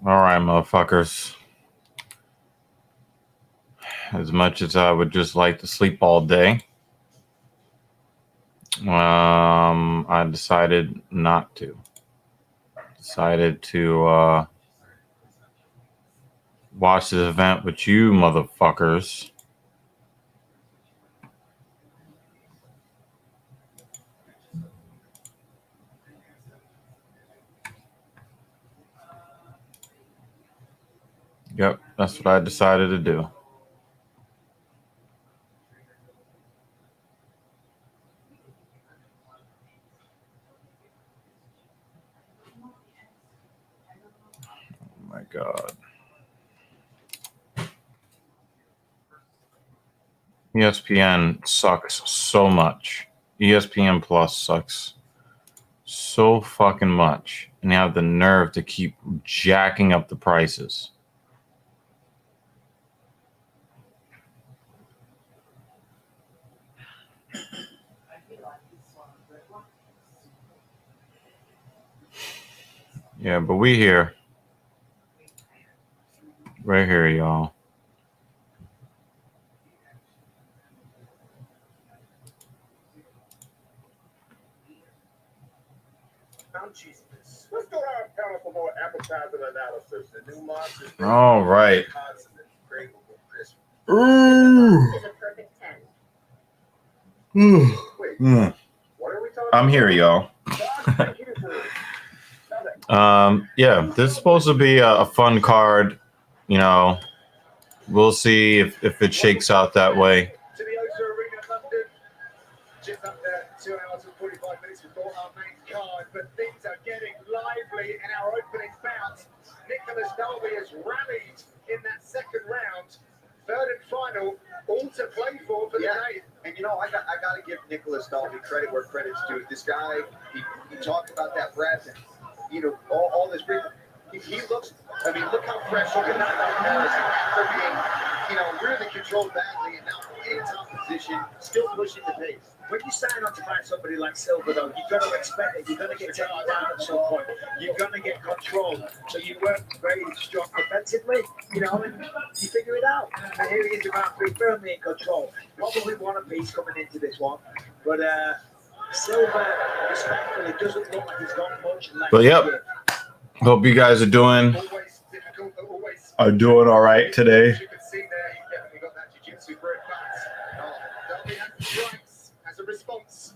All right, motherfuckers. As much as I would just like to sleep all day, I decided not to. Decided to watch this event with you, motherfuckers. Yep, that's what I decided to do. Oh my God. ESPN sucks so much. ESPN Plus sucks so fucking much. And you have the nerve to keep jacking up the prices. Yeah, but we here. Right here, y'all. Let's go have a panel for more appetizing analysis. The new monsters. All right. Is a perfect 10. Wait, what are we talking I'm here, y'all. Yeah, this is supposed to be a fun card. You know, we'll see if it shakes out that way. To the Osa Arena, London. Just under 2 hours and 45 minutes before our main card, but things are getting lively in our opening bout. Nicholas Dalby has rallied in that second round. Third and final, all to play for the day. And you know, I got to give Nicholas Dalby credit where credit's due. This guy, he talked about that breath and all this breathing. He looks. I mean, look how fresh. Look at that comparison after being, really controlled badly and now in top position, still pushing the pace. When you sign on to fight somebody like Silva, though, you've got to expect that you're going to get taken down at some point. You're going to get controlled. So you work very strong defensively, and you figure it out. And here he is around 3, firmly in control. Probably one apiece coming into this one. But Silva, respectfully, doesn't look like he's got much left. But yep. Hope you guys are doing all right today. As you can see there, he's definitely got that jiu-jitsu for it. Dalby has the strikes as a response.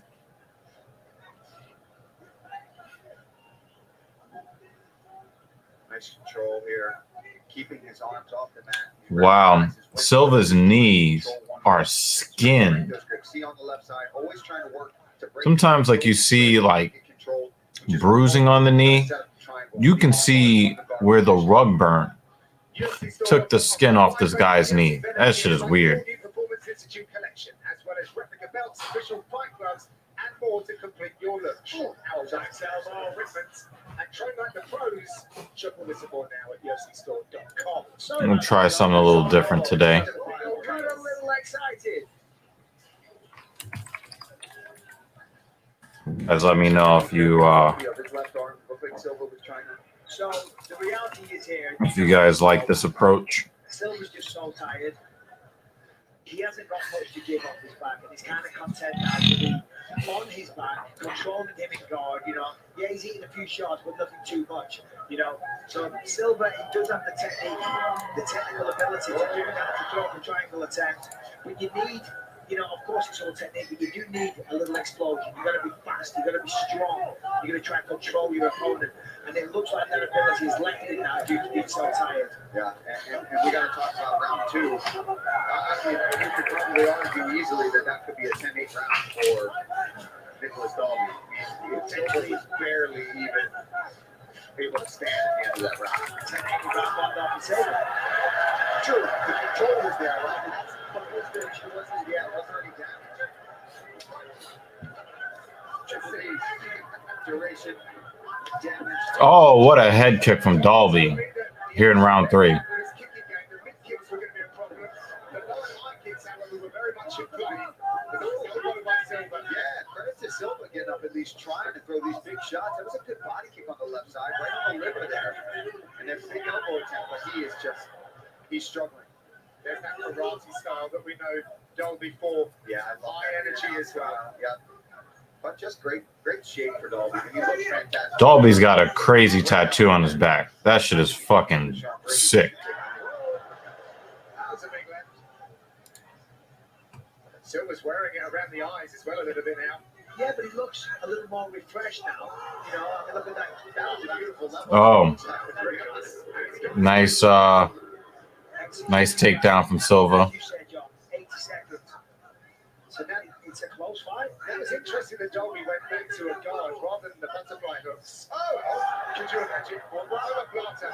Nice control here, keeping his arms off the mat. Wow, Silva's knees are skinned. See on the left side, always trying to work to break. Sometimes, like you see, like bruising on the knee, you can see where the rug burn took the skin off this guy's knee. That shit is weird. Performance Institute collection, as well as replica belts, official fight gloves, and more to complete your look. Our direct sales are ribbons. And train like the pros. Shop all this aboard now at UFCstore.com. I'm gonna try something a little different today. A little excited. Guys, let me know if you So the reality is here. if you guys like this approach. Silva's just so tired. He hasn't got much to give off his back, and he's kind of content now to be on his back, controlling him in guard. Yeah, he's eating a few shots, but nothing too much. So Silva, he does have the technique, the technical ability to do that, to throw up a triangle attempt. But you need, of course it's all technique, but you do need a little explosion. You've got to be fast, you've got to be strong, you're going to try and control your opponent. And it looks like that ability is left in now due to being so tired. Yeah, and we got to talk about round 2. You could probably argue easily that could be a 10-8 round for Nicholas Dalby. He was barely even able to stand at the end of that round. 10-8 round off his head. True, the control was there, right? But it wasn't any damage. Just the duration, damage. Oh, what a head kick from Dalby here in round 3. Credit to Silva getting up at least trying to throw these big shots. That was a good body kick on the left side, right on the liver there. And there's big elbow attack, but he's struggling. There's that karate style that we know Dolby for. Yeah, I love High energy as well. Yeah. But just great shape for Dolby. He looks fantastic. Dolby's got a crazy tattoo on his back. That shit is fucking sick. That was a big left. Silver's wearing it around the eyes as well a little bit now. Yeah, but he looks a little more refreshed now. You know, I mean, look at that. That was a beautiful level. Oh, nice, nice takedown from Silva. You said, John, 80 seconds. So now it's a close fight. That was interesting that Dolby went back to a guard rather than the butterfly hooks. Oh, could you imagine? Well, rather Plata.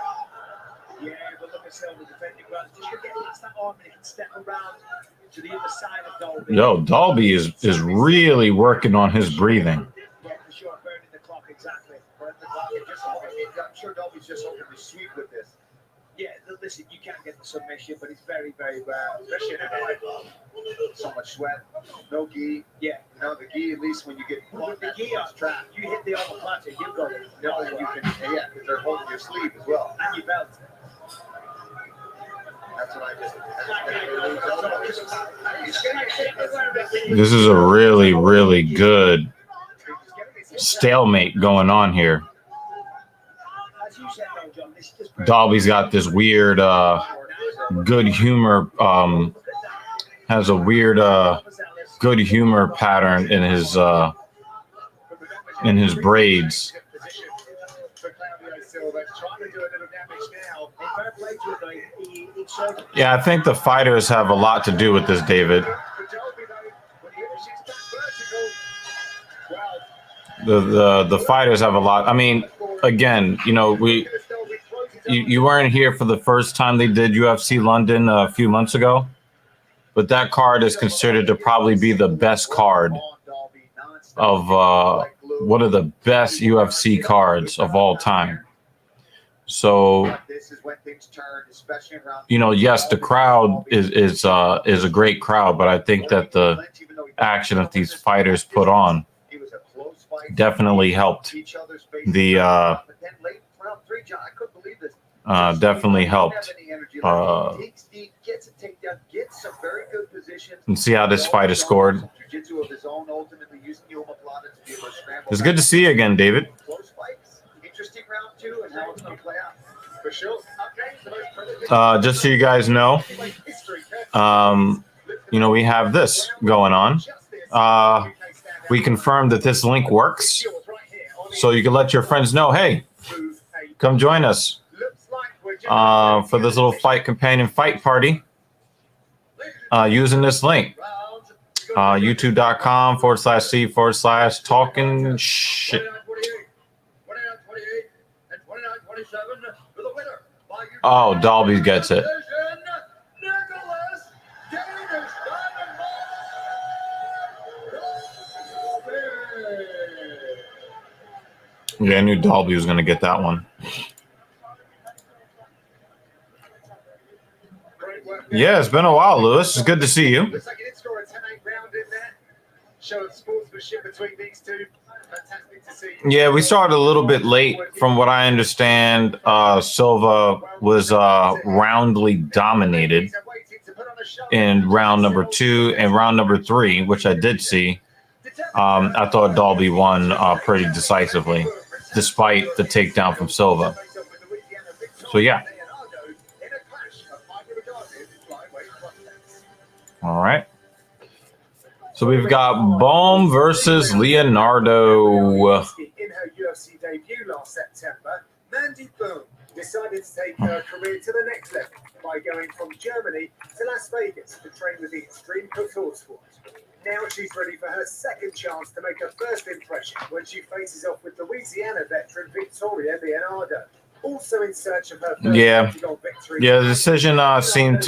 Yeah, but look at Silva defending well. Just to get past that arm and he can step around to the other side of Dolby. Yo, Dolby is really working on his breathing. Yeah, for sure, burning the clock, exactly. Burning the clock. I'm sure Dolby's just hoping to sweep with this. Yeah, listen, you can't get the submission, but it's very, very rare, especially in MMA. So much sweat, no gi. Yeah. You know, the gi, at least when you get With the gi on track, you hit the omoplata, you've got it. No, and you can, yeah, because they're holding your sleeve as well. And your belt. That's what I just. This is a really good stalemate going on here. As you said, though, John, this is just Dolby's got this weird good humor, has a weird good humor pattern in his braids. Yeah, I think the fighters have a lot to do with this, David. The fighters have a lot. I mean, again, you know, you weren't here for the first time they did UFC London a few months ago, but that card is considered to probably be the best card of one of the best UFC cards of all time. So, you know, yes, the crowd is a great crowd, but I think that the action that these fighters put on definitely helped the definitely helped and see how this fight is scored. It's good to see you again, David. Interesting round 2 and how it's going to play out. For sure. Just so you guys know, you know, we have this going on. We confirmed that this link works, so you can let your friends know, hey, come join us for this little fight companion fight party using this link. youtube.com/c/talking shit. Oh, Dolby gets it. Yeah, I knew Dolby was going to get that one. Yeah, it's been a while, Lewis. It's good to see you. Looks like he did score a 10-8 round in there. Show of sportsmanship between these two. Fantastic to see. Yeah, we started a little bit late. From what I understand, Silva was roundly dominated in round number 2 and round number 3, which I did see. I thought Dolby won pretty decisively, despite the takedown from Silva. So, yeah. All right. So we've got Bohm versus Leonardo. In her UFC debut last September, Mandy Bohm decided to take her career to the next level by going from Germany to Las Vegas to train with the Extreme Couture Squad. Now she's ready for her second chance to make her first impression when she faces off with Louisiana veteran Victoria Leonardo. Also in search of her first victory. Yeah, the decision seemed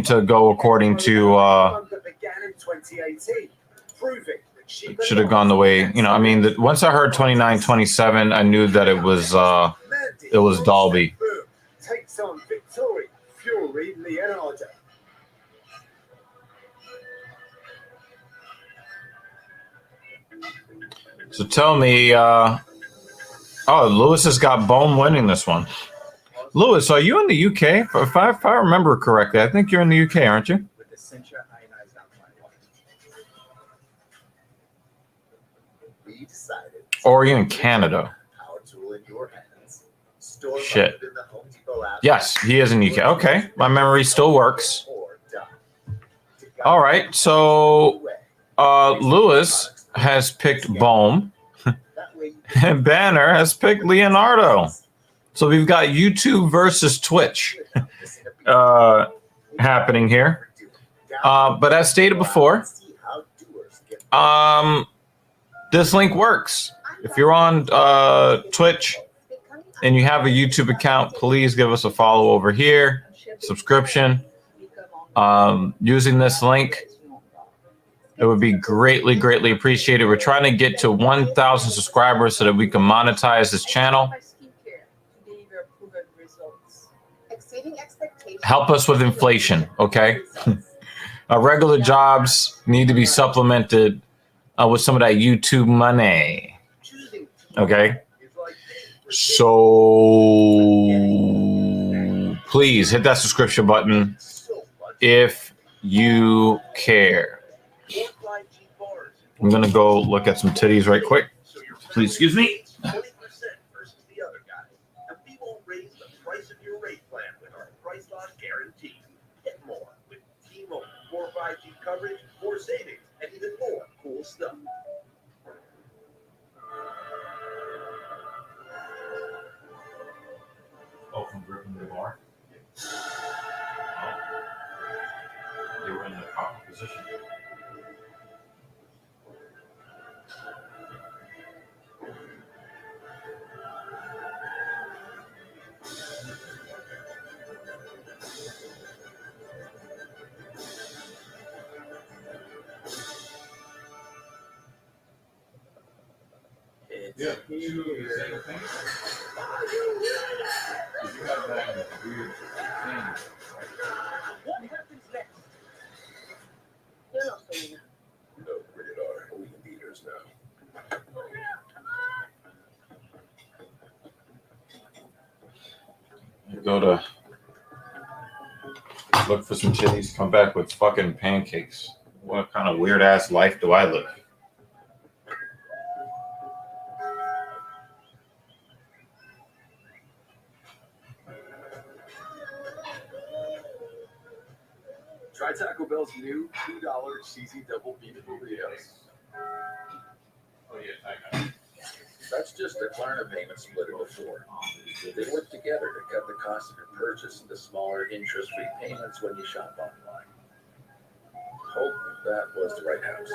to go according to should have gone the way, you know, I mean, once I heard 29-27, I knew that it was Dolby. Takes on Victoria Fury Leonardo. So tell me, Oh, Lewis has got Bone winning this one. Lewis, are you in the UK? If I remember correctly, I think you're in the UK, aren't you? With the censure ionized alkaline water. We decided. Or are you in Canada? Power tool in your hands. Store Shit. in the Home Depot app. Yes, he is in the UK. Okay, my memory still works. Or done. All right, so Lewis has picked Bohm, and Banner has picked Leonardo. So we've got YouTube versus Twitch happening here. But as stated before, this link works. If you're on Twitch and you have a YouTube account, please give us a follow over here, subscription. Using this link, it would be greatly, greatly appreciated. We're trying to get to 1,000 subscribers so that we can monetize this channel. Help us with inflation, okay? Our regular jobs need to be supplemented with some of that YouTube money, okay? So please hit that subscription button if you care. I'm going to go look at some titties right quick. Please excuse me. 20% versus the other guy. And we won't raise the price of your rate plan with our price lock guarantee. Get more with T-Mobile. More 5G coverage, more savings, and even more cool stuff. Oh, from gripping the bar. They were in the proper position. Yeah, you do the same thing. You have that weird thing. What happens next? Yo no soy una. No, rated R. We leaders now. You go to look for some titties, come back with fucking pancakes. What kind of weird ass life do I live? Try Taco Bell's new $2 cheesy double beef burritos. Oh yeah, I got it. That's just a Klarna payment split into four. They work together to cut the cost of your purchase into smaller interest-free payments when you shop online. Hope that was the right house.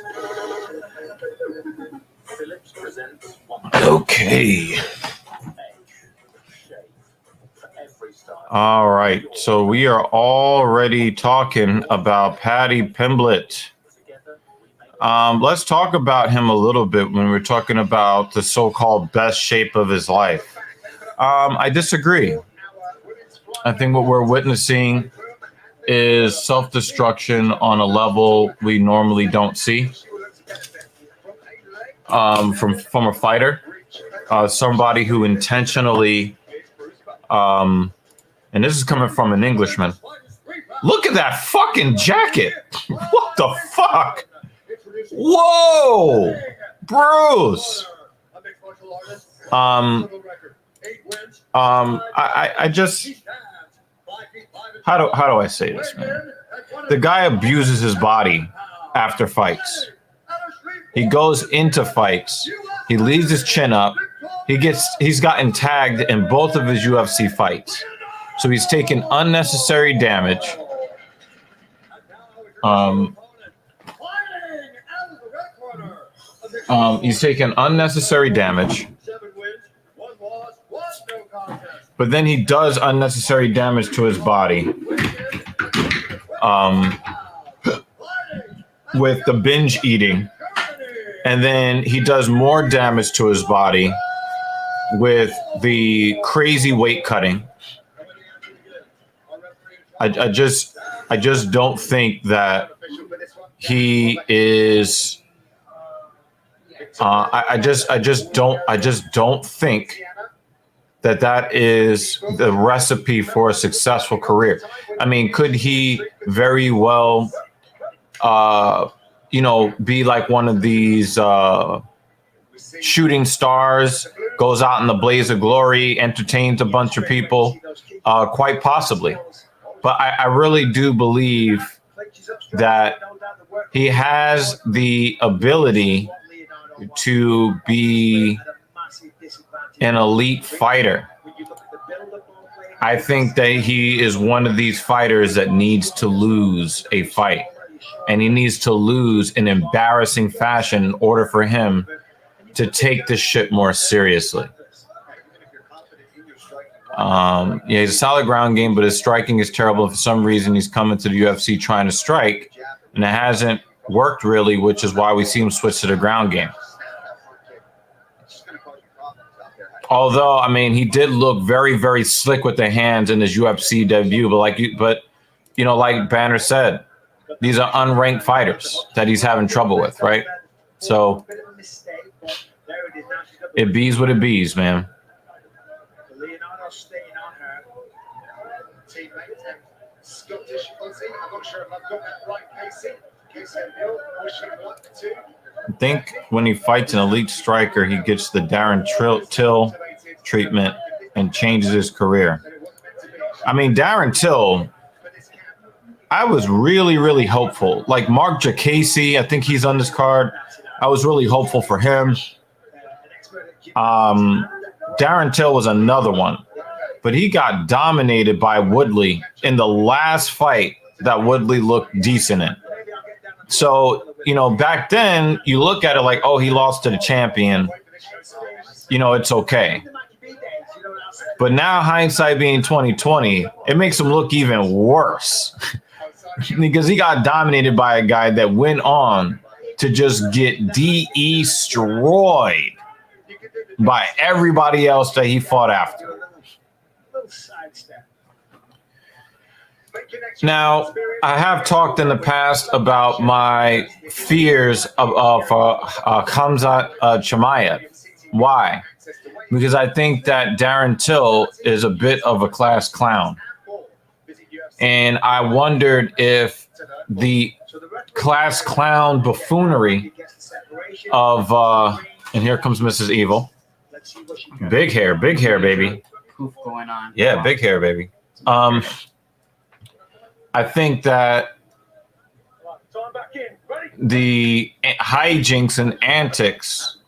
Philips presents one. Okay. All right. So we are already talking about Paddy Pimblett. Let's talk about him a little bit when we're talking about the so-called best shape of his life. I disagree. I think what we're witnessing is self-destruction on a level we normally don't see from a fighter, somebody who intentionally, and this is coming from an Englishman. Look at that fucking jacket. What the fuck? Whoa, Bruce. I just, how do I say this, man? The guy abuses his body after fights. He goes into fights. He leaves his chin up. He's gotten tagged in both of his UFC fights. So he's taken unnecessary damage. He's taken unnecessary damage. But then he does unnecessary damage to his body. With the binge eating. And then he does more damage to his body with the crazy weight cutting. I just don't think that he is. I just don't think that is the recipe for a successful career. I mean, could he very well, be like one of these shooting stars, goes out in the blaze of glory, entertains a bunch of people? Quite possibly. But I really do believe that he has the ability to be an elite fighter. I think that he is one of these fighters that needs to lose a fight, and he needs to lose in embarrassing fashion in order for him to take this shit more seriously. He's a solid ground game, but his striking is terrible. For some reason, he's coming to the UFC trying to strike, and it hasn't worked really, which is why we see him switch to the ground game. Although, I mean, he did look very, very slick with the hands in his UFC debut, but like Banner said, these are unranked fighters that he's having trouble with, right? So it bees what it bees, man. Scottish Aussie. I'm not sure if I've got that right, Casey. Casey O'Neill, pushing 1-2. I think when he fights an elite striker, he gets the Darren Till treatment and changes his career. I mean, Darren Till, I was really, really hopeful. Like Mark Jacasey, I think he's on this card. I was really hopeful for him. Darren Till was another one. But he got dominated by Woodley in the last fight that Woodley looked decent in. So, back then, you look at it like, oh, he lost to the champion. It's okay. But now, hindsight being 2020, it makes him look even worse. Because he got dominated by a guy that went on to just get destroyed by everybody else that he fought after. Now, I have talked in the past about my fears of Khamzat Chimaev. Why? Because I think that Darren Till is a bit of a class clown. And I wondered if the class clown buffoonery of, and here comes Mrs. Evil. Big hair, baby. Poof going on. Yeah, big hair, baby. I think that the hijinks and antics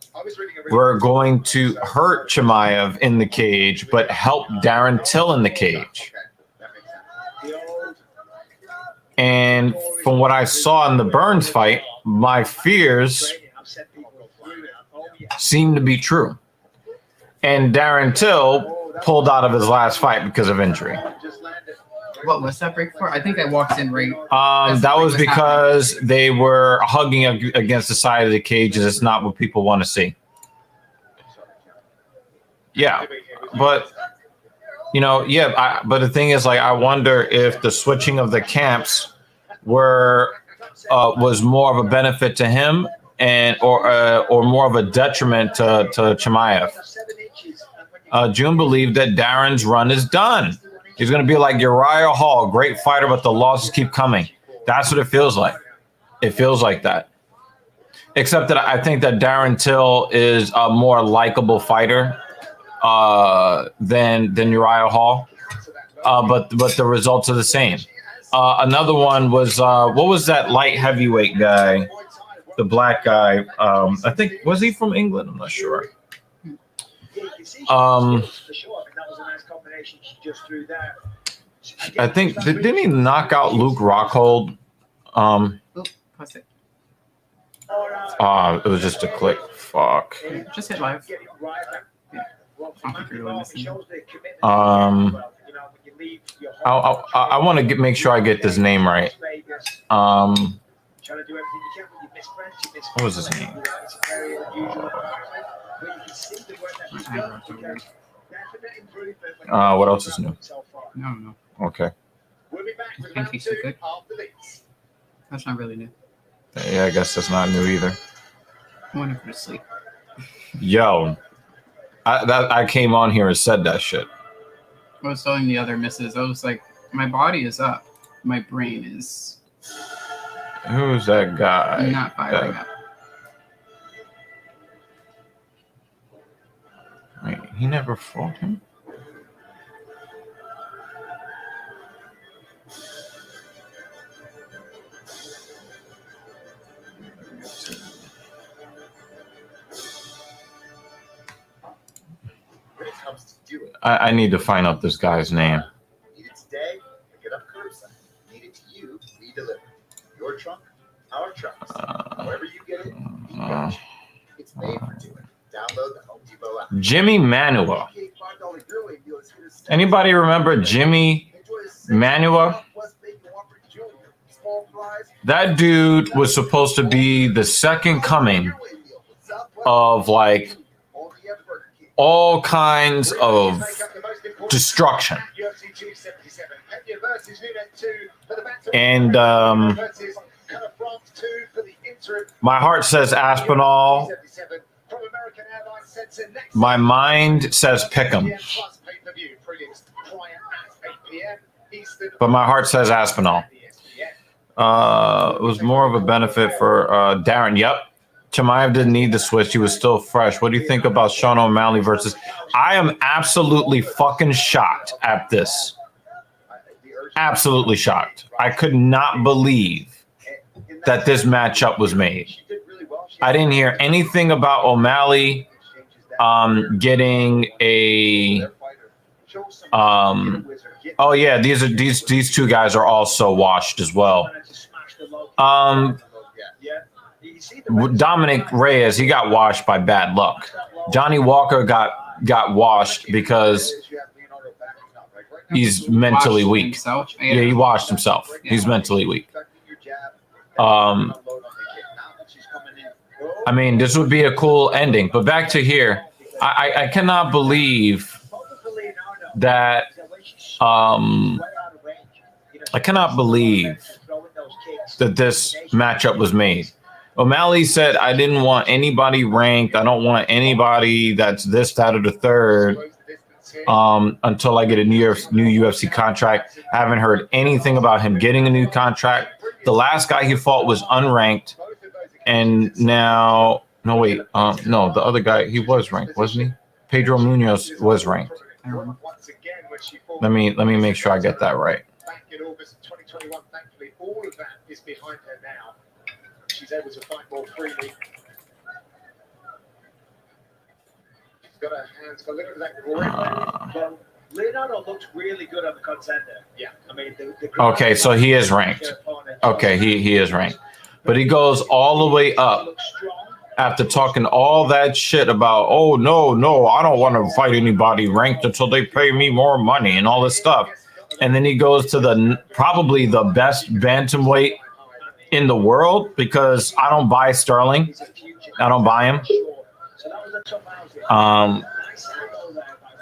were going to hurt Chimaev in the cage, but help Darren Till in the cage. And from what I saw in the Burns fight, my fears seem to be true. And Darren Till pulled out of his last fight because of injury. What was that break for? I think I walked in right. That was because they were hugging against the side of the cage, and it's not what people want to see. Yeah, but but the thing is, like, I wonder if the switching of the camps was more of a benefit to him or more of a detriment to Chimaev. June believed that Darren's run is done. He's going to be like Uriah Hall, great fighter, but the losses keep coming. That's what it feels like. It feels like that. Except that I think that Darren Till is a more likable fighter than Uriah Hall. But the results are the same. Another one was, what was that light heavyweight guy? The black guy. I think, was he from England? I'm not sure. I think didn't he knock out Luke Rockhold? What's it? It was just a click. Fuck. Just hit live. Yeah. I want to make sure I get this name right. What was his name? What else is new? No. Okay. Pancakes are good. That's not really new. Yeah, I guess that's not new either. I went for to sleep. Yo, I came on here and said that shit. I was telling the other misses, I was like, my body is up. My brain is Who's that guy? not firing up. Wait, he never fought him? When it comes to doing I need to find out this guy's name. need it today, pick it up curbside. Need it to you, we deliver. Your trunk, our trucks. However you get it, we got you. It's made for doing. Download the Home Depot app. Jimmy Manua. $5 grilling deal is here to stay. Anybody remember Jimmy Manua? That dude was supposed to be the second coming of like all kinds of destruction. And my heart says Aspinall. My mind says Pick'em. But my heart says Aspinall. It was more of a benefit for Darren. Yep. Chimaev didn't need the switch. He was still fresh. What do you think about Sean O'Malley versus? I am absolutely fucking shocked at this. Absolutely shocked. I could not believe that this matchup was made. I didn't hear anything about O'Malley getting a oh yeah, these two guys are also washed as well. Dominic Reyes, he got washed by bad luck. Johnny Walker got washed because he's mentally weak. Himself? Yeah, he washed himself. He's mentally weak. I mean, this would be a cool ending. But back to here, I cannot believe that. I cannot believe that this matchup was made. O'Malley said, I didn't want anybody ranked. I don't want anybody that's this, that, or the third until I get a new UFC contract. I haven't heard anything about him getting a new contract. The last guy he fought was unranked. And now, no, wait. No, the other guy, he was ranked, wasn't he? Pedro Munoz was ranked. Let me make sure I get that right. Back in August 2021, thankfully, all of that is behind her now. She's able to fight more freely. She's got her hands full. Look at that great. Well, Leonardo looked really good on the contender. Yeah. I mean, the Okay, so he is ranked. Okay, he is ranked. But he goes all the way up after talking all that shit about, oh, no, I don't want to fight anybody ranked until they pay me more money and all this stuff. And then he goes to probably the best bantamweight in the world because I don't buy Sterling. I don't buy him.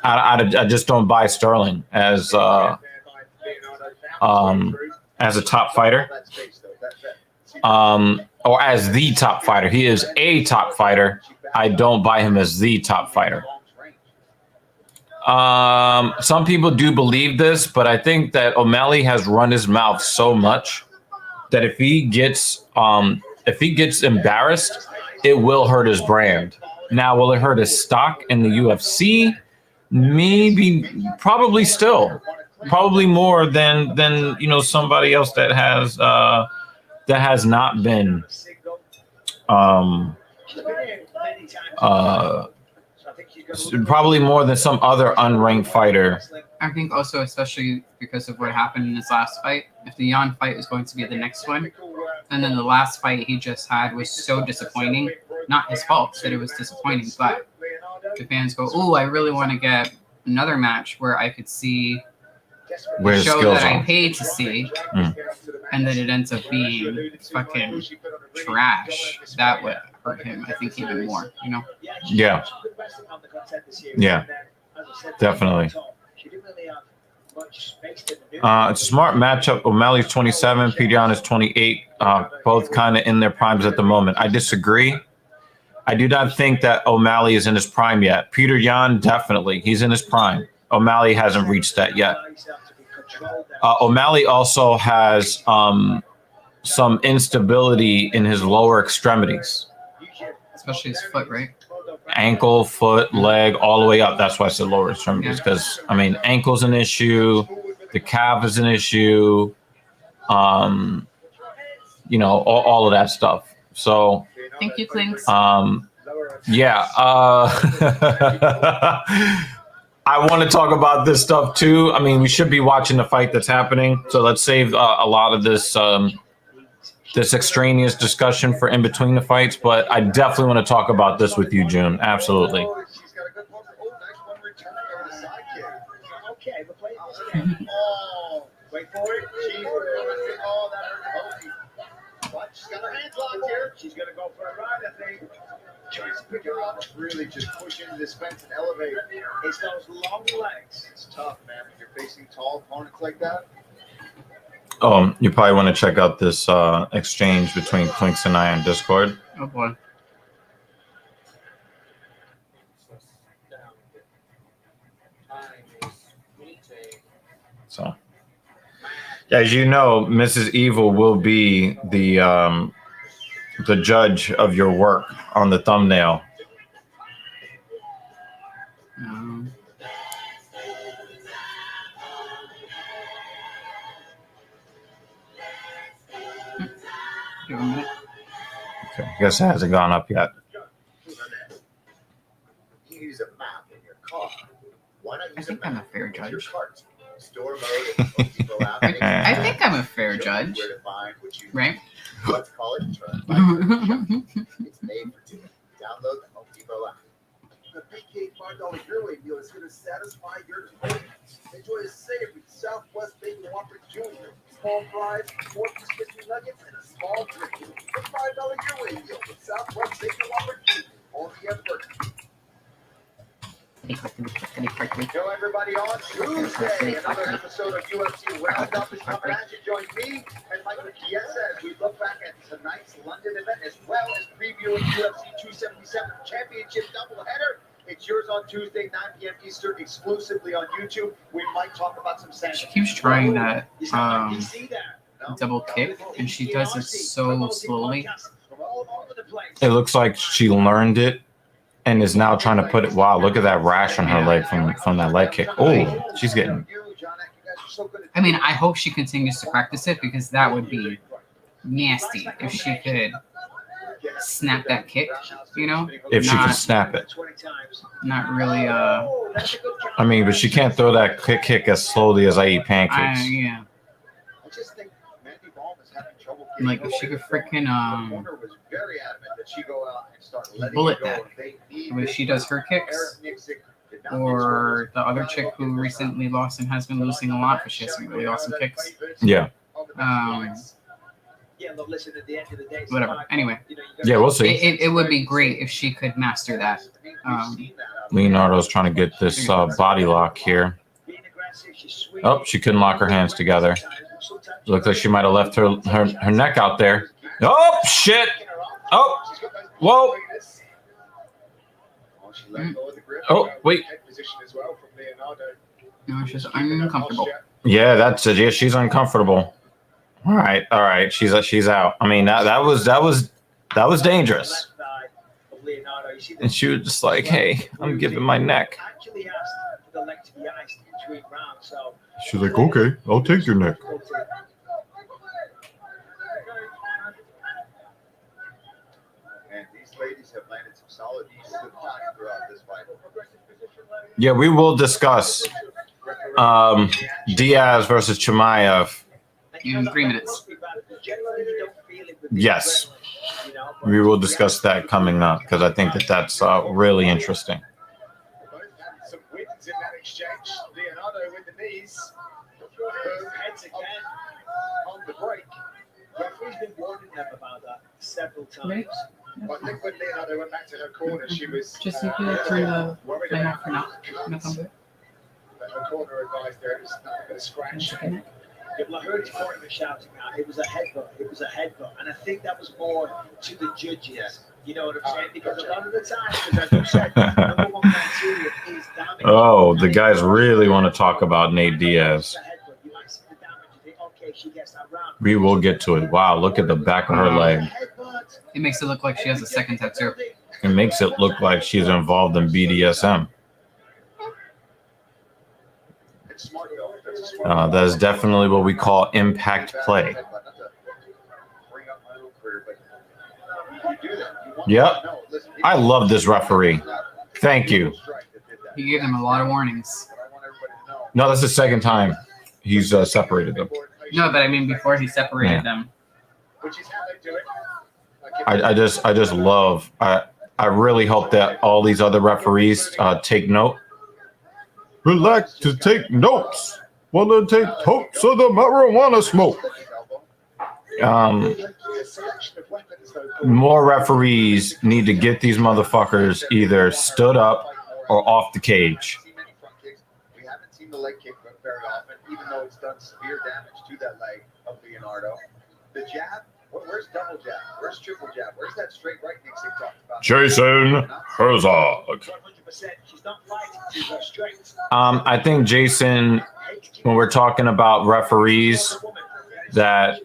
I just don't buy Sterling as a top fighter. Or as the top fighter. He is a top fighter. I don't buy him as the top fighter. Some people do believe this, but I think that O'Malley has run his mouth so much that if he gets embarrassed, it will hurt his brand. Now, will it hurt his stock in the UFC? Maybe, probably still, probably more than somebody else that has not been probably more than some other unranked fighter. I think also, especially because of what happened in his last fight, if the Jan fight is going to be the next one, and then the last fight he just had was so disappointing. Not his fault that it was disappointing, but the fans go, "Oh, I really want to get another match where I could see Where the his show skills that I are. paid to see," and then it ends up being fucking trash. That would hurt him, I think, even more. Yeah. Yeah. Definitely. It's a smart matchup. O'Malley's 27, Pidion is 28. Both kind of in their primes at the moment. I disagree. I do not think that O'Malley is in his prime yet. Peter Yan, definitely. He's in his prime. O'Malley hasn't reached that yet. O'Malley also has some instability in his lower extremities. Especially his foot, right? Ankle, foot, leg, all the way up. That's why I said lower extremities. Because, I mean, ankle's an issue. The calf is an issue. You know, all of that stuff. So, Thank you, Clinks. yeah. I want to talk about this stuff too. I mean, we should be watching the fight that's happening. So let's save a lot of this this extraneous discussion for in between the fights. But I definitely want to talk about this with you, June. Absolutely. She's got a good one. Oh, nice one return over the side kick. Okay, but play oh, wait for it. Oh, that hurt the body. But she's got her hands locked here. She's going to go for a ride, I think. Tries to pick her up. Really just push into this fence and elevate. It's those long legs. It's tough, man, when you're facing tall opponents like that. You probably want to check out this exchange between Clinks and I on Discord. Oh boy. So, as you know, Mrs. Evil will be the judge of your work on the thumbnail. Give a minute. Okay, I guess it hasn't gone up yet. You use a map in your car. Why not I use think I'm a fair your judge. cart? Store mode and people out. I think I'm a fair judge, Where to find what you right? Let's call it try. It's made for you. Download the Home Depot app. The big $5 Euro meal is going to satisfy your cravings. Enjoy a savory Southwest Bacon Whopper Jr. Small fries, 4 crispy nuggets, and a small drink. The $5 Euro meal with Southwest Bacon Whopper Jr. Only at Burger King. Hello, everybody. On Tuesday, another episode of UFC Roundup is coming at you. Join me and Michael Chiesa as we look back at tonight's London event, as well as previewing UFC 277 Championship doubleheader. It's yours on Tuesday, 9 p.m. Eastern, exclusively on YouTube. We might talk about some She sanctions. keeps trying that You see that? double kick, and she does it so slowly. From all over the place. It looks like she learned it and is now trying to put it. Wow, look at that rash on her leg from that leg kick. Oh, she's getting. I mean, I hope she continues to practice it because that would be nasty if she could snap that kick, you know? If she Not- can snap it. 20 times. Not really, Oh, that's a good I mean, but she can't throw that kick as slowly as I eat pancakes. yeah. I just think Mandy Baum is having trouble. Like, if she could freaking, Corner was very adamant that she go out and start letting bullet it go. that. They need The way she does her kicks, Eric Nixick did not or the other chick who recently lost and has been losing a lot, but she has some really awesome kicks. Yeah. Yeah, but listen, at the end of the day, Whatever. Anyway, you know, you gotta- Yeah, we'll see. it would be great if she could master that. Leonardo's trying to get this body lock here. being aggressive, she's sweet. Oh, she couldn't lock her hands together. Looks like she might have left her neck out there. Oh, shit. Oh, whoa. Oh, wait. No, it's just uncomfortable. Yeah, that's it. Yeah, she's uncomfortable. All right. She's out. I mean, that was dangerous. And she was just like, "Hey, I'm giving my neck." Actually asked for the leg to be iced between rounds, so She's like, "Okay, I'll take your neck." And these ladies have landed some solid knees to the body throughout this fight. Yeah, we will discuss Diaz versus Chimaev. In 3 minutes. Yes, we will discuss that coming up because I think that's really interesting. Some wins in that exchange. Leonardo with the knees. Heads again. On the break. Referee's been warning them about that several times. I think when Leonardo went back to her corner, she was Just you could turn the worried thing about off for now. No combo. her corner advised there it was nothing but a scratch. Yeah, well, I heard his cornerman shouting out. It was a headbutt. It was a headbutt. And I think that was more to the judges You know what I'm saying? Because a lot of the time, as you said, number one criteria is damage. Oh, the guys really want to talk about Nate Diaz. You might see the damage and think, okay, she gets that round. We will get to it. Wow, look at the back of her leg. It makes it look like she has a second tattoo. It makes it look like she's involved in BDSM. That is definitely what we call impact play. Yep. I love this referee. Thank you. He gave them a lot of warnings. No, that's the second time he's separated them. No, but I mean before he separated them. I just love. I really hope that all these other referees take note. Relax to take notes. Wanna take totes of the marijuana smoke. More referees need to get these motherfuckers either stood up or off the cage. We haven't seen the leg kick very often, even though it's done severe damage to that leg of Leonardo. The jab, where's double jab? Where's triple jab? Where's that straight right Nick talked about? Jason Herzog. I think Jason, when we're talking about referees that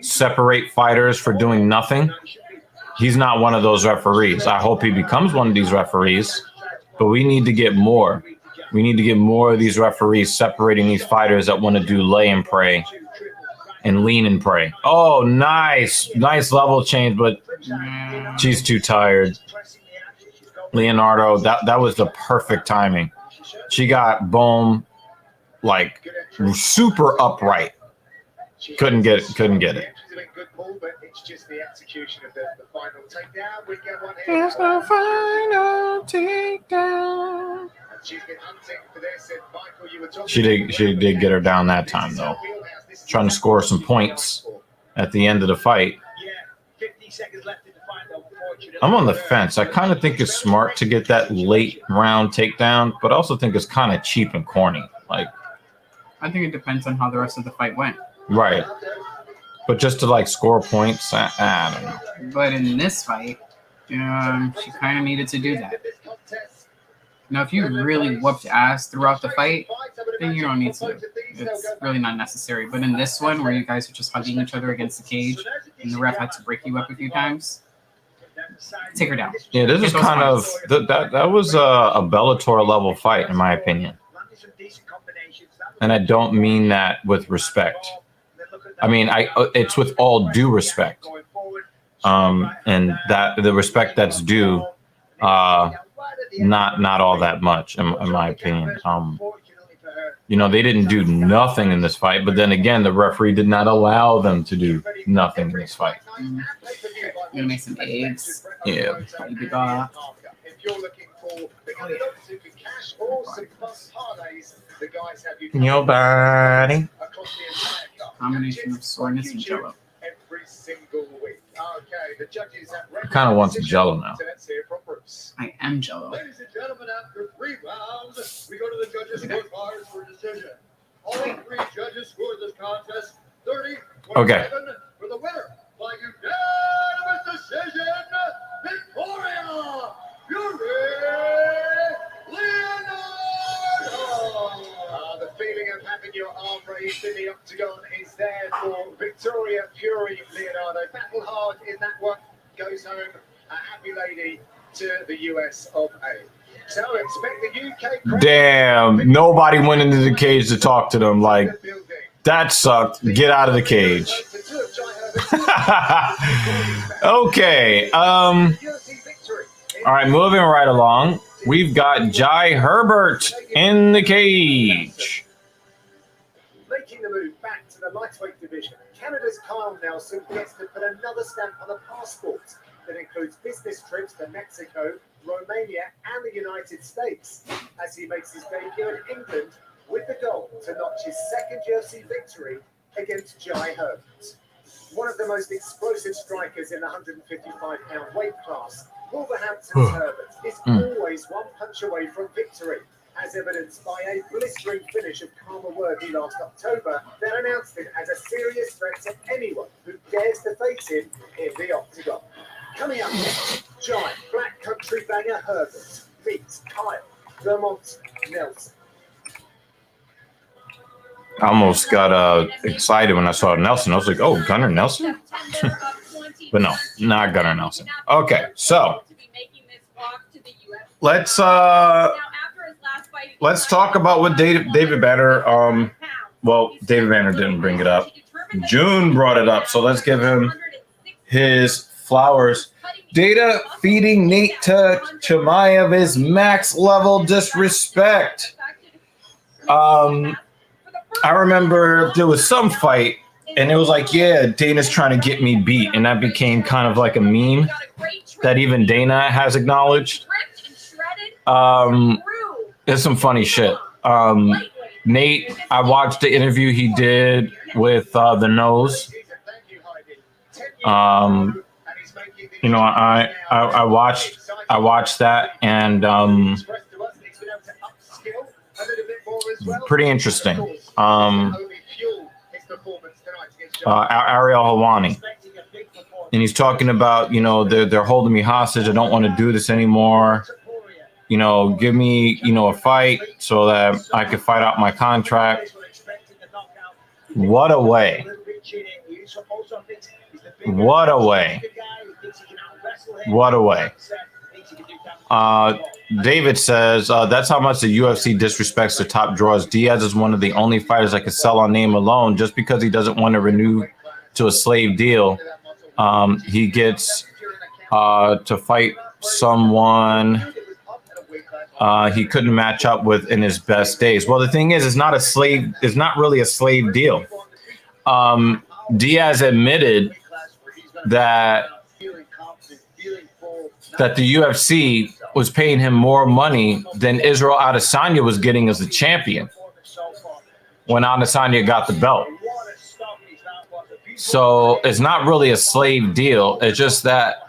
separate fighters for doing nothing, he's not one of those referees. I hope he becomes one of these referees, but we need to get more. We need to get more of these referees separating these fighters that want to do lay and pray and lean and pray. Oh, nice level change, but she's too tired. Leonardo, that was the perfect timing. She got boom, like super upright. Couldn't get it. Just the execution of the final takedown. We get one here. It's the final takedown. She's been hunting for this, and Michael, you were talking. She did get her down that time though. Trying to score some points at the end of the fight. Yeah, 50 seconds left in the fight, unfortunately. I'm on the fence. I kind of think it's smart to get that late round takedown, but I also think it's kind of cheap and corny. Like, I think it depends on how the rest of the fight went. Right. But just to like score points, I don't know. But in this fight, she kind of needed to do that. Now, if you really whooped ass throughout the fight, then you don't need to. It's really not necessary. But in this one, where you guys are just hugging each other against the cage, and the ref had to break you up a few times, take her down. Yeah, this is kind of that was a Bellator level fight, in my opinion. And I don't mean that with respect. I mean, it's with all due respect, and that the respect that's due, not all that much, in my opinion. They didn't do nothing in this fight, but then again, the referee did not allow them to do nothing in this fight. I'm gonna make some eggs. Yeah. If you're looking for cash or some fun parlays, the guys have you Nobody. across the entire cup. Combination of soreness and jello. Every single week. Okay, the judges have Kind of want some jello now. So let's hear from Bruce. I am jello. Ladies and gentlemen, after 3 rounds, we go to the judges' scorecards for a decision. All 3 judges scored this contest 30-27 Okay. for the winner by unanimous decision, Victoria Leonardo. The feeling of having your arm raised in the octagon is there for Victoria Fury Leonardo. Battle hard in that one, goes home a happy lady to the US of A. So expect the UK crowd. Damn, nobody went into the cage to talk to them. Like, that sucked. Get out of the cage. Okay. All right, moving right along. We've got Jai Herbert in the cage. Making the move back to the lightweight division, Canada's Kyle Nelson gets to put another stamp on a passport that includes business trips to Mexico, Romania, and the United States, as he makes his debut in England with the goal to notch his second UFC victory against Jai Herbert. One of the most explosive strikers in the 155-pound weight class, Wolverhampton's Herbert is always one punch away from victory, as evidenced by a blistering finish of Karma Worthy last October that announced him as a serious threat to anyone who dares to face him in the octagon. Coming up, giant black country banger Herbert beats Kyle Vermont Nelson. I almost got excited when I saw Nelson. I was like, oh, Gunnar Nelson? But no, not Gunnar Nelson. Okay, so let's talk about what David Banner. Well, David Banner didn't bring it up. June brought it up, so let's give him his flowers. Data feeding Nate to Chimaev is max level disrespect. I remember there was some fight, and it was like, yeah, Dana's trying to get me beat, and that became kind of like a meme that even Dana has acknowledged. It's some funny shit. Nate, I watched the interview he did with the Nose. You know, I watched that, and pretty interesting. Ariel Helwani, and he's talking about, you know, they're holding me hostage. I don't want to do this anymore. You know, give me, you know, a fight so that I could fight out my contract. What a way. What a way. What a way. David says, that's how much the UFC disrespects the top draws. Diaz is one of the only fighters that can sell on name alone. Just because he doesn't want to renew to a slave deal, he gets to fight someone he couldn't match up with in his best days. Well, the thing is, it's not really a slave deal. Diaz admitted that the UFC was paying him more money than Israel Adesanya was getting as the champion when Adesanya got the belt. So it's not really a slave deal. It's just that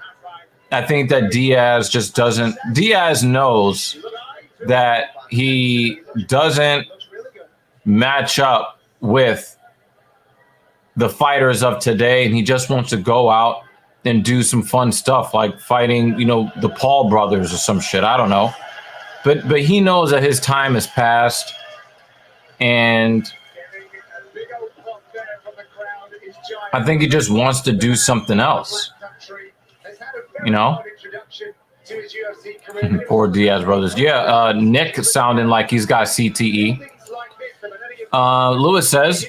I think that Diaz just doesn't. Diaz knows that he doesn't match up with the fighters of today, and he just wants to go out and do some fun stuff like fighting, you know, the Paul brothers or some shit. I don't know. But he knows that his time has passed, and I think he just wants to do something else. You know? Poor Diaz brothers. Yeah, Nick sounding like he's got CTE. Lewis says,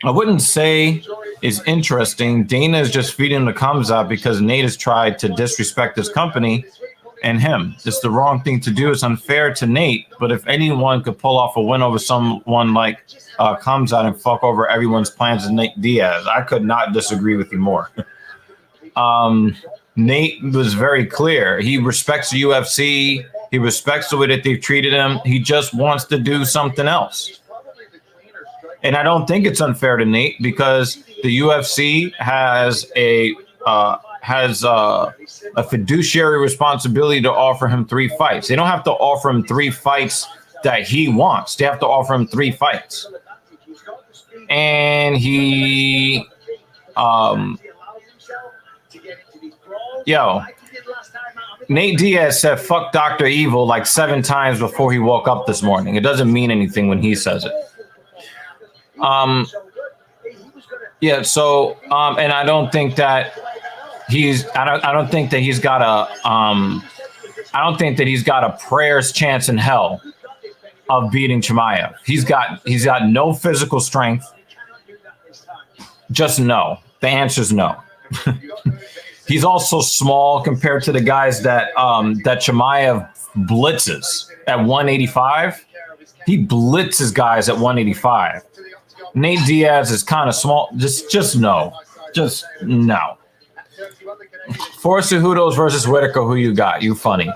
I wouldn't say is interesting. Dana is just feeding the Kamzat because Nate has tried to disrespect his company and him. It's the wrong thing to do. It's unfair to Nate, but if anyone could pull off a win over someone like Kamzat and fuck over everyone's plans, is Nate Diaz. I could not disagree with you more. Nate was very clear. He respects the UFC. He respects the way that they've treated him. He just wants to do something else. And I don't think it's unfair to Nate because the UFC has a fiduciary responsibility to offer him 3 fights. They don't have to offer him 3 fights that he wants. They have to offer him 3 fights. And he, Nate Diaz said fuck Dr. Evil like 7 times before he woke up this morning. It doesn't mean anything when he says it. Yeah, so and I don't think that he's I don't think that he's got a prayer's chance in hell of beating Chimaev. He's got no physical strength. Just no. The answer's no. He's also small compared to the guys that Chimaev blitzes at 185. He blitzes guys at 185. Nate Diaz is kind of small. Just no. Just no. Forrest Cejudos versus Whitaker. Who you got? You funny.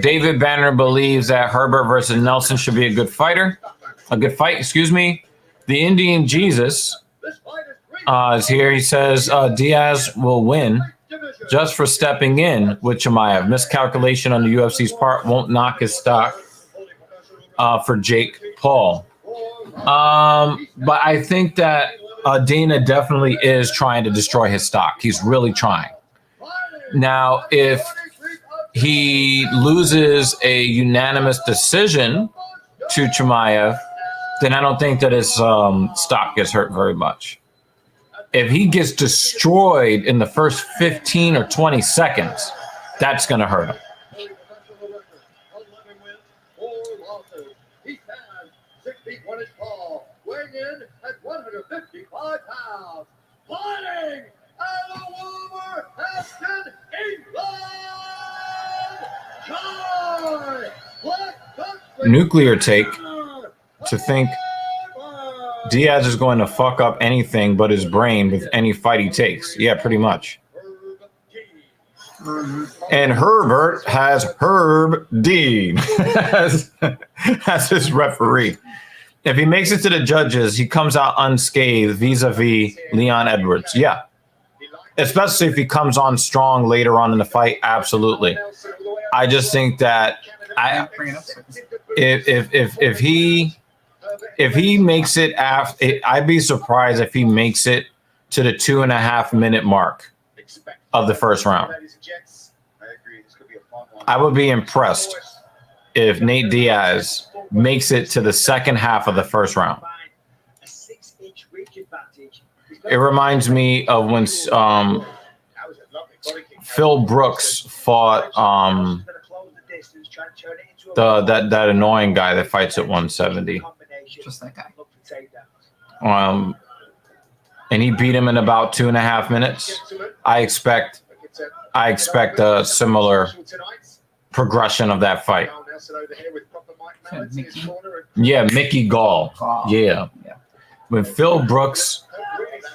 David Banner believes that Herbert versus Nelson should be a good fight. Excuse me. The Indian Jesus is here. He says Diaz will win just for stepping in with Chimaev. Miscalculation on the UFC's part won't knock his stock for Jake Paul. But I think that Dana definitely is trying to destroy his stock. He's really trying. Now, if he loses a unanimous decision to Chimaev, then I don't think that his stock gets hurt very much. If he gets destroyed in the first 15 or 20 seconds, that's going to hurt him. Weighing in at 155 pounds, fighting out of Wolverhampton, England. Nuclear take to think Diaz is going to fuck up anything but his brain with any fight he takes. Yeah, pretty much. And Herbert has Herb Dean as his referee. If he makes it to the judges, he comes out unscathed vis-a-vis Leon Edwards. Yeah. Especially if he comes on strong later on in the fight. Absolutely. I just think that if he makes it after, I'd be surprised if he makes it to the 2.5 minute mark of the first round. I would be impressed if Nate Diaz makes it to the second half of the first round. It reminds me of when Phil Brooks fought that annoying guy that fights at 170. Just that guy. And he beat him in about 2.5 minutes. I expect a similar progression of that fight. Yeah, Mickey Gall. Yeah. With Phil Brooks,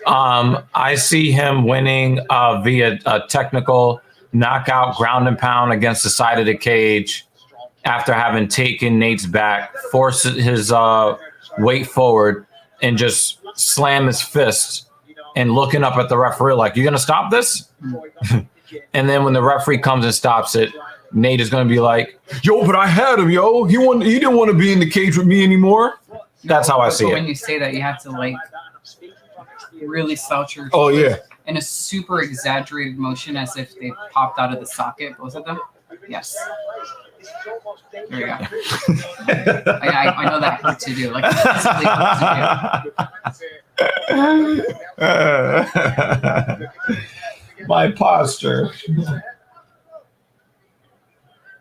I see him winning via a technical knockout, ground and pound against the side of the cage after having taken Nate's back, force his weight forward, and just slam his fist and looking up at the referee like, "You gonna stop this?" And then when the referee comes and stops it, Nate is going to be like, "Yo, but I had him, yo. He didn't want to be in the cage with me anymore." That's how I see it. When you say that, you have to like really slouch your Oh yeah. in a super exaggerated motion as if they popped out of the socket, both of them. Yes. There we go. I know that hurt to do. Like physically hurt to do. My posture.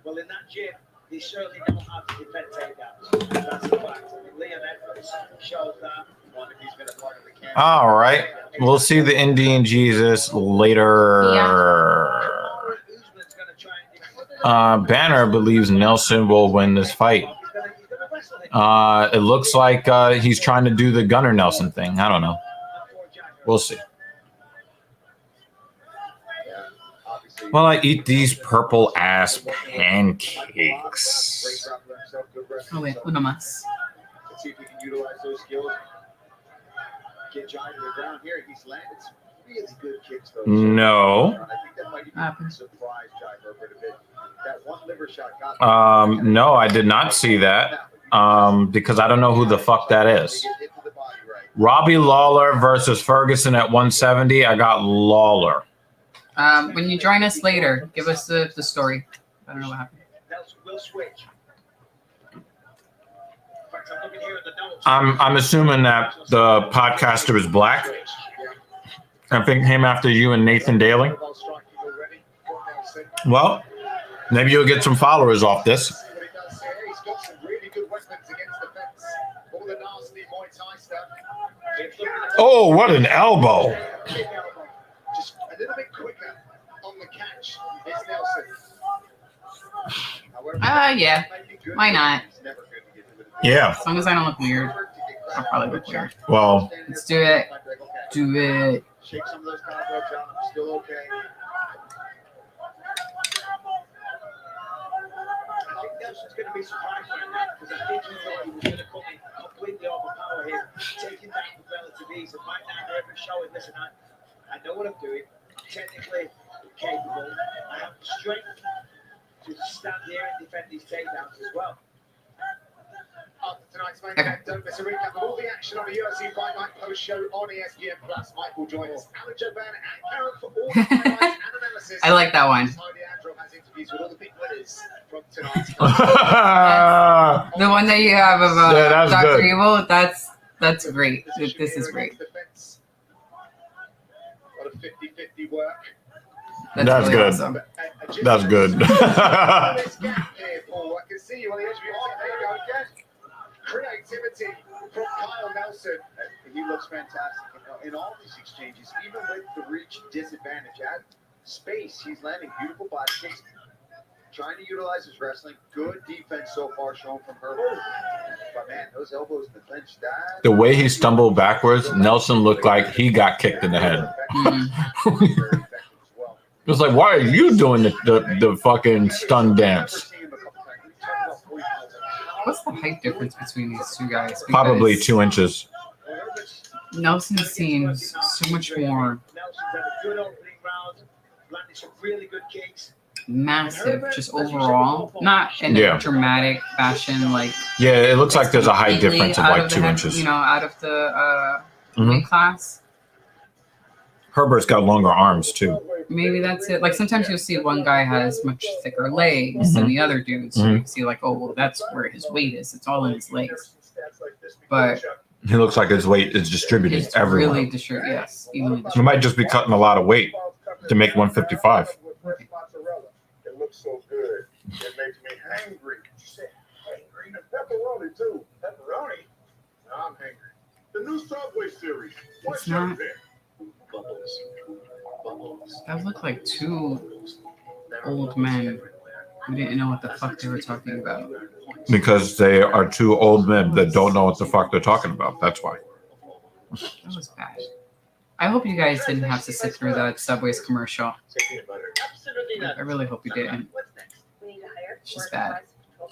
Well, in that gym, they certainly know how to defend takedowns. That's a fact. I mean, Leon Edwards shows that. He's been a part of the camp. All right. We'll see the Indian Jesus later. Banner believes Nelson will win this fight. It looks like he's trying to do the Gunnar Nelson thing. I don't know. We'll see. Well, I eat these purple ass pancakes. Oh wait, uno más. Let's see if we can utilize those skills. Get Johnny to the ground here. He's landed some really good kicks, though. No. I think that might even surprise Jai Herbert a bit. That one liver shot got no, I did not see that. Because I don't know who the fuck that is. Robbie Lawler versus Ferguson at 170. I got Lawler. When you join us later, give us the story. I don't know what happened. We'll switch. I'm assuming that the podcaster is black. I think him after you and Nathan Daly. Well, maybe you'll get some followers off this. Oh, what an elbow. Just a little bit quicker on the catch. It's Nelson. Yeah. Why not? Yeah. As long as I don't look weird. I'll probably look weird. Well, Let's do it. Do it. shake some of those cobwebs out. I'm still okay. I think Nelson's going to be surprised by that because I think he thought he was going to come in completely overpower him, taking down with relative ease. And right now, they're showing, listen, I know what I'm doing. I'm technically capable. I have the strength to stand here and defend these takedowns as well. Tonight's main Okay. event, don't miss a recap of all the action on the UFC Fight Night post show on ESPN Plus. Mike will join us, Alan Joban and Karen for all the highlights and analysis. I like that one. Heidi Andrew has interviews with all the big winners from tonight's The one that you have of Yeah, that's Dr. good. Evil, that's great. This is great. A lot of 50-50 work. That's really good. Awesome. That's good. This gap here, Paul. I can see you on the edge of your seat. There you go again. Creativity from Kyle Nelson. He looks fantastic in all these exchanges, even with the reach disadvantage at space. He's landing beautiful body kicks, trying to utilize his wrestling. Good defense so far shown from Herbert. But man, those elbows in the clinch, that The way he stumbled backwards, Nelson looked like he got kicked in the head. It was like, why are you doing the fucking stun dance? What's the height difference between these two guys? Because Probably 2 inches. Nelson seems so much more Nelson's had a good opening round, landed some really good kicks. massive, just overall. Not in Yeah. a dramatic fashion, like Yeah, it looks like there's a height completely difference of out like the 2 head- inches. You know, out of the Mhm. weight class. Herbert's got longer arms too. Maybe that's it. Like sometimes you'll see one guy has much thicker legs than the other dudes. So you see like, oh well, that's where his weight is. It's all in his legs. But He looks like his weight is distributed it's everywhere. really distributed. Yes, evenly He distributed. might just be cutting a lot of weight to make 155. It looks so good. It makes me hangry. She said, hangry. Pepperoni, too. Pepperoni? I'm hangry. The new Subway series. It's not. That looked like two old men who didn't know what the fuck they were talking about. Because they are two old men that don't know what the fuck they're talking about. That's why. That was bad. I hope you guys didn't have to sit through that Subway's commercial. I really hope you didn't. We need to hire. It's just bad.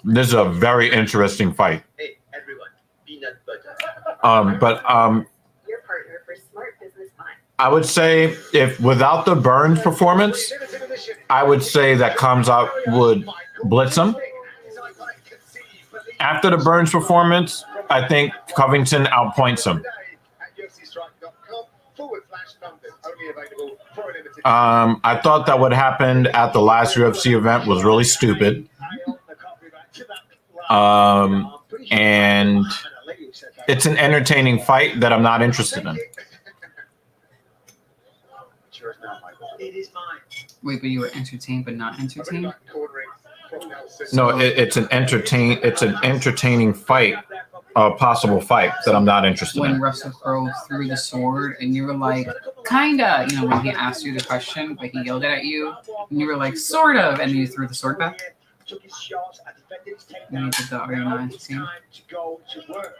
This is a very interesting fight. Hey, everyone, peanut butter. But Your partner for smart business mind. I would say if without the Burns performance, I would say that Kamzat would blitz him. After the Burns performance, I think Covington outpoints him. I thought that what happened at the last UFC event was really stupid. And it's an entertaining fight that I'm not interested in. It is mine. Wait, but you were entertained but not entertained? No, it's an entertaining fight, a possible fight that I'm not interested When in. Russell Crowe threw the sword and you were like, kinda, you know, when he asked you the question, but he yelled it at you, and you were like, sort of, and then you threw the sword back. Took his shots and defended his takedown. And you did the Are You Not Entertained? Time to go to work.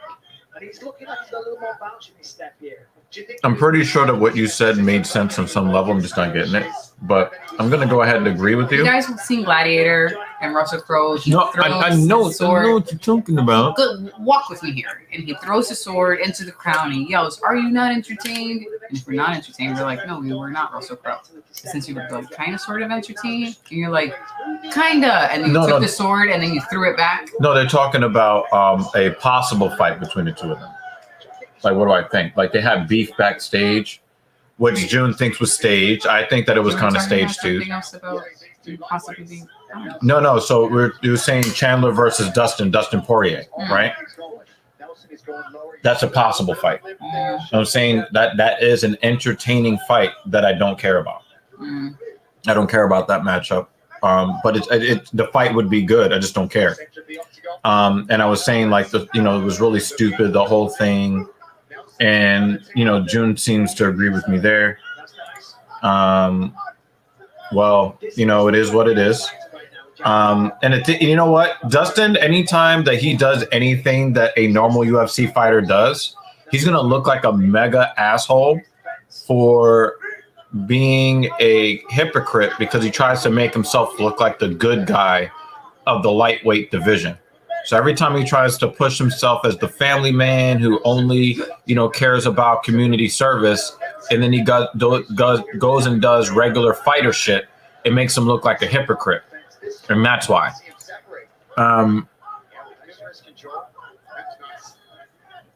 And he's looking like he's got a little more bounce in his step here. Do you think I'm pretty sure that what you said made sense on some level. I'm just not getting it. But I'm going to go ahead and agree with You you. guys have seen Gladiator and Russell Crowe. He No, throws I know the sword. what you're talking about. Good, walk with me here. And he throws the sword into the crowd and he yells, "Are you not entertained?" And if we're not entertained, we're like, "No, we were not, Russell Crowe." Since you were like kind of sort of entertained, and you're like, kinda, and then you No, took no. the sword and then you threw it back. No, they're talking about a possible fight between the two of them. Like, what do I think? Like, they had beef backstage, which June thinks was staged. I think that it was You were kind of talking about staged too. something else about possibly being. I don't know. No. So you were saying Chandler versus Dustin Poirier, right? That's a possible fight. I'm saying that is an entertaining fight that I don't care about. Mm. I don't care about that matchup. But the fight would be good. I just don't care. And I was saying like it was really stupid, the whole thing. And June seems to agree with me there. Well, it is what it is. And you know what? Dustin, anytime that he does anything that a normal UFC fighter does, he's going to look like a mega asshole for being a hypocrite because he tries to make himself look like the good guy of the lightweight division. So every time he tries to push himself as the family man who only, cares about community service, and then he goes and does regular fighter shit, it makes him look like a hypocrite. And that's why.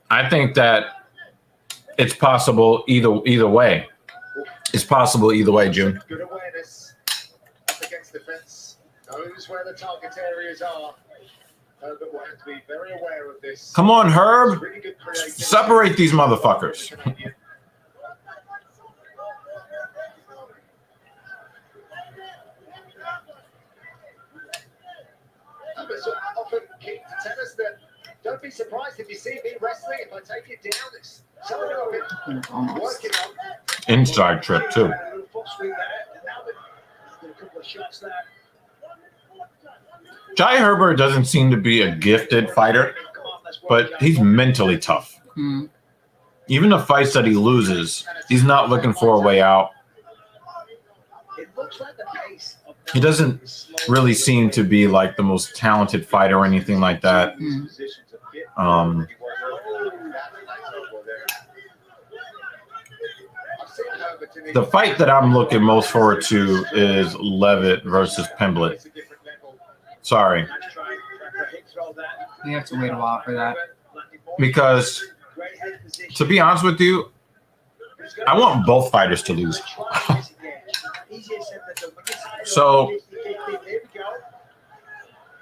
I think that it's possible either way. It's possible either way, June. Good awareness up against the fence. Knows where the target areas are. Herbert will have to be very aware of this. Come on, Herb. Really good creativity. Separate these motherfuckers. Herbert's often keen to tell us that don't be surprised if you see me wrestling. If I take it down, it's something I've been Almost. working on. Inside trip, too. A little foot sweep there, and now with a couple of shots there. Jai Herbert doesn't seem to be a gifted fighter, Come on, let's work, but Jack. he's mentally tough. Hmm. Even the fights that he loses, he's not looking for a way out. It looks like the pace of He doesn't really seem to be like the most talented fighter or anything like that. The fight that I'm looking most forward to is Levitt versus Pimblett. Sorry, Nice try. A hit throw there. We have to wait a while for that. because Great head position. to be honest with you, I want both fighters to lose. Easier said than done. So- Here we go.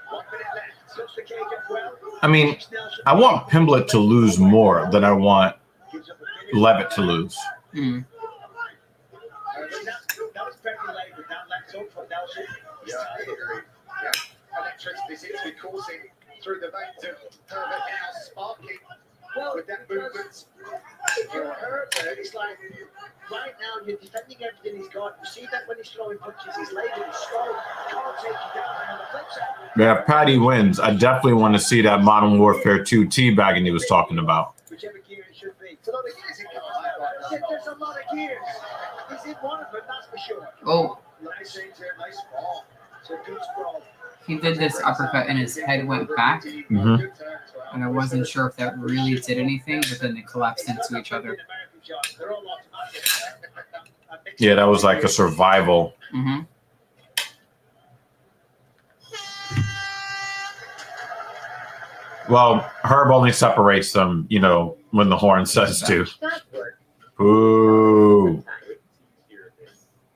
1 minute left. Touch the cage up well. I mean, I want Pimblett to lose more than I want Gives up a minute. Levitt to lose. Hmm. That was very late with that left hook from Nelson. Yeah, I agree. Yeah, electricity seems to be coursing through the veins of Herbert now, sparking with that movement. If you're hurt, it's like right now you're defending everything he's got. You see that when he's throwing punches, he's laid it slow. Can't take you down. And on the flip side, Yeah, if Patty wins, I definitely want to see that Modern Warfare 2 teabagging he was talking about. whichever gear it should be. It's a lot of years in comes. There's a lot of gears. He's in one of them, that's for sure. Oh, Nice into nice ball. It's a good sprawl. he did this uppercut and his head went back, Mhm. and I wasn't sure if that really did anything, but then they collapsed into each other. They're all automatic. Yeah, that was like a survival. Hmm. Well, Herb only separates them, you know, when the horn says to. That works Ooh. sometimes.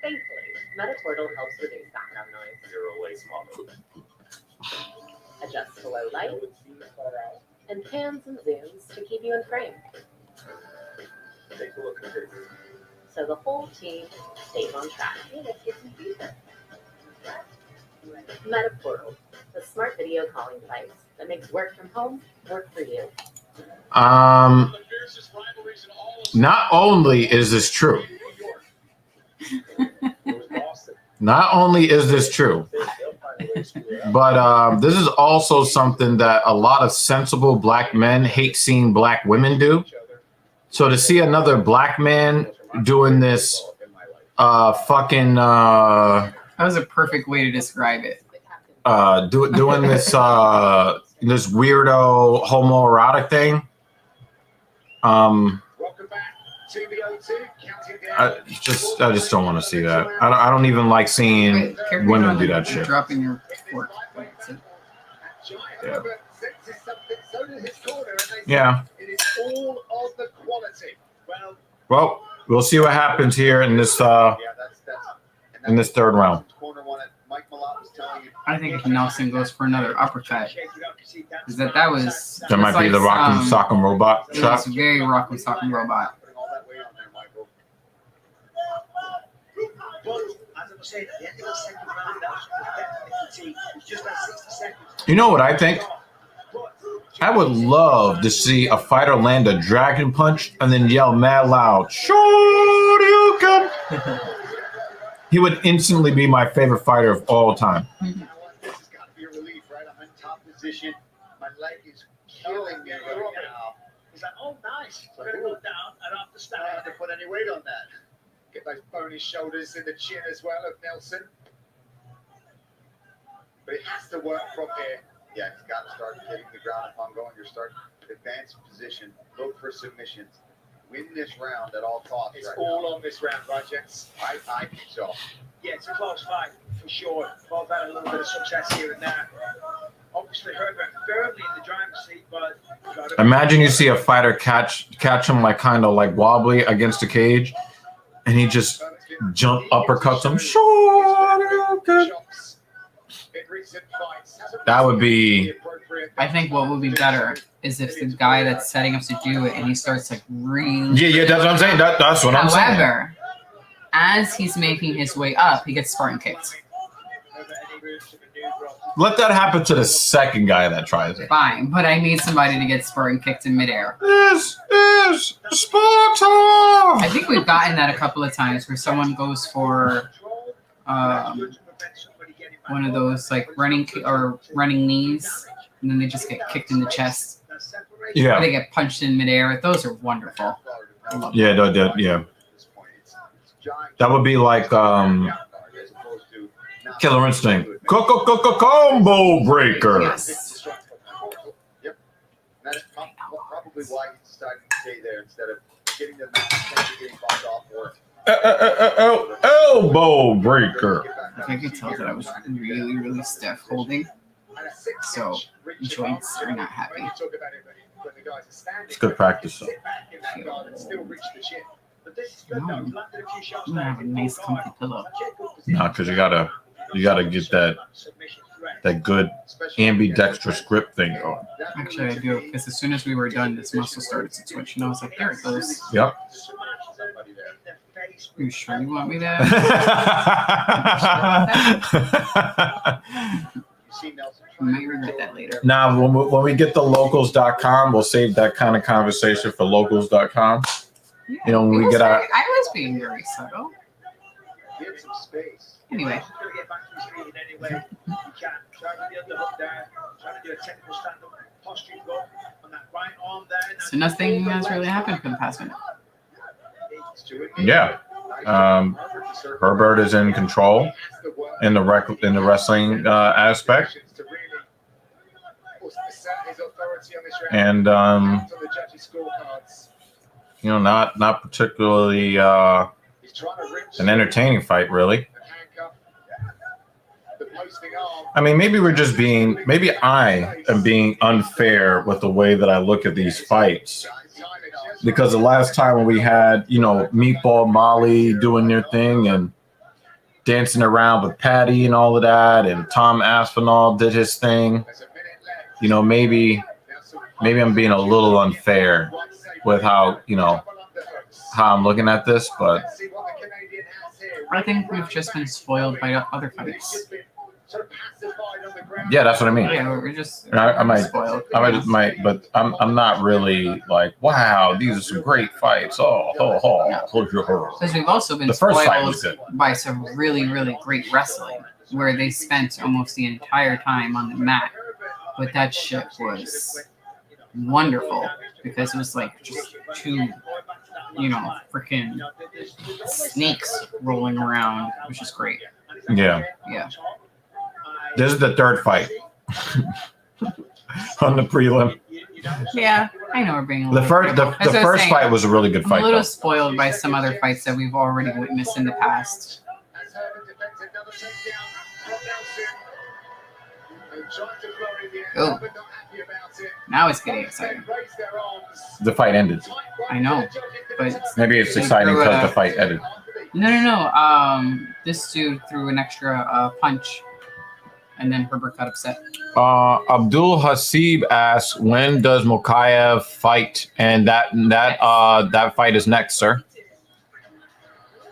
Thankfully, Metaportal helps reduce background noise. Adjust to low light, and pans and zooms to keep you in frame. So the whole team stays on track. Metaportal, the smart video calling device that makes work from home work for you. Not only is this true, not only is this true, but this is also something that a lot of sensible black men hate seeing black women do. So to see another black man doing this fucking That was a perfect way to describe it. doing this this weirdo homoerotic thing, Welcome back to the O2, counting down. I just don't want to see that. I don't even like seeing Wait, careful, women do you're that shit. dropping your fork. Giant Yeah. Herbert senses something, so does his corner, and they Yeah. say it is all on the quality. Well, Well, we'll see what happens here in this Yeah, that's in this third round. corner one. Mike Malott was telling you. I think if Nelson goes for another uppercut, is that was That might be the Rock'em Sock'em Robot it shot. was very Rock'em Sock'em Robot. Putting all that weight on there, Michael. But as I was saying, at the end of the second round, that was definitely fatigued. It was just like 60 seconds. You know what I think? I would love to see a fighter land a dragon punch and then yell mad loud, "Shoryuken!" He would instantly be my favorite fighter of all time. This has got to be a relief, right? I'm in top position. My leg is killing me right now. He's like, oh, nice. We're going to go down. I don't have to I stand. don't have to put any weight on that. get those bony shoulders in the chin as well of Nelson. But it has to work from here. Yeah, he's got to start hitting the ground upon going. You're starting to advance position. Look for submissions. Win this round at all costs. It's right all now. on this round, right, gents? I think so. Yeah, it's a close fight, for sure. Both had a little bit of success here and there. Obviously, Herbert firmly in the driving seat, but you've got Imagine you see a fighter catch him like kind of like wobbly against the cage, and he just jump uppercuts him. That would be. I think what would be better is if the guy that's setting up to do it and he starts like really. Yeah, that's what I'm saying. That's what I'm saying. However, as he's making his way up, he gets Spartan kicked. Let that happen to the second guy that tries it. Fine, but I need somebody to get Spartan kicked in midair. This is Sparta! I think we've gotten that a couple of times where someone goes for one of those like running knees, and then they just get kicked in the chest. Yeah. Or they get punched in midair. Those are wonderful. Yeah, yeah. That would be like Killer Instinct. Combo breaker. Yes. Yep. That's probably why he decided to stay there instead of getting them getting bumped off or Elbow breaker. I could tell that I was really, really stiff holding, so joints are not happy. It's good practice, though. No, I'm gonna have a nice comfy pillow. Nah, because you gotta get that good ambidextrous grip thing going. Actually, I do, because as soon as we were done, this muscle started to twitch, and I was like, there it goes. Yep. You sure you want me to? Nah, I might regret that later. when we get the locals.com, we'll save that kind of conversation for locals.com. Yeah, You know, when we get our. I was being very subtle. give some space. Anyway. So nothing has really happened for the past minute. Yeah. Herbert is in control in the wrestling aspect. And not particularly an entertaining fight, really. I mean, maybe I am being unfair with the way that I look at these fights. Because the last time when we had, Meatball Molly doing their thing and dancing around with Patty and all of that, and Tom Aspinall did his thing, maybe I'm being a little unfair with how I'm looking at this, but I think we've just been spoiled by other fights. Yeah, that's what I mean. Yeah, we're just I might, spoiled. but I'm not really like, wow, these are some great fights. Because we've also been The first fight was spoiled good. by some really, really great wrestling, where they spent almost the entire time on the mat. But that shit was wonderful because it was like just two, freaking snakes rolling around, which is great. Yeah. Yeah. This is the third fight on the prelim. Yeah, I know we're being a The little. first fight was a really good I'm fight. a little Though. spoiled by some other fights that we've already witnessed in the past. Oh, now it's getting exciting. The fight ended. I know, but Maybe it's exciting because the fight ended. No. This dude threw an extra punch, and then Herbert got upset. Abdul Hasib asks, when does Mokaev fight? And that fight is next, sir.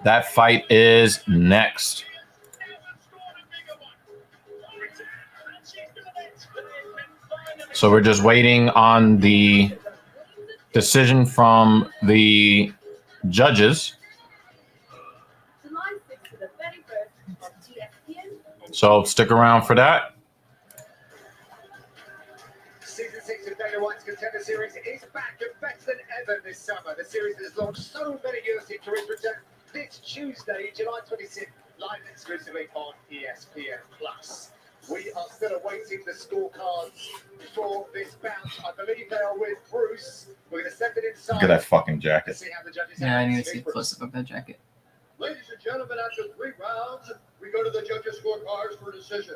That fight is next. So we're just waiting on the decision from the judges. So stick around for that. Season 6 of Dana White's Contender Series is back and better than ever this summer. The series has launched so many UFC careers return this Tuesday, July 26th, live exclusively on ESPN+. We are still awaiting the scorecards for this bout. I believe they are with Bruce. We're going to send it inside. Look at that fucking jacket. See how the judges Yeah, I need to act. see a close-up of that jacket. Ladies and gentlemen, after 3 rounds, we go to the judges' scorecards for decision.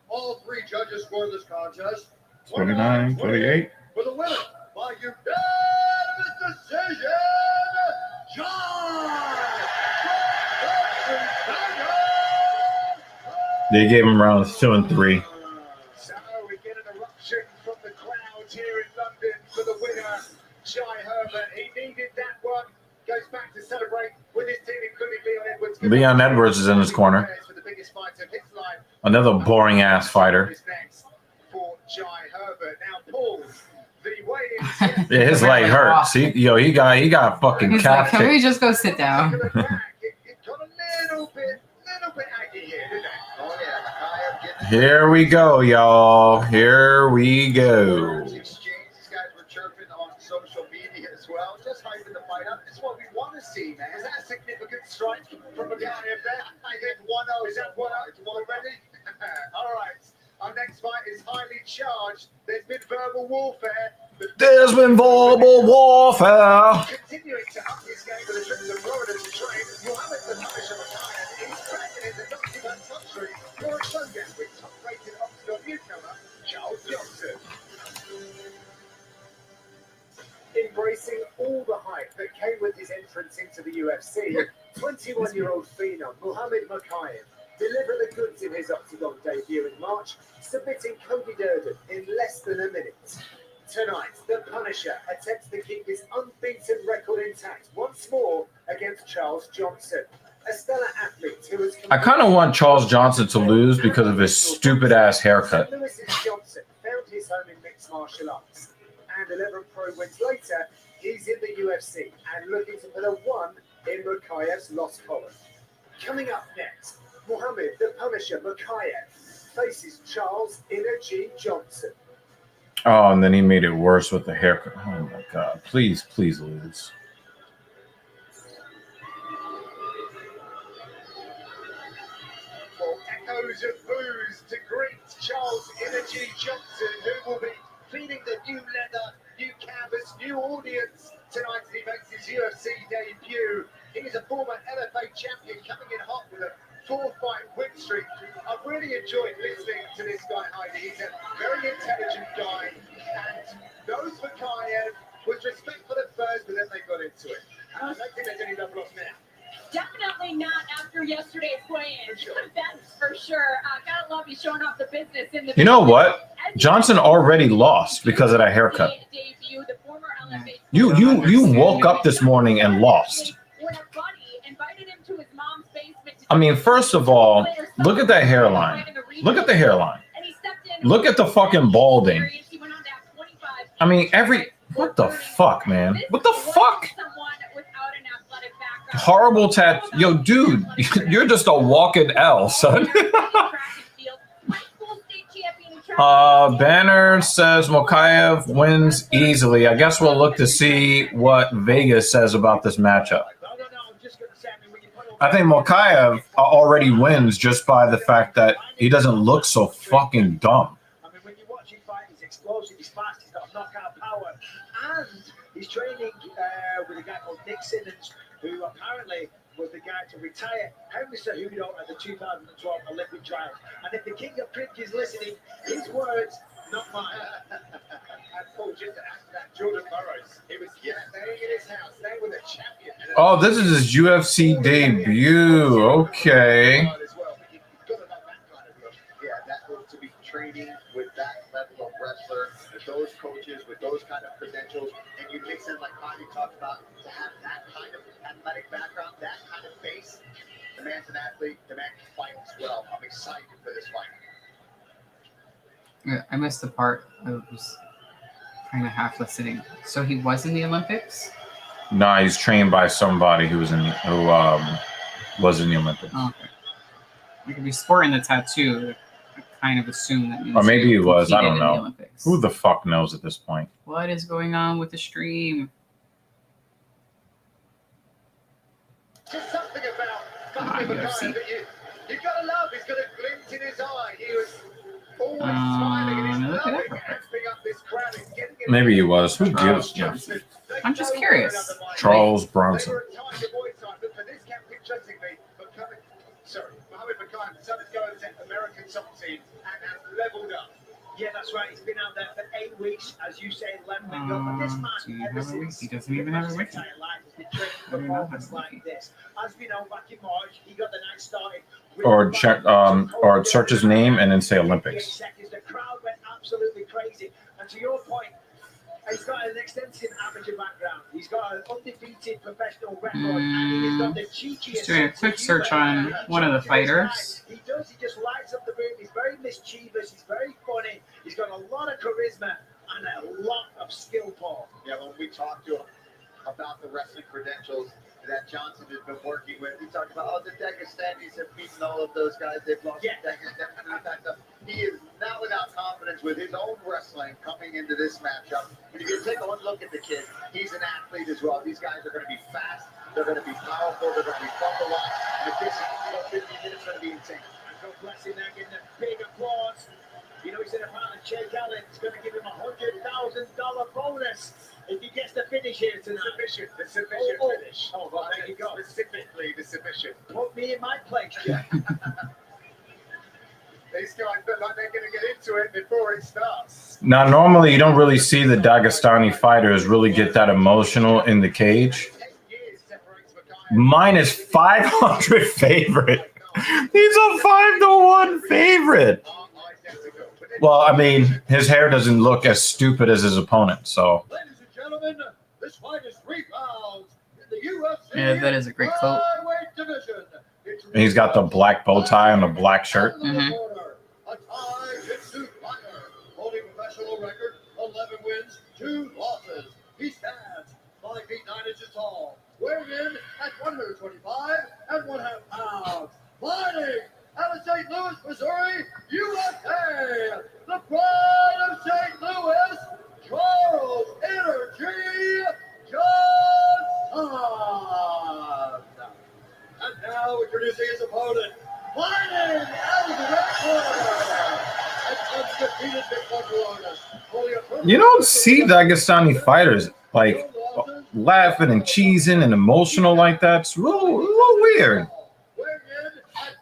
All 3 judges score this contest 29, 28. for the winner by by unanimous decision, John. They gave him rounds 2 and 3. So we get an eruption from the crowd here in London for the winner, Jai Herbert. He needed that one. Goes back to celebrate with his team, including Leon Edwards. Leon Edwards is in his corner. For the biggest fight of his life. Another boring ass fighter. Is next for Jai Herbert. Now, Paul, the weigh-ins. Yeah, his leg hurts. He got fucking He's like, calf can we kicked. just go sit down? It got a little bit aggy here, didn't it? Oh yeah, Makayev getting Here we go, y'all. Here we go. words exchanged. These guys were chirping on social media as well, just hyping the fight up. It's what we want to see, man. Is that a significant strike from Makayev there? I think 1-0. Is that 1-0? It's 1 already? All right. Our next fight is highly charged. There's been verbal warfare. There's been verbal warfare. Continuing to up his game with the trips of Florida to train, Muhammad the Punisher Makayev is cracking in the document country for a showdown with top-rated Oxford newcomer Charles Johnson. Embracing all the hype that came with his entrance into the UFC, 21-year-old phenom Muhammad Makayev delivered the goods in his Octagon debut in March, submitting Cody Durden in less than a minute. Tonight, the Punisher attempts to keep his unbeaten record intact once more against Charles Johnson, a stellar athlete who has... I kind of want Charles Johnson to lose because of his stupid ass haircut. Lewis's Johnson found his home in mixed martial arts, and 11 pro wins later, he's in the UFC and looking to put a 1 in Makayev's lost column. Coming up next, Muhammad the Punisher Makayev faces Charles Inner G Johnson. Oh, and then he made it worse with the haircut. Oh my god. Please, please lose. Well, echoes of boos to greet Charles Inner G Johnson, who will be feeding the new leather, new canvas, new audience tonight as he makes his UFC debut. He is a former LFA champion coming in hot with a 4-fight win streak. I've really enjoyed listening to this guy, Heidi. He's a very intelligent guy and knows Makayev, was respectful at first, but then they got into it. And I don't think there's any double up now. Definitely not after yesterday's weigh-in. That's for sure. Gotta love you showing off the business in the. You know what? Johnson already lost because of that haircut. Debut, the former LFA You woke up this morning and lost. when a buddy invited him to his mom's basement to I mean, first of all, look at that hairline. Look at the hairline. and he stepped in Look at the fucking balding. He went on to have 25. I mean, what the fuck, man? What the fuck? Someone without an athletic background. Horrible tat. Yo, dude, you're just a walking L, son. Banner says Mokaev wins easily. I guess we'll look to see what Vegas says about this matchup. I think Mokaev already wins just by the fact that he doesn't look so fucking dumb. I mean, when you watch him fight, he's explosive, he's fast, he's got knockout power, and he's training with a guy called Nick Simmons, who apparently was the guy to retire Henry Cejudo at the 2012 Olympic trials. And if the king of drink is listening, his words, not mine. And Paul, just to add to that, Jordan Burroughs, he was staying in his house, staying with a champion. Oh, this is his UFC debut. Okay. Yeah, that look to be training with that level of wrestler, with those coaches, with those kind of credentials, and you mix in like Bonnie talked about, to have that kind of athletic background, that kind of base. The man's an athlete, the man can fight as well. I'm excited for this fight. Yeah, I missed the part. I was kind of half listening. So he was in the Olympics? Nah, he's trained by somebody who was in the Olympics. Oh, okay. You could be sporting the tattoo. I kind of assume that means Or maybe he was. I competed don't in the know. Olympics. Who the fuck knows at this point? What is going on with the stream? Just something about Ah, Buckley UFC. Makayev that you gotta love. He's got a glint in his eye. He was always smiling and he's look at loving that. amping up this crowd and getting it. Maybe he was. Who Charles gives? Yeah. Johnson. They I'm just know curious. one another, Mike. Charles They Bronson. were at times avoid time, but for this camp, interestingly, Muhammad Makayev decided to go and set American soccer team and has leveled up. Yeah, that's right. He's been out there for 8 weeks, as you say, leveling up. And this man, Do you ever have a week? since He doesn't even have a his week. entire life, has been training I do not have performance a like wiki. this. As we know, back in March, he got the night started. with Or the check, back- or search his name and then say 58 Olympics. seconds. The crowd went absolutely crazy. And to your point, he's got an extensive amateur background. He's got an undefeated professional record, and he's got the cheekiest. Just doing a quick search on one of the fighters. He does. He just lights up the room. He's very mischievous. He's very funny. He's got a lot of charisma and a lot of skill, Paul. Yeah, when we talked to him about the wrestling credentials that Johnson has been working with, he talked about, the Dagestanis have beaten all of those guys. They've lost Yeah. to Dagestan. And in fact, he is not without confidence with his own wrestling coming into this matchup. And if you take a look at the kid, he's an athlete as well. These guys are going to be fast. They're going to be powerful. They're going to be fun to watch. And if this 15 minutes going to be insane. And God bless him, they're getting a big applause. You know, he said apparently Jake Allen is going to give him $100,000 bonus if he gets the finish here tonight. The submission Oh, finish. oh, well, there you go. Specifically, the submission. Put me in my place, Jack. These guys look like they're going to get into it before it starts. Now, normally you don't really see the Dagestani fighters really get that emotional in the cage. 10 years separates Makayev. Mine is 500 favorite. He's a 5-1 favorite. Well, I mean, his hair doesn't look as stupid as his opponent, so. Ladies and gentlemen, this fight is 3 rounds in the UFC. Yeah, that is a great coat. flyweight division. And he's got the black bow tie and the black shirt. Mhm. A Thai-Jitsu fighter holding professional record 11 wins, 2 losses. He stands 5 feet 9 inches tall, weighing in at 125 and 1/2 pounds. Fighting out of St. Louis, Missouri, USA, the pride of St. Louis, Charles Energy Johnson. And now introducing his opponent, fighting out of the red corner, an undefeated Big Buckaroo, holding a perfect You don't see Dagestani fighters like laughing and cheesing and emotional like that. It's a little weird. weighing in at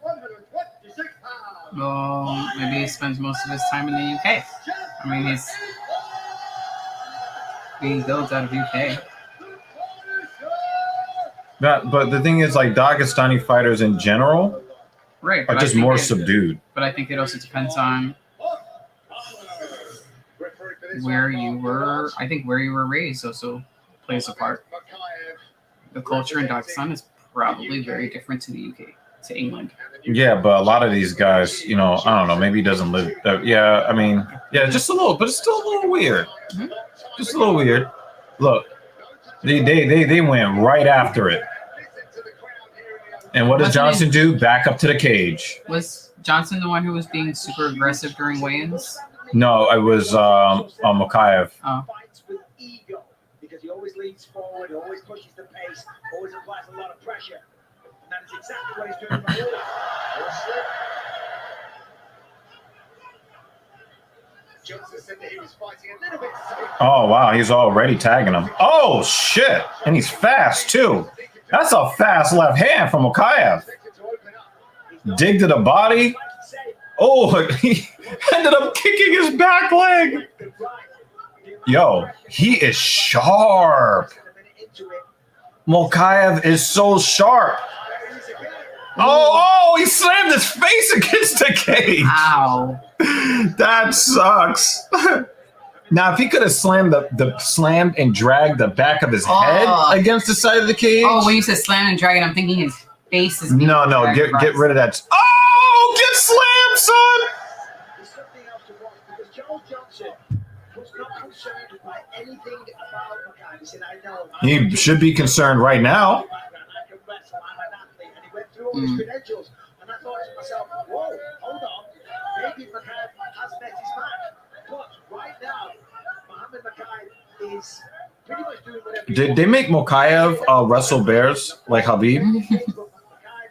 126 pounds. Well, maybe he spends most of his time in the UK. I mean, he builds out of UK. But the thing is, like, Dagestani fighters in general Right. are but I just think more it- subdued. But I think it also depends on where you were. I think where you were raised also plays a part. The culture in Dagestan is probably very different to the UK, to England. Yeah, but a lot of these guys, you know, I don't know, maybe he doesn't live. Yeah, I mean, yeah, just a little, but it's still a little weird. Mhm. Just a little weird. Look, they went right after it. And what does Wasn't Johnson it- do? Back up to the cage. Was Johnson the one who was being super aggressive during weigh-ins? No, it was Makayev. Oh. Fights with ego because he always leans forward, always pushes the pace, always applies a lot of pressure. And that is exactly what he's doing right here. Johnson said that he was fighting a little bit safe. Oh, wow, he's already tagging him. Oh, shit. And he's fast, too. That's a fast left hand from Makayev. Dig to the body. Oh, he ended up kicking his back leg. Yo, he is sharp. Mokayev is so sharp. Oh, he slammed his face against the cage. Ow. That sucks. Now, if he could have slammed slammed and dragged the back of his head against the side of the cage. Oh, when you said slam and dragon, I'm thinking his face is being No, dragged get across. rid of that. Oh, get slammed, son. There's something else to watch because Charles Johnson was not concerned by anything about Mackay. He said, I know. He should be concerned right now. I can wrestle, I'm an athlete. And he went through all his credentials. And I thought to myself, whoa, hold on. Maybe Mackay has met his match. But right now, Muhammad Mackay is pretty much doing whatever he Did they make Mokayev wrestle bears like Habib? wants. But Mackay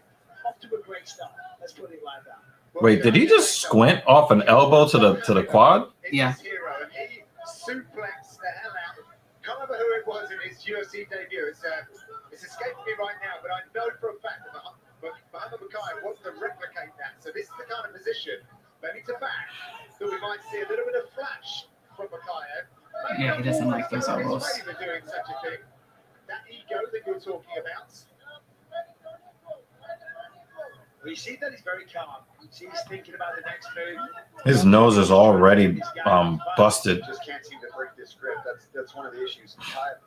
off to a great start. Let's put it like that. Wait, did he just squint off an elbow to the quad? Yeah. Hero, and he suplexed the hell out of him. Can't remember who it was in his UFC debut. It's escaping me right now, but I know for a fact that Muhammad Makayev wants to replicate that. So this is the kind of position Belly to back. So we might see a little bit of flash from Makayev. Yeah, he doesn't like those elbows. Doing such a thing. That ego that you're talking about. Well, you see that he's very calm. You see he's thinking about the next move. His nose is already busted. Just can't seem to break this grip. That's one of the issues.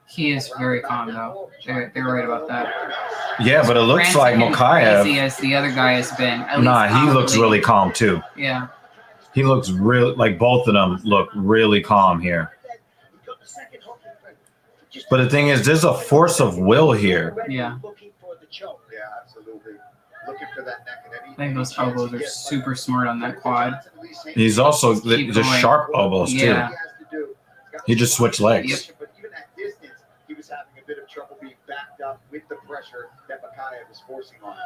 He is very calm though. They're right about that. Yeah, but it looks like Frantic and crazy Mokaev. as the other guy has been. At Nah, least he looks outwardly. really calm too. Yeah. He looks real like both of them look really calm here. But the thing is, there's a force of will here. Yeah. Looking for the choke. Yeah, absolutely. Looking for that neck and any. I think those elbows are super smart on that quad. He's also Keep the going. sharp elbows too. Yeah. He just switched legs. Yep. But even at distance, he was having a bit of trouble being backed up with the pressure that Makayev was forcing on him.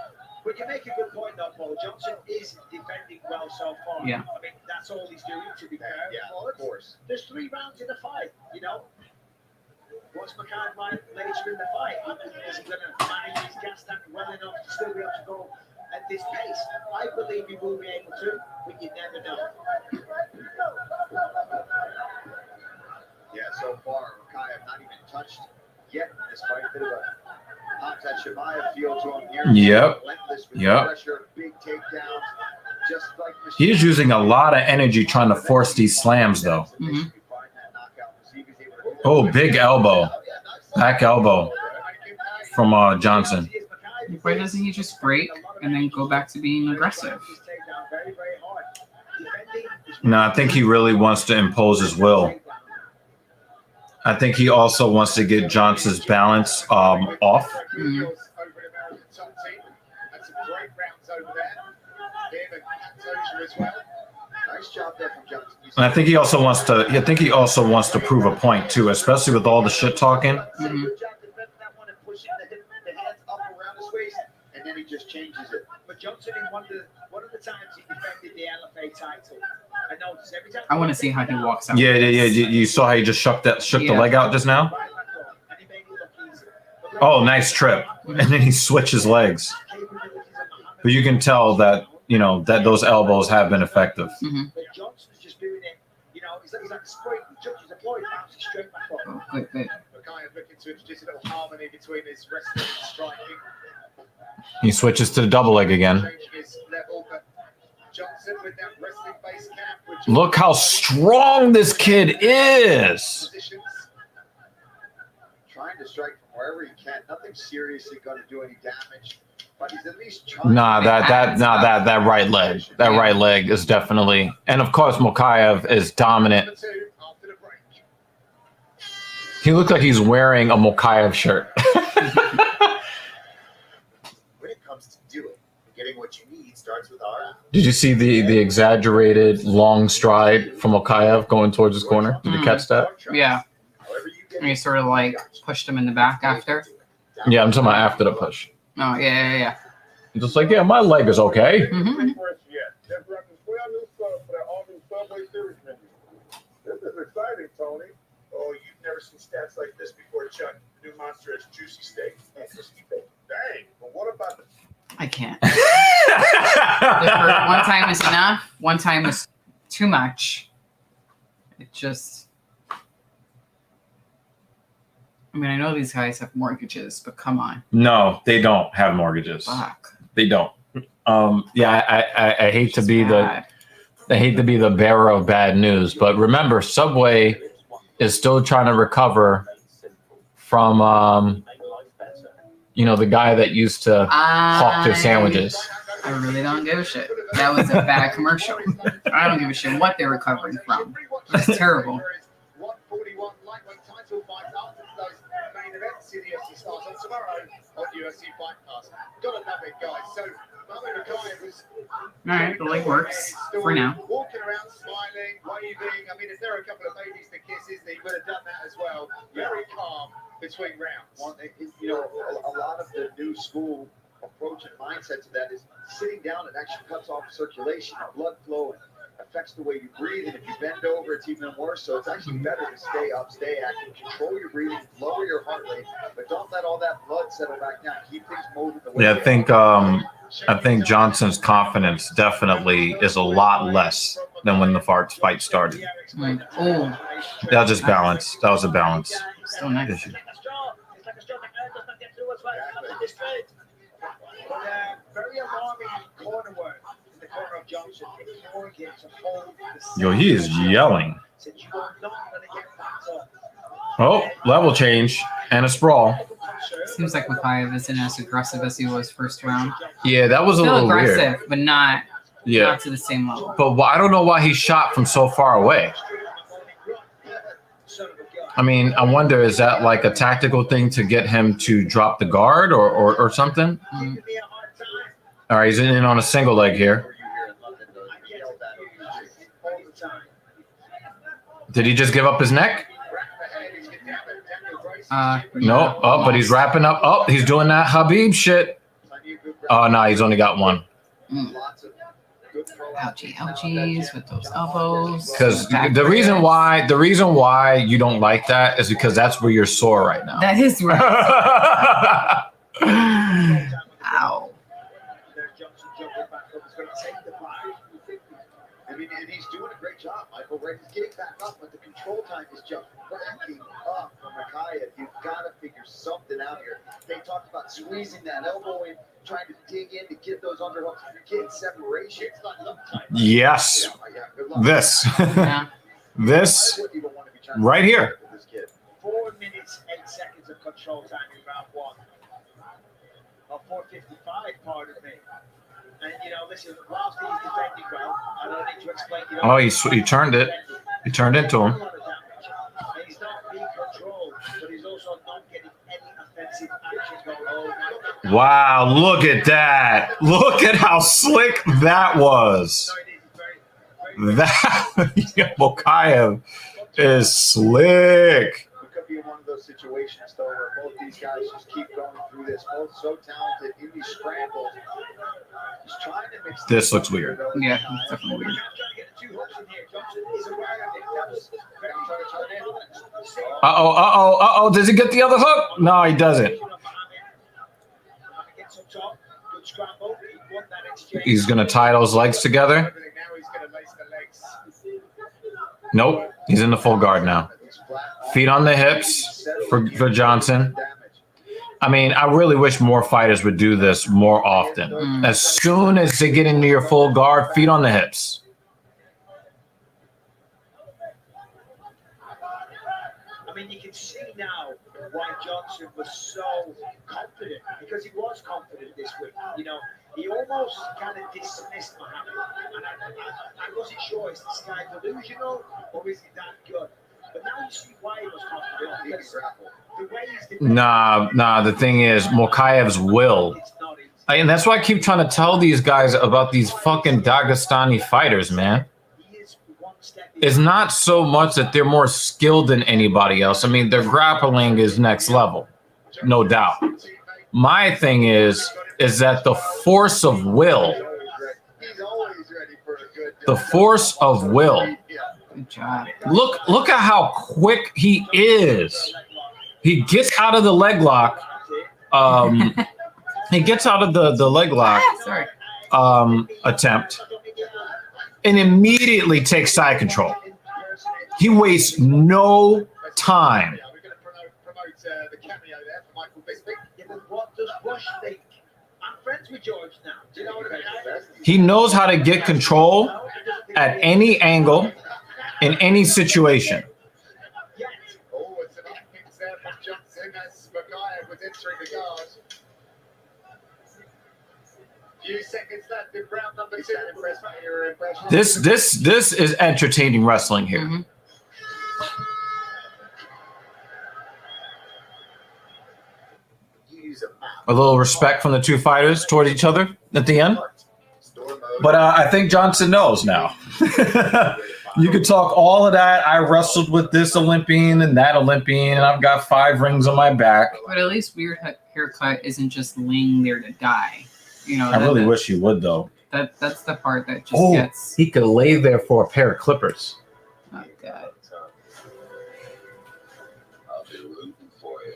But you make a good point, though, Paul. Johnson is defending well so far. Yeah. I mean, that's all he's doing, to be fair. Yeah, But of course. there's 3 rounds in the fight, you know? Once Makayev might later in the fight, is he going to manage his gas tank well enough to still be able to go at this pace? I believe he will be able to, but you never know. Yeah, so far, Makayev not even touched yet in this fight. Bit of a hot that Shemaev feel to him here. Yep. Relentless with Yep. pressure, big takedowns, just like He's using a lot of energy trying to force these slams though. Mhm. Oh, big elbow. Back elbow from Johnson. Why doesn't he just break and then go back to being aggressive? No, I think he really wants to impose his will. I think he also wants to get Johnson's balance off. Mhm. Nice job there from Johnson. And I think he also wants to. I think he also wants to prove a point too, especially with all the shit talking. Mhm. Good job defending that one and pushing the hands up around his waist, and then he just changes it. But Johnson, in one of the times he defended the LFA title, I noticed every time. I want to see how he walks out. Yeah. You saw how he just shook the Yeah. leg out just now. And he made it look easy. Oh, nice trip. And then he switches legs. But you can tell that that those elbows have been effective. Mhm. But Johnson's just doing it, you know, he's like a sprint. He touches the floor, he bounces straight back up. Oh, good, good. Makayev looking to introduce a little harmony between his wrestling and striking. He switches to the double leg again. Changing his level, but Johnson with that wrestling base cap, which Look how strong this kid is. positions. Trying to strike from wherever he can. Nothing seriously going to do any damage, but he's at least trying. Nah, that right leg. That right leg is definitely. And of course, Mokaev is dominant. Number 2 after the break. He looks like he's wearing a Mokaev shirt. When it comes to doing, getting what you need starts with our Did you see the exaggerated long stride from Mokaev going towards his corner? Did you catch that? Yeah. However you get And he sort of like pushed him in the back after. Yeah, I'm talking about after the push. Oh, yeah. Just like, yeah, my leg is okay. Mhm. They're running 12 new subs for their all-new Subway Series menu. This is exciting, Tony. Oh, you've never seen stats like this before, Chuck. New monster is juicy steak and crispy bacon. Dang, but what about the I can't. The first- one time is enough. One time is too much. It just. I mean, I know these guys have mortgages, but come on. No, they don't have mortgages. Fuck. They don't. Yeah, I hate to be Bad. I hate to be the bearer of bad news, but remember, Subway is still trying to recover from the guy that used to hawk their sandwiches. I really don't give a shit. That was a bad commercial. I don't give a shit what they're recovering from. It's terrible. 141 lightweight title fight after those main events. UFC starts on tomorrow on UFC Fight Pass. Gotta love it, guys. So, Mami Makayev was Alright, the leg works for now. walking around, smiling, waving. I mean, if there are a couple of babies to kisses, they would have done that as well. Very calm between rounds. A lot of the new school approach and mindset to that is sitting down. It actually cuts off circulation and blood flow and affects the way you breathe. And if you bend over, it's even worse. So it's actually better to stay up, stay active, control your breathing, lower your heart rate, but don't let all that blood settle back down. Keep things moving. The way Yeah, I they think are. I think Johnson's confidence definitely is a lot less than when the fight started. Oh, That was just balance. That was a balance still nice. issue. Very alarming corner work in the corner of Johnson, ignoring him to hold the Yo, he is yelling. said, "You are not going to get back up." Oh, level change and a sprawl. Seems like Mikhaev isn't as aggressive as he was first round. Yeah, that was a Still little aggressive, weird. but not Yeah, to the same level. but I don't know why he shot from so far away. I mean, I wonder, is that like a tactical thing to get him to drop the guard or something? Mm. All right, he's in on a single leg here. Did he just give up his neck? No. Oh, but he's wrapping up. Oh, he's doing that Habib shit. Oh, no, he's only got one. Ouchies with those elbows. Because the reason why you don't like that is because that's where you're sore right now. That is right. Ow. I mean, and he's doing a great job, Michael. Right, he's getting back up, but the control time is just racking up for Mikhaev. You've got to figure something out here. They talked about squeezing that elbow in, trying to dig in to get those underhooks, getting separation. Yes. This. Yeah. This right here. 4 minutes, 8 seconds of control time in round one. Or 4:55, pardon me. And, listen, whilst he's defending well, I don't need to explain. Oh, he turned it. He turned into him. He's not being controlled, but he's also not getting any offensive action going on. Wow, look at that. Look at how slick that was. That Mikhaev is slick. It could be one of those situations, though, where both these guys just keep going through this. Both so talented in these scrambles. He's trying to mix This looks weird. Yeah, it's definitely weird. Uh-oh. Does he get the other hook? No, he doesn't. He's going to tie those legs together. Nope. He's in the full guard now. Feet on the hips for Johnson. I mean, I really wish more fighters would do this more often. As soon as they get into your full guard, feet on the hips. I mean, you can see now why Johnson was so confident, because he was confident this week. He almost kind of dismissed Muhammad. And I wasn't sure, is this guy delusional or is he that good? But now you see why he was confident. Because the way he's defending. Nah. The thing is, Mikhaev's will. And that's why I keep trying to tell these guys about these fucking Dagestani fighters, man. It's not so much that they're more skilled than anybody else. I mean, their grappling is next level, no doubt. My thing is that the force of will, Good job. look at how quick he is. He gets out of the leg lock. He gets out of the leg lock Sorry. attempt and immediately takes side control. He wastes no time. The cameo there for Michael Bisping. Yeah, but what does Bush think? I'm friends with George now. Do you know what I mean? He knows how to get control at any angle, in any situation. Oh, it's an offense there from Johnson as Mikhaev was entering the guard. Few seconds left in round number 2. Your impression? This is entertaining wrestling here. Mm-hmm. A little respect from the two fighters toward each other at the end. But I think Johnson knows now. You could talk all of that. I wrestled with this Olympian and that Olympian, and I've got 5 rings on my back. But at least Weird Haircut isn't just laying there to die. I really wish he would, though. That's the part that just gets. He could lay there for a pair of clippers. Oh, God. I'll be rooting for you.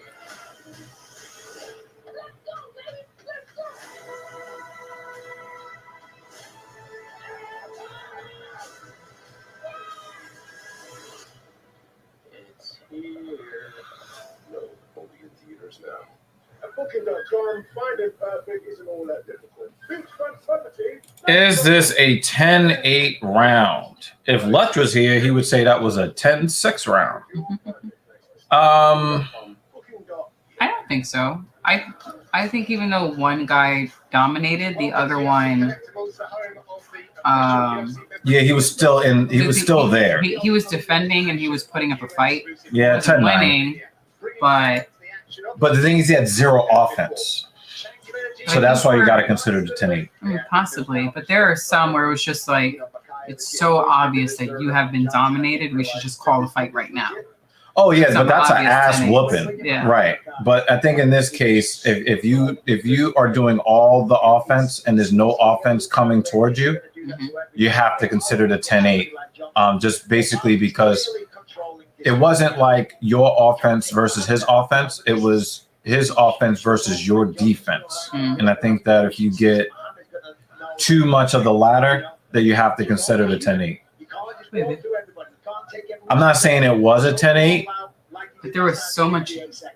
Booking.com, finding perfect isn't all that difficult. Beachfront property. Is this a 10-8 round? If Lutch was here, he would say that was a 10-6 round. I don't think so. I think even though one guy dominated, the other one, yeah, he was still in. He was still there. He was defending and he was putting up a fight. Yeah, He wasn't winning, but the thing is, he had zero offense, so that's why you got to consider the 10-8. Possibly. But there are some where it was just like, it's so obvious that you have been dominated. We should just call the fight right now. Oh yeah, but that's an obvious ass 10-8s. whooping, Yeah. right? But I think in this case, if you are doing all the offense and there's no offense coming towards you, you have to consider the 10-8. Just basically because it wasn't like your offense versus his offense; it was his offense versus your defense. And I think that if you get too much of the latter, that you have to consider the 10-8. I'm not saying it was a 10-8. But there was so much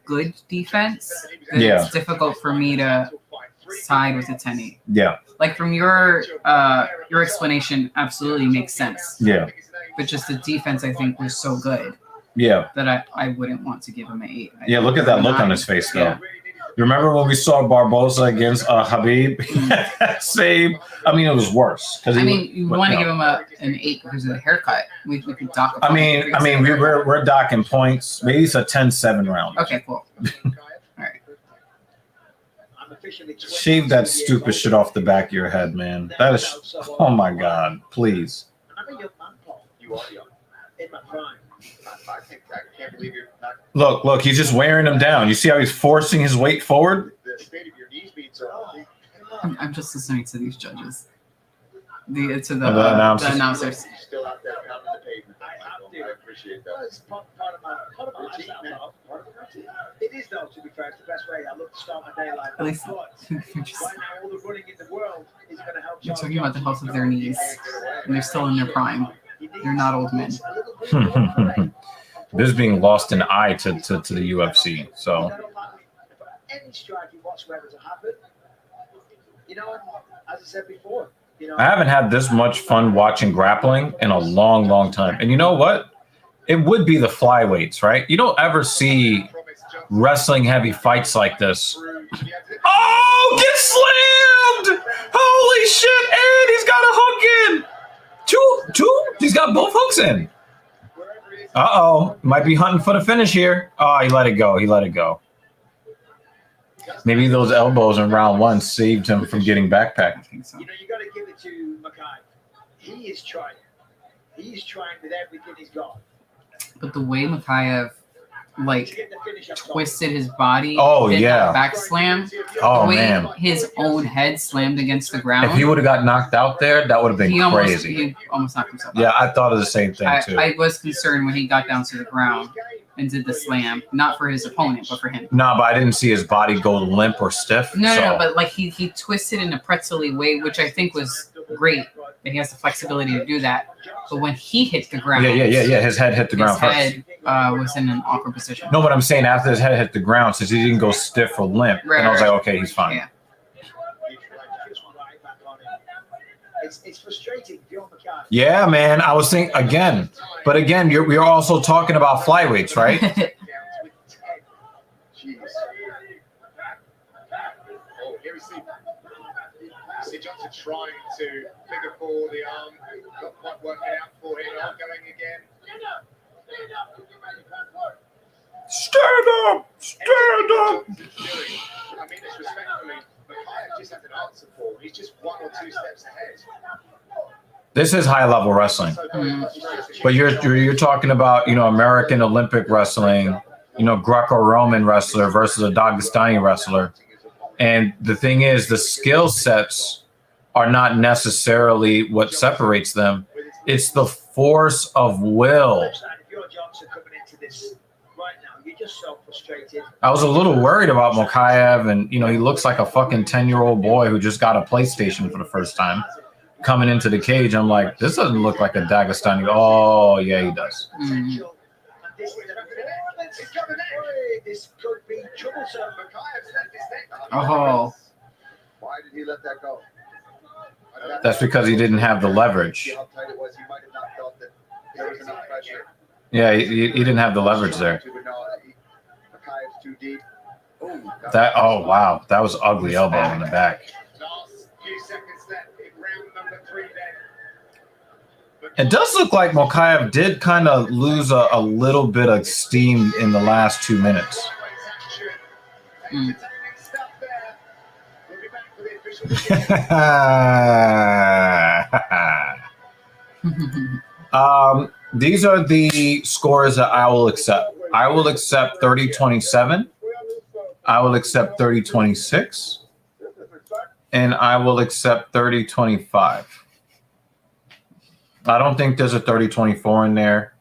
good defense that Yeah. it's difficult for me to side with a 10-8. Yeah, Like from your explanation, absolutely makes sense. yeah, But just the defense, I think, was so good yeah. that I wouldn't want to give him an 8. Yeah, look at that look on his face, though. Yeah. You remember when we saw Barboza against Habib? Same. I mean, it was worse. I mean, you want to give him an 8 because of the haircut. We could dock. I mean, we're docking points. Maybe it's a 10-7 round. Okay, cool. All right. Shave that stupid shit off the back of your head, man. That is. Oh my God! Please. I'm a young man, Paul. You are young. In my prime. I can't believe you're not. Look! He's just wearing him down. You see how he's forcing his weight forward? The state of your knees beats are. I'm just listening to these judges. The announcers. Still out there pounding the pavement. I appreciate Well, it's part of my lifestyle, Paul. It is, though, to be fair. It's the best way I look to start my day like At least that. you're just Right now, all the running in the world is going to help. you're talking about the health of their knees, and they're still in their prime. They're not old men. This is being lost in eye to the UFC. So Any striking whatsoever to happen, you know, as I said before, you know, I haven't had this much fun watching grappling in a long, long time. And you know what? It would be the flyweights, right? You don't ever see wrestling heavy fights like this. Oh, get slammed! Holy shit! And he's got a hook in. Two. He's got both hooks in. Uh-oh. Might be hunting for the finish here. Oh, he let it go. Maybe those elbows in round one saved him from getting backpacked. I think so. you know, you got to give it to Makai. He is trying. He's trying with everything he's got But the way Makayev to get the finish up top. twisted his body, Oh, did yeah. that back slam, Oh, the way man. his own head slammed against the ground. If he would have got knocked out there, that would have been he crazy. almost knocked himself out. Yeah, I thought of the same thing, too. I was concerned when he got down to the ground and did the slam, not for his opponent, but for him. No, but I didn't see his body go limp or stiff. No, but like he twisted in a pretzel-y way, which I think was great. And he has the flexibility to do that. But when he hit the ground, Yeah. His head hit the ground his first. head was in an awkward position. No, but I'm saying after his head hit the ground, since he didn't go stiff or limp, Right, and I was right. like, okay, he's fine. Yeah. It's frustrating. Bjorn Makai. Yeah, man. I was thinking again, but again, we're also talking about flyweights, right? Jeez. Oh, here we see Johnson trying to figure for the arm. Not quite working out for him. Going again. Stand up! I mean this respectfully, Makai just has an answer for him. He's just 1 or 2 steps ahead. This is high level wrestling, but you're talking about American Olympic wrestling, Greco-Roman wrestler versus a Dagestani wrestler, and the thing is, the skill sets are not necessarily what separates them. It's the force of will. If you're Johnson coming into this right now, you're just so frustrated. I was a little worried about Mokaev, and he looks like a fucking 10-year-old boy who just got a PlayStation for the first time. Coming into the cage, I'm like, this doesn't look like a Dagestani. Oh, yeah, he does. He's got the neck. This could be troublesome. Makhaev's left his neck. Oh. Why did he let that go? That's because he didn't have the leverage. See how tight it was. He might have not felt that there was enough pressure. Yeah, he didn't have the leverage there. Makhaev's too deep. Oh wow, that was ugly elbow in the back. Last few seconds left in round number 3 then. It does look like Mokaev did kind of lose a little bit of steam in the last 2 minutes. Mm. These are the scores that I will accept. I will accept 30-27. I will accept 30-26. And I will accept 30-25. I don't think there's a 30-24 in there.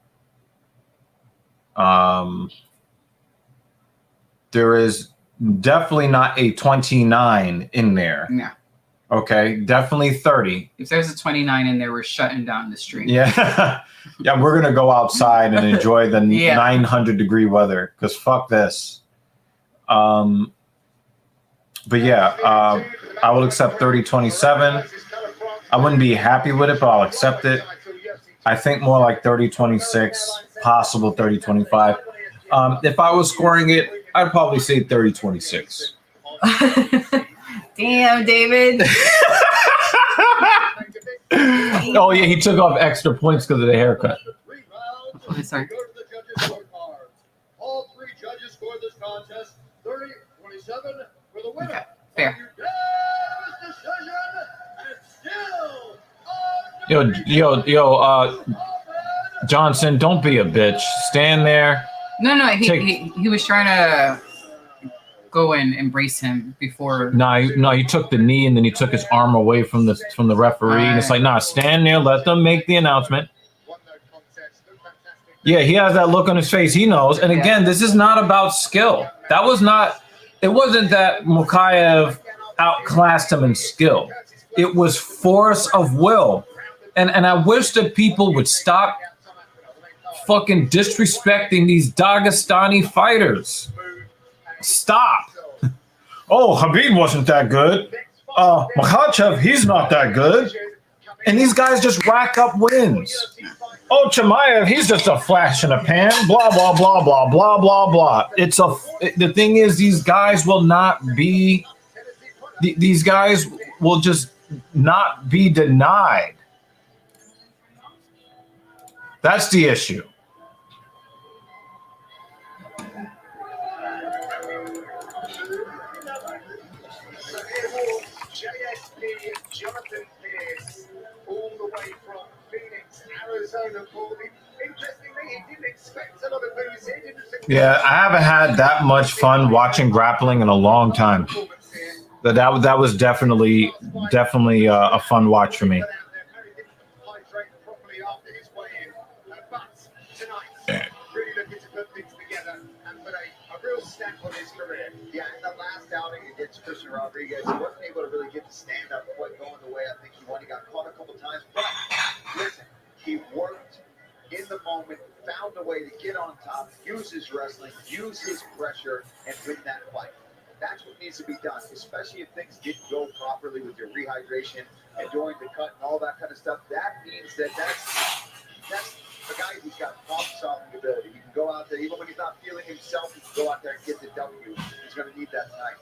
There is definitely not a 29 in there. Yeah. Okay, definitely 30. If there's a 29 in there, we're shutting down the stream. Yeah. Yeah, we're going to go outside and enjoy the 900-degree weather because fuck this. But yeah, I will accept 30-27. I wouldn't be happy with it, but I'll accept it. I think more like 30-26, possible 30-25. If I was scoring it, I'd probably say 30-26. Damn, David. Oh, yeah, he took off extra points because of the haircut. Oh, sorry. All 3 judges scored this contest 30-27 for the winner. Okay, fair. Yo, Johnson, don't be a bitch. Stand there. No, he was trying to go and embrace him before. No, he took the knee and then he took his arm away from the referee. And it's like, nah, stand there, let them make the announcement. Yeah, he has that look on his face. He knows. And again, this is not about skill. It wasn't that Mokaev outclassed him in skill. It was force of will. And I wish that people would stop fucking disrespecting these Dagestani fighters. Stop. Oh, Khabib wasn't that good. Makhachev, he's not that good. And these guys just rack up wins. Oh, Chimaev, he's just a flash in a pan. Blah, blah, blah, blah, blah, blah, blah. The thing is, these guys will not be, these guys will just not be denied. That's the issue. Jonathan Pierce, all the way from Phoenix, Arizona. Interestingly, he didn't expect a lot of moves here. Yeah, I haven't had that much fun watching grappling in a long time. That was definitely a fun watch for me. Really looking to put things together and put a real stamp on his career. Yeah, in the last outing against Christian Rodriguez, he wasn't able to really get the stand-up quite going the way I think he wanted. He got caught a couple times, but listen, he worked in the moment, found a way to get on top, use his wrestling, use his pressure, and win that fight. That's what needs to be done, especially if things didn't go properly with your rehydration and during the cut and all that kind of stuff. That means that's a guy who's got problem-solving ability. He can go out there, even when he's not feeling himself, he can go out there and get the W. He's going to need that tonight.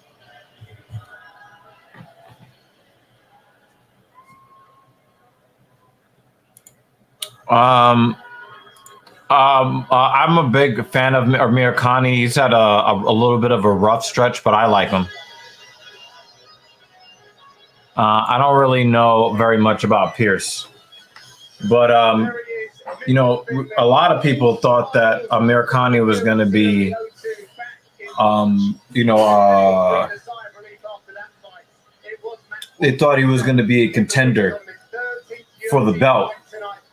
I'm a big fan of Amir Khan. He's had a little bit of a rough stretch, but I like him. I don't really know very much about Pierce, but a lot of people thought that Amir Khan was going to be, they thought he was going to be a contender for the belt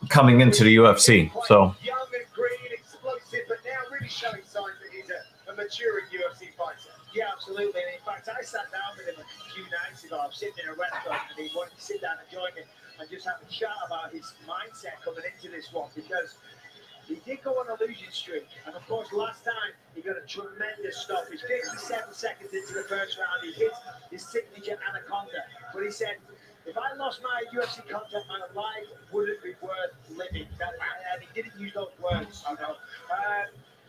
coming into the UFC. So. Young and green, explosive, but now really showing signs that he's a maturing UFC fighter. Yeah, absolutely. And in fact, I sat down with him a few nights ago. I was sitting in a restaurant and he wanted to sit down and join me and just have a chat about his mindset coming into this one, because he did go on a losing streak. And of course, last time tremendous stoppage. 57 seconds into the first round, he hit his signature anaconda. But he said, if I lost my UFC contract, my life wouldn't be worth living. And he didn't use those words, you know.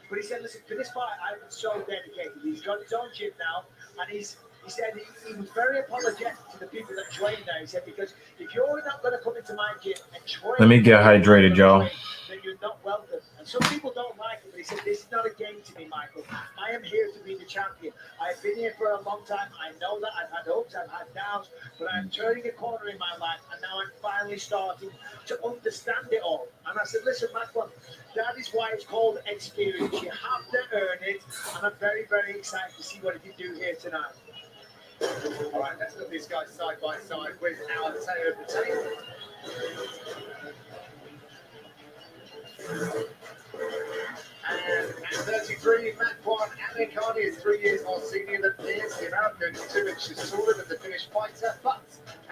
But he said, listen, for this fight, I've been so dedicated. He's got his own gym now, and he said he was very apologetic to the people that train there. He said, because if you're not going to come into my gym and train... Let me get hydrated, Joe. ...then you're not welcome. And some people don't like it, but he said, this is not a game to me, Michael. I am here to be the champion. I've been here for a long time. I know that. I've had hopes, I've had downs, but I'm turning a corner in my life, and now I'm finally starting to understand it all. And I said, listen, Michael, that is why it's called experience. You have to earn it, and I'm very, very excited to see what he can do here tonight. All right, let's look these guys side by side with our tail of the table. And at 33, Makwan Amikani is 3 years more senior than Pierce. The American is 2 inches taller than the Finnish fighter, but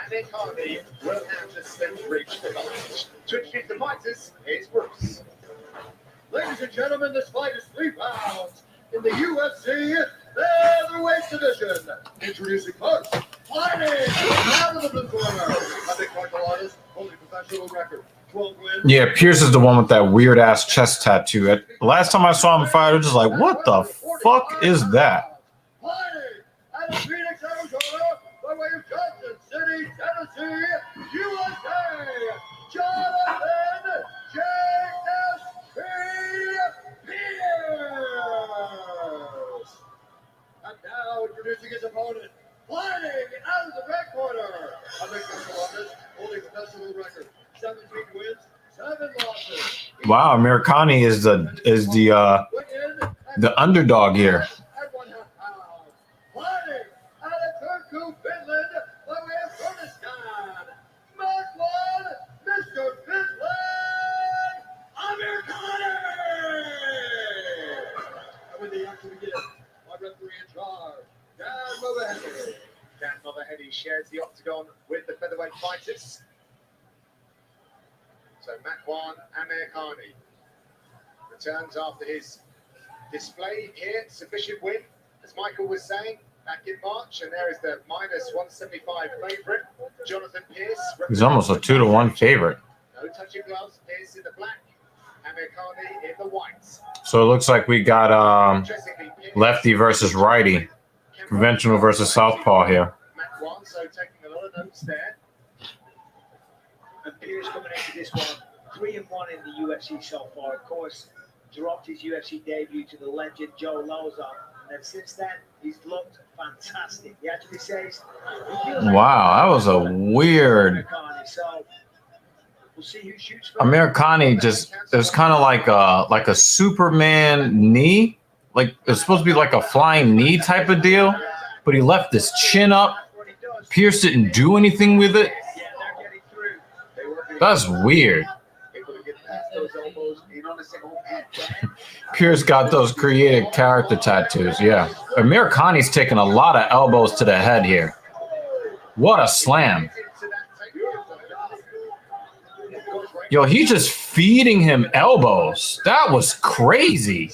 Amikani will have the slim reach for the match. To introduce the fighters, here's Bruce. Ladies and gentlemen, this fight is 3 pounds in the UFC featherweight division. Introducing first, fighting out of the blue corner, a big martial artist holding professional record. 12 wins. Yeah, Pierce is the one with that weird ass chest tattoo. Last time I saw him fight, I was just like, what the fuck is that? Fighting out of Phoenix, Arizona, by way of Johnson City, Tennessee, USA, Jonathan TSP Pierce. And now introducing his opponent, fighting out of the red corner, a big martial artist holding professional record. 17 wins, 7 losses. Wow, Americani is the underdog here. Fighting out of Turku, Finland, by way of Kurdistan. Makwan, Mr. Finland, Americani! And when the action begins, my referee in charge, Dan Mulvaney. Dan Mulvaney shares the octagon with the featherweight fighters. So Makwan Amikani returns after his display here. Sufficient win, as Michael was saying, back in March. And there is the minus 175 favourite, Jonathan Pierce. He's almost a 2-to-1 favorite. No touching gloves, Pierce in the black, Amikani in the whites. So it looks like we got lefty versus righty, conventional versus southpaw here. Makwan, so taking a lot of notes there. And Pierce coming into this one, 3-1 in the UFC so far. Of course, dropped his UFC debut to the legend Joe Lozon. And then since then, he's looked fantastic. He actually says, he feels like Wow, that was a weird. So we'll see who shoots first. Americani just, it was kind of like a Superman knee. Like, it's supposed to be like a flying knee type of deal, but he left his chin up. Pierce didn't do anything with it. That's weird. Pierce got those creative character tattoos. Yeah. Americani's taking a lot of elbows to the head here. What a slam. Yo, he's just feeding him elbows. That was crazy.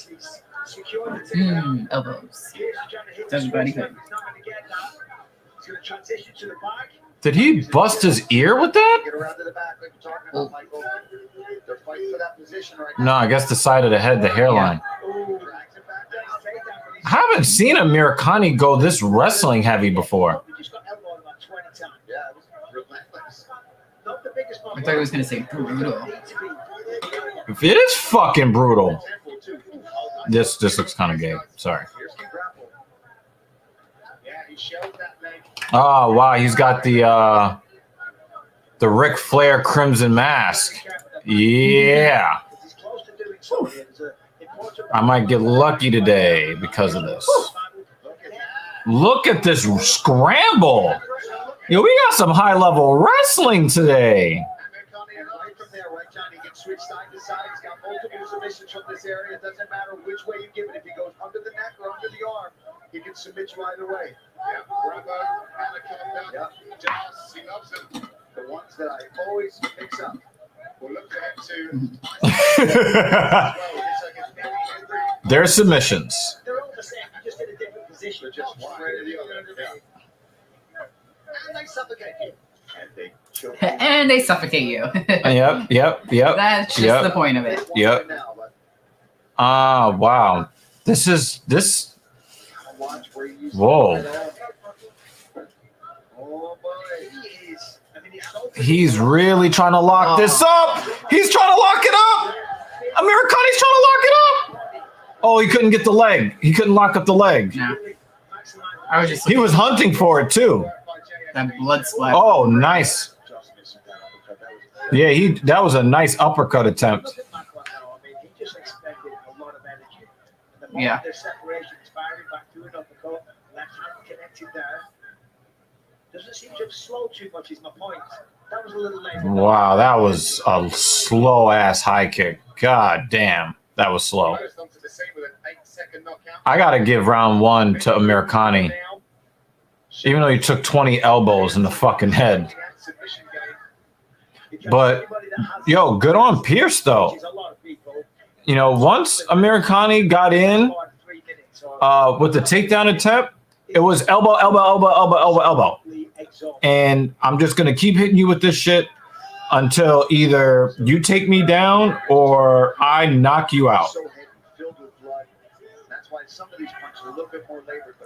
Elbows. Everybody good. Did he bust his ear with that? Get around to the back like you're talking about, Michael. They're fighting for that position right now. No, I guess the side of the head, the hairline. I haven't seen Americani go this wrestling heavy before. Yeah, it was relentless. I thought he was going to say brutal. If it is fucking brutal. This looks kind of gay. Sorry. Oh, wow. He's got the Ric Flair Crimson Mask. Yeah. I might get lucky today because of this. Look at this scramble. Yo, we got some high-level wrestling today. Switch side to side. He's got multiple submissions from this area. It doesn't matter which way you give it. If he goes under the neck or under the arm, he can submit you either way. He loves them. The ones that I always mix up. We'll look at him to. Their submissions. They're only afraid of the other. Yeah. And they suffocate you. And they choke. And they suffocate you. Yep. That's just the point of it. Yep. Now, but Wow. This. watch where you Whoa. Oh boy. He is. I mean, it's so He's really trying to lock this up. He's trying to lock it up. Americani's trying to lock it up. Oh, he couldn't get the leg. He couldn't lock up the leg. No. I was just He was hunting for it too. that blood splat. Oh, nice. Yeah, that was a nice uppercut attempt. Look at Macron now. I mean, he just expected a lot of energy. And the moment Yeah. there's separation, he's firing back through an uppercut, left hand connected there. Doesn't seem to have slowed too much, is my point. That was a little late. Wow, that was a slow ass high kick. God damn, that was slow. I gotta give round one to Americani, even though he took 20 elbows in the fucking head. But yo, good on Pierce though. You know, once Americani got in with the takedown attempt, it was elbow, and I'm just gonna keep hitting you with this shit until either you take me down or I knock you out.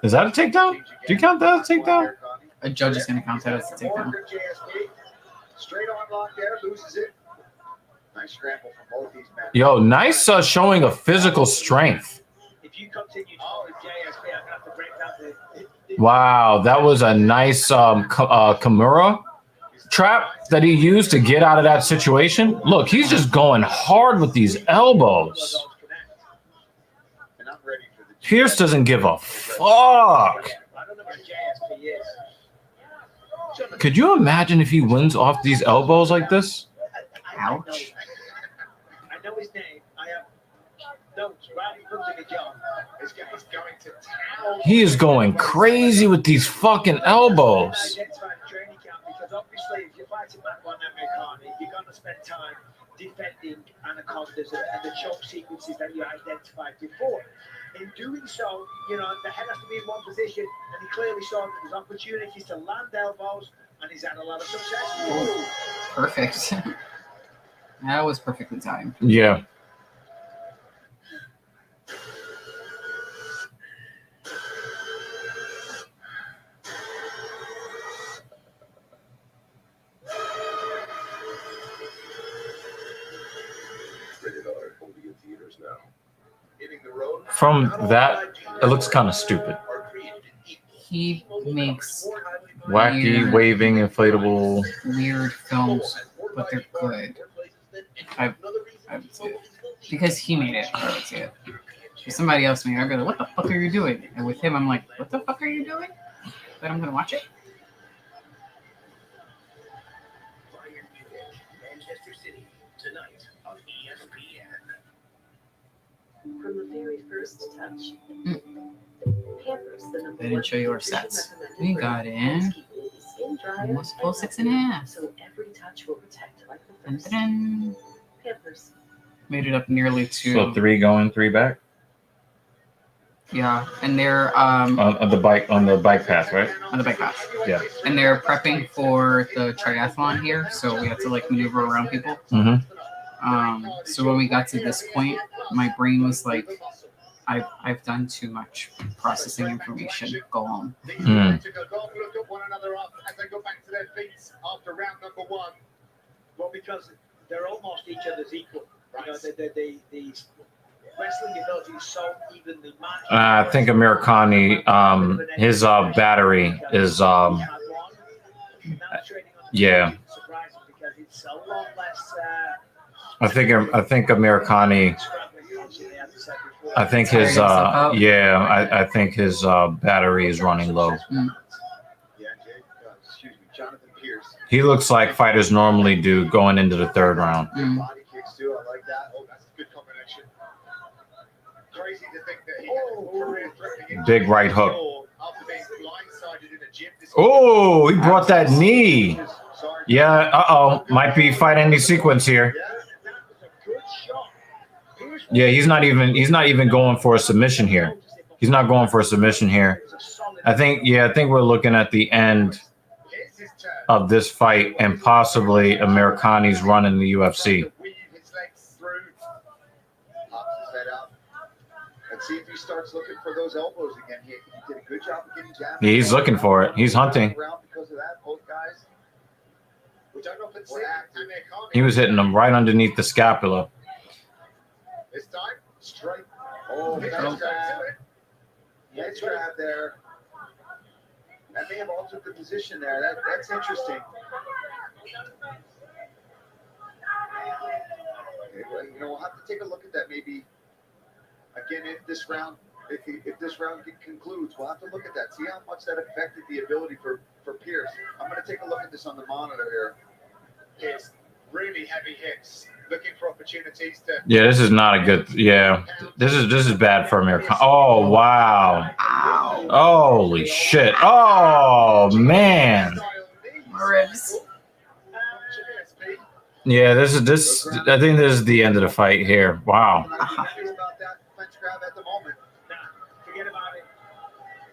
Is that a takedown? Do you count that as a takedown? A judge is going to count that as a takedown. Straight on lock there, loses it. Nice scramble from both these men. Yo, nice showing of physical strength. If you continue to with JSP, I'm gonna have to break down the Wow, that was a nice Kimura trap that he used to get out of that situation. Look, he's just going hard with these elbows. And I'm ready for the Pierce doesn't give a fuck. I don't know where JSP is. Could you imagine if he wins off these elbows like this? Ouch. I know his name. I have notes right in front of me, John. This guy's going to town. He is going crazy with these fucking elbows. Identify the training camp because obviously if you're fighting back on Americani, you're going to spend time defending anacondas and the choke sequences that you identified before. In doing so, you know, the head has to be in one position, and he clearly saw that there's opportunities to land elbows, and he's had a lot of success. Perfect. That was perfectly timed. Yeah. Rated R, only in theaters now. hitting the road. From that, it looks kind of stupid. He makes Wacky, waving, inflatable. weird films, but they're good. I would say it. Because he made it, I would say it. If somebody else made it, I'd be like, what the fuck are you doing? And with him, I'm like, what the fuck are you doing? But I'm going to watch it. Manchester City tonight on ESPN. From the very first touch. Pampers, the number They didn't show you our sets. We got in almost full 6.5. So every touch will protect like the Dun, first. dun, dun. Pampers. Made it up nearly to So 3 going, 3 back yeah, and they're on the bike path, right? on the bike path. Yeah. And they're prepping for the triathlon here, so we have to like maneuver around people. Mm-hmm. So when we got to this point, my brain was like, I've done too much processing information. Go home. Mm. Golf look at one another up as they go back to their feet after round number 1. Well, because they're almost each other's equal. You know, the wrestling ability is so evenly matched. I think Americani, his battery is yeah. I think Americani. I think his I think his battery is running low. Yeah, excuse me, Jonathan Pierce. He looks like fighters normally do going into the 3rd round. Body kicks too. I like that. Oh, that's a good combination. Crazy to think that he had a career-threatening Big right hook. after being blindsided in a gym. Oh, he brought that knee. Yeah, might be fight ending sequence here. Yeah, he's not even going for a submission here. He's not going for a submission here. I think we're looking at the end Here's his turn. of this fight and possibly Americani's run in the UFC. Weave his legs through. Pops his head out. Let's see if he starts looking for those elbows again. He did a good job of getting jabs. Yeah, he's looking for it. He's hunting. Around because of that, both guys. We don't often see He was hitting them right underneath the scapula. This time, straight. Oh, Head nice grab. grab. Nice grab there. That may have altered the position there. That's interesting. Okay, well, we'll have to take a look at that maybe again if this round concludes. We'll have to look at that. See how much that affected the ability for Pierce. I'm going to take a look at this on the monitor here. Pierce, really heavy hits, looking for opportunities to. Yeah, this is not a good. Yeah, this is bad for America. Oh wow! Ow. Holy shit! Oh man! My ribs. Yeah, this. I think this is the end of the fight here. Wow. I'm not happy about that clinch grab at the moment. Nah, forget about it.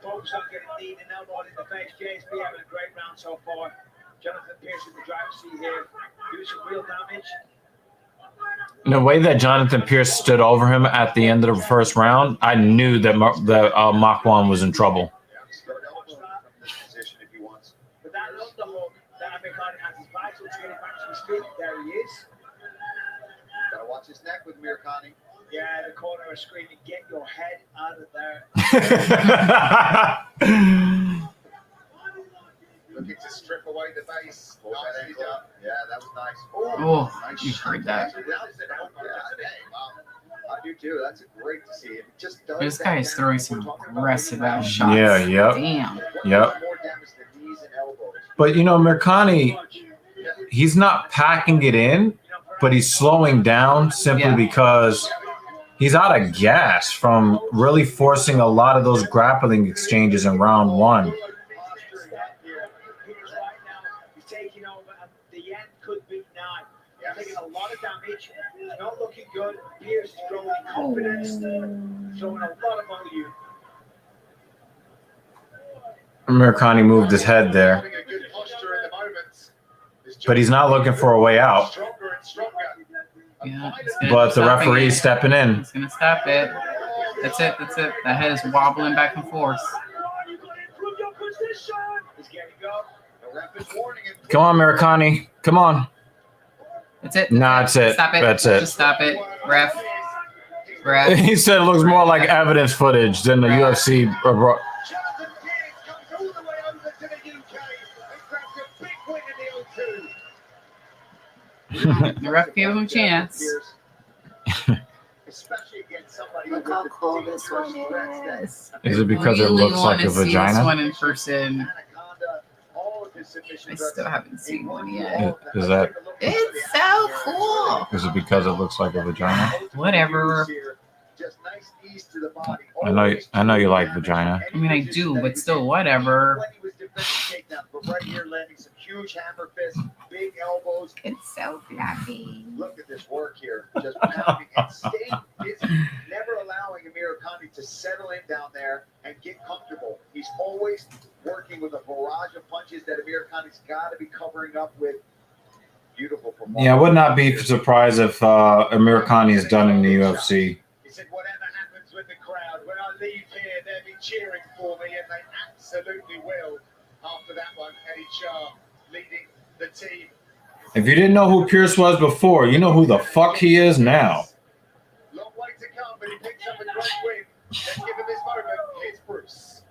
Focus on getting kneed and elbowed in the face. TSP having a great round so far. Jonathan Pierce in the driver's seat here. Doing some real damage. The way that Jonathan Pierce stood over him at the end of the first round, I knew that Makwan was in trouble. Start elbowing from this position if he wants. But that underhook that Americani has is vital to get him back to his feet. There he is. Gotta watch his neck with Mirkani. Yeah, the corner is screaming, get your head out of there. Looking to strip away the base. Pull that ankle up. Yeah, that was nice. Oh, nice you shot. heard that. I do too. That's great to see. It just does. This that guy is damage. throwing We're some talking about aggressive really ass nice. shots. Yeah, yep. Damn. What Yep. does more damage than knees and elbows? But you know, Mirkani, he's not packing it in, but he's slowing down simply Yeah. because he's out of gas from really forcing a lot of those grappling exchanges in round one. He's taking over, and the end could be nigh. He's taking a lot of damage. He's not looking good. Pierce is growing in confidence, throwing a lot of volume. Mirkani moved his head there, Having a good posture in the moment. but he's not looking for a way out. Stronger and stronger. Yeah, it's gonna But the stop referee's it. stepping in. He's gonna stop it. That's it. That's it. That head is wobbling back and forth. He's getting go. The ref is warning him. Come on, Mirkani. Come on. That's it. Nah, that's it. Stop it. That's it. Just stop it. Ref. Ref. He said it looks more like evidence footage than the UFC. Jonathan Pierce comes all the way over to the UK and grabs a big win in the O2. The ref gave him a chance. Especially against somebody Look with how the cool deep this one threats that is. Is it because it Really looks like wanna a see This vagina? one in person. Anaconda, all of his submission I threats. still haven't seen one yet. Is that- It's so cool. Is it because it looks like a vagina? Whatever. Just nice knees to the body. I know you like vagina. I mean, I do, but still, whatever. When he was defending takedowns, but right here landing some huge hammer fists, big elbows. It's so fluffy. Look at this work here, just pounding and staying busy, never allowing Amir Khan to settle in down there and get comfortable. He's always working with a barrage of punches that Amir Khan's got to be covering up with. Beautiful performance. Yeah, I would not be surprised if Mirkani is done in the UFC. He said, whatever happens with the crowd, when I leave here, they'll be cheering for me, and they absolutely will. After that one, Eddie Char leading the team. If you didn't know who Pierce was before, you know who the fuck he is now. Long way to come, but he picks up a great win. Let's give him this moment. Here's Bruce.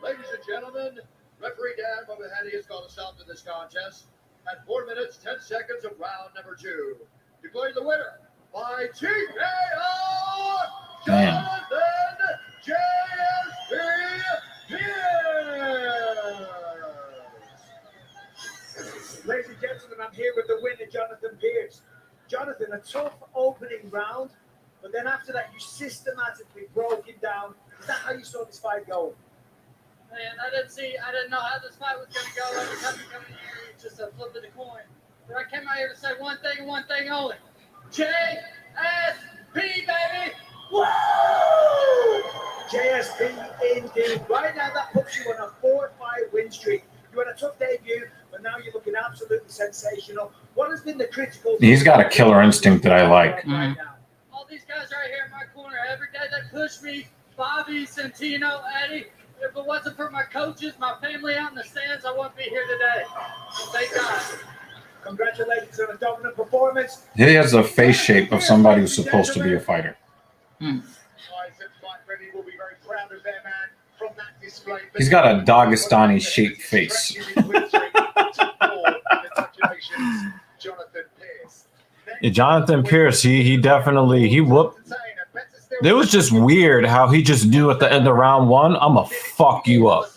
Ladies and gentlemen, referee Dan Mohammadi has called a stop to this contest at 4 minutes, 10 seconds of round number 2. Declaring the winner by TKO, Damn. Jonathan JSP Pierce. Ladies and gentlemen, I'm here with the winner, Jonathan Pierce. Jonathan, a tough opening round, but then after that, you systematically broke him down. Is that how you saw this fight going? Man, I didn't know how this fight was going to go. Every time you come in here, it's just a flip of the coin. But I came out here to say one thing and one thing only. JSP, baby! Woo! JSP indeed. Right now, that puts you on a 4-5 win streak. You had a tough debut, but now you're looking absolutely sensational. What has been the critical? He's got a killer instinct that I like. Mhm. All these guys right here in my corner, every day they push me. Bobby, Santino, Eddie. If it wasn't for my coaches, my family out in the stands, I wouldn't be here today. Thank God. Congratulations on a dominant performance. He has the face shape of somebody who's supposed to be a fighter. He's got a Dagestani shaped face. Yeah, Jonathan Pierce, he definitely, he whooped. It was just weird how he just knew at the end of round one, I'm going to fuck you up.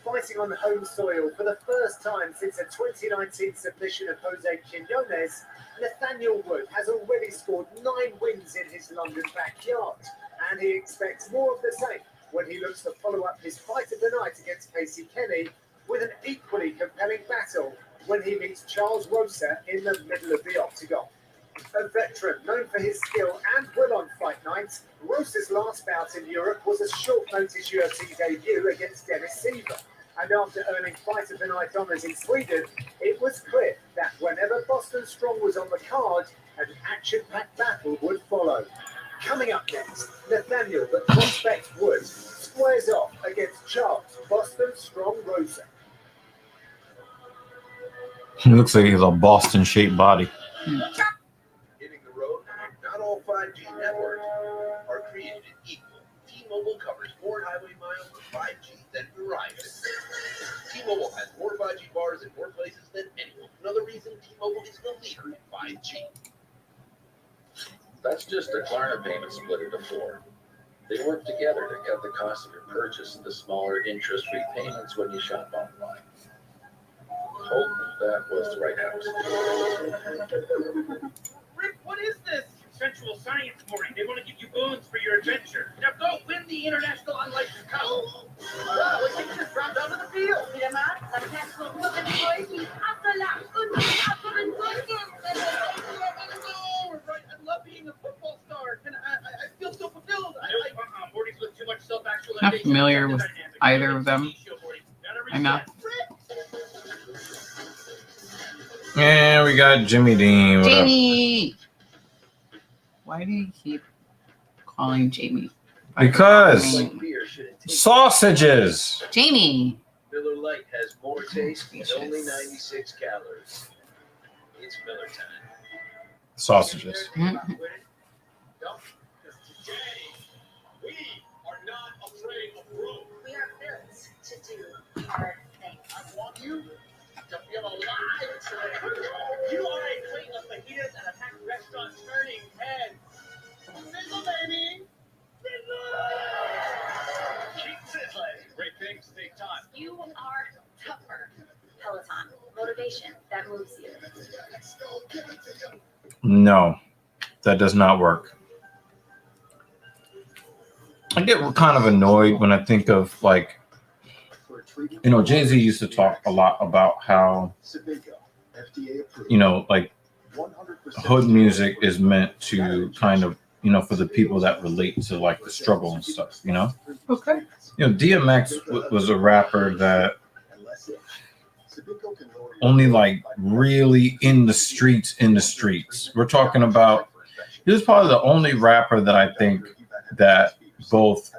Fighting on home soil for the first time since a 2019 submission of Jose Quinones, Nathaniel Wood has already scored 9 wins in his London backyard, and he expects more of the same when he looks to follow up his fight of the night against Casey Kenny with an equally compelling battle when he meets Charles Rosa in the middle of the octagon. A veteran known for his skill and will on fight nights, Rosa's last bout in Europe was a short-notice UFC debut against Dennis Seaver. And after earning Fight of the Night honours in Sweden, it was clear that whenever Boston Strong was on the card, an action-packed battle would follow. Coming up next, Nathaniel the Prospect Wood squares off against Charles Boston Strong Rosa. He looks like he has a Boston-shaped body. Hitting the road, not all 5G networks are created equal. T-Mobile covers more highway miles with 5G than Verizon. T-Mobile has more 5G bars in more places than anyone. Another reason T-Mobile is the leader in 5G. That's just a Klarna payment split into 4. They work together to cut the cost of your purchase into smaller interest-free payments when you shop online. Hope that was the right house. Rick, what is this? Sensual science morning. They want to give you boons for your adventure. Now go win the international unlicensed cup. Wow, I think you just dropped out of the field. Right, I love being a football star. And I feel so fulfilled. Mornings with too much self-actualization. Not familiar with either of them. I'm not. Yeah, we got Jimmy Dean. What Jamie! Why do you keep calling Jamie? Because sausages. Jamie! Miller Lite has more taste and only 96 calories. It's Miller time. Sausages. We are not afraid of growth. We are built to do hard things. I want you to feel alive today. You are a queen of fajitas and a packed restaurant turning heads. Sizzle, baby! Sizzle! Keep sizzling. Great things take time. You are tougher. Peloton. Motivation that moves you. No, that does not work. I get kind of annoyed when I think of, like, you know, Jay-Z used to talk a lot about how, you know, like, hood music is meant to kind of, you know, for the people that relate to, like, the struggle and stuff, you know? Okay. You know, DMX was a rapper that only, like, really in the streets. We're talking about, he was probably the only rapper that I think that both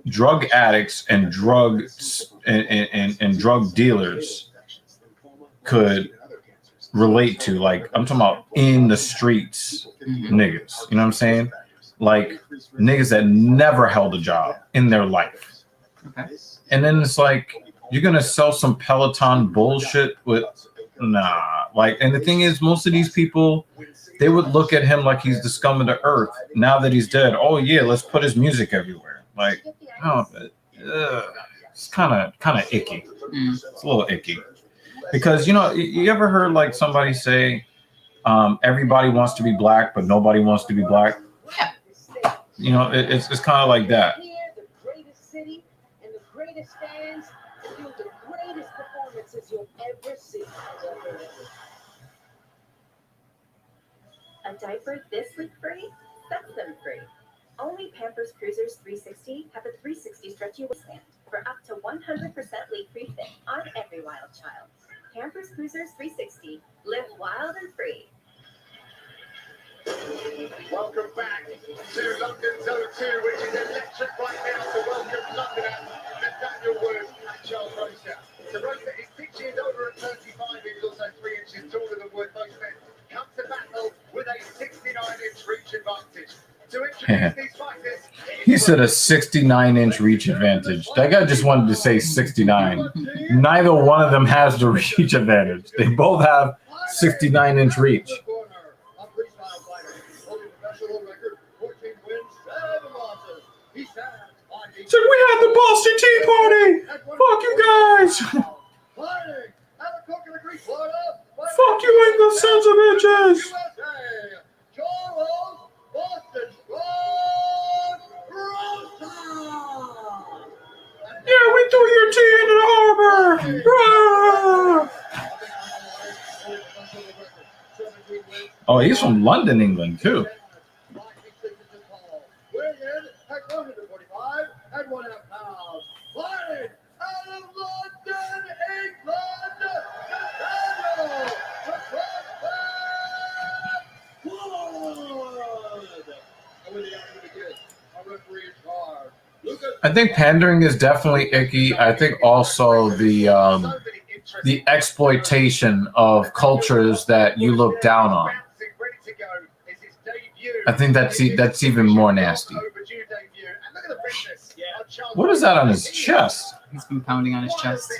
drug addicts and drugs and drug dealers could relate to. Like, I'm talking about in the streets niggas, you know what I'm saying? Like, niggas that never held a job in their life. Okay. And then it's like, you're gonna sell some Peloton bullshit with, nah. Like, and the thing is, most of these people, they would look at him like he's the scum of the earth. Now that he's dead, oh yeah, let's put his music everywhere. Like, oh, it's kind of icky. It's a little icky, because, you know, you ever heard like somebody say, everybody wants to be black, but nobody wants to be black? Yeah. You know, it's kind of like that. stands and do the greatest performances you'll ever see. A diaper this leak-free sets them free. Only Pampers Cruisers 360 have a 360 stretchy waistband for up to 100% leak-free fit on every wild child. Pampers Cruisers 360. Live wild and free. Welcome back to London Zone 2, which is electric right now. So welcome Londoner Nathaniel Wood and Charles Rosa. So Rosa is 6 years older at 35. He's also 3 inches taller than Wood. Both men come to battle with a 69-inch reach advantage. To introduce these fighters, He said a 69-inch reach advantage. That guy just wanted to say 69. Neither one of them has the reach advantage. They both have 69-inch reach. So we had the Boston Tea Party. Fuck you guys. Fuck you, England sons of bitches. Yeah, we threw your tea into the harbor. Oh, he's from London, England, too. I think pandering is definitely icky. I think also the exploitation of cultures that you look down on. I think that's even more nasty. What is that on his chest? He's been pounding on his chest.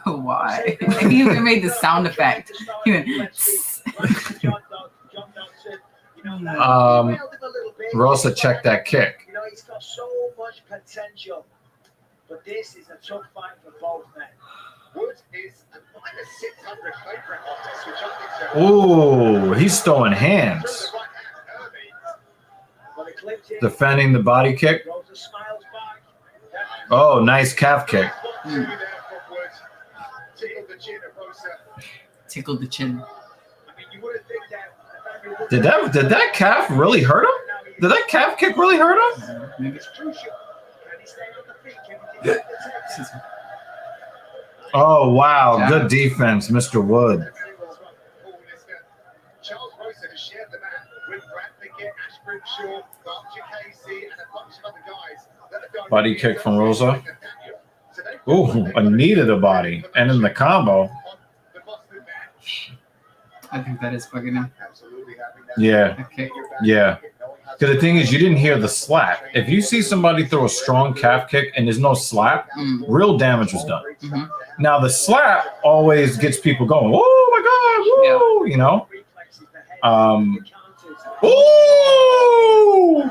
Why? He even made the sound effect. He went, Rosa, check that kick. You know, he's got so much potential, but this is a tough fight for both men. Wood is a -600 favorite on this, which I think Ooh, he's throwing hands. Defending the body kick. Oh, nice calf kick. tickled the chin. Did that calf really hurt him? Did that calf kick really hurt him? Maybe. Oh, wow. Good defense, Mr. Wood. Charles Rosa has shared the mat with Brad Pickett, Ashburn Shaw, Archie Casey, and a bunch of other guys. Body kick from Rosa. Ooh, a knee to the body. And in the combo. I think that is bugging him. Yeah. Okay. Yeah. Because the thing is, you didn't hear the slap. If you see somebody throw a strong calf kick and there's no slap, real damage was done. Mm-hmm. Now, the slap always gets people going, oh, my God, woo, you know? Ooh!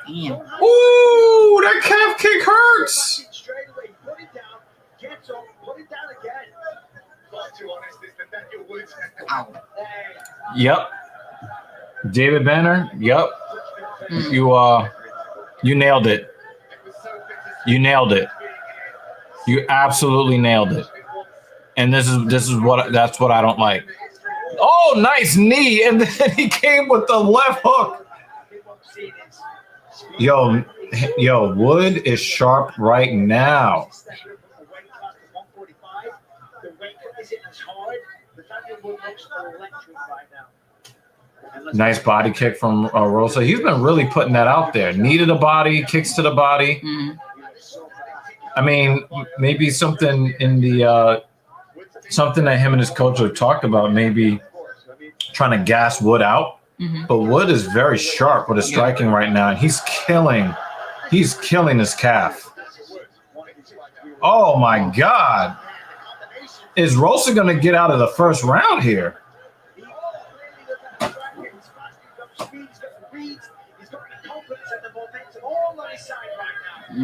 Damn. Ooh, that calf kick hurts. Ow. Yep. David Banner, yep. You nailed it. You nailed it. You absolutely nailed it. And that's what I don't like. Oh, nice knee, and then he came with the left hook. Yo, Wood is sharp right now. Nice body kick from Rosa. He's been really putting that out there. Knee to the body, kicks to the body. I mean, maybe something in the something that him and his coach have talked about, maybe trying to gas Wood out. But Wood is very sharp with his striking right now, and he's killing his calf. Oh my God. Is Rosa gonna get out of the first round here?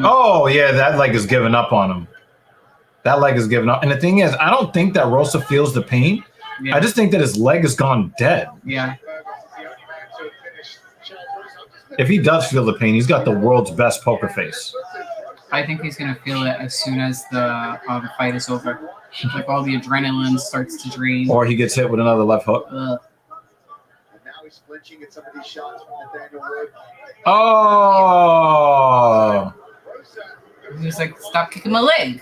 Oh yeah, that leg is giving up on him. That leg is giving up. And the thing is, I don't think that Rosa feels the pain. Yeah. I just think that his leg has gone dead. Yeah. If he does feel the pain, he's got the world's best poker face. I think he's gonna feel it as soon as the fight is over. Like all the adrenaline starts to drain. Or he gets hit with another left hook. And now he's flinching at some of these shots from Nathaniel Wood. Oh! He's like, stop kicking my leg.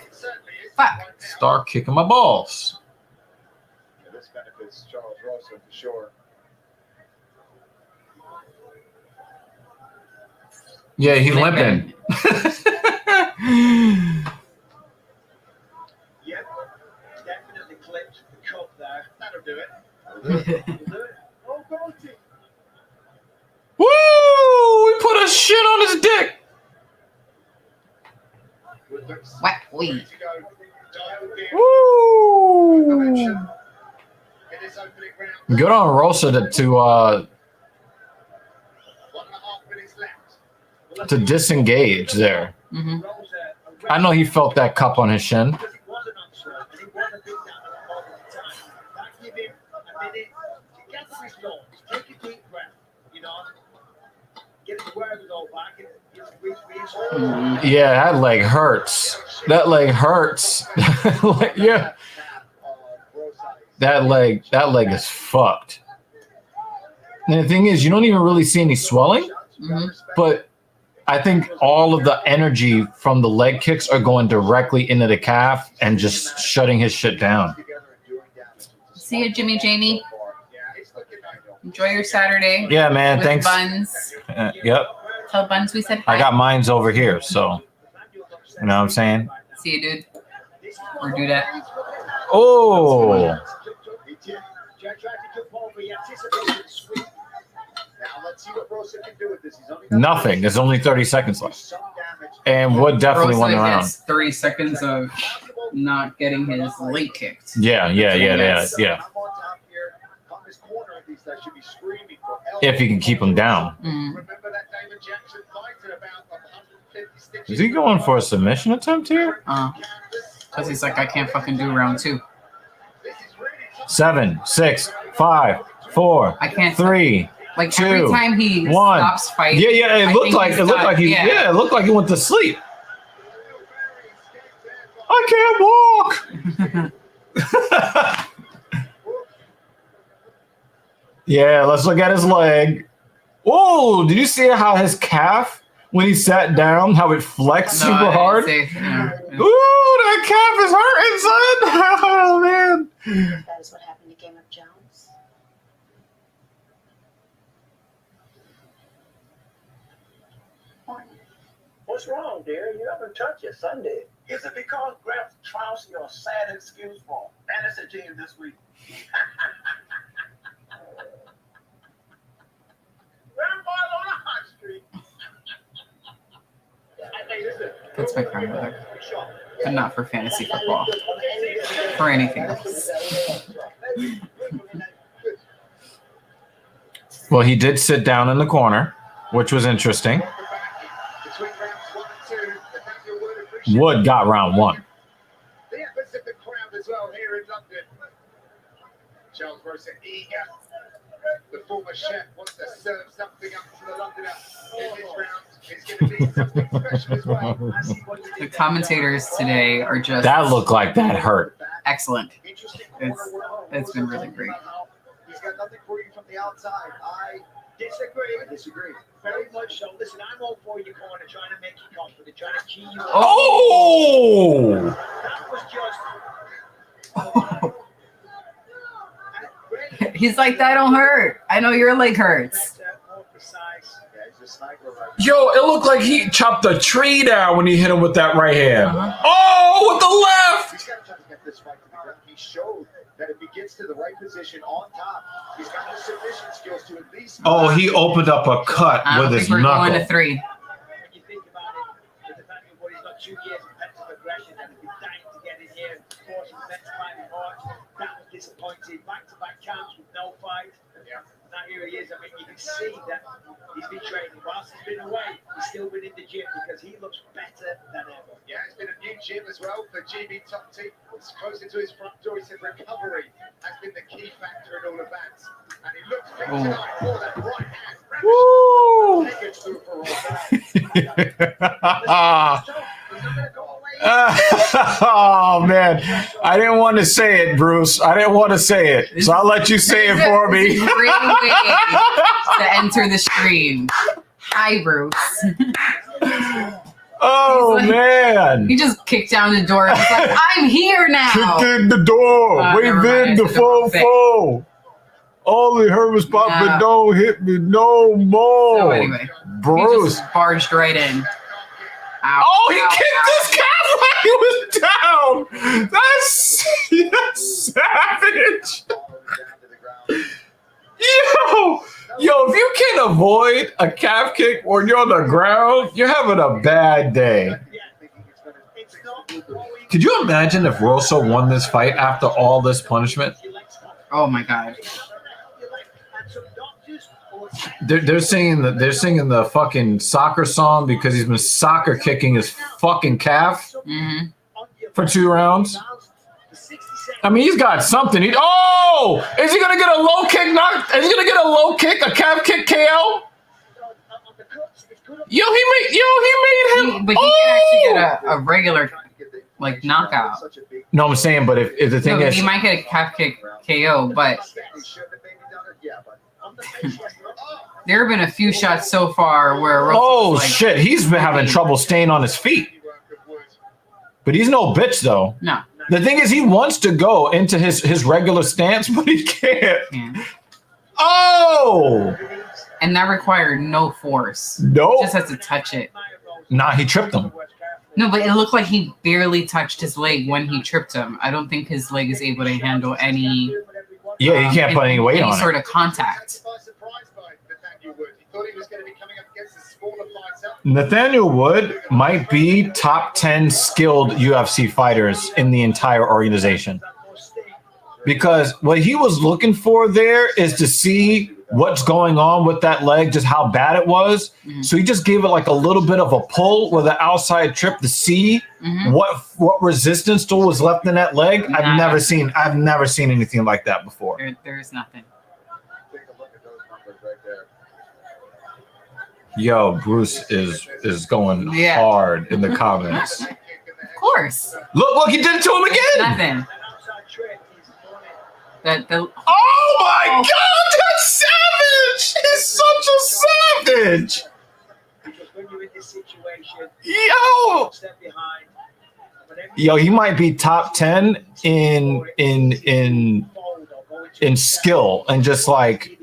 Fuck. Start kicking my balls. Yeah, this benefits Charles Rosa for sure. Yeah, he's limping. Yep, definitely clipped the cup there. That'll do it. Oh, Goldie. Woo! We put a shit on his dick. What? Wait. Woo! Good on Rosa to disengage there. Mm-hmm. I know he felt that cup on his shin. Because he wasn't on strike and he wasn't big down at the moment in time. That give him a minute to get to his thoughts, take a deep breath, you know, get his wherewithal back and reach. Yeah, that leg hurts. That leg hurts. Yeah. That leg is fucked. And the thing is, you don't even really see any swelling, but I think all of the energy from the leg kicks are going directly into the calf and just shutting his shit down. See you, Jimmy Jamie. Enjoy your Saturday. Yeah, man. With Thanks. Buns. Yep. Tell Buns we said hi. I got mines over here, so you know what I'm saying? See you, dude. Or do that. Oh. Nothing. There's only 30 seconds left. And Wood definitely won the Rosa round. gets 30 seconds of not getting his leg kicked. Yeah. If he can keep him down. Is he going for a submission attempt here? Because he's like, I can't fucking do round 2. 7, 6, 5, 4, I can't. 3, Like 2, every time he 1. stops fighting. Yeah. It looked like he. Yeah, it looked like he went to sleep. I can't walk. Yeah, let's look at his leg. Oh, did you see how his calf, when he sat down, how it flexed super hard? Ooh, that calf is hurting, son. Oh, man. That is what happened to Game of Jones. What's wrong, dear? You haven't touched your Sunday. Is it because Gramps trounced your sad excuse for fantasy team this week? Grandpa's on a hot streak. Hey, listen. That's my grandmother. But not for fantasy football. For anything else. Well, he did sit down in the corner, which was interesting. Wood got round 1. The efforts of the crowd as well here in London. Charles Rosa eager. The former chef wants to serve something up to the Londoner in this round. It's going to be something special as well. The commentators today are just. That looked like that hurt. Excellent. It's been really great. He's got nothing for you from the outside. I disagree. Very much so. Listen, I'm all for your corner, trying to make you confident, trying to key you up. Oh! That was just. He's like, that don't hurt. I know your leg hurts. Yo, it looked like he chopped a tree down when he hit him with that right hand. Oh, with the left! He's got to try to get this fight to the ground. He showed that if he gets to the right position on top, he's got the submission skills to at least. Oh, he opened up a cut with his we're knuckle. going to 3. When you think about it, with the fact that he's got 2 years of defensive aggression and he's been dying to get in here and force him next time in March, that was disappointing. Back-to-back camps with no fight. Now here he is. I mean, you can see that he's been training. Whilst he's been away, he's still been in the gym because he looks better than ever. Yeah, it's been a new gym as well for GB Top Team. It's closer to his front door. He said recovery has been the key factor in all of that. And he looks fit tonight for that right hand. Woo! Oh man, I didn't want to say it, Bruce. I didn't want to say it, so I'll let you say it for me. Great way to enter the stream. Hi, Bruce. Oh like, man! He just kicked down the door. He's like, "I'm here now." Kicked in the door. Wave in the fofo. All he heard was "Papa, don't hit me no more." So anyway, Bruce he just barged right in. Ow, oh, he kicked his calf like he was down. That's savage. Yo, if you can't avoid a calf kick when you're on the ground, you're having a bad day. Could you imagine if Rosa won this fight after all this punishment? Oh my god. They're singing the fucking soccer song because he's been soccer kicking his fucking calf for 2 rounds. I mean, he's got something. Is he gonna get a low kick? Is he gonna get a low kick? A calf kick KO? He made him. But he can actually get a regular knockout. No, I'm saying, but if the thing is, he might get a calf kick KO, but there have been a few shots so far where shit, he's been having trouble staying on his feet. But he's no bitch though. No. The thing is, he wants to go into his regular stance, but he can't. Oh! And that required no force. No. He just has to touch it. Nah, he tripped him. No, but it looked like he barely touched his leg when he tripped him. I don't think his leg is able to handle any. Yeah, he can't put any weight on it. Any sort of contact. Nathaniel Wood might be top 10 skilled UFC fighters in the entire organization. Because what he was looking for there is to see what's going on with that leg, just how bad it was. So he just gave it like a little bit of a pull with an outside trip to see what resistance still was left in that leg. I've never seen anything like that before. There is nothing. Yo, Bruce is going hard in the comments. Of course. Look, he did it to him again. Nothing. Oh my God, that's savage! He's such a savage. Because when you're in this situation, step behind. Yo, he might be top 10 in skill and just like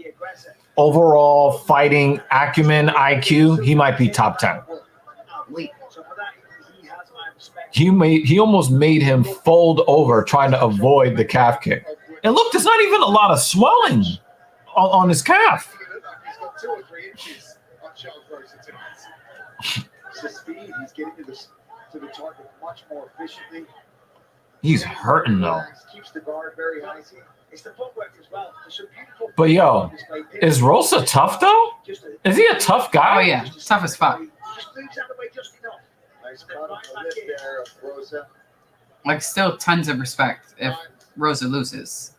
overall fighting acumen, IQ. He might be top 10. He almost made him fold over trying to avoid the calf kick. And look, there's not even a lot of swelling on his calf. He's got 2 or 3 inches on Charles Rosa tonight. The speed, he's getting to the target much more efficiently. He's hurting though. Keeps the guard very high. It's the footwork as well. But yo, is Rosa tough though? Is he a tough guy? Oh yeah, tough as fuck. Nice cut on the lip there of Rosa. Like still tons of respect if Rosa loses.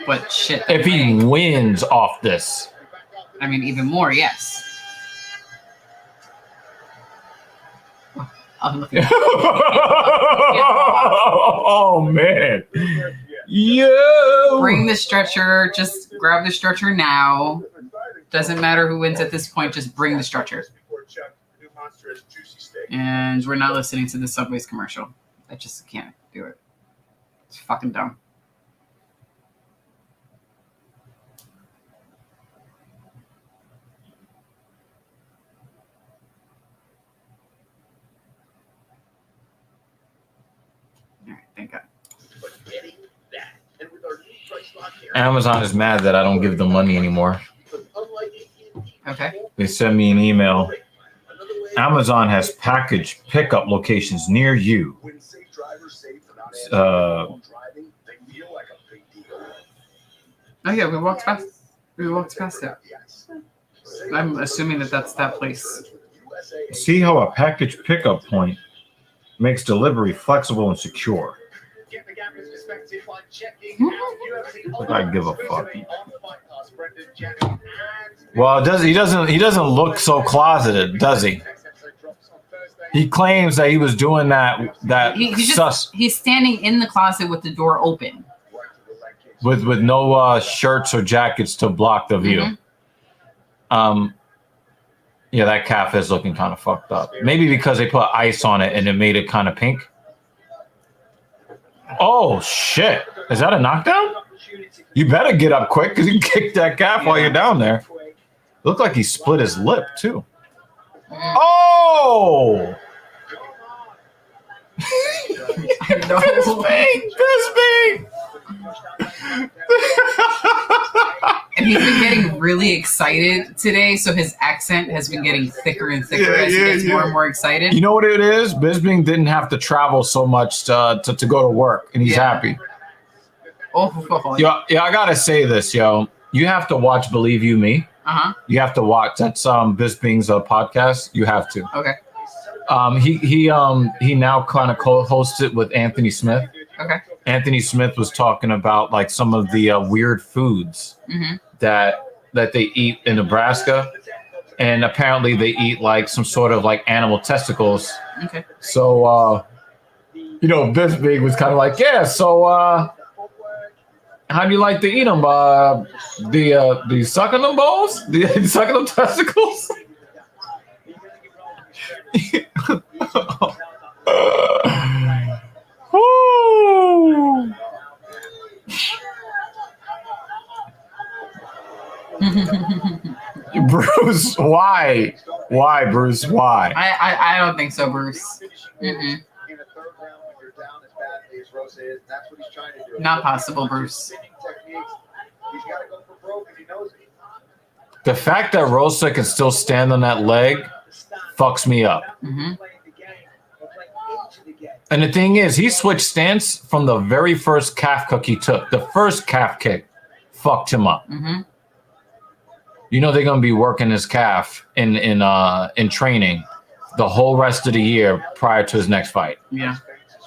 But shit. If he wins off this. I mean, even more, yes. Oh man. Yo. Bring the stretcher. Just grab the stretcher now. Doesn't matter who wins at this point. Just bring the stretcher. And we're not listening to the Subway's commercial. I just can't do it. It's fucking dumb. Thank God. Amazon is mad that I don't give them money anymore. Okay. They sent me an email. Amazon has package pickup locations near you. Oh yeah, we walked past it. I'm assuming that's that place. See how a package pickup point Makes delivery flexible and secure. Get the gambler's perspective by checking out UFC Like I give a fuck. on Fight Pass. Brendan Jennings and Well, he doesn't look so closeted, does he? next episode drops on Thursday. He claims that he was doing that He's standing in the closet with the door open. with no shirts or jackets to block the view. Yeah, that calf is looking kind of fucked up. Maybe because they put ice on it and it made it kind of pink. Oh shit! Is that a knockdown? You better get up quick because you kicked that calf while you're down there. Looked like he split his lip too. Oh! Bisping! And he's been getting really excited today, so his accent has been getting thicker and thicker as he gets more and more excited. You know what it is? Bisping didn't have to travel so much to go to work, and he's happy. Yo, I gotta say this, yo. You have to watch Believe You Me. You have to watch. That's Bisping's podcast. You have to. Okay. He now kind of co-hosts it with Anthony Smith. Okay. Anthony Smith was talking about like some of the weird foods that they eat in Nebraska, and apparently they eat like some sort of like animal testicles. Okay. So Bisping was kind of like, yeah. So how do you like to eat them? The sucking them balls? The sucking them testicles? Woo! Bruce, why? Why, Bruce? Why? I don't think so, Bruce. In the third round, when you're down as badly as Rosa is, that's what he's trying to do. Not possible, Bruce. Spinning techniques. He's got to go for broke, and he knows it. The fact that Rosa can still stand on that leg fucks me up. And the thing is, he switched stance from the very first calf kick he took. The first calf kick fucked him up. You know they're gonna be working his calf in training the whole rest of the year prior to his next fight. Yeah.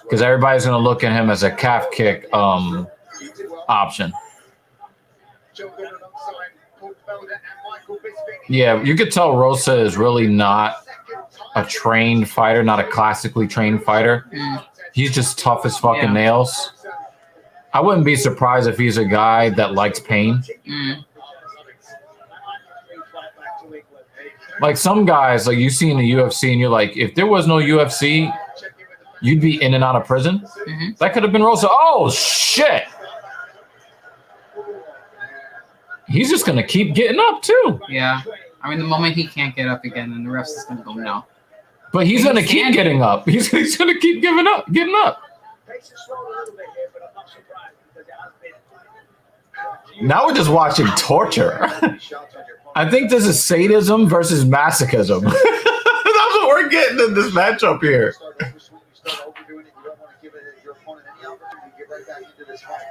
Because everybody's gonna look at him as a calf kick option. Yeah, you could tell Rosa is really not a trained fighter, not a classically trained fighter. He's just tough as fucking nails. I wouldn't be surprised if he's a guy that likes pain. Like some guys, like you see in the UFC, and you're like, if there was no UFC, you'd be in and out of prison. That could have been Rosa. Oh shit! He's just gonna keep getting up too. Yeah. I mean, the moment he can't get up again, then the ref's is gonna go no. But he's gonna keep getting up. He's gonna keep getting up. Now we're just watching torture. I think this is sadism versus masochism. That's what we're getting in this matchup here.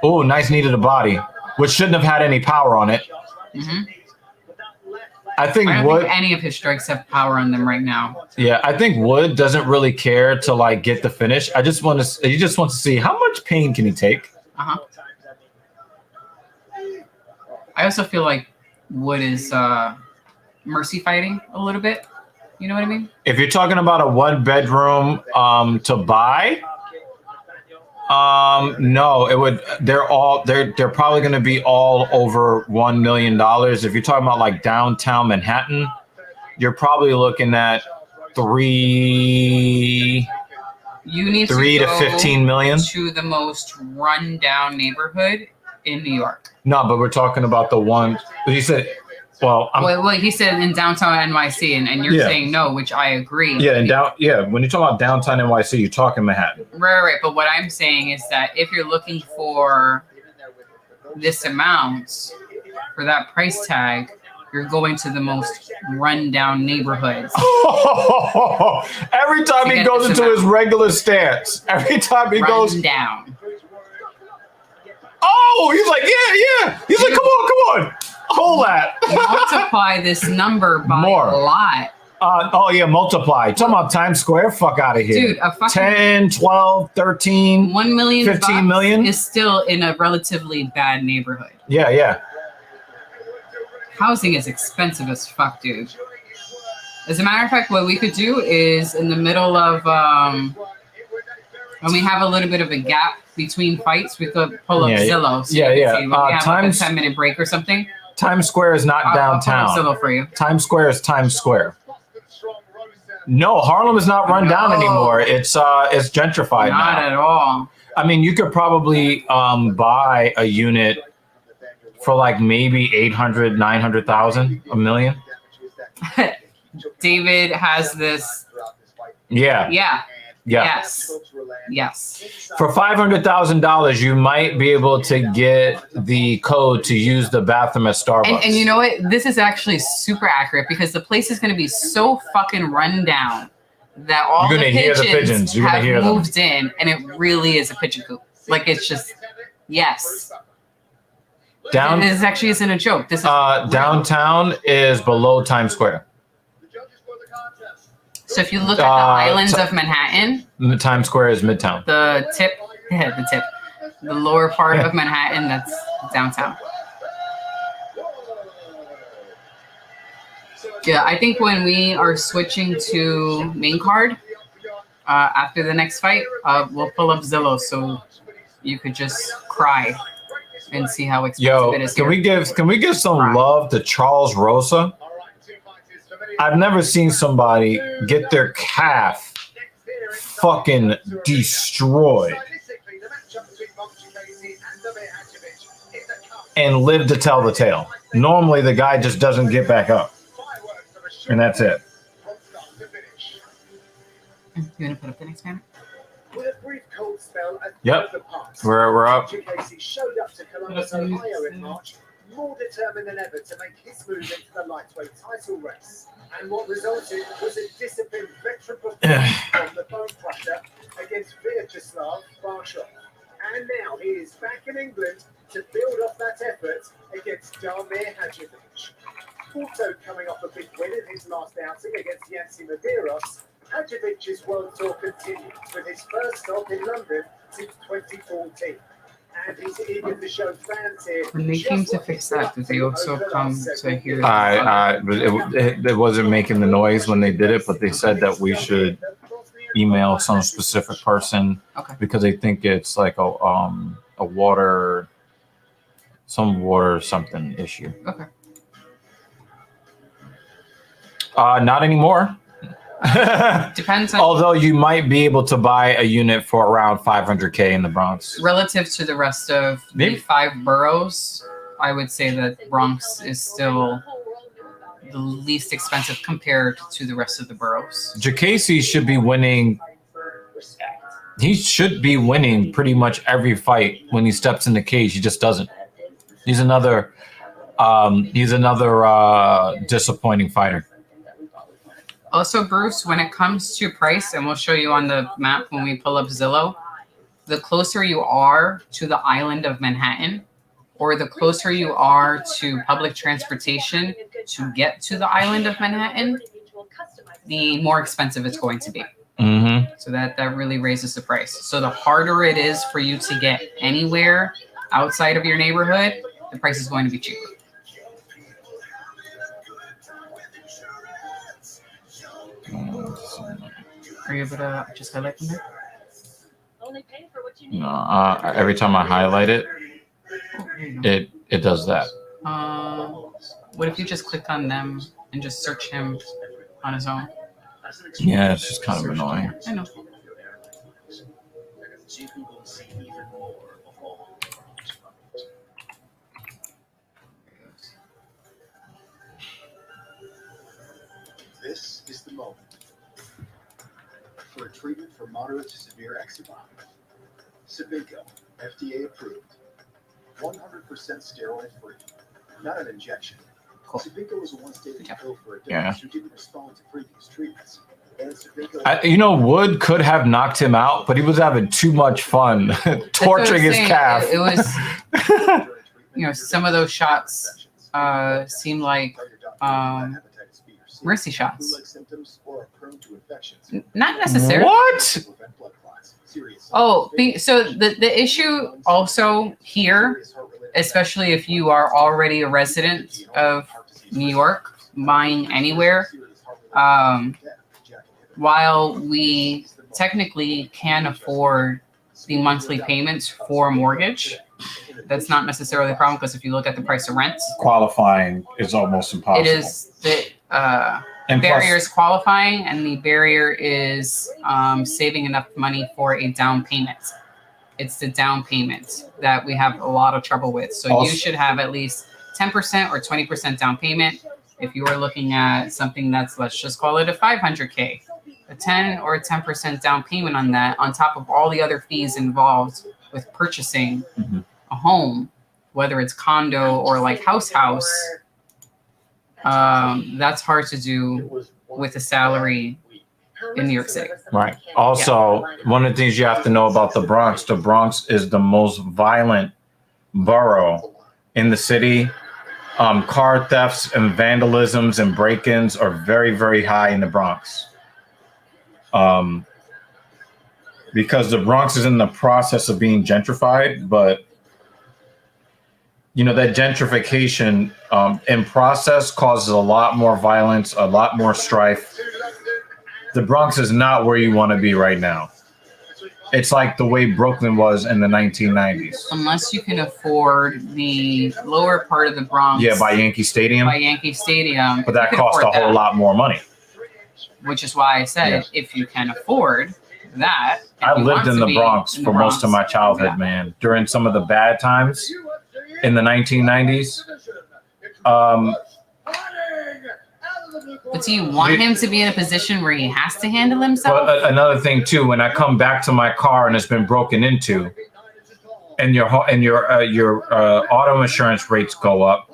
Oh, nice knee to the body, which shouldn't have had any power on it. I don't think any of his strikes have power on them right now. Yeah, I think Wood doesn't really care to like get the finish. He just wants to see how much pain can he take. I also feel like Wood is mercy fighting a little bit. You know what I mean? If you're talking about a one bedroom to buy, no, it would. They're probably going to be all over $1 million. If you're talking about like downtown Manhattan, you're probably looking at $3 to 15 million to the most run-down neighborhood in New York. No, but we're talking about the one he said. Well, he said in downtown NYC, and you're saying no, which I agree. Yeah, when you talk about downtown NYC, you're talking Manhattan. Right. But what I'm saying is that if you're looking for this amount for that price tag, you're going to the most run-down neighborhoods. Every time he goes into his regular stance, every time he goes down. Oh, he's like, yeah. He's like, come on. Hold that. Multiply this number by a lot. Oh, yeah, multiply. Talking about Times Square? Fuck out of here. Dude, a fucking 10, 12, 13, 1 million 15 million is still in a relatively bad neighborhood. Yeah, yeah. Housing is expensive as fuck, dude. As a matter of fact, what we could do is in the middle of when we have a little bit of a gap between fights, we could pull up Zillow. So yeah, you yeah. can see when we have like a 10-minute break or something. Times Square is not downtown. I'll pull up Zillow for you. Times Square is Times Square. No, Harlem is not run down anymore. It's gentrified now. Not at all. I mean, you could probably buy a unit for like maybe 800, 900,000, $1 million. David has this. Yeah. Yeah. Yeah. Yes. Yes. For $500,000, you might be able to get the code to use the bathroom at Starbucks. And you know what? This is actually super accurate because the place is going to be so fucking run down that all the pigeons have moved in, and it really is a pigeon coop. Like it's just, yes. This actually isn't a joke. This is downtown is below Times Square. So if you look at the islands of Manhattan, Times Square is Midtown. The lower part of Manhattan, that's downtown. Yeah, I think when we are switching to main card after the next fight, we'll pull up Zillow so you could just cry and see how expensive it is. Can we give some love to Charles Rosa? I've never seen somebody get their calf fucking destroyed and live to tell the tale. Normally, the guy just doesn't get back up, and that's it. You gonna put up the next banner? Yep, we're up. Showed up to Columbus, Ohio in March, more determined than ever to make his move into the lightweight title race. And what resulted was a disciplined veteran performance from the bone crusher against Vyacheslav Barshov. And now he is back in England to build off that effort against Damir Hadjovic. Also coming off a big win in his last outing against Yancy Medeiros, Hadjovic's world tour continues with his first stop in London since 2014. And he's eager to show fans here. When they came to fix that, did they also come to hear? It wasn't making the noise when they did it, but they said that we should email some specific person because they think it's like a water something issue. Okay. Not anymore. Depends on. Although you might be able to buy a unit for around $500K in the Bronx. Relative to the rest of the 5 boroughs, I would say that Bronx is still the least expensive compared to the rest of the boroughs. Jacasey should be winning. He should be winning pretty much every fight when he steps in the cage. He just doesn't. He's another disappointing fighter. Also, Bruce, when it comes to price, and we'll show you on the map when we pull up Zillow, the closer you are to the island of Manhattan, or the closer you are to public transportation to get to the island of Manhattan, the more expensive it's going to be. Mm-hmm. So that really raises the price. So the harder it is for you to get anywhere outside of your neighborhood, the price is going to be cheaper. Are you able to just highlight them there? No, every time I highlight it, it does that. What if you just click on them and just search him on his own? Yeah, it's just kind of annoying. I know. This is the moment for a treatment for moderate to severe eczema. Sabinco, FDA approved, 100% steroid free, not an injection. Cool. Sabinco was a once-daily pill for adults who didn't respond to previous treatments. And Sabinco, Wood could have knocked him out, but he was having too much fun torturing his calf. It was, some of those shots seem like mercy shots. flu-like symptoms or are prone to infections. Not necessarily. What? To prevent blood clots. Serious Oh, so the issue also here, especially if you are already a resident of New York, buying anywhere, while we technically can afford the monthly payments for a mortgage, that's not necessarily a problem because if you look at the price of rents, Qualifying is almost impossible. it is the And barrier plus, is qualifying, and the barrier is saving enough money for a down payment. It's the down payment that we have a lot of trouble with. So Also- you should have at least 10% or 20% down payment. If you are looking at something that's, let's just call it a 500K, a 10 or 10% down payment on that, on top of all the other fees involved with purchasing a home, whether it's condo or like house, that's hard to do with a salary in New York City. right. Also, one of the things you have to know about the Bronx is the most violent borough in the city. Car thefts and vandalisms and break-ins are very, very high in the Bronx. Because the Bronx is in the process of being gentrified, but you know that gentrification in process causes a lot more violence, a lot more strife. The Bronx is not where you want to be right now. It's like the way Brooklyn was in the 1990s. Unless you can afford the lower part of the Bronx. Yeah, by Yankee Stadium. By Yankee Stadium. But that you can costs a afford whole that. lot more money. Which is why I said, Yes. if you can afford that. I and you lived want in to the be Bronx in the for most of my childhood, Yeah. man. During some of the bad times in the 1990s. But do you want him to be in a position where he has to handle himself? But another thing too, when I come back to my car and it's been broken into, and your auto insurance rates go up,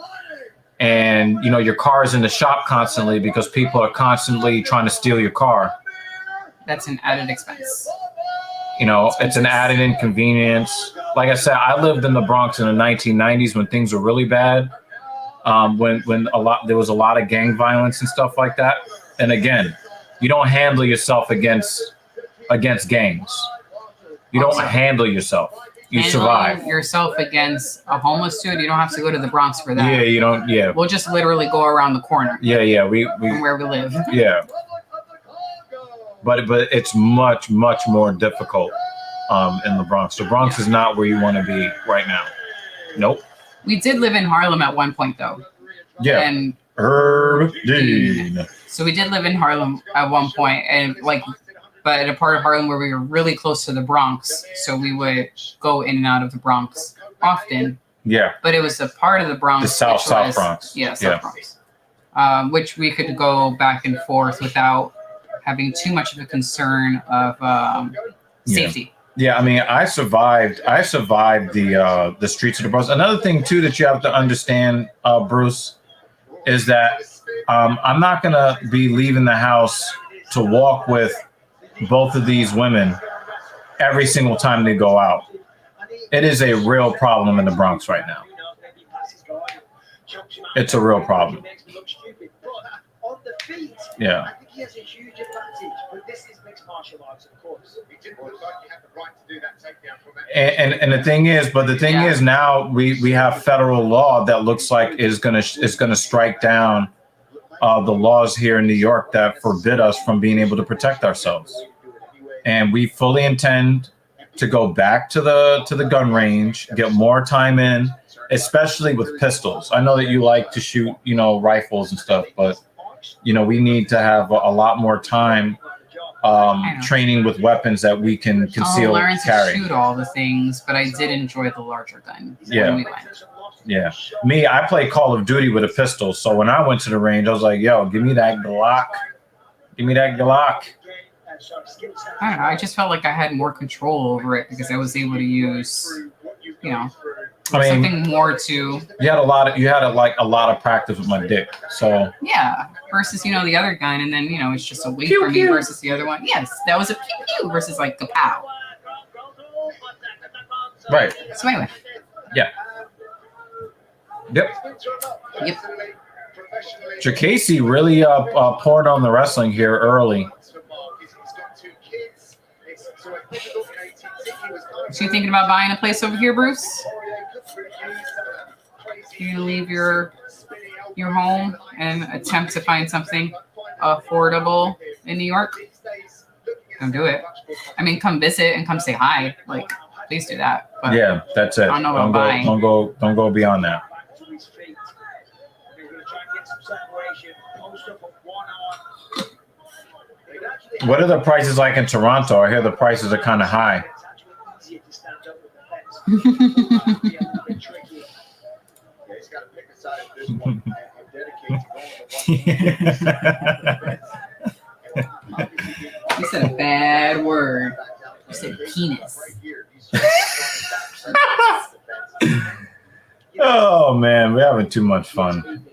and you know your car is in the shop constantly because people are constantly trying to steal your car. That's an added expense. You know, it's an added inconvenience. Like I said, I lived in the Bronx in the 1990s when things were really bad. When there was a lot of gang violence and stuff like that. And again, you don't handle yourself against gangs. You don't handle yourself. You survive. Yourself against a homeless dude. You don't have to go to the Bronx for that. Yeah, you don't. Yeah. We'll just literally go around the corner. Yeah. We from where we live. Yeah. But it's much more difficult in the Bronx. The Bronx is not where you want to be right now. Nope. We did live in Harlem at one point, though. Yeah. And Herb Dean. So we did live in Harlem at one point, and but in a part of Harlem where we were really close to the Bronx, so we would go in and out of the Bronx often. Yeah. But it was a part of the Bronx. The South Bronx. Yeah, South Bronx. Which we could go back and forth without having too much of a concern of safety. Yeah, I mean, I survived the streets of the Bronx. Another thing too that you have to understand, Bruce, is that I'm not gonna be leaving the house to walk with both of these women every single time they go out. It is a real problem in the Bronx right now. It's a real problem. Yeah. I think he has a huge advantage, but this is mixed martial arts, of course. It didn't look like you had the right to do that takedown from that. And the thing is, now we have federal law that looks like is gonna strike down the laws here in New York that forbid us from being able to protect ourselves. And we fully intend to go back to the gun range, get more time in, especially with pistols. I know that you like to shoot, rifles and stuff, but we need to have a lot more time training with weapons that we can conceal, learn carry. to shoot all the things, but I did enjoy the larger gun. Yeah. When we went. Yeah. Me, I play Call of Duty with a pistol. So when I went to the range, I was like, yo, give me that Glock. Give me that Glock. I don't know. I just felt like I had more control over it because I was able to use, something more to. You had a lot of practice with my dick. So Yeah. Versus, the other gun, and then it's just a wait Pew, for me pew. versus the other one. Yes, that was a pew pew versus like the pow. right. So anyway, Yeah. Yep. Yep. Jacasey really poured on the wrestling here early. So you thinking about buying a place over here, Bruce? You gonna leave your home and attempt to find something affordable in New York? Don't do it. I mean, come visit and come say hi. Like, please do that. But Yeah, that's it. I don't know about buying. Don't go beyond that. What are the prices like in Toronto? I hear the prices are kind of high. You said a bad word. You said penis. Oh man, we're having too much fun.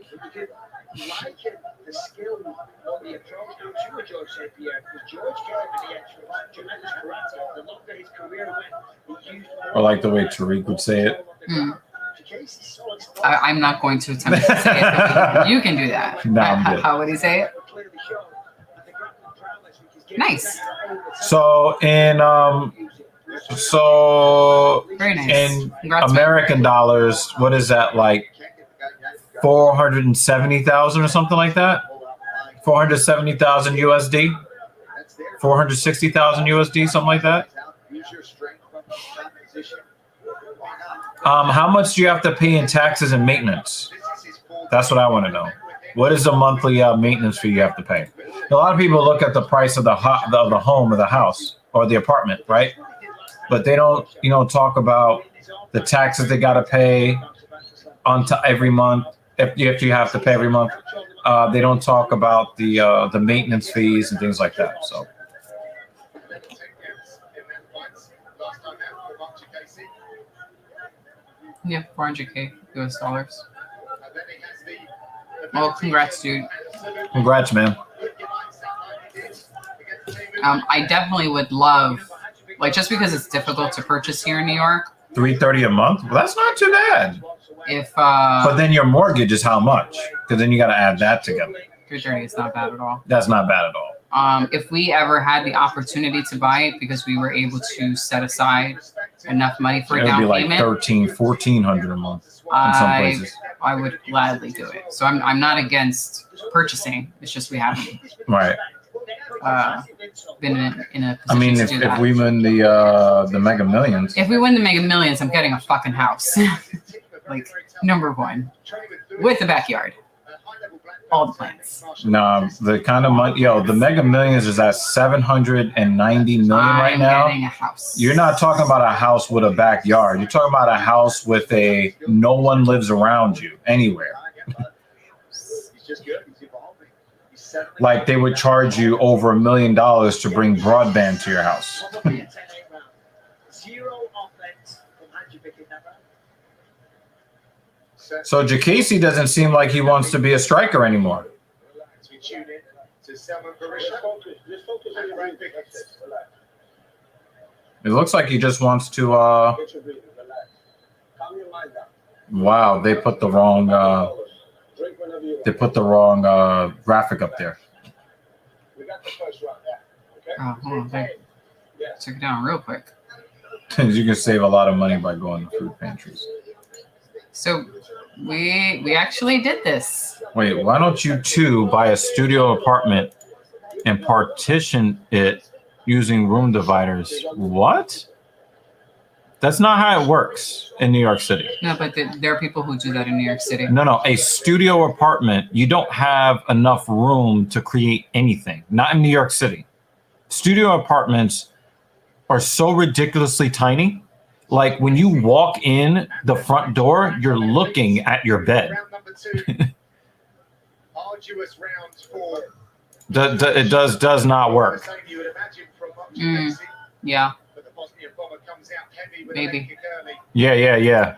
I like the way Tariq would say it. I'm not going to attempt to say it. You can do that. No, I'm good. How would he say it? Nice. So in Very nice. in Congrats, American dollars, what is that like? 470,000 or something like that. 470,000 USD. 460,000 USD, something like that. How much do you have to pay in taxes and maintenance? That's what I want to know. What is the monthly maintenance fee you have to pay? A lot of people look at the price of the home or the house or the apartment, right? But they don't, talk about the taxes they got to pay every month. If you have to pay every month, they don't talk about the maintenance fees and things like that. So. Yeah, 400K US dollars. Well, congrats, dude. Congrats, man. I definitely would love, just because it's difficult to purchase here in New York. $330 a month? Well, that's not too bad. But then your mortgage is how much? Because then you got to add that together. $330 is not bad at all. That's not bad at all. If we ever had the opportunity to buy it because we were able to set aside enough money for a down payment, it would be like $1,400 a month in some places. I would gladly do it. So I'm not against purchasing. It's just we haven't Right. Been in a position I mean, to do that. if we win the Mega Millions. If we win the Mega Millions, I'm getting a fucking house. Number one. With a backyard. All the plants. No, the kind of money, the Mega Millions is at 790 million right now. Getting a house. You're not talking about a house with a backyard. You're talking about a house with no one lives around you anywhere. Like they would charge you over $1 million to bring broadband to your house. So Jacasey doesn't seem like he wants to be a striker anymore. It looks like he just wants to. Wow, they put the wrong. Graphic up there. Oh, hold on. They took it down real quick. You can save a lot of money by going to food pantries. So we actually did this. Wait, why don't you two buy a studio apartment and partition it using room dividers? What? That's not how it works in New York City. No, but there are people who do that in New York City. No. A studio apartment, you don't have enough room to create anything. Not in New York City. Studio apartments are so ridiculously tiny. Like when you walk in the front door, you're looking at your bed. It does not work. Yeah. Maybe. Yeah.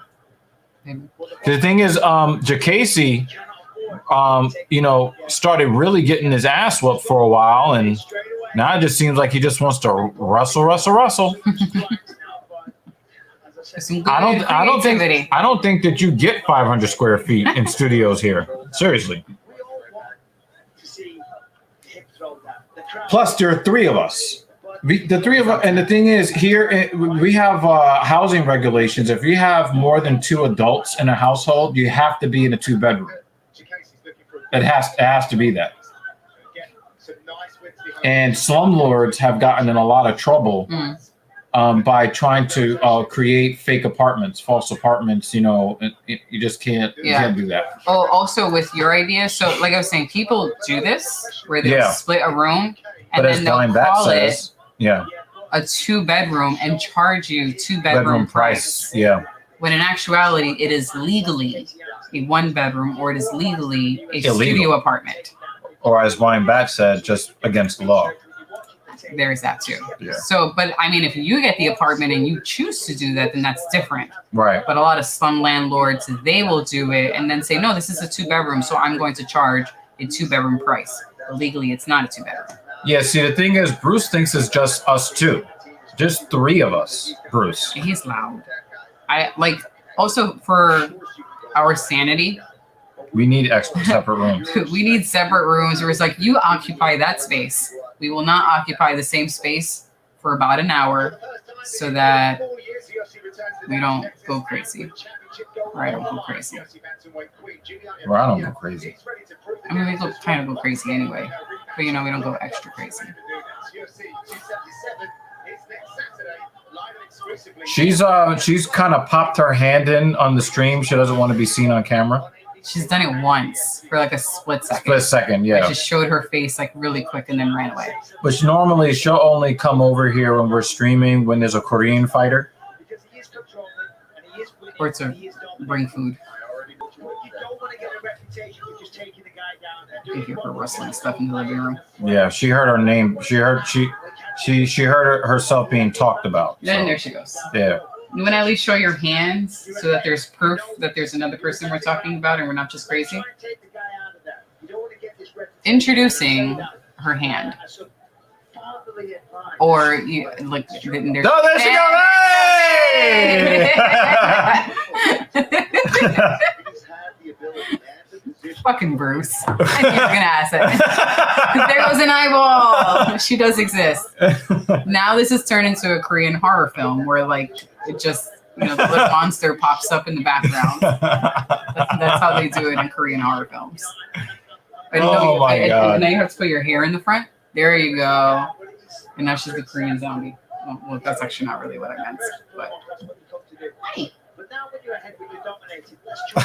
Maybe. The thing is, Jacasey, started really getting his ass whooped for a while, and now it just seems like he just wants to wrestle. I don't think that you get 500 square feet in studios here. Seriously. Plus, there are 3 of us. The 3 of us, and the thing is, here we have housing regulations. If you have more than 2 adults in a household, you have to be in a 2-bedroom. It has to be that. And slumlords have gotten in a lot of trouble by trying to create fake apartments, false apartments. You know, you just can't do that. Oh, also with your idea, so like I was saying, people do this where they split a room and then they'll call it a 2-bedroom and charge you 2-bedroom price. Yeah. When in actuality, it is legally a 1-bedroom, or it is legally a studio apartment. Or as Weinbach said, just against the law. There's that too. Yeah. So, but I mean, if you get the apartment and you choose to do that, then that's different. Right. But a lot of slum landlords, they will do it and then say, no, this is a 2-bedroom, so I'm going to charge a 2-bedroom price. But legally, it's not a 2-bedroom. Yeah, see, the thing is, Bruce thinks it's just us 2. Just 3 of us, Bruce. He's loud. Also for our sanity, we need extra separate rooms. We need separate rooms where it's like, you occupy that space. We will not occupy the same space for about an hour so that we don't go crazy. Or I don't go crazy. Or I don't go crazy. I mean, we kind of go crazy anyway. But, you know, we don't go extra crazy. She's kind of popped her hand in on the stream. She doesn't want to be seen on camera. She's done it once for like a split second. Split second, yeah. I just showed her face like really quick and then ran away. Which normally she'll only come over here when we're streaming when there's a Korean fighter. Or to bring food. Give you her wrestling stuff in the living room. Yeah, she heard her name. She heard herself being talked about. Then there she goes. Yeah. You want to at least show your hands so that there's proof that there's another person we're talking about and we're not just crazy? Introducing her hand. Or you like there's oh, there she goes! Hey! Fucking Bruce. I knew you were gonna ask that. There goes an eyeball. She does exist. Now this has turned into a Korean horror film where like it just, you know, the little monster pops up in the background. That's how they do it in Korean horror films. Oh my God. Now you have to put your hair in the front. There you go. And now she's the Korean zombie. Well, that's actually not really what I meant. But hey.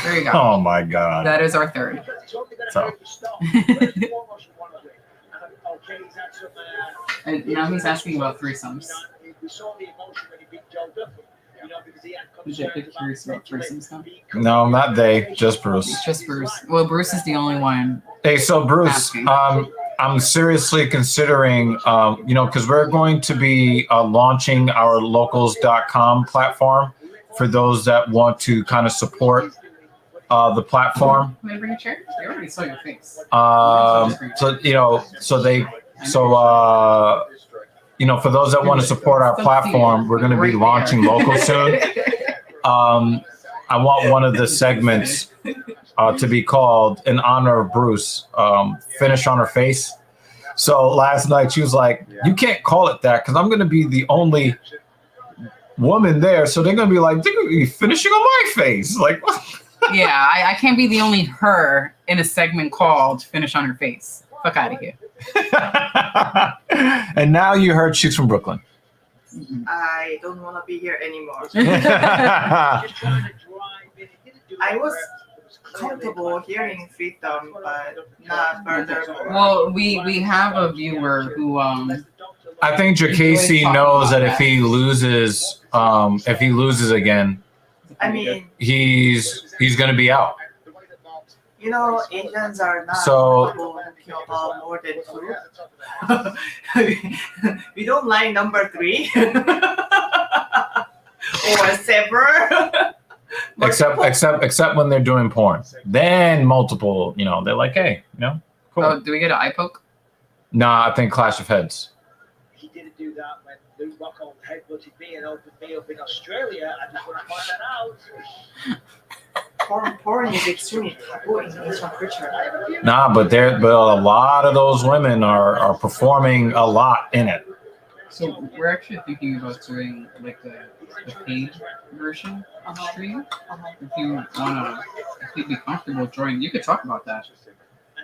There you go. Oh my God. That is our 3rd. So. And now he's asking about threesomes. No, not they. Just Bruce. Just Bruce. Well, Bruce is the only one. Hey, so Bruce, I'm seriously considering, you know, because we're going to be launching our locals.com platform for those that want to kind of support the platform. Can I bring a chair? They already saw your face. So, you know, you know, for those that want to support our platform, we're going to be launching local soon. I want one of the segments to be called, in honor of Bruce, Finish on Her Face. So last night she was like, you can't call it that because I'm going to be the only woman there. So they're going to be like, they're going to be finishing on my face. Like, what? Yeah, I can't be the only her in a segment called Finish on Her Face. Fuck out of here. And now you heard she's from Brooklyn. I don't want to be here anymore. I was comfortable hearing freedom, but not further. Well, we have a viewer who I think Jacasey knows that if he loses again, I mean, he's gonna be out. You know, Asians are not So about more than 2. We don't like number 3 or 7. Except when they're doing porn. Then multiple, you know, they're like, hey, you know, cool. Oh, do we get an eye poke? Nah, I think Clash of Heads. He didn't do that when Lou Rockhold headbutted me and opened me up in Australia. I just want to find that out. porn is extremely taboo in Asian culture. Nah, but a lot of those women are performing a lot in it. So we're actually thinking about doing like the paid version of stream. If you wanna, if you'd be comfortable joining, you could talk about that.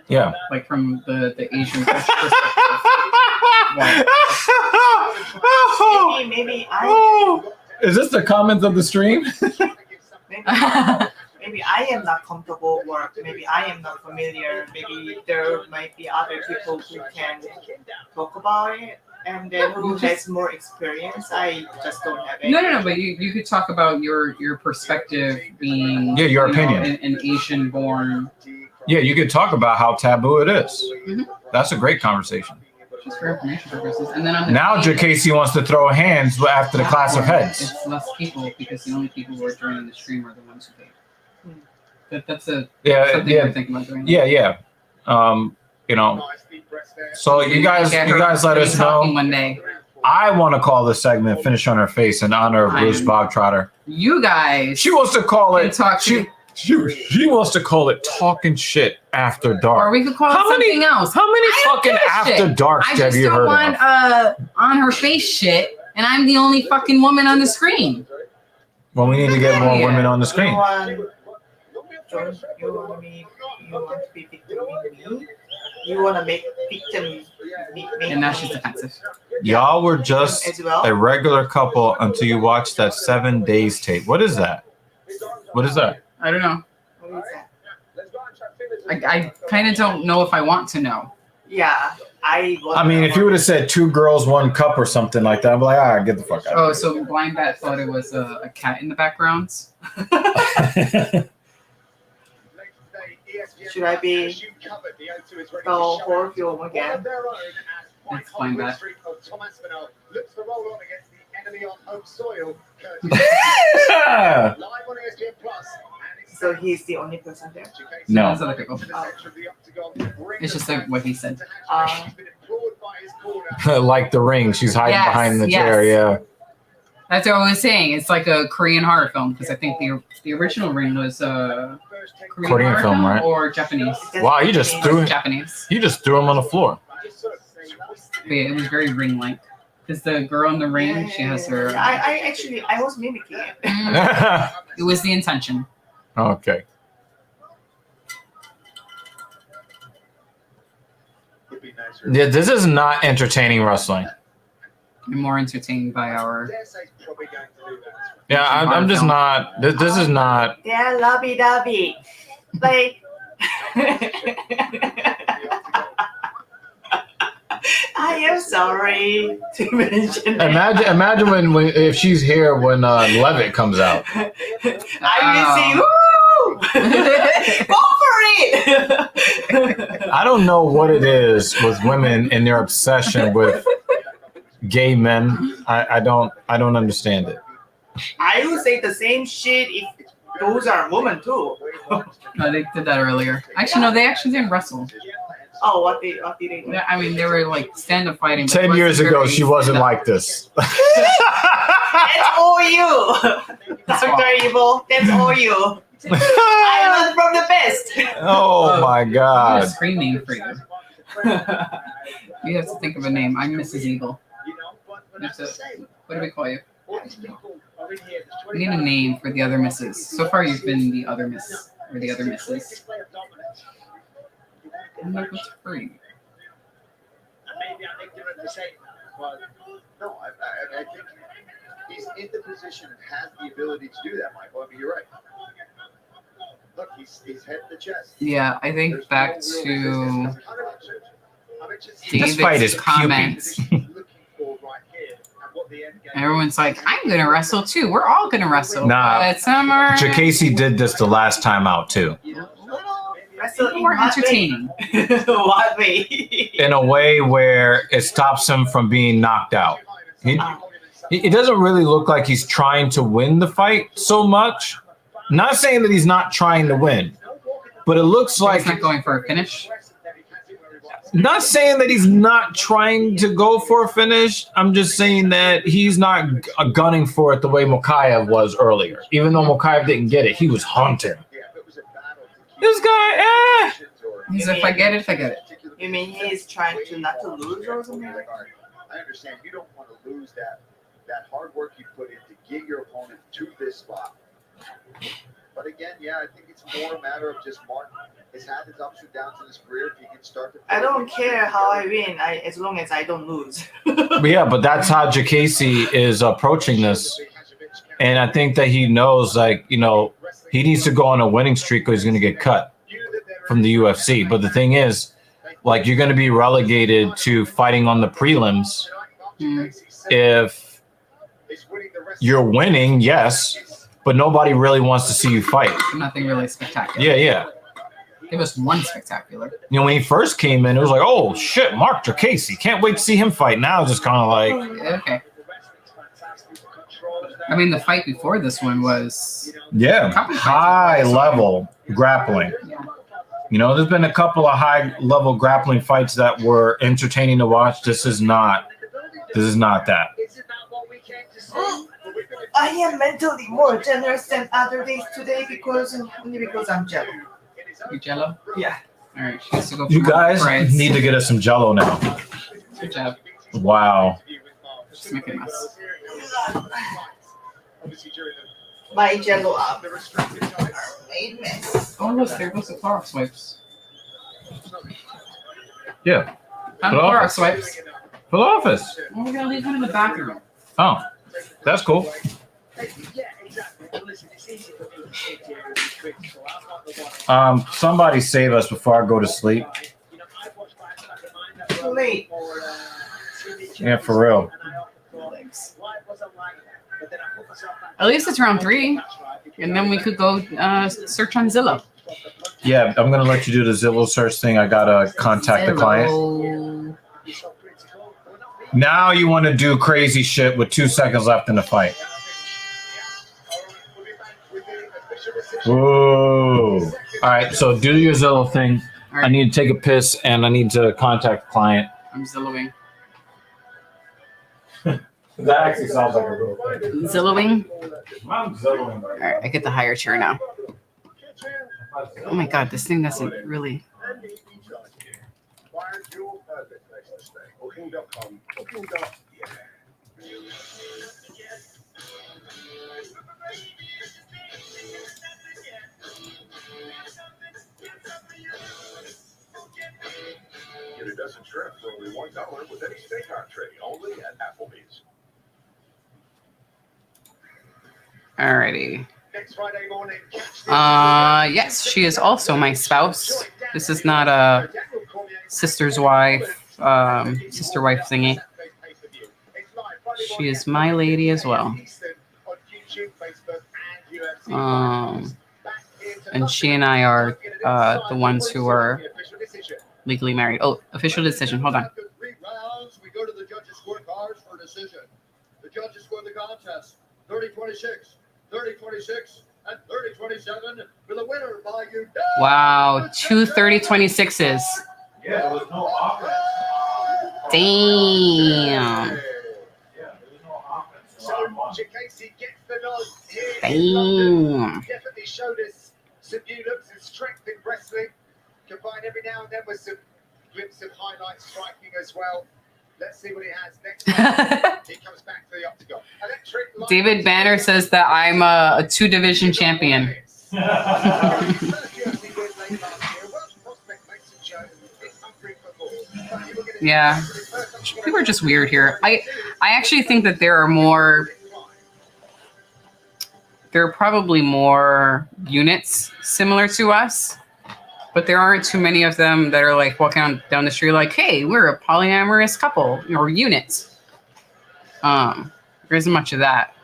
Yeah. Like from the Asian perspective. Maybe I. Is this the comments of the stream? Maybe I am not comfortable, or maybe I am not familiar. Maybe there might be other people who can talk about it, and then who has more experience. I just don't have it. No. But you could talk about your perspective being your opinion. An Asian born. Yeah, you could talk about how taboo it is. That's a great conversation. Just for information purposes. And then on the Now Casey wants to throw hands after the class of heads. It's less people because the only people who are joining the stream are the ones who paid. That's something we're thinking about doing. Yeah. So you guys let us know. One day. I want to call this segment "Finish on Her Face" in honor of Bruce Bogtrotter. You guys. She wants to call it. She wants to call it "Talking Shit After Dark." Or we could call it something else. How many fucking after darks have you heard of? I just don't want on her face shit, and I'm the only fucking woman on the screen. Well, we need to get more women on the screen. You want to be victim in me? You want to make victim me? And now she's defensive. Y'all were just a regular couple until you watched that 7 Days tape. What is that? What is that? I don't know. What is that? I kind of don't know if I want to know. Yeah, I mean, if you would have said 2 girls, 1 cup or something like that, I'm like, all right, get the fuck out. Oh, so Blind Bat thought it was a cat in the background. Should I be the horror film again? It's Blind Bat. So he's the only person there? No. There's other people. It's just like what he said. Like The Ring, she's hiding behind the chair. Yeah. That's what I was saying. It's like a Korean horror film because I think the original Ring was Korean horror film, right? Or Japanese. Wow, you just threw him. Japanese. You just threw him on the floor. But yeah, it was very Ring-like. Because the girl in the Ring, she has her. I was mimicking it. It was the intention. Okay. Yeah, this is not entertaining wrestling. You're more entertained by our. Yeah, I'm just not. This is not. Yeah, lovey-dovey. Like. I am sorry to mention that. Imagine when if she's here when Levitt comes out. I will say, woo! Go for it! I don't know what it is with women and their obsession with gay men. I don't understand it. I would say the same shit if those are women too. No, they did that earlier. Actually, no, they actually didn't wrestle. Oh, what did they do? I mean, they were like stand-up fighting. 10 years ago, she wasn't like this. That's all you. Dr. Evil, that's all you. I learned from the best. Oh my God. A screen name for you. You have to think of a name. I'm Mrs. Evil. What do we call you? We need a name for the other misses. So far, you've been the other miss or the other misses. I'm like, what's free? Maybe I think they're at the same. But no, I think he's in the position and has the ability to do that, Michael. I mean, you're right. Look, he's head to chest. Yeah, I think back to This fight is comments. Everyone's like, I'm gonna wrestle too. We're all gonna wrestle. Nah, Summer. Jacasey did this the last time out too. More entertaining. What way? In a way where it stops him from being knocked out. It doesn't really look like he's trying to win the fight so much. Not saying that he's not trying to win, but it looks like he's not going for a finish. Not saying that he's not trying to go for a finish. I'm just saying that he's not gunning for it the way Mokaev was earlier. Even though Mokaev didn't get it, he was hunting. This guy, He's like, forget it. You mean he's trying to not to lose or something? Like, all right, I understand you don't want to lose that hard work you put in to get your opponent to this spot. But again, yeah, I think it's more a matter of just Martin has had his ups and downs in his career. If he can start to, I don't care how I win, as long as I don't lose. Yeah, but that's how Jacasey is approaching this. And I think that he knows, like, you know, he needs to go on a winning streak or he's going to get cut from the UFC. But the thing is, like, you're going to be relegated to fighting on the prelims if you're winning, yes, but nobody really wants to see you fight. Nothing really spectacular. Yeah. It was one spectacular. You know, when he first came in, it was like, oh, shit, Mark Jacasey. Can't wait to see him fight. Now it's just kind of like... Okay. I mean, the fight before this one was... Yeah, high-level grappling. Yeah. You know, there's been a couple of high-level grappling fights that were entertaining to watch. This is not that. I am mentally more generous than other days today only because I'm jello. You jello? Yeah. All right, she has to go. You guys need to get us some Jello now. Good job. Wow. Just make a mess. My jello up. Made mess. Oh, look, there goes the Clorox wipes. Yeah. Clorox wipes. For the office. Oh, we're gonna leave them in the bathroom. Oh, that's cool. Somebody save us before I go to sleep. Too late. Yeah, for real. At least it's round 3, and then we could go search on Zillow. Yeah, I'm gonna let you do the Zillow search thing. I gotta contact the client. Now you want to do crazy shit with 2 seconds left in the fight. Whoa. All right, so do your Zillow thing. Right. I need to take a piss and I need to contact the client. I'm Zillowing. That actually sounds like a real thing. Zillowing? I'm Zillowing. All right, I get the higher chair now. Oh my god, this thing doesn't really... Get a dozen shrimp for only $1 with any steak entree, only at Applebee's. Alrighty. Next Friday morning. Yes, she is also my spouse. This is not a sister wife thingy. She is my lady as well. And she and I are the ones who are legally married. Oh, official decision. Hold on. 3 rounds, we go to the judges' scorecards for decision. The judges score the contest 30-26, 30-26, and 30-27 for the winner by you. Wow, 2 30-26s. Yeah, there was no offense. Damn. So Jacasey gets the nod here. Damn. Definitely showed us some new looks and strength in wrestling. Combined every now and then with some glimpse of highlight striking as well. Let's see what he has next. He comes back to the octagon. Electric David Banner says that I'm a 2-division champion. Yeah. People are just weird here. I actually think that there are probably more units similar to us, but there aren't too many of them that are like walking down the street like, hey, we're a polyamorous couple or unit. There isn't much of that.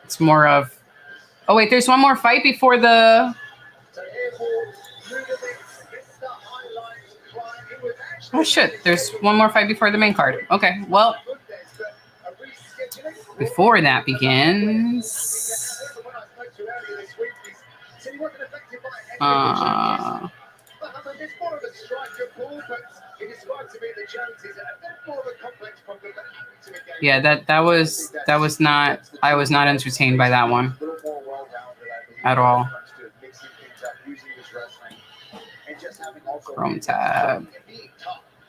It's more of, oh wait, there's one more fight before the, oh shit, there's one more fight before the main card. Okay, well, before that begins, yeah, that was not, I was not entertained by that one at all. Chrome tab.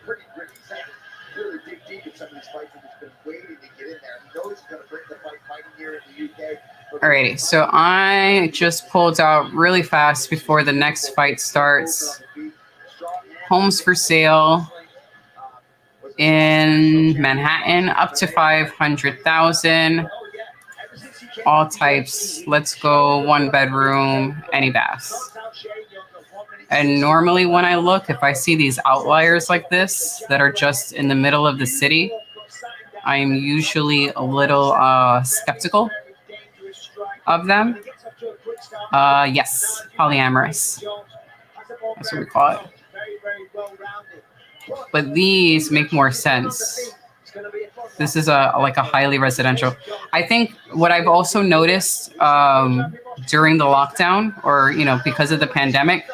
Pretty gritty. He's had to really dig deep in some of these fights and he's been waiting to get in there. He knows he's going to bring the fight fighting here in the UK. Alrighty, so I just pulled out really fast before the next fight starts. Homes for sale in Manhattan, up to 500,000. All types. Let's go 1 bedroom, any baths. And normally when I look, if I see these outliers like this that are just in the middle of the city, I'm usually a little skeptical of them. Yes, polyamorous. That's what we call it. But these make more sense. This is like a highly residential. I think what I've also noticed during the lockdown, or because of the pandemic,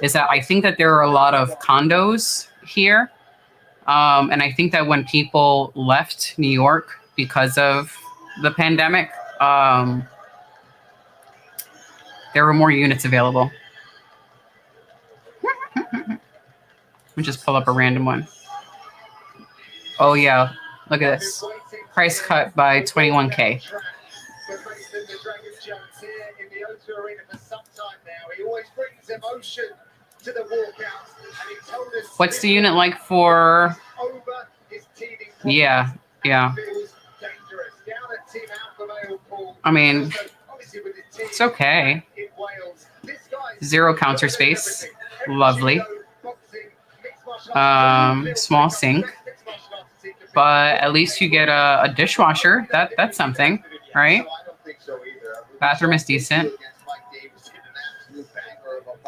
is that I think that there are a lot of condos here. And I think that when people left New York because of the pandemic, there were more units available. Let me just pull up a random one. Oh, yeah. Look at this. Price cut by 21K. What's the unit like for... Yeah. I mean, it's okay. 0 counter space. Lovely. Small sink. But at least you get a dishwasher. That's something, right? Bathroom is decent.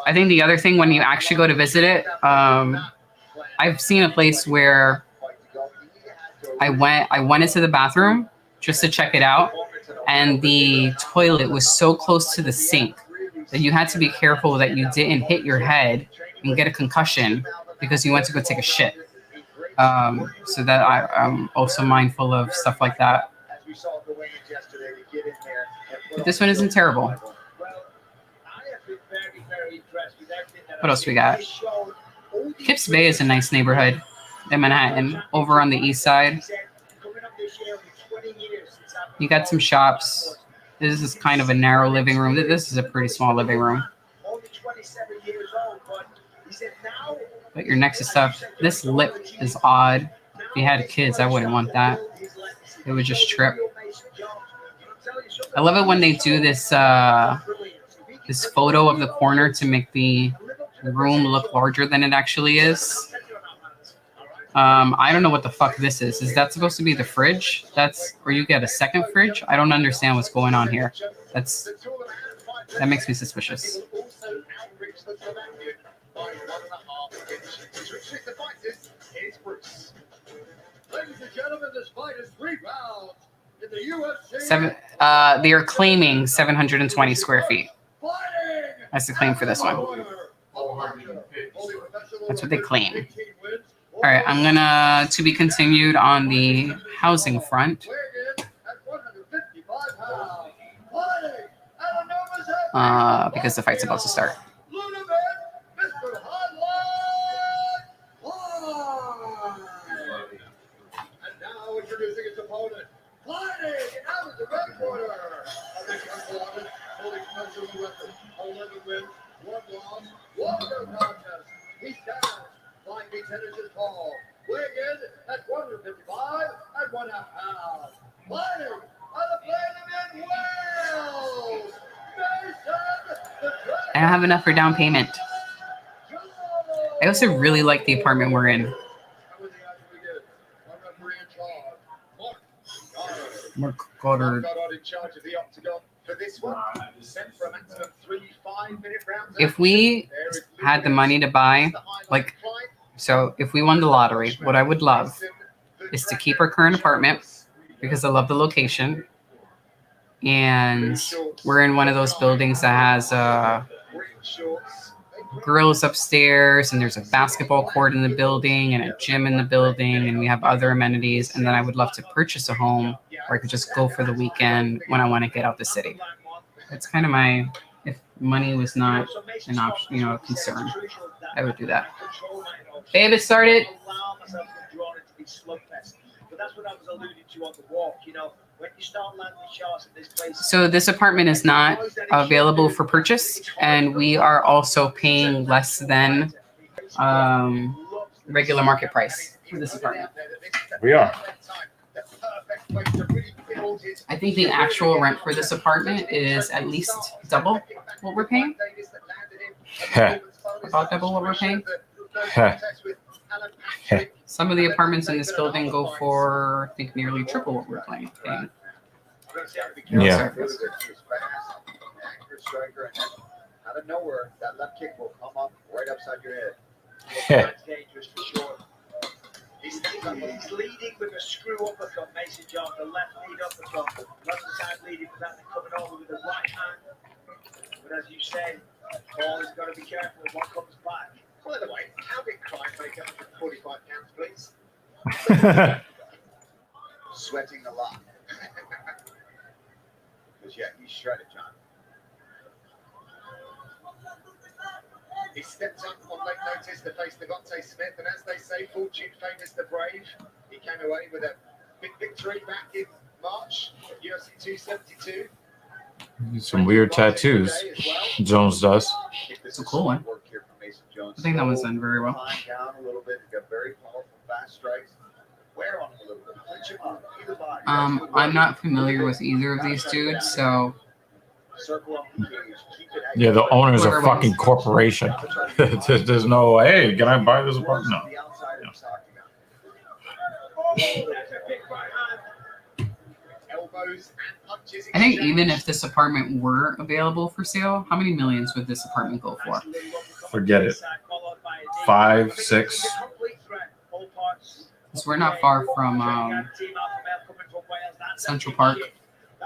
I think the other thing when you actually go to visit it, I've seen a place where I went into the bathroom just to check it out, and the toilet was so close to the sink that you had to be careful that you didn't hit your head and get a concussion because you went to go take a shit. So that I'm also mindful of stuff like that. But this one isn't terrible. What else we got? Kips Bay is a nice neighborhood in Manhattan, over on the east side. You got some shops. This is kind of a narrow living room. This is a pretty small living room. But your next to stuff. This lip is odd. If you had kids, I wouldn't want that. It would just trip. I love it when they do this this photo of the corner to make the room look larger than it actually is. I don't know what the fuck this is. Is that supposed to be the fridge? Or you get a second fridge? I don't understand what's going on here. That makes me suspicious. Ladies and gentlemen, this fight is 3 rounds in the UFC. They are claiming 720 square feet. That's the claim for this one. That's what they claim. All right, I'm gonna to be continued on the housing front. Because the fight's about to start. And now introducing his opponent, fighting out of the red corner. Holding punches weapon, 11 wins, 1 loss, 1 no contest. He stands 5 feet 10 inches tall, weighing in at 155 and 1/2 pounds. Fighting out of Blaydes Wales, I don't have enough for down payment. I also really like the apartment we're in. Mark Goddard. If we had the money to buy, if we won the lottery, what I would love is to keep our current apartment because I love the location. And we're in one of those buildings that has grills upstairs, and there's a basketball court in the building and a gym in the building, and we have other amenities. And then I would love to purchase a home where I could just go for the weekend when I want to get out the city. It's kind of if money was not an option, a concern. I would do that. Babe, it started. Allow myself to be drawn into these slugfests. But that's what I was alluding to on the walk. You know, when you start landing shots in this place. So this apartment is not available for purchase, and we are also paying less than regular market price for this apartment. We are. I think the actual rent for this apartment is at least double what we're paying. Heh. About double what we're paying. Heh. Heh. Some of the apartments in this building go for, I think, nearly triple what we're paying. Yeah. Out of nowhere, that left kick will come up right upside your head. Heh. That's dangerous for sure. He's leading with a screw uppercut, Mason John, the left lead uppercut. Left side leading with that, coming over with the right hand. But as you say, Paul has got to be careful of what comes back. By the way, how did Klein make 145 pounds, please? Sweating a lot. Because, yeah, he's shredded, John. He stepped up on late notice to face Devontae Smith, and as they say, fortune favours the brave. He came away with a big victory back in March at UFC 272. Some weird tattoos. Jones does. It's a cool one. I think that one's done very well. Down a little bit. He's got very powerful, fast strikes. Wear on him a little bit. Clinch him up. Either body. I'm not familiar with either of these dudes, so Circle up the cage. Keep it Yeah, the owner's a fucking corporation. There's no, hey, can I buy this apartment? No. the outside of his hockey now. Elbows and punches. I think even if this apartment were available for sale, how many millions would this apartment go for? Forget it. 5, 6. Because we're not far from Central Park.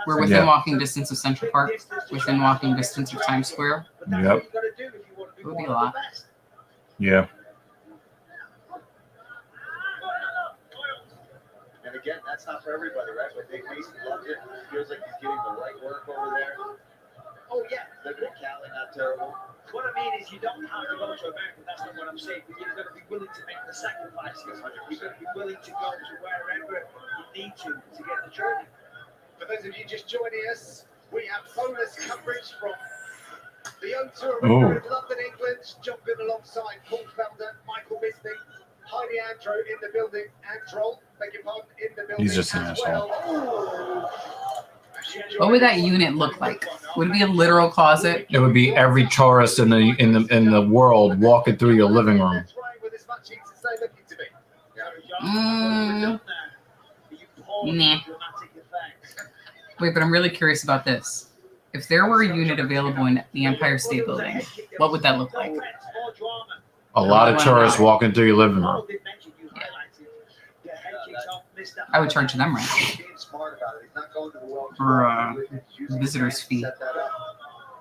We're within Yeah. walking distance of Central Park, within walking distance of Times Square. Yep. It would be a lot. Yeah. And again, that's not for everybody, right? But Dave Mason loves it. Feels like he's getting the right work over there. Oh, yeah. Living in Cali, not terrible. What I mean is you don't have to go to America. That's not what I'm saying. But you've got to be willing to make the sacrifices. You've got to be willing to go to wherever you need to get the journey. For those of you just joining us, we have bonus coverage from the O2 Ooh. Arena in London, England, jumping alongside Paul Felder, Michael Bisney, Heidi Andro in the building, Androl, beg your pardon, in the building. He's just an as asshole. well. What would that unit look like? Would it be a literal closet? It would be every tourist in the world walking through your living room. That's right, with as much heat as they looking to be. Nah. Wait, but I'm really curious about this. If there were a unit available in the Empire State Building, what would that look like? A lot of tourists walking through your living room. I would charge them rent for visitor's fee.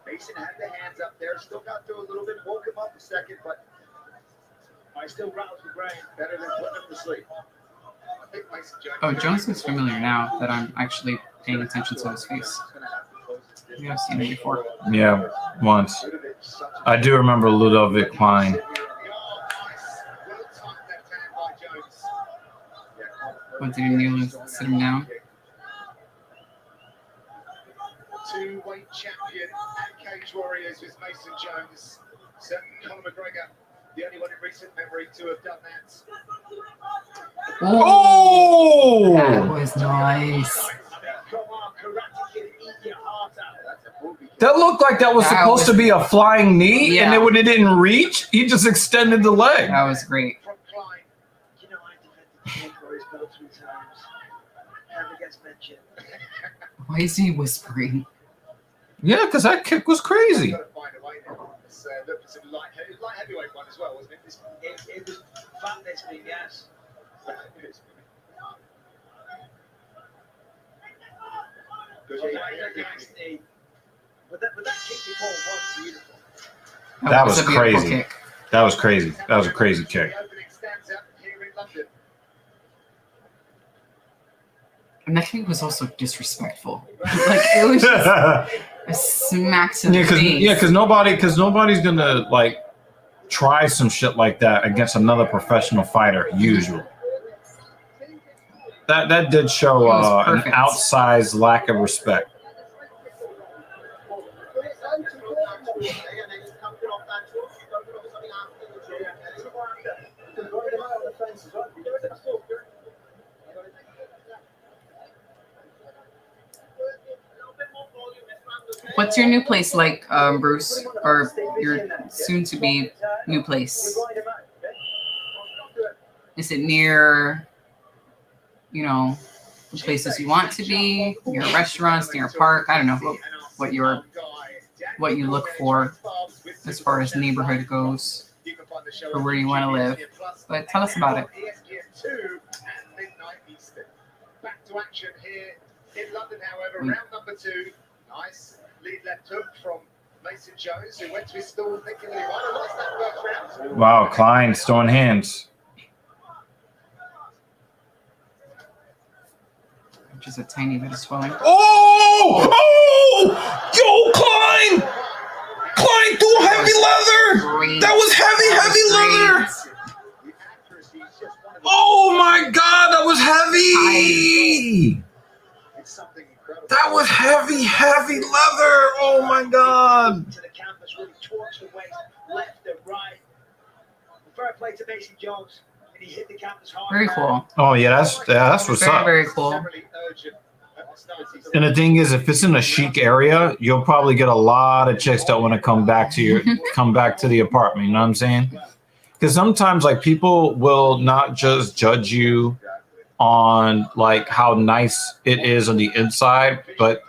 Mason had the hands up there, still got through a little bit, woke him up a second, but I still rattles the brain. better than putting him to sleep. I think Mason Jones. Oh, Jones looks familiar now that I'm actually paying attention to his face. Maybe I've seen it before. Yeah, once. I do remember Ludovic Klein. What did he kneel and sit him down? Two-weight champion at Cage Warriors with Mason Jones. Certainly Conor McGregor, the only one in recent memory to have done that. Oh! That was nice. That looked like that was That supposed was- to be a flying knee, and Yeah. then when it didn't reach, he just extended the leg. That was great. From Klein. You know, I defended the Warriors belt 3 times. Never gets mentioned. Why is he whispering? Yeah, because that kick was crazy. Got to find a way now. It's looked at some light heavyweight one as well, wasn't it? It was fat this week, yes. But that kick before was beautiful. That was a beautiful crazy. kick. That was crazy. That was a crazy kick. The opening stands up here in London. And that kick was also disrespectful. Like it was just a smack to the face. Because nobody's gonna like try some shit like that against another professional fighter. Usually, that did show an outsized lack of respect. What's your new place like, Bruce? Or your soon-to-be new place? Is it near, you know, the places you want to be? Near restaurants, near a park? I don't know what you look for as far as neighborhood goes, or where you want to live. But tell us about it. Back to action here in London, however, round number 2. Nice lead left hook from Mason Jones, who went to his stall thinking that he might have lost that first round. Wow, Klein throwing hands. Just a tiny bit of swelling. Oh! Yo, Klein! Klein threw heavy leather! Great. That was heavy leather! Oh my god, that was heavy! That was heavy leather! Oh my god! To the canvas, really torched the waist, left and right. Fair play to Mason Jones, and he hit the canvas hard. Very cool. Oh yeah, that's what's up. Very cool. And the thing is, if it's in a chic area, you'll probably get a lot of chicks that want to come back to the apartment. You know what I'm saying? Because sometimes, like, people will not just judge you on like how nice it is on the inside, but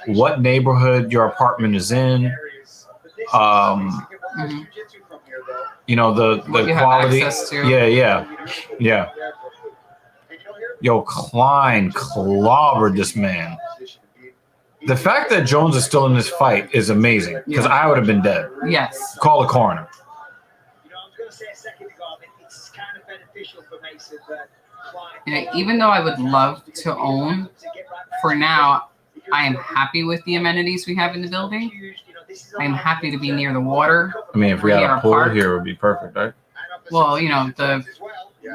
what neighborhood your apartment is in. You know, the quality. Yeah. Yo, Klein clobbered this man. The fact that Jones is still in this fight is amazing, because I would have been dead. Yes. Call the coroner. You know, I was going to say a second ago, I mean, it's kind of beneficial for Mason that And even though I would love to own, for now, I am happy with the amenities we have in the building. I am happy to be near the water. I mean, if we had a pool here, it would be perfect, right? Well, you know, the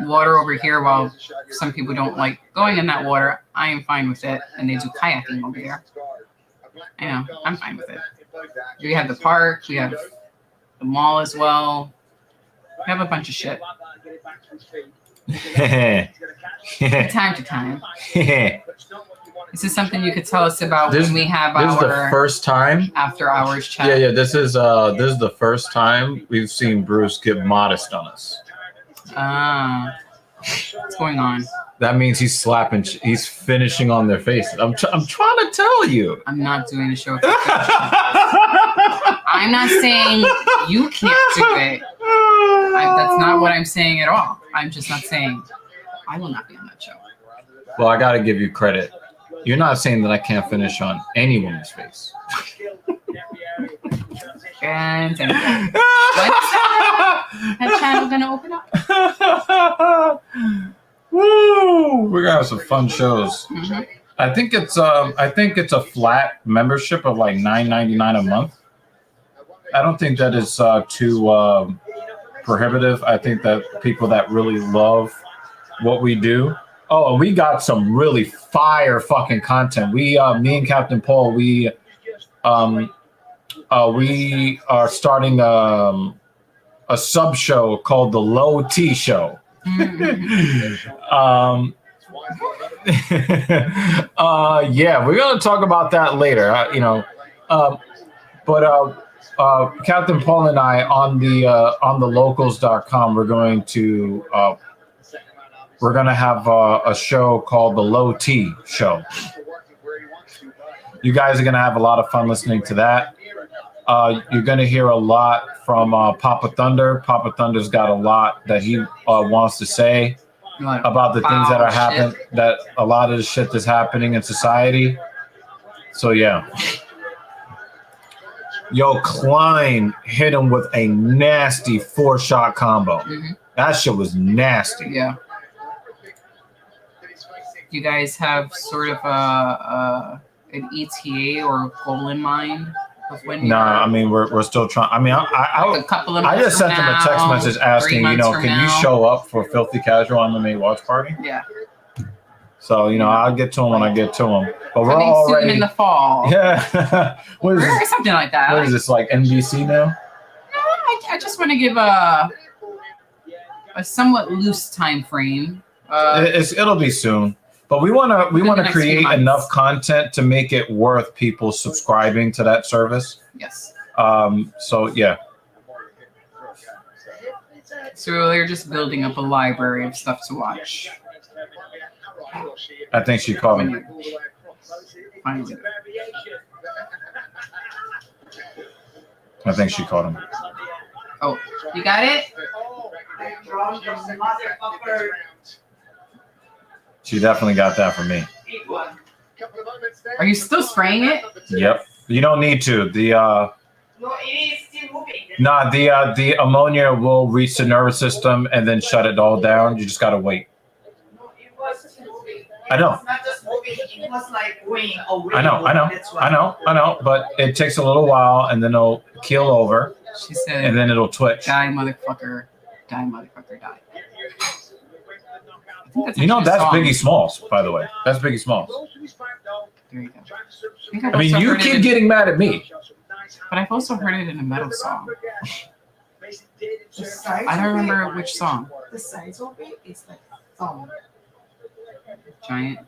water over here, while some people don't like going in that water, I am fine with it. And they do kayaking over there. I know, I'm fine with it. We have the park, we have the mall as well. We have a bunch of shit. Time to time. This is something you could tell us about when we have this our is the first time after hours chat. Yeah, this is the first time we've seen Bruce get modest on us. What's going on? That means he's finishing on their faces. I'm trying to tell you. I'm not doing a show. I'm not saying you can't do it. That's not what I'm saying at all. I'm just not saying I will not be on that show. Well, I got to give you credit. You're not saying that I can't finish on any woman's face. And when's that channel gonna open up? Woo! We're gonna have some fun shows. Mm-hmm. I think it's a flat membership of like $9.99 a month. I don't think that is too prohibitive. I think that people that really love what we do. Oh, we got some really fire fucking content. Me and Captain Paul, we are starting a sub show called the Low T Show. Yeah, we're gonna talk about that later. Captain Paul and I on the locals.com, we're gonna have a show called the Low T Show. You guys are gonna have a lot of fun listening to that. You're gonna hear a lot from Papa Thunder. Papa Thunder's got a lot that he wants to say about the things that are happening, that a lot of the shit that's happening in society. So yeah. Yo, Klein hit him with a nasty 4-shot combo. Mm-hmm. That shit was nasty. Yeah. You guys have sort of an ETA or goal in mind Of when No, you're I mean we're still trying. I mean, like a couple of I months just sent from him a text now, message 3 asking, you months know, from can you now. show up for Filthy Casual MMA watch party? Yeah. So you know, I'll get to him when I get to him. But we're Coming already soon in the fall. yeah. What is Or this? something like that. What is this like NBC now? No, I just want to give a somewhat loose time frame. It'll be soon. But we want the to next few create months. enough content to make it worth people subscribing to that service. Yes. So yeah. So they're just building up a library of stuff to watch. I think she called him. Finally. I think she called him. Oh, you got it? She definitely got that from me. Are you still spraying it? Yep. You don't need to. The No, it is still moving. the ammonia will reach the nervous system and then shut it all down. You just gotta wait. No, it was moving. I know. It's not just moving. It was like going away. I know. But it takes a little while and then it'll keel over She said, and then it'll twitch. die, motherfucker. Die, motherfucker, die. I think You know actually a that's song. Biggie Smalls, by the way. That's Biggie Smalls. There you go. think I've I mean, also you heard it keep in- getting mad at me. But I've also heard it in a metal song. The size I don't of remember it, which song. The size of it is like thumb. Giant.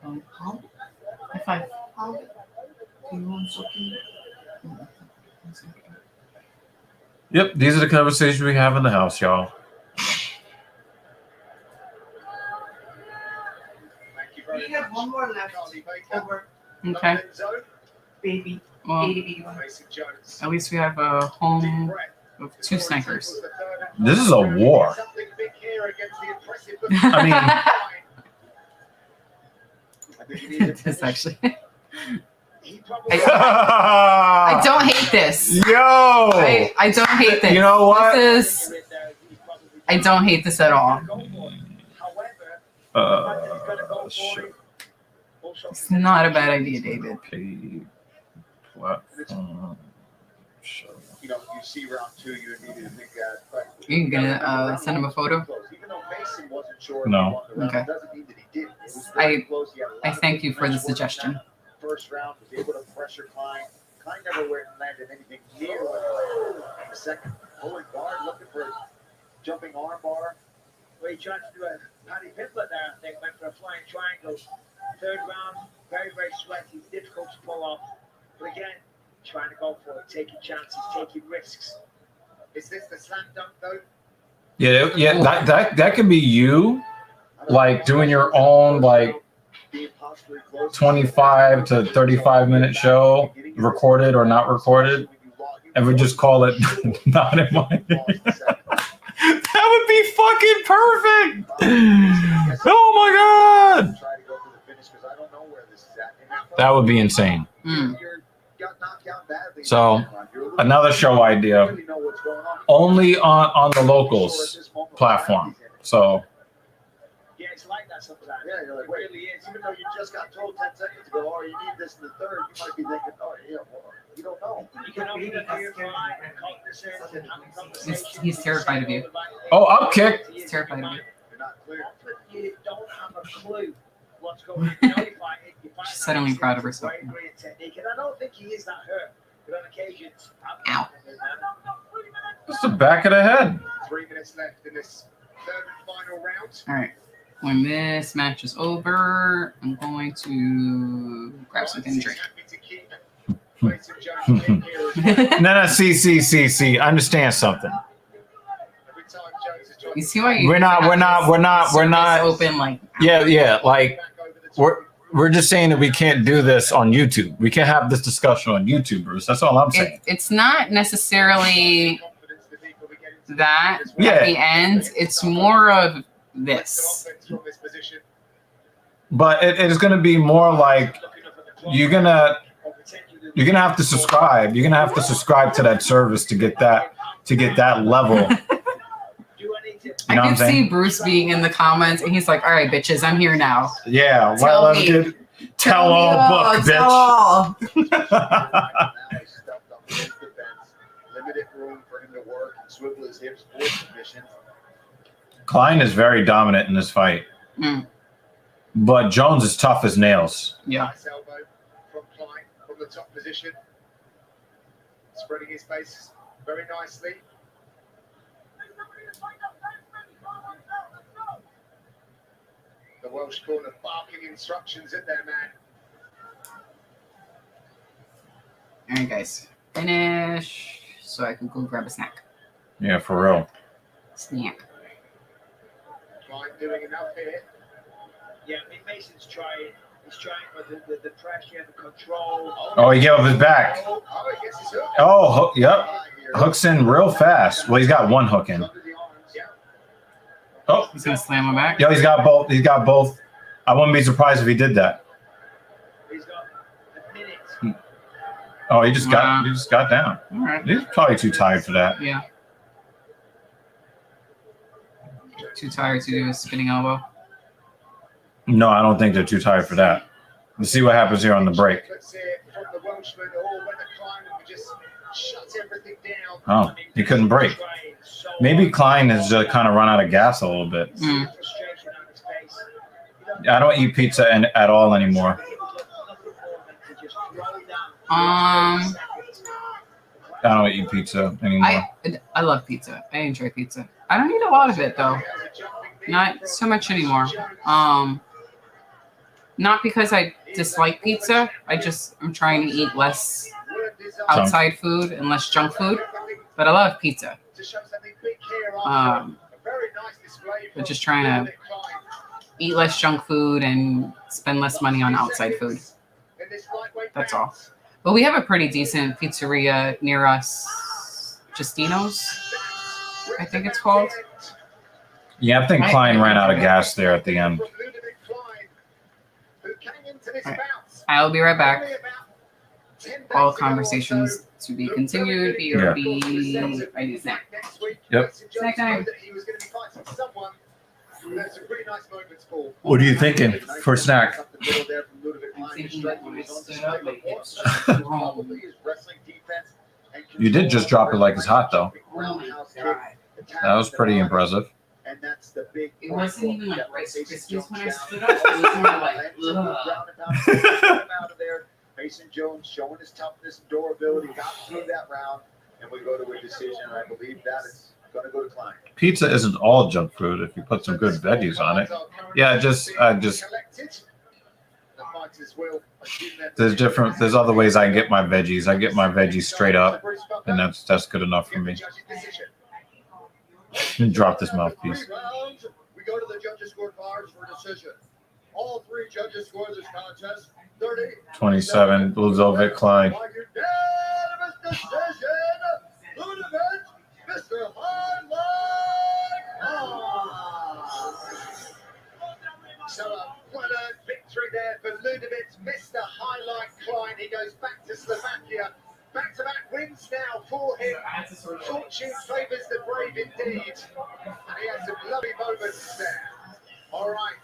How? High five. How? Do you want something? Yep, these are the conversations we have in the house, y'all. We have one more left over, Okay. baby. Well, 81. at least we have a home of 2 snipers. This is a war. I It is actually. I don't hate this. Yo! I don't hate this. You know what? I don't hate this at all. Shit. It's not a bad idea, David. Platform. You know, you see round 2, you immediately think that. But You gonna send him a photo? even though Mason wasn't sure No. if he won the round, Okay. it doesn't mean that he didn't. It was very close. He had a lot I of thank you for the pressure work suggestion. First round, was able to pressure Klein. Klein never landed anything near what he landed in the second. Pulling guard, looking for a jumping arm bar. Well, he tried to do a Paddy Pimblett there, I think, went for a flying triangle. Third round, very, very sweaty, difficult to pull off. But again, trying to go for it, taking chances, taking risks. Is this the slam dunk, though? Yeah, that could be you, like doing your own like 25 to 35-minute show, recorded or not recorded, and we just call it Not In My That would be fucking perfect. Oh my god, that would be insane. Mm. So another show idea, only on the locals platform. So Yeah, it's like that sometimes. Yeah, you're like, wait, It really is. even though you just got told 10 seconds ago, oh, you need this in the third, you might be thinking, oh, yeah, well, you don't know. You can open up your mind and cognizant and have a conversation. He's terrified of you. oh, up kick. He's terrified of you. You're not clear. You don't have a clue what's going on. You know, if I She's suddenly proud of herself. Great, great technique, and I don't think he is that hurt. But on occasions, Ow. Just the back of the head. 3 minutes left in this third and final round. All right. When this match is over, I'm going to grab something to drink. No, see. Understand something. You see why you We're not. service open like Yeah. Like we're just saying that we can't do this on YouTube. We can't have this discussion on YouTube, Bruce. That's all I'm saying. it's not necessarily that Yeah. at the end. It's more of this. But it is going to be more like you're gonna have to subscribe. You're gonna have to subscribe to that service to get that level. You know I what I'm could see saying? Bruce being in the comments, and he's like, "All right, bitches, I'm here now. Yeah. Tell Well, me. tell all book, Tell bitch. all." gives or submission. Klein is very dominant in this fight. But Jones is tough as nails. Yeah. Nice elbow from Klein from the top position. Spreading his base very nicely. The Welsh corner barking instructions at their man. All right, guys. Finish so I can go grab a snack. Yeah, for real. Snack. Klein doing enough here. Yeah, Mason's trying. He's trying for the pressure, the control. Oh, he gave up his back. Oh, he gets his hook. Oh, yep. Hooks in real fast. Well, he's got one hook in. Oh, He's gonna slam him back. yo, he's got both. He's got both. I wouldn't be surprised if he did that. He's got a minute. Oh, he just got down. All right. He's probably too tired for that. Yeah. Too tired to do a spinning elbow. No, I don't think they're too tired for that. Let's see what happens here on the break. Let's see it from the Welshman or whether Klein would just shut everything down. Oh, he couldn't break. Maybe Klein has kind of run out of gas a little bit. I don't eat pizza at all anymore. I don't eat pizza anymore. I love pizza. I enjoy pizza. I don't eat a lot of it though. Not so much anymore. Not because I dislike pizza. I'm trying to eat less outside food and less junk food. But I love pizza. But just trying to eat less junk food and spend less money on outside food. That's all. But we have a pretty decent pizzeria near us. Justino's, I think it's called. Yeah, I think Klein ran out of gas there at the end. I'll be right back. All conversations to be continued. BRB. I need a snack. Yep. Snack time. What are you thinking for a snack? I'm thinking that when I stood up, my hips You did just drop it like it's hot, though. That was pretty impressive. And that's the big. It wasn't even like Rice Krispies when I stood up. It was more like, out of there. Mason Jones showing his toughness and durability, got through that round, and we go to a decision. And I believe that is going to go to Klein. Pizza isn't all junk food if you put some good veggies on it. Yeah, there's other ways I can get my veggies. I get my veggies straight up, and that's good enough for me. Drop this mouthpiece. We go to the judges' scorecards for decision. All three judges score this contest 30. 27, Luzovic, Klein. By unanimous decision, Ludovic, Mr. So quite a victory there for Ludovic, Mr. Highlight Klein. He goes back to Slovakia. Back-to-back wins now for him. Fortune favours the brave indeed. And he has some lovely moments there. All right.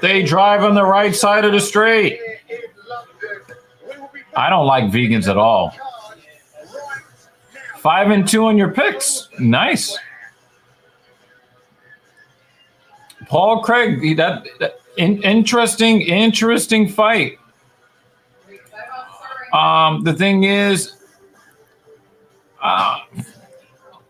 They drive on the right side of the street. I don't like vegans at all. 5-2 on your picks. Nice. Paul Craig, interesting fight. The thing is,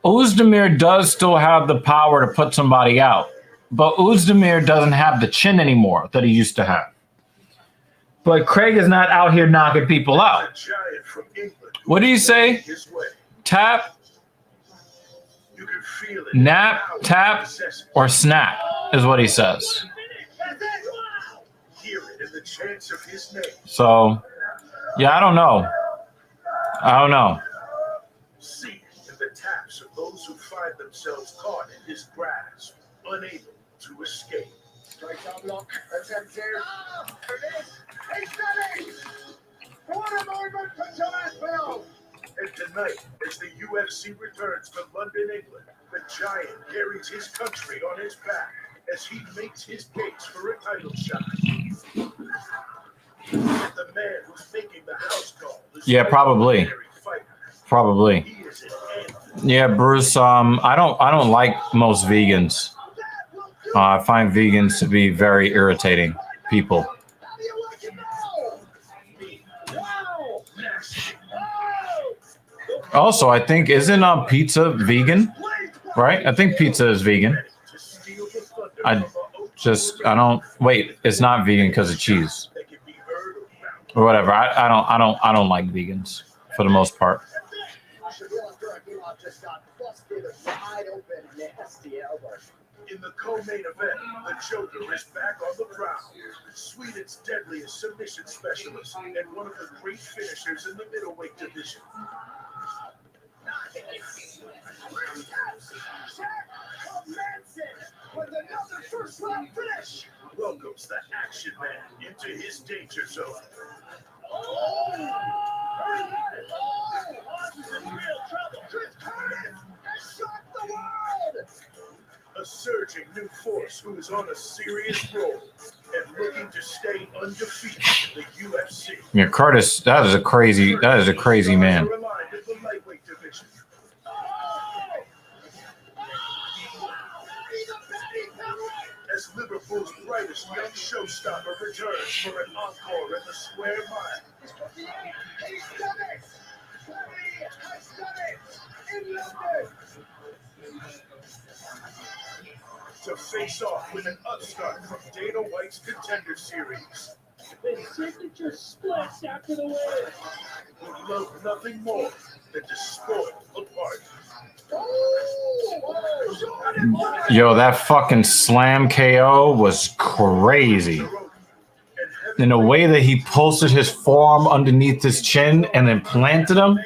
Özdemir does still have the power to put somebody out, but Özdemir doesn't have the chin anymore that he used to have. But Craig is not out here knocking people out. What do you say? Tap, nap, tap, or snap is what he says. So, yeah, I don't know. See in the taps of those who find themselves caught in his grasp, unable to escape. Straight up lock, attempt here. He's done it! What a moment for Aspinall! And tonight, as the UFC returns to London, England, the Giant carries his country on his back as he makes his case for a title shot. The man who's making the house call. Yeah, probably. He is an Yeah, Bruce. I don't like most vegans. I find vegans to be very irritating people. Also, I think isn't pizza vegan? Right? I think pizza is vegan. I don't wait. It's not vegan because of cheese or whatever. I don't like vegans for the most part. In the co-main event, the Joker is back on the prowl. Sweden's deadliest submission specialist and one of the great finishers in the middleweight division. With another first round finish, welcomes the action man into his danger zone. Oh! He's in real trouble. Chris Curtis has shocked the world. A surging new force who is on a serious roll and looking to stay undefeated in the UFC. Yeah, Curtis, that is a crazy man. As Liverpool's brightest young showstopper returns for an encore at the Square Mile. He's done it! He has done it in London! To face off with an upstart from Dana White's Contender Series. His signature splits after the win. Would love nothing more than to spoil the party. Yo, that fucking slam KO was crazy. In the way that he pulsed his forearm underneath his chin and then planted him.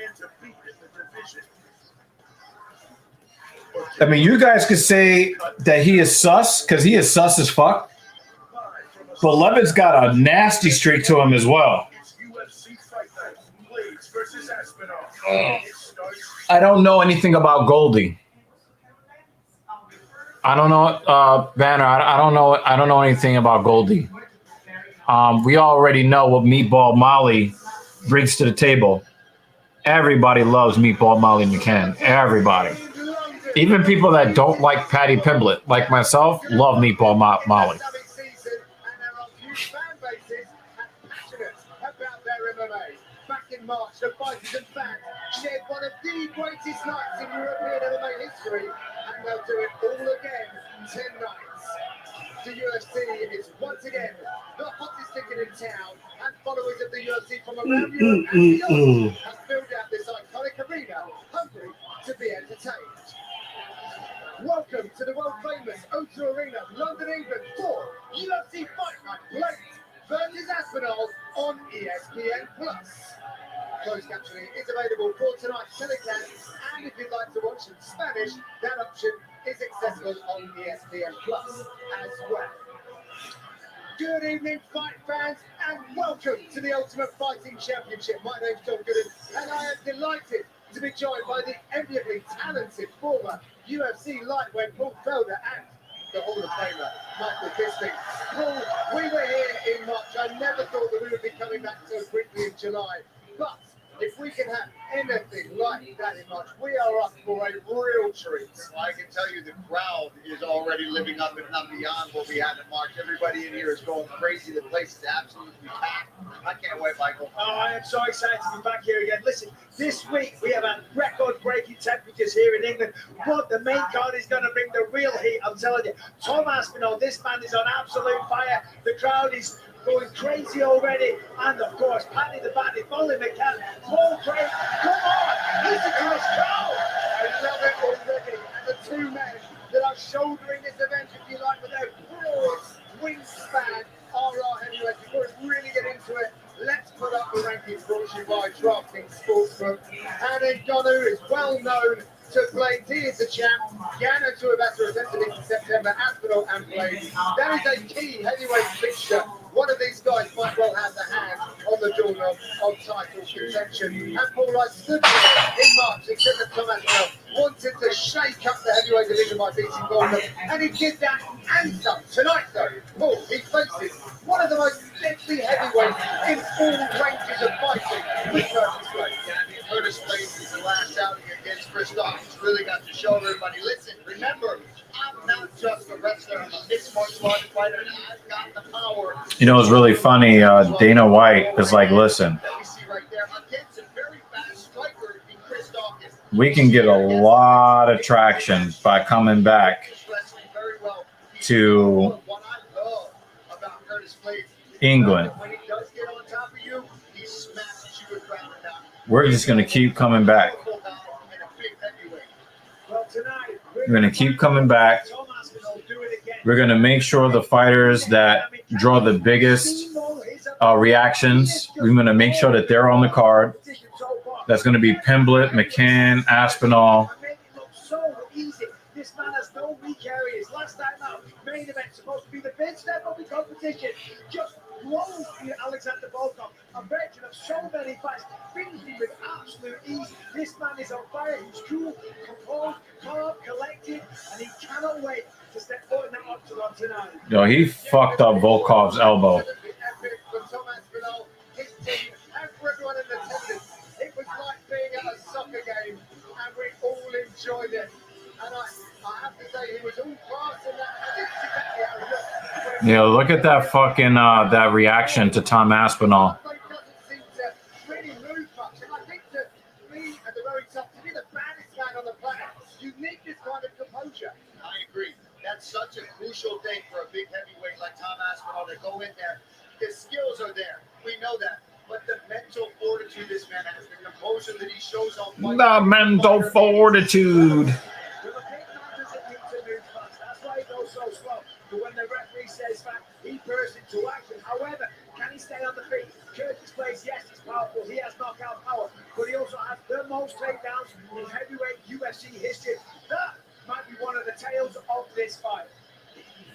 I mean, you guys could say that he is sus because he is sus as fuck. But Levin's got a nasty streak to him as well. I don't know anything about Goldie. I don't know, Banner. I don't know anything about Goldie. We already know what Meatball Molly brings to the table. Everybody loves Meatball Molly McCann. Everybody. Even people that don't like Patty Pimblett, like myself, love Meatball Molly. Back in March, the fighters and fans shared one of the greatest nights in European MMA history, and they'll do it all again 10 nights. The UFC is once again the hottest ticket in town, and followers of the UFC from around Europe and beyond have filled out this iconic arena, hungry to be entertained. Welcome to the world-famous O2 Arena, London, England, for UFC Fight Night Blaydes versus Aspinall on ESPN+. Closed captioning is available for tonight's telecast, and if you'd like to watch in Spanish, that option is accessible on ESPN+ as well. Good evening, fight fans, and welcome to the Ultimate Fighting Championship. My name's John Gooden, and I am delighted to be joined by the enviably talented former UFC lightweight Paul Felder and the Hall of Famer Michael Bisping. Paul, we were here in March. I never thought that we would be coming back so quickly in July, but if we can have anything like that in March, we are up for a real treat. Well, I can tell you the crowd is already living up and not beyond what we had in March. Everybody in here is going crazy. The place is absolutely packed. I can't wait, Michael. Oh, I am so excited to be back here again. Listen, this week we have had record-breaking temperatures here in England, but the main card is going to bring the real heat, I'm telling you. Tom Aspinall, this man is on absolute fire. The crowd is going crazy already. And, of course, Paddy the Baddy, Molly McCann, Paul Craig. Come on, listen to this crowd. I love it already. And the two men that are shouldering this event, if you like, with their broad wingspan are our heavyweights. Before we really get into it, let's put up the rankings brought to you by DraftKings Sportsbook. And Ngannou is well known to Blaydes. He is the champ. Gano to a better essentially in September. Aspinall and Blaydes. That is a key heavyweight fixture. One of these guys might well have the hand on the doorknob of title contention. And Paul, I stood there in March and said that Tom Aspinall wanted to shake up the heavyweight division by beating Goldberg, and he did that and some. Tonight, though, Paul, he faces one of the most deadly heavyweights in all ranges of fighting with Curtis Blaydes. Yeah, I mean, Curtis Blaydes is the last outing against Christoph really got to show everybody, listen, remember, I'm not just a wrestler, I'm a mixed martial arts fighter, and I've got the power. You know, it's really funny. Dana White is like, listen, we can get a lot of traction by coming back to England. We're just going to keep coming back. We're going to keep coming back. We're going to make sure the fighters that draw the biggest reactions, we're going to make sure that they're on the card. That's going to be Pimblett, McCann, Aspinall. This man has no weak areas. Last time out, main event supposed to be the big step of the competition. Just blows Alexander Volkov, a veteran of so many fights, finishing with absolute ease. This man is on fire. He's cool, composed, calm, collected, and he cannot wait to step foot in that octagon tonight. Yo, he fucked up Volkov's elbow. It was like being at a soccer game, and we all enjoyed it. And I have to say, he was all class in that. I didn't see exactly how he looked. Yeah, look at that fucking that reaction to Tom Aspinall. It doesn't seem to really move much. And I think that me, at the very top, to be the baddest man on the planet, you need this kind of composure. I agree. That's such a crucial thing for a big heavyweight like Tom Aspinall to go in there. His skills are there. We know that. But the mental fortitude this man has, the composure that he shows on fight. The mental fortitude. That's why he goes so slow. But when the referee says that, he bursts into action. However, can he stay on the feet? Curtis Blaydes, yes, he's powerful. He has knockout power. But he also has the most takedowns in heavyweight UFC history. That might be one of the tales of this fight.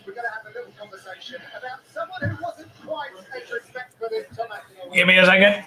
We're going to have a little conversation about someone who wasn't quite as respectful as Tom Aspinall. Give me a second.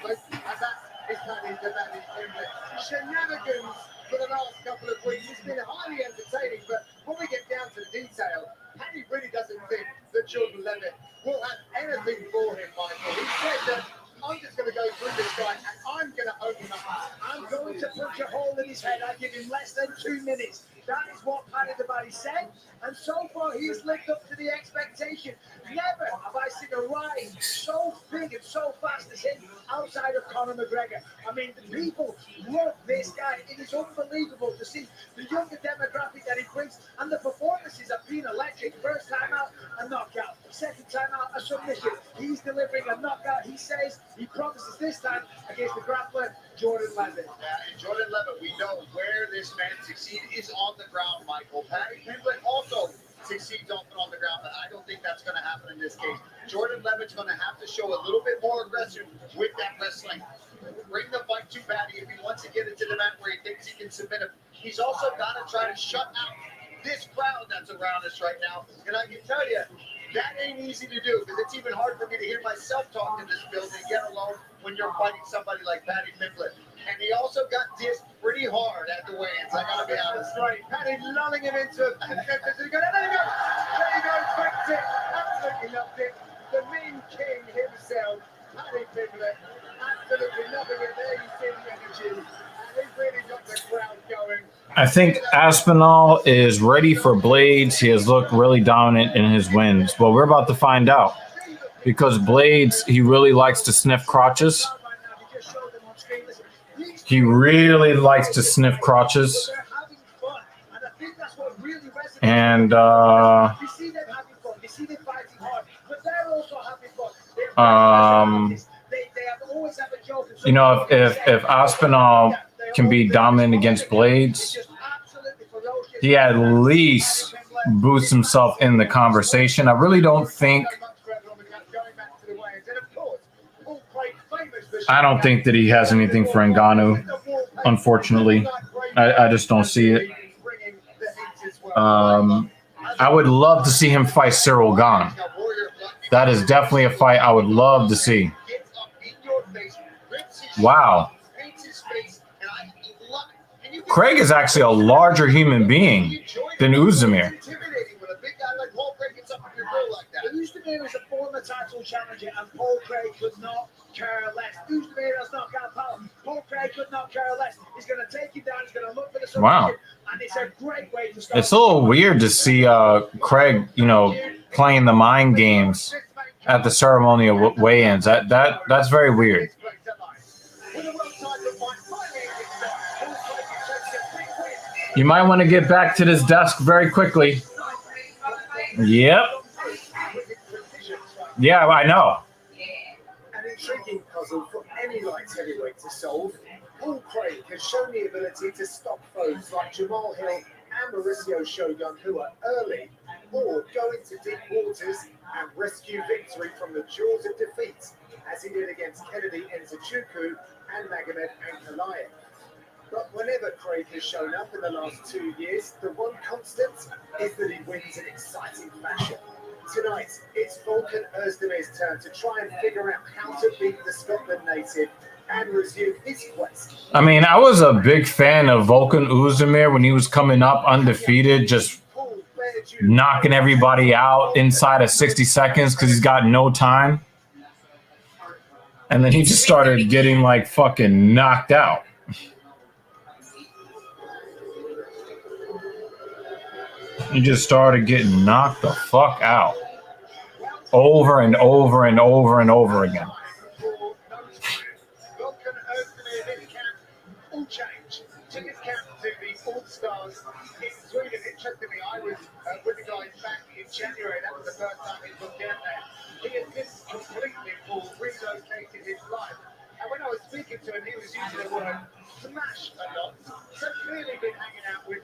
Shenanigans for the last couple of weeks. It's been highly entertaining, but when we get down to the detail, Paddy really doesn't think that Jordan Levitt will have anything for him, Michael. He said that I'm just going to go through this guy and I'm going to open up. I'm going to punch a hole in his head. I give him less than 2 minutes. That is what Paddy the Baddy said. And so far, he has lived up to the expectation. Never have I seen a rise so big and so fast as him outside of Conor McGregor. I mean, the people love this guy. It is unbelievable to see the younger demographic that he brings. And the performances have been electric. First time out, a knockout. Second time out, a submission. He's delivering a knockout. He says, he promises this time against the grappler, Jordan Levitt. And Jordan Levitt, we know where this man succeeded is on the ground, Michael. Paddy Pimblett also succeeds often on the ground, but I don't think that's going to happen in this case. Jordan Levitt's going to have to show a little bit more aggression with that wrestling. Bring the fight to Paddy if he wants to get into the mat where he thinks he can submit him. He's also got to try to shut out this crowd that's around us right now. And I can tell you, that ain't easy to do because it's even hard for me to hear myself talk in this building, let alone when you're fighting somebody like Paddy Pimblett. And he also got dissed pretty hard at the weigh-ins, I gotta be honest. Right, Paddy lulling him into it. There you go, quick tip. Absolutely loved it. The mean king himself, Paddy Pimblett. Absolutely loving it there. You see the energy. And he's really got the crowd going. I think Aspinall is ready for Blaydes. He has looked really dominant in his wins. Well, we're about to find out because Blaydes, he really likes to sniff crotches. He really likes to sniff crotches. And, you know, if Aspinall can be dominant against Blaydes, he at least boosts himself in the conversation. I really don't think that he has anything for Ngannou, unfortunately. I just don't see it. I would love to see him fight Cyril Gane. That is definitely a fight I would love to see. Wow. Craig is actually a larger human being than Uzdemir. Uzdemir is a former title challenger, and Paul Craig could not care less. Uzdemir has knockout power. Paul Craig a good knockout less. He's going to take him down. He's going to look for the Wow. and it's a great way to start. It's a little weird to see Craig, playing the mind games at the ceremonial weigh-ins. That's very weird. You might want to get back to this desk very quickly. Yep. Yeah, I know. An intriguing puzzle for any light heavyweight to solve. Paul Craig has shown the ability to stop foes like Jamal Hill and Mauricio Shogun, who are early, or go into deep waters and rescue victory from the jaws of defeat, as he did against Kennedy Nzechukwu and Magomed Ankalaev. But whenever Craig has shown up in the last 2 years, the one constant is that he wins in exciting fashion. Tonight, it's Volkan Özdemir's turn to try and figure out how to beat the Scotland native and resume his quest. I mean, I was a big fan of Volkan Oezdemir when he was coming up undefeated, just knocking everybody out inside of 60 seconds because he's got no time. And then he just started getting like fucking knocked out. He just started getting knocked the fuck out over and over and over and over again. Volkan Özdemir in camp, all change. Took his camp to the All-Stars in Sweden. Interestingly, I was with the guys back in January. That was the first time he'd looked down there. He has been completely relocated his life. And when I was speaking to him, he was using the word smash a lot. So clearly been hanging out with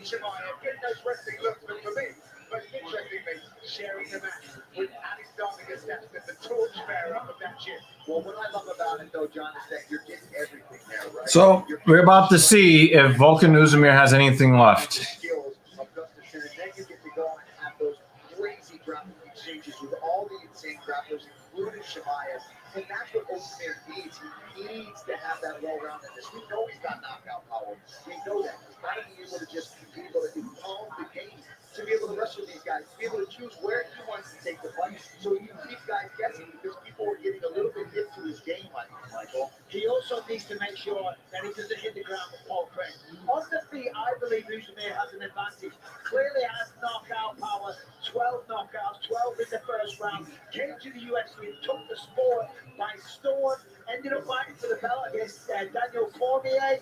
Shemaya, getting those wrestling looks for me. But interestingly, sharing the match with Alexander Gustafsson, the torchbearer of that gym. Well, what I love about it, though, John, is that you're getting everything there, right? So we're about to see if Volkan Oezdemir has anything left. Skills of Gustafsson, and then you get to go and have those crazy grappling exchanges with all the insane grapplers, including Shemaya. And that's what Oezdemir needs. He needs to have that well-roundedness. We know he's got knockout power. We know that. He's got to be able to just be able to calm the game, to be able to wrestle these guys, to be able to choose where he wants to take the fight. So you keep guys guessing because people are getting a little bit hit to his game, Michael. He also needs to make sure that he doesn't hit the ground with Paul Craig. On the feet, I believe Özdemir has an advantage. Clearly has knockout power, 12 knockouts, 12 in the first round. Came to the UFC and took the sport by storm. Ended up fighting for the belt against Daniel Cormier.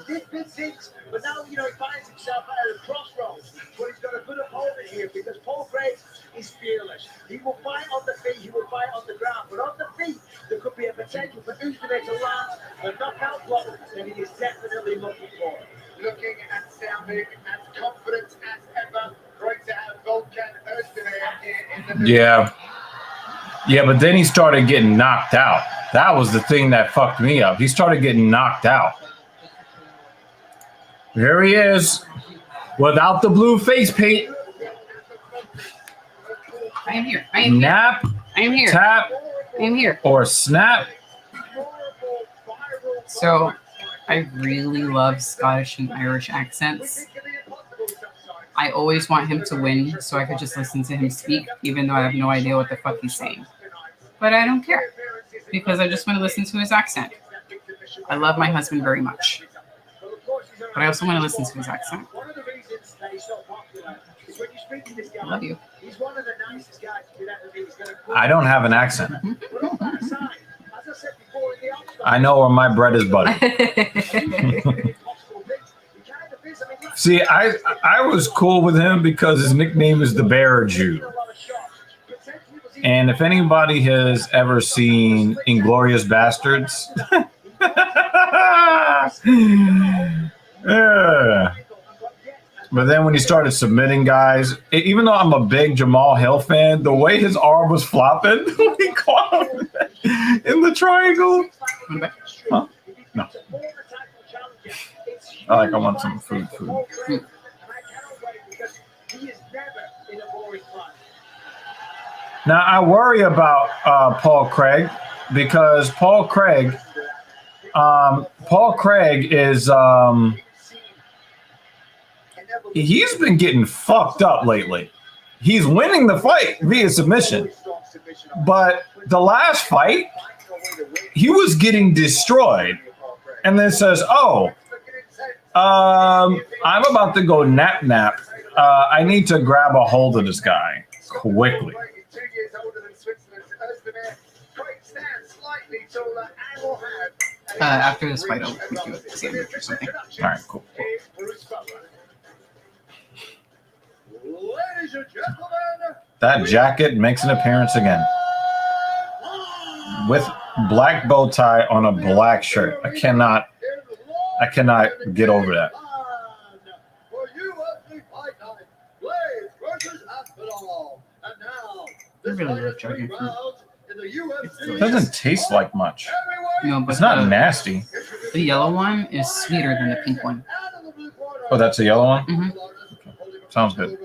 Did big things, but now, he finds himself at a crossroads. But he's got a good opponent here because Paul Craig is fearless. He will fight on the feet, he will fight on the ground. But on the feet, there could be a potential for Özdemir to land the knockout blow that he is definitely looking for. Looking and sounding as confident as ever. Great to have Volkan Özdemir in the Yeah, but then he started getting knocked out. That was the thing that fucked me up. He started getting knocked out. Here he is, without the blue face paint. I am here. I am here. Nap, I am here. tap, I am here. or snap. So, I really love Scottish and Irish accents. I always want him to win so I could just listen to him speak, even though I have no idea what the fuck he's saying. But I don't care, because I just want to listen to his accent. I love my husband very much, but I also want to listen to his accent. One of the reasons that he's so popular is when you speak to this guy, I love you. he's one of the nicest guys to ever be. He's going to I don't have an accent. But on that side, as I said before, in the outside, I know where my bread is buttered. See, I was cool with him because his nickname is the Bear Jew. And if anybody has ever seen Inglourious Bastards, yeah. But then when he started submitting guys, even though I'm a big Jamal Hill fan, the way his arm was flopping when he caught him in the triangle. Huh? No. I want some food. Now, I worry about Paul Craig because Paul Craig is he's been getting fucked up lately. He's winning the fight via submission, but the last fight he was getting destroyed. and then says, "Oh, I'm about to go nap. I need to grab a hold of this guy quickly." After this fight, I'll make you a sandwich or something. All right, cool. Ladies and gentlemen, That jacket makes an appearance again with black bow tie on a black shirt. I cannot get over that. for UFC Fight Night, Blaydes versus Aspinall. And now, I really love dragon fruit. in the UFC It doesn't taste like much. No, but It's not nasty. the yellow one is sweeter than the pink one. Oh, that's a yellow one? Mm-hmm. Sounds good.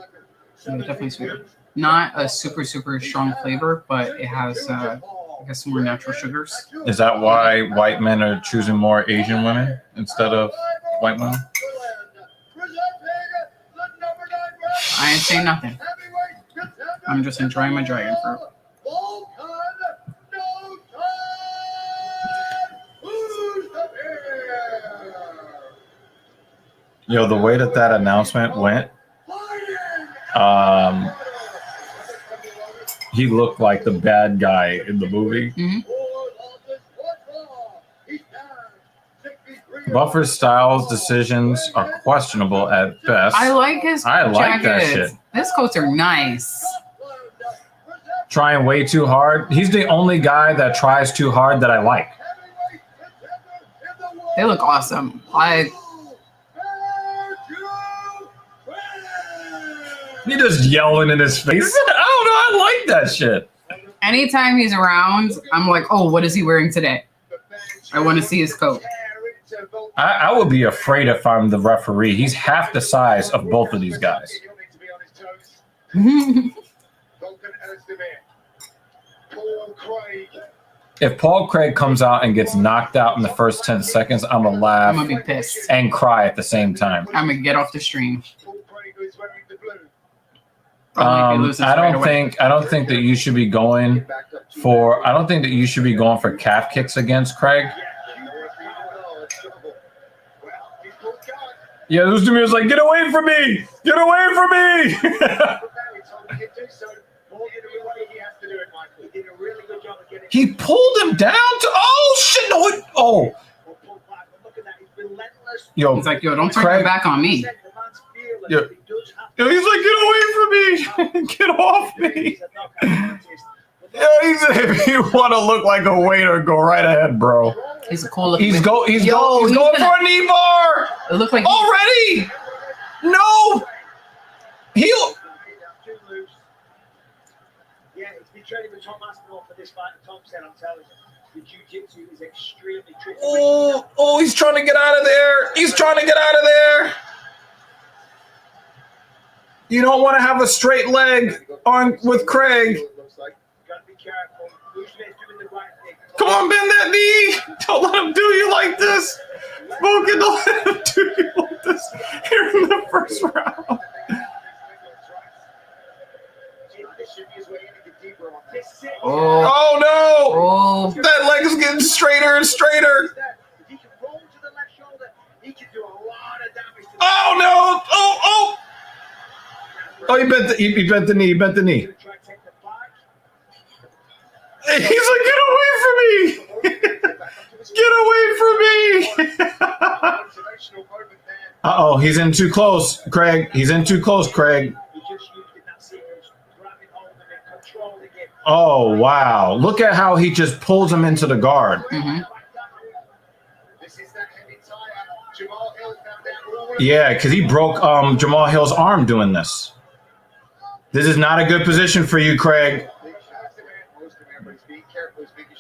Yeah, definitely sweeter. Not a super strong flavor, but it has I guess more natural sugars. Is that why white men are choosing more Asian women instead of white women? I ain't saying nothing. I'm just enjoying my dragon fruit. Yo, the way that announcement went, he looked like the bad guy in the movie. Mm-hmm. Buffer Styles' decisions are questionable at best. I like his I like that jackets. shit. His coats are nice. Trying way too hard. He's the only guy that tries too hard that I like. They look awesome. He just yelling in his face. I don't know. I like that shit. Anytime he's around, I'm like, oh, what is he wearing today? I want to see his coat. I would be afraid if I'm the referee. He's half the size of both of these guys. If Paul Craig comes out and gets knocked out in the first 10 seconds, I'm gonna laugh I'm gonna be pissed and cry at the same time. I'm gonna get off the stream. I don't think that you should be going for calf kicks against Craig. Yeah, those Demir's like, get away from me! Get away from me! He pulled him down to shit! Yo, He's like, yo, don't turn your back on me. Yo, he's like, get away from me! Get off me! Yo, if you want to look like a waiter, go right ahead, bro. He's a cool looking. He's going for a knee bar. It looked like already. No. He'll. Yeah, it's been training with Tom Aspinall for this fight. Tom said, I'm telling you, the jiu-jitsu is extremely tricky. Oh, he's trying to get out of there. You don't want to have a straight leg on with Craig. Come on, bend that knee. Don't let him do you like this. Bogan, don't let him do you like this here in the first round. Oh no! Oh. That leg is getting straighter and straighter. Oh no! Oh, he bent the knee. He's like, get away from me! Get away from me! Uh-oh, he's in too close, Craig. Oh, wow. Look at how he just pulls him into the guard. Mm-hmm. Yeah, because he broke Jamal Hill's arm doing this. This is not a good position for you, Craig.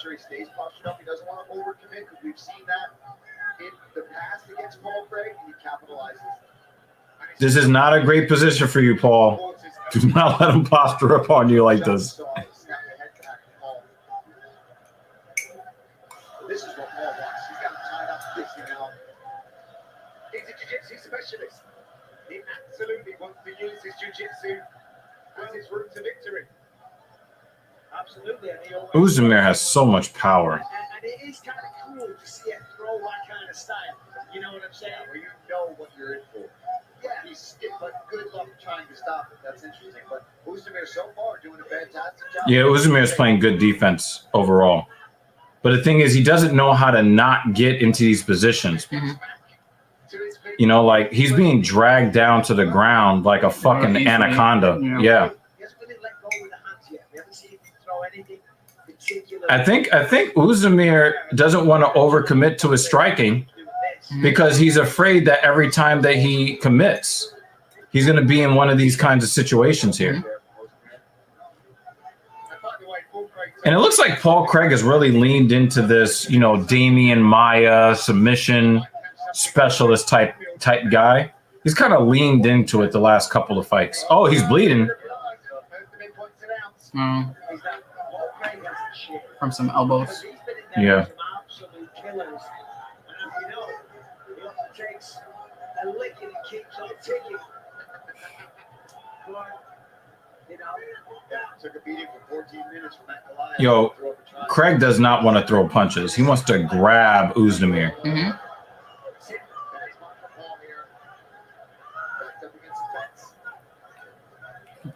He stays postured up. He doesn't want to overcommit because we've seen that in the past against Paul Craig, and he capitalizes. This is not a great position for you, Paul. Do not let him posture up on you like this. This is what Paul wants. He's got him tied up this now. He's a jiu-jitsu specialist. He absolutely wants to use his jiu-jitsu as his route to victory. Absolutely. Uzdemir has so much power. And it is kind of cool to see him throw that kind of style. You know what I'm saying? Well, you know what you're in for. Yeah. But good luck trying to stop it. That's interesting. But Ozdemir so far doing a fantastic job. Yeah, Uzdimir's playing good defense overall. But the thing is, he doesn't know how to not get into these positions. You know, like he's being dragged down to the ground like a fucking anaconda. Yeah. I think Ozdemir doesn't want to overcommit to his striking because he's afraid that every time that he commits, he's going to be in one of these kinds of situations here. And it looks like Paul Craig has really leaned into this, you know, Damian Maia submission specialist type guy. He's kind of leaned into it the last couple of fights. Oh, he's bleeding. From some elbows. Yeah. Yo, Craig does not want to throw punches. He wants to grab Ozdemir.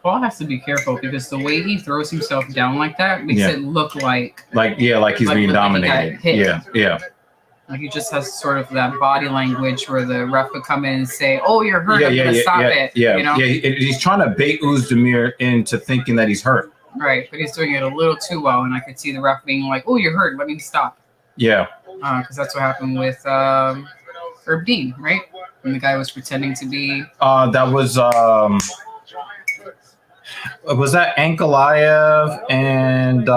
Paul has to be careful because the way he throws himself down like that makes it look like he's being dominated. Yeah. Like he just has sort of that body language where the ref would come in and say, "Oh, you're hurt. I'm gonna stop it." Yeah, you know? He's trying to bait Ozdemir into thinking that he's hurt. Right, but he's doing it a little too well, and I could see the ref being like, "Oh, you're hurt. Let me stop." Yeah. Because that's what happened with Herb Dean, right? When the guy was pretending to be. That was that Ankalaev and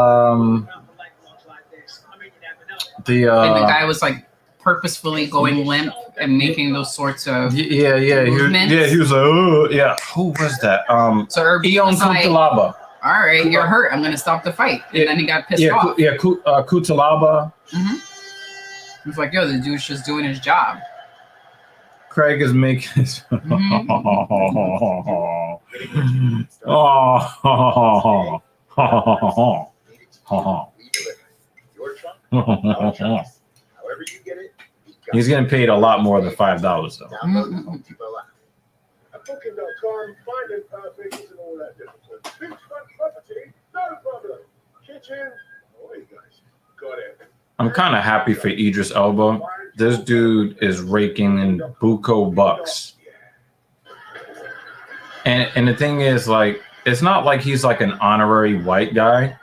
the guy was like purposefully going limp and making those sorts of movements. He was like, oh yeah. Who was that? So Herb Ion was like, Kutalaba. All right, you're hurt. I'm gonna stop the fight, and then he got pissed off. Kutalaba. He's like, yo, the dude's just doing his job. Craig is making his He's getting paid a lot more than $5 though. Booking.com, finding things and all that different stuff. Beachfront property, no problem. Kitchen, oh, you guys got it. I'm kind of happy for Idris Elba. This dude is raking in buco bucks. And the thing is, like, it's not like he's like an honorary white guy.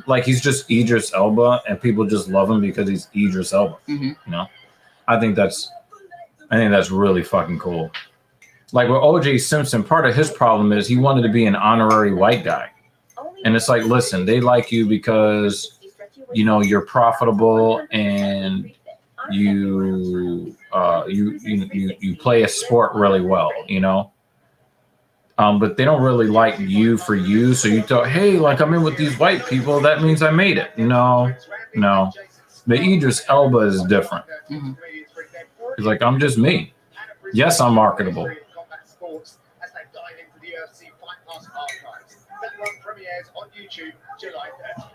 Like he's just Idris Elba, and people just love him because he's Idris Elba. You know, I think that's really fucking cool. Like with O.J. Simpson, part of his problem is he wanted to be an honorary white guy, and it's like, listen, they like you because you know you're profitable and you play a sport really well, you know. But they don't really like you for you. So you thought, hey, like I'm in with these white people, that means I made it. No. But Idris Elba is different. He's like, I'm just me. Yes, I'm marketable. Premieres on YouTube July 30th.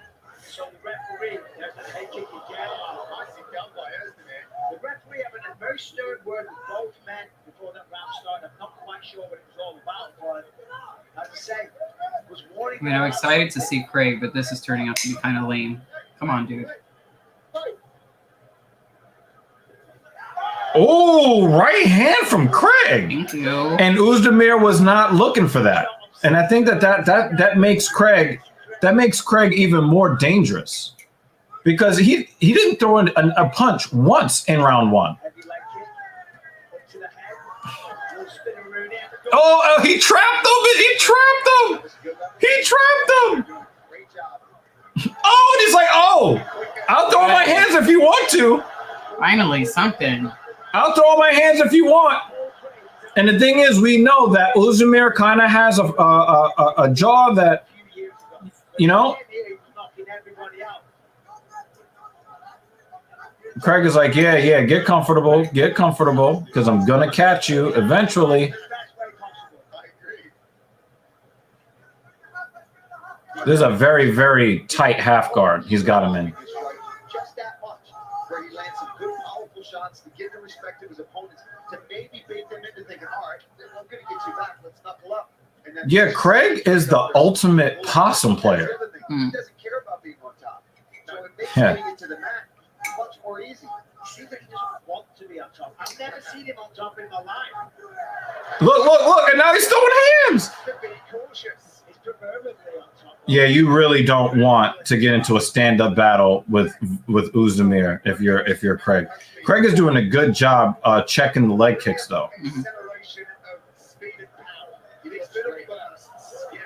So the referee, there's a head kick again. Nicely done by Ozdemir. The referee having a very stern word with both men before that round started. I'm not quite sure what it was all about, but as I say, was warning. I mean, I'm excited to see Craig, but this is turning out to be kind of lame. Come on, dude. Oh, right hand from Craig. Thank you. And Ozdemir was not looking for that. And I think that makes Craig even more dangerous because he didn't throw a punch once in round one. Oh, he trapped him! He trapped him! Oh, and he's like, oh, I'll throw my hands if you want to. Finally, something. I'll throw my hands if you want. And the thing is, we know that Ozdemir kind of has a jaw that, you know. Craig is like, yeah, get comfortable, because I'm going to catch you eventually. This is a very, very tight half guard he's got him in. respect of his opponents to maybe bait them into thinking, all right, I'm going to get you back. Let's knuckle up. And then Yeah, Craig is the ultimate possum player. He doesn't care about being on top. So it makes Yeah. getting it to the mat much more easy. Seems like he doesn't want to be on top. I've never seen him on top in my life. Look, and now he's throwing hands. Be cautious. He's preferably on top. Yeah, you really don't want to get into a stand-up battle with Uzdemir if you're Craig. Craig is doing a good job checking the leg kicks though. Acceleration of speed and power. He needs little bursts. Yeah.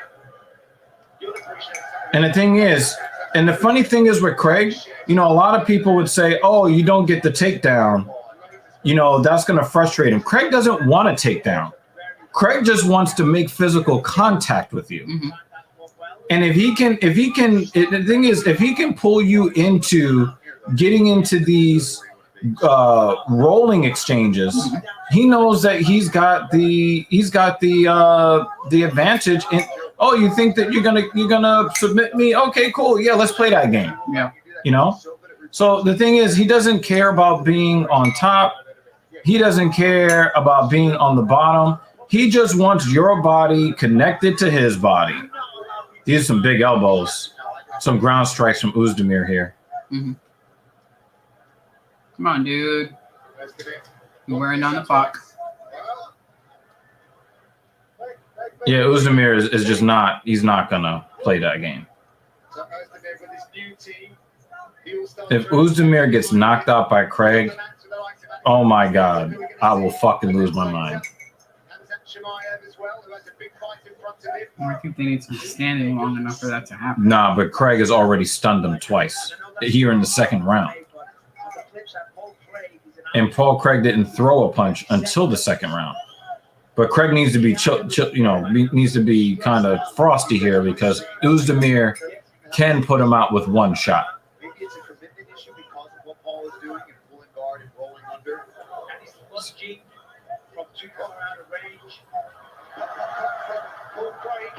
You'll appreciate that. And the thing is, and the funny thing is with Craig, you know, a lot of people would say, "Oh, you don't get the takedown." You know, that's going to frustrate him. Craig doesn't want a takedown. Craig just wants to make physical contact with you. Mhm. And if he can, the thing is, if he can pull you into getting into these rolling exchanges, he knows that he's got the advantage. And oh, you think that you're gonna submit me? Okay, cool. Yeah, let's play that game. Yeah. You know. So the thing is, he doesn't care about being on top. He doesn't care about being on the bottom. He just wants your body connected to his body. These are some big elbows, some ground strikes from Uzdemir here. Mhm. Come on, dude. You're wearing down the clock. Yeah, Uzdemir is just not. He's not gonna play that game. So Özdemir with his new team, he will start If Uzdemir gets knocked out by Craig, oh my God, I will fucking lose my mind. Chimaev as well, who has a big fight in front of him. I think they need some standing long enough for that to happen. Nah, but Craig has already stunned him twice here in the second round. And Paul Craig didn't throw a punch until the second round. But Craig needs to be, needs to be kind of frosty here because Uzdemir can put him out with one shot. Maybe it's a commitment issue because of what Paul is doing and pulling guard and rolling under. And he's lunging from too far out of range. Paul Craig.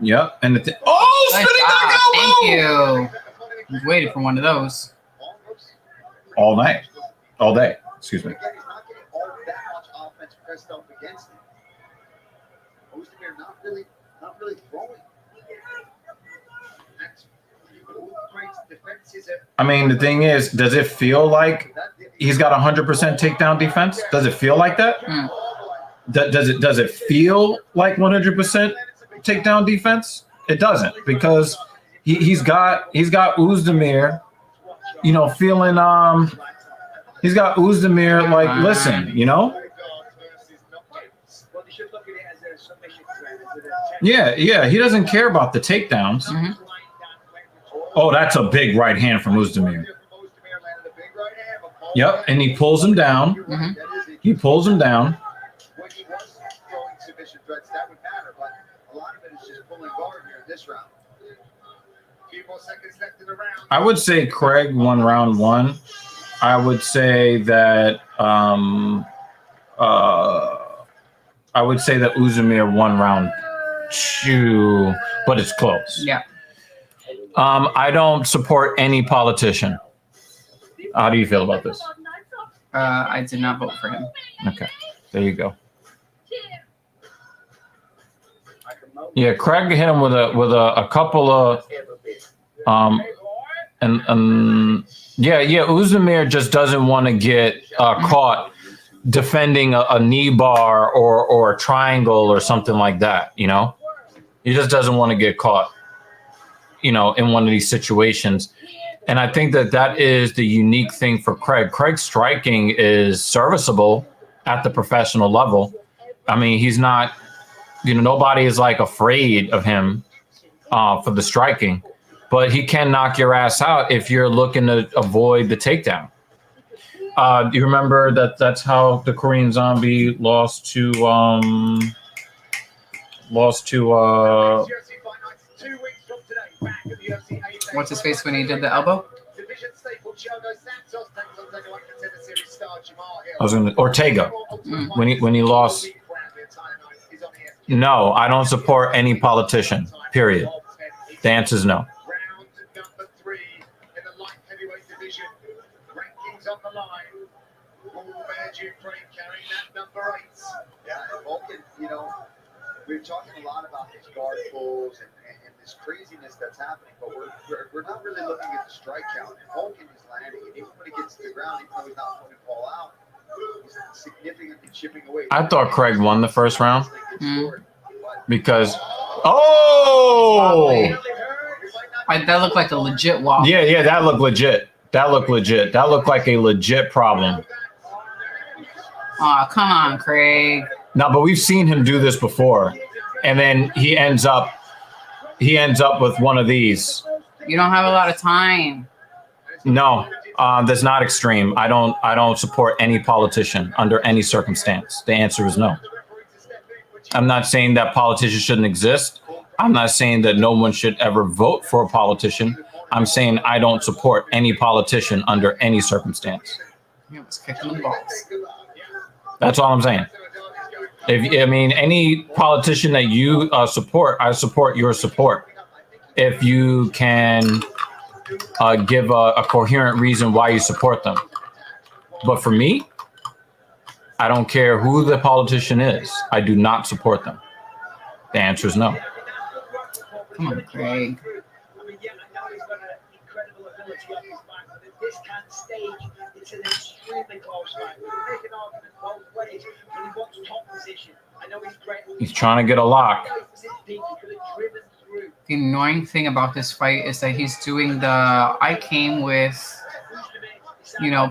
Yep. And oh, Good spinning job. back elbow! Thank you. I was waiting for one of those. All night. All day. Excuse me. Again, he's not getting all that much offense pressed up against him. Özdemir not really throwing. And Craig's defense is I mean, the thing is, does it feel like he's got 100% takedown defense? Does it feel like that? Mm. Does it feel like 100% takedown defense? It doesn't, because he's got Uzdemir, you know, feeling he's got Uzdemir like, listen, you know. Well, they should look at it as a submission threat. Yeah, he doesn't care about the takedowns. Mhm. Oh, that's a big right hand from Uzdemir. Yep, and he pulls him down. Mhm. He pulls him down. when he was throwing submission threats, that would matter, but a lot of it is just pulling guard here in this round. A few more seconds left in the round. I would say Craig won round one. I would say that Uzdemir won round two, but it's close. Yeah. I don't support any politician. How do you feel about this? I did not vote for him. Okay, there you go. Yeah, Craig hit him with a couple of Uzdemir just doesn't want to get caught defending a knee bar or a triangle or something like that, you know? He just doesn't want to get caught, you know, in one of these situations. And I think that is the unique thing for Craig. Craig's striking is serviceable at the professional level. I mean, he's not, you know, nobody is like afraid of him for the striking, but he can knock your ass out if you're looking to avoid the takedown. Do you remember that's how the Korean Zombie lost to What's his face when he did the elbow? Ortega when he lost. No, I don't support any politician. Period. The answer is no. Round number 3 in the light heavyweight division. Ranked is on the line. Carrying that number 8. Yeah, and Vulcan, you know, we're talking a lot about these guard pulls and this craziness that's happening, but we're not really looking at the strike count. And Vulcan is landing, and even when he gets to the ground, even though he's not putting Paul out, he's significantly chipping away. I thought Craig won the first round because that looked like a legit wobble. Yeah, that looked legit. That looked legit. That looked like a legit problem. Oh, come on, Craig. No, but we've seen him do this before, and then he ends up with one of these. You don't have a lot of time. No, that's not extreme. I don't support any politician under any circumstance. The answer is no. I'm not saying that politicians shouldn't exist. I'm not saying that no one should ever vote for a politician. I'm saying I don't support any politician under any circumstance. He was kicking the balls. That's all I'm saying. Any politician that you support, I support your support. If you can give a coherent reason why you support them. But for me, I don't care who the politician is. I do not support them. The answer is no. Come on, Craig. This kind of stage, it's an extremely close fight. We can make an argument both ways, but he wants top position. I know he's great. He's trying to get a lock. The annoying thing about this fight is that he's doing I came with,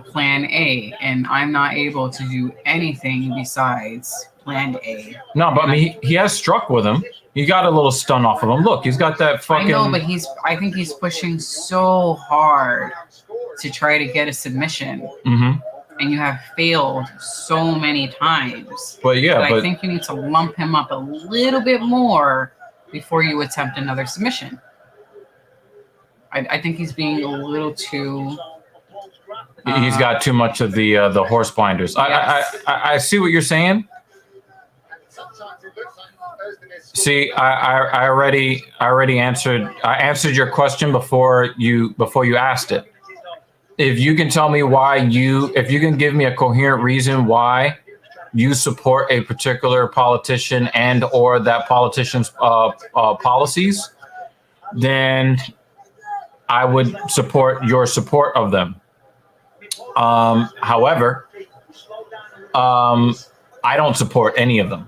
plan A, and I'm not able to do anything besides plan A. No, but he has struck with him. He got a little stun off of him. Look, he's got that fucking... I know, but I think he's pushing so hard to try to get a submission. Mm-hmm. And you have failed so many times. But I think you need to lump him up a little bit more before you attempt another submission. I think he's being a little too... He's got too much of the horse blinders. Yes. I see what you're saying. See, I already answered. I answered your question before you asked it. If you can tell me if you can give me a coherent reason why you support a particular politician and or that politician's policies, then I would support your support of them. However, I don't support any of them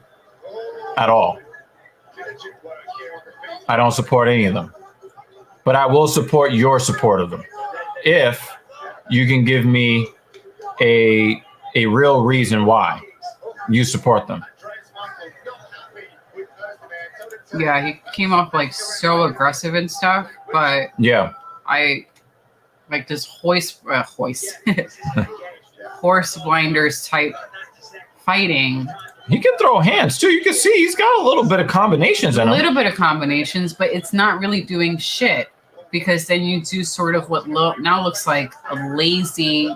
at all. I don't support any of them, but I will support your support of them if you can give me a real reason why you support them. Yeah, he came off so aggressive and stuff, but yeah, I like this horse blinders type fighting. He can throw hands too. You can see he's got a little bit of combinations in him. A little bit of combinations, but it's not really doing shit because then you do sort of what now looks like a lazy,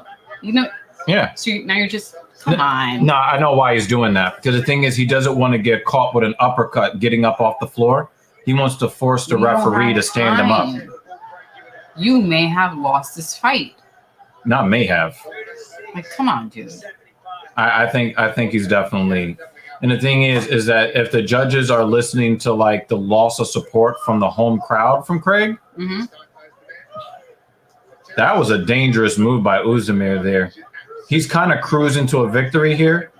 Yeah. So now you're just, come on. No, I know why he's doing that. Because the thing is, he doesn't want to get caught with an uppercut getting up off the floor. He wants to force the referee to stand him up. You may have lost this fight. Not may have. Come on, dude. I think he's definitely. And the thing is that if the judges are listening to the loss of support from the home crowd from Craig, mm-hmm. That was a dangerous move by Ozdemir there. He's kind of cruising to a victory here,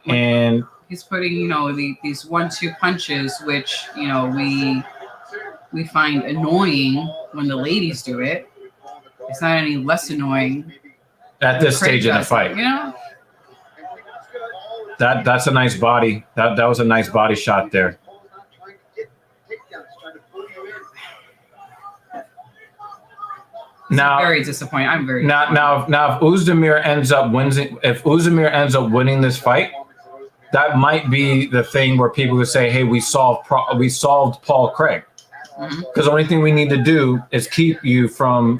and he's putting these 1-2 punches, which we find annoying when the ladies do it. It's not any less annoying at this stage in the fight. That's a nice body. That was a nice body shot there. Now, very disappointed. I'm very now if Ozdemir ends up winning this fight, that might be the thing where people would say, "Hey, we solved Paul Craig." Because the only thing we need to do is keep you from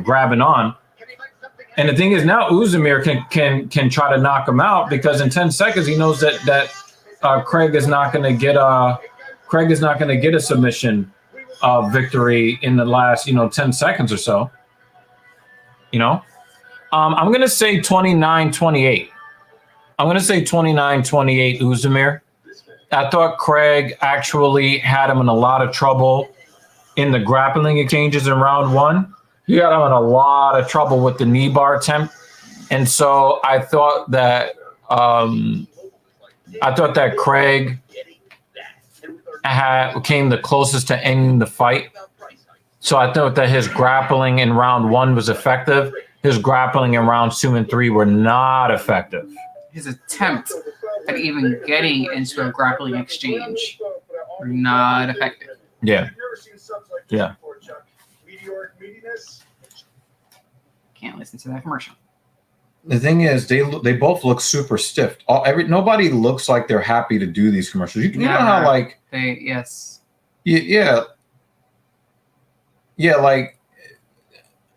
grabbing on. And the thing is, now Ozdemir can try to knock him out because in 10 seconds he knows that Craig is not going to get a submission victory in the last 10 seconds or so. I'm going to say 29-28. I'm going to say 29-28 Uzumir. I thought Craig actually had him in a lot of trouble in the grappling exchanges in round 1. He got him in a lot of trouble with the knee bar attempt. And so I thought that Craig came the closest to ending the fight. So I thought that his grappling in round 1 was effective. His grappling in rounds 2 and 3 were not effective. His attempt at even getting into a grappling exchange were not effective. Yeah. Yeah. Can't listen to that commercial. The thing is, they both look super stiff. Nobody looks like they're happy to do these commercials. You know how like yes. Yeah. Like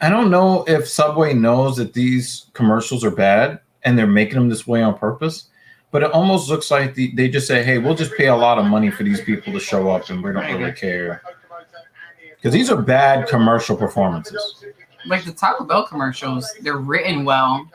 I don't know if Subway knows that these commercials are bad and they're making them this way on purpose, but it almost looks like they just say, "Hey, we'll just pay a lot of money for these people to show up, and we don't really care." Because these are bad commercial performances. Like the Taco Bell commercials, they're written well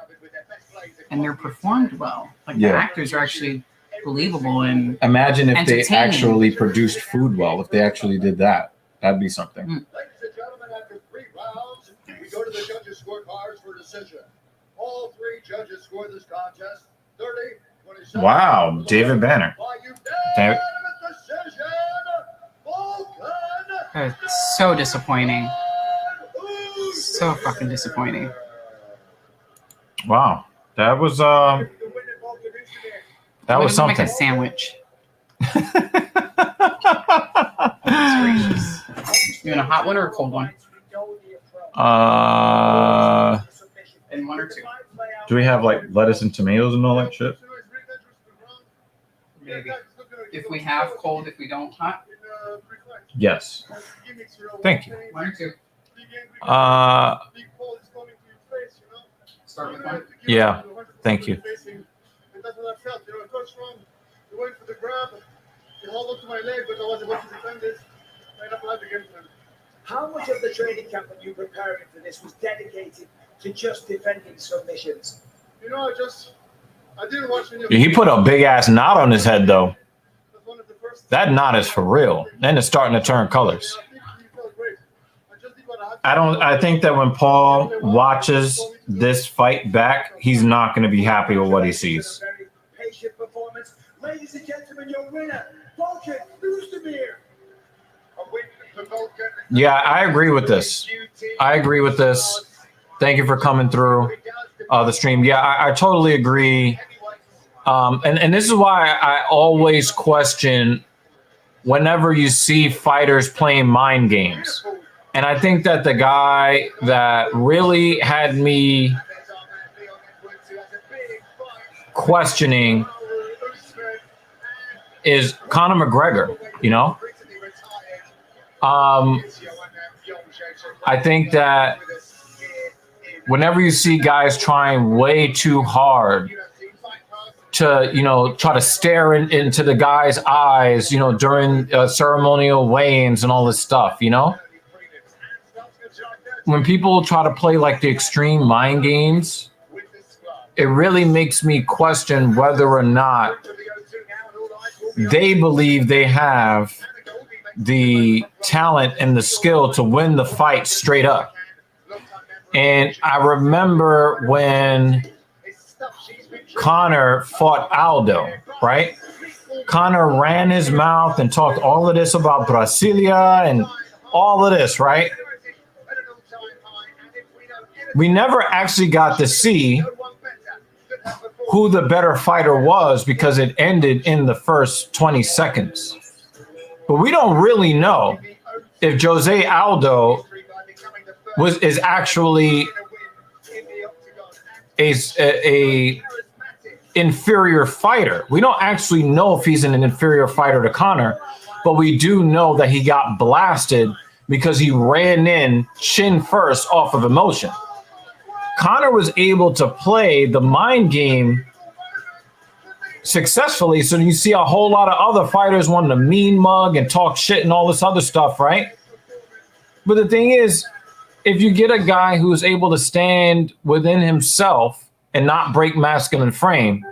and they're performed well. Like the actors are actually believable and imagine if they actually produced food well. If they actually did that, that'd be something. Ladies and gentlemen, after 3 rounds, we go to the judges' scorecards for decision. All 3 judges score this contest 30-27. Wow, David Banner. David. It's so disappointing. So fucking disappointing. Wow, that was something. Make a sandwich. You want a hot one or a cold one? And 1 or 2. Do we have like lettuce and tomatoes and all that shit? Maybe. If we have cold, if we don't hot. Yes. Thank you. 1 or 2. Start with 1. Yeah. Thank you. That's what I felt. It goes wrong. He went for the grab. He hauled up to my leg, but I was able to defend it. I don't have to get him. How much of the training camp when you preparing for this was dedicated to just defending submissions? You know, I didn't watch any of He put a big ass knot on his head though. That knot is for real. Then it's starting to turn colors. I think that when Paul watches this fight back, he's not going to be happy with what he sees. Patient performance. Ladies and gentlemen, your winner, Volkan Oezdemir. Yeah, I agree with this. Thank you for coming through the stream. Yeah, I totally agree. And this is why I always question whenever you see fighters playing mind games. And I think that the guy that really had me questioning is Conor McGregor, you know? I think that whenever you see guys trying way too hard to, you know, try to stare into the guy's eyes, you know, during ceremonial weigh-ins and all this stuff, you know? When people try to play like the extreme mind games, it really makes me question whether or not they believe they have the talent and the skill to win the fight straight up. And I remember when Conor fought Aldo, right? Conor ran his mouth and talked all of this about Brasilia and all of this, right? We never actually got to see who the better fighter was because it ended in the first 20 seconds. But we don't really know if Jose Aldo is actually a inferior fighter. We don't actually know if he's an inferior fighter to Conor, but we do know that he got blasted because he ran in chin first off of emotion. Conor was able to play the mind game successfully, so you see a whole lot of other fighters wanting to mean mug and talk shit and all this other stuff, right? But the thing is, if you get a guy who's able to stand within himself and not break masculine frame,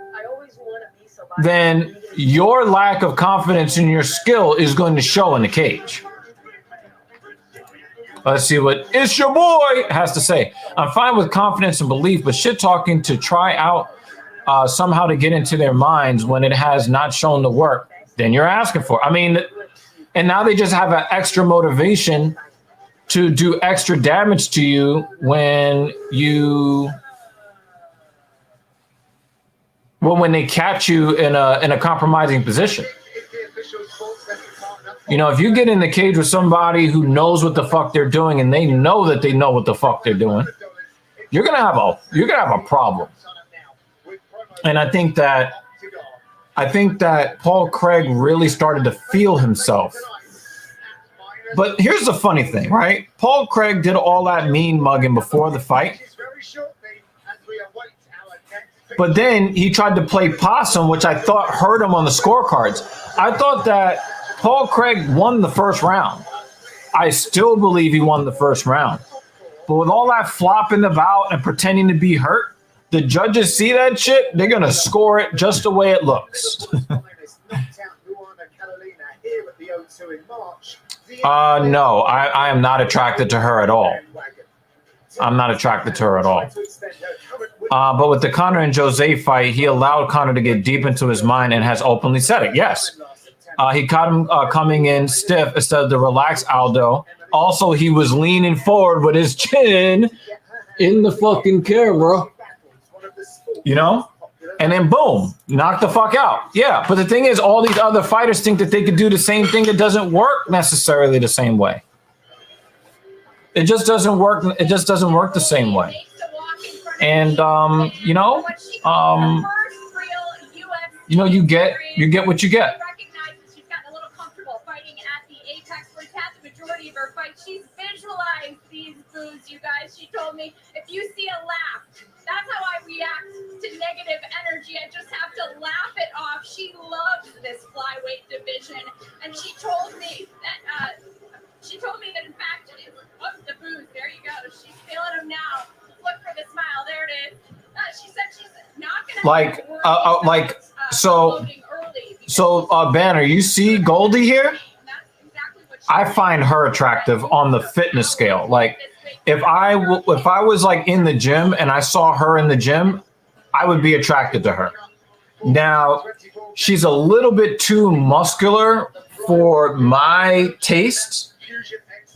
then your lack of confidence in your skill is going to show in the cage. Let's see what It's Your Boy has to say. I'm fine with confidence and belief, but shit talking to try out somehow to get into their minds when it has not shown the work, then you're asking for. I mean, and now they just have an extra motivation to do extra damage to you when they catch you in a compromising position. You know, if you get in the cage with somebody who knows what the fuck they're doing and they know that they know what the fuck they're doing, you're gonna have a problem. And I think that Paul Craig really started to feel himself. But here's the funny thing, right? Paul Craig did all that mean mugging before the fight. But then he tried to play possum, which I thought hurt him on the scorecards. I thought that Paul Craig won the first round. I still believe he won the first round. But with all that flopping about and pretending to be hurt, the judges see that shit, they're going to score it just the way it looks. No, I am not attracted to her at all. I'm not attracted to her at all. But with the Conor and Jose fight, he allowed Conor to get deep into his mind and has openly said it. Yes. He caught him coming in stiff instead of the relaxed Aldo. Also, he was leaning forward with his chin in the fucking camera. You know? And then boom, knock the fuck out. Yeah, but the thing is, all these other fighters think that they could do the same thing. It doesn't work necessarily the same way. It just doesn't work. It just doesn't work the same way. And you get what you get. She's gotten a little comfortable fighting at the Apex, where she's had the majority of her fights. She's visualized these boos, you guys. She told me, if you see a laugh, that's how I react to negative energy. I just have to laugh it off. She loves this flyweight division, and she told me that in fact, the boos. There you go. She's feeling them now. Look for the smile. There it is. She said she's not gonna So Banner, you see Goldie here? I find her attractive on the fitness scale. Like, if I was like in the gym and I saw her in the gym, I would be attracted to her. Now, she's a little bit too muscular for my tastes,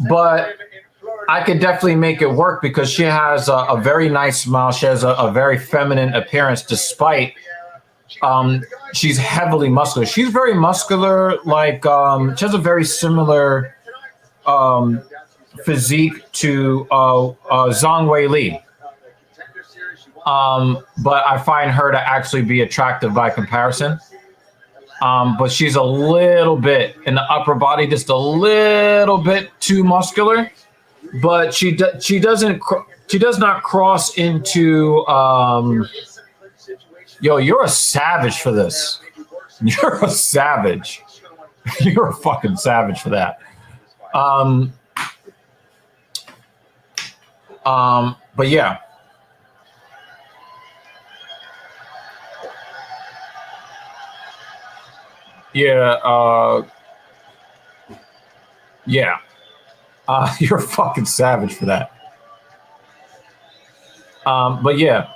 but I could definitely make it work because she has a very nice smile. She has a very feminine appearance, despite she's heavily muscular. She's very muscular, like she has a very similar physique to Zhang Wei Li. But I find her to actually be attractive by comparison. But she's a little bit in the upper body, just a little bit too muscular. But she does not cross into yo, you're a savage for this. You're a savage. You're a fucking savage for that. But yeah. Yeah, yeah. You're a fucking savage for that. But yeah.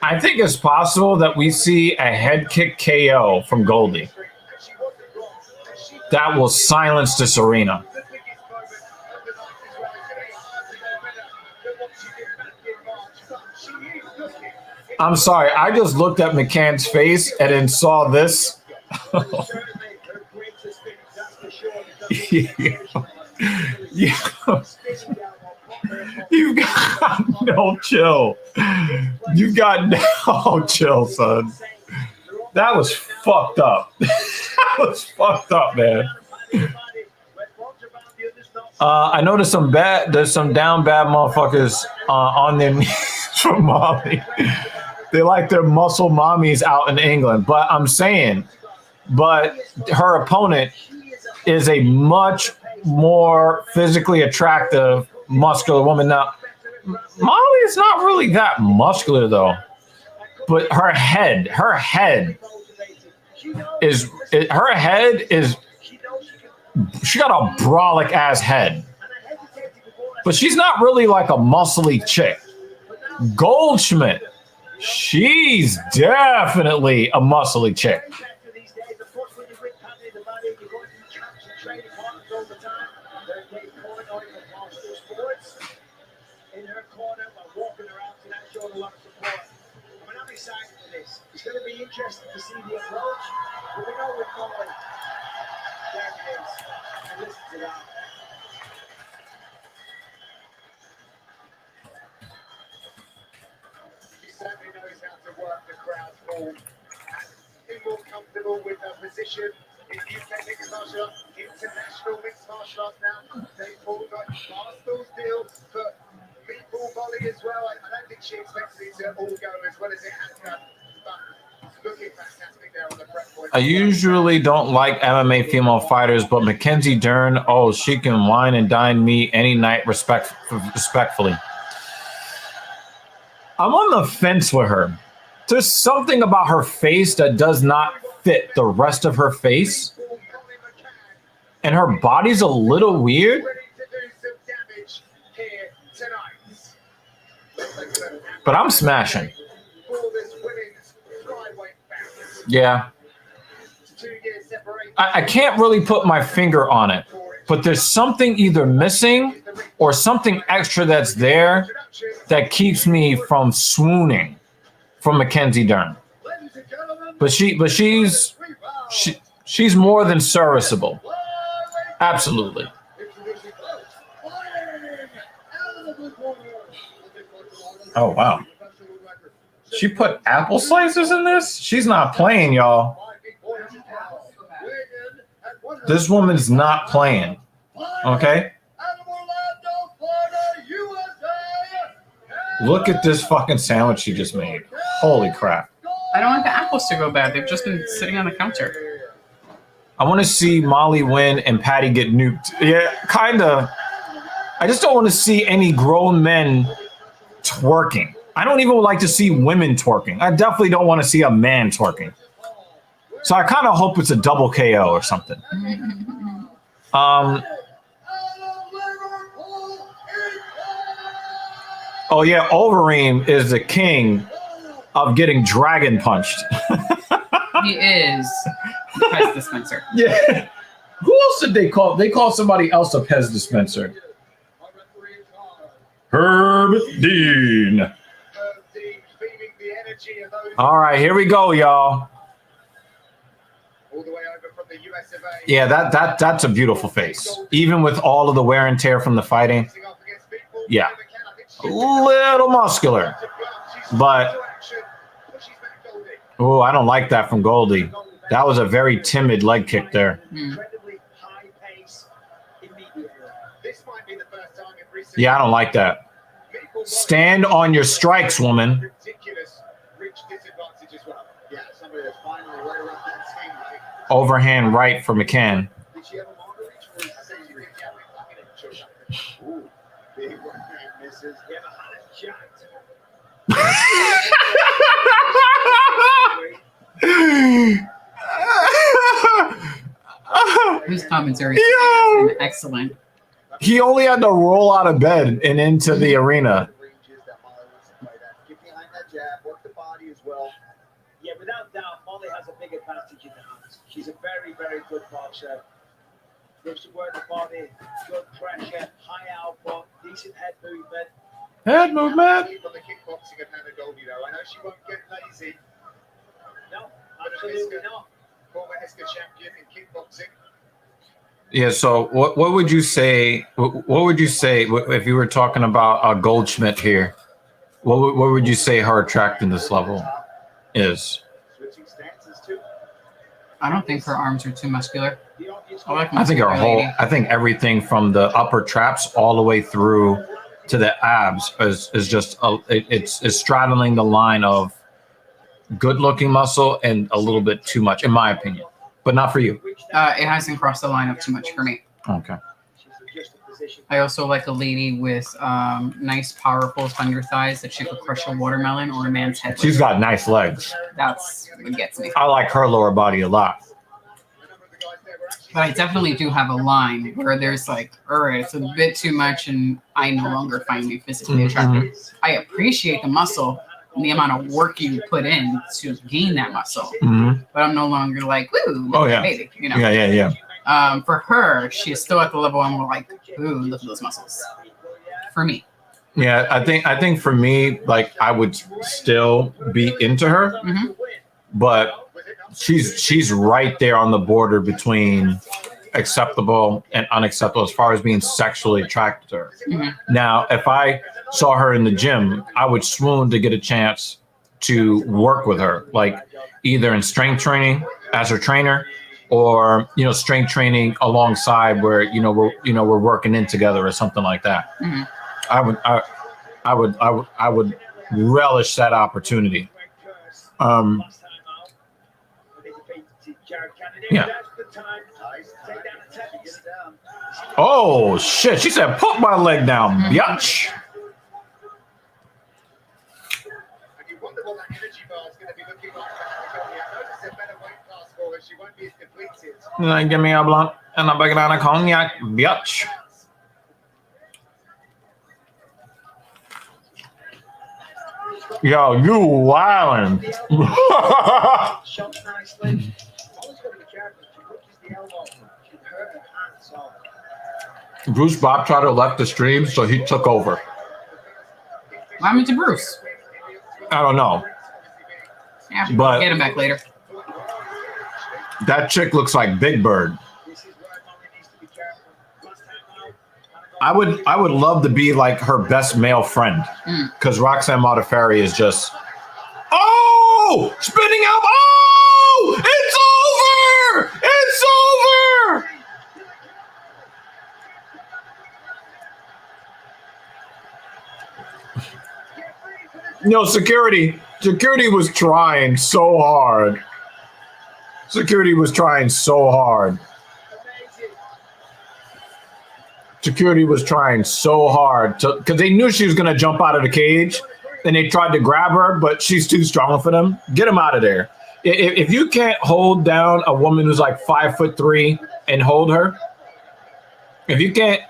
I think it's possible that we see a head kick KO from Goldie. That will silence this arena. I'm sorry, I just looked at McCann's face and then saw this. You've got no chill. You've got no chill, son. That was fucked up. That was fucked up, man. I know there's some down bad motherfuckers on their knees from Molly. They like their muscle mommies out in England. But I'm saying, but her opponent is a much more physically attractive, muscular woman. Now, Molly is not really that muscular though. But her head is she got a brolic ass head. But she's not really like a muscly chick. Goldschmidt, she's definitely a muscly chick. In her corner, while walking around tonight, showing a lot of support. I mean, I'm excited for this. It's going to be interesting to see the approach. But we know with Molly. There it is. And listen to that. She certainly knows how to work the crowd ball. Be more comfortable with her position in UK mixed martial arts, international mixed martial arts now. They pulled like Barstool's deal for people volley as well. I don't think she expected it to all go as well as it has done. But looking fantastic there on the prep point. I usually don't like MMA female fighters, but Mackenzie Dern, oh, she can wine and dine me any night respectfully. I'm on the fence with her. There's something about her face that does not fit the rest of her face. And her body's a little weird. But I'm smashing. Yeah. I can't really put my finger on it. But there's something either missing or something extra that's there that keeps me from swooning from Mackenzie Dern. But she's more than serviceable. Absolutely. Oh wow. She put apple slices in this? She's not playing, y'all. This woman's not playing. Okay? Look at this fucking sandwich she just made. Holy crap. I don't want the apples to go bad. They've just been sitting on the counter. I want to see Molly win and Patty get nuked. Yeah, kind of. I just don't want to see any grown men twerking. I don't even like to see women twerking. I definitely don't want to see a man twerking. So I kind of hope it's a double KO or something. Oh yeah, Overeem is the king of getting dragon punched. He is the Pez dispenser. Yeah. Who else did they call? They called somebody else a Pez dispenser. Herb Dean. All right, here we go, y'all. Yeah, that's a beautiful face. Even with all of the wear and tear from the fighting. Yeah. A little muscular. But oh, I don't like that from Goldie. That was a very timid leg kick there. Yeah, I don't like that. Stand on your strikes, woman. Overhand right for McCann. His commentary has been excellent. He only had to roll out of bed and into the arena. Yeah, without doubt, Molly has a big advantage in the hands. She's a very, very good boxer. Loves to work the body, good pressure, high output, decent head movement. Head movement. On the kickboxing of Hannah Goldie, though. I know she won't get lazy. No, absolutely not. Former ESCA champion in kickboxing. Yeah. So, what would you say? What would you say if you were talking about a Goldschmidt here? What would you say her attractiveness level is? I don't think her arms are too muscular. I think her whole, I think everything from the upper traps all the way through to the abs is just it's straddling the line of good looking muscle and a little bit too much, in my opinion, but not for you. It hasn't crossed the line of too much for me. Okay. I also like a lady with nice, powerful thunder thighs that she could crush a watermelon or a man's head with. She's got nice legs. That's what gets me. I like her lower body a lot. But I definitely do have a line where there's like, all right, it's a bit too much and I no longer find you physically attractive. I appreciate the muscle and the amount of work you put in to gain that muscle. But I'm no longer like, woo, look at that baby, you know? Yeah. For her, she's still at the level I'm like, ooh, look at those muscles. For me. Yeah, I think for me, like I would still be into her, but she's right there on the border between acceptable and unacceptable as far as being sexually attracted to her. Now, if I saw her in the gym, I would swoon to get a chance to work with her, like either in strength training as her trainer, or strength training alongside where we're working in together or something like that. I would relish that opportunity. Yeah. Oh shit! She said, "Put my leg down, biatch." Give me a blunt and a big of cognac, biatch. Yo, you wildin'. Bruce Bob tried to left the stream, so he took over. What happened to Bruce? I don't know. Yeah, but get him back later. That chick looks like Big Bird. I would love to be like her best male friend, because Roxanne Modafferi is just, oh, spinning out. Oh, it's over. It's over. Security was trying so hard. Security was trying so hard. Security was trying so hard because they knew she was going to jump out of the cage, and they tried to grab her, but she's too strong for them. Get him out of there. If you can't hold down a woman who's like 5'3" and hold her, if you can't.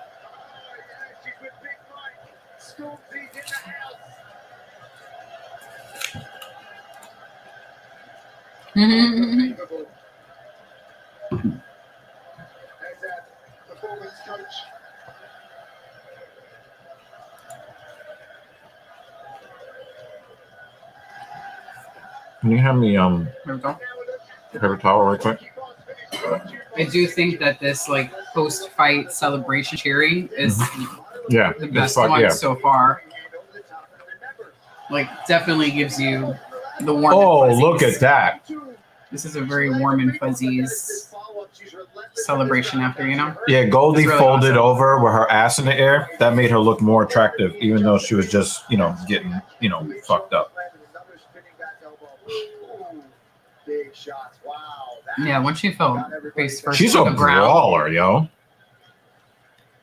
Can you have me paper towel right quick? I do think that this like post-fight celebration cheering is the best one so far. Like definitely gives you the warm. Oh, look at that! This is a very warm and fuzzies celebration after, Yeah, Goldie really folded over with her ass in the air. That made her look more attractive, even though she was just getting fucked up. Big shots. Wow. Yeah, once she fell face first, she's a brawler, yo.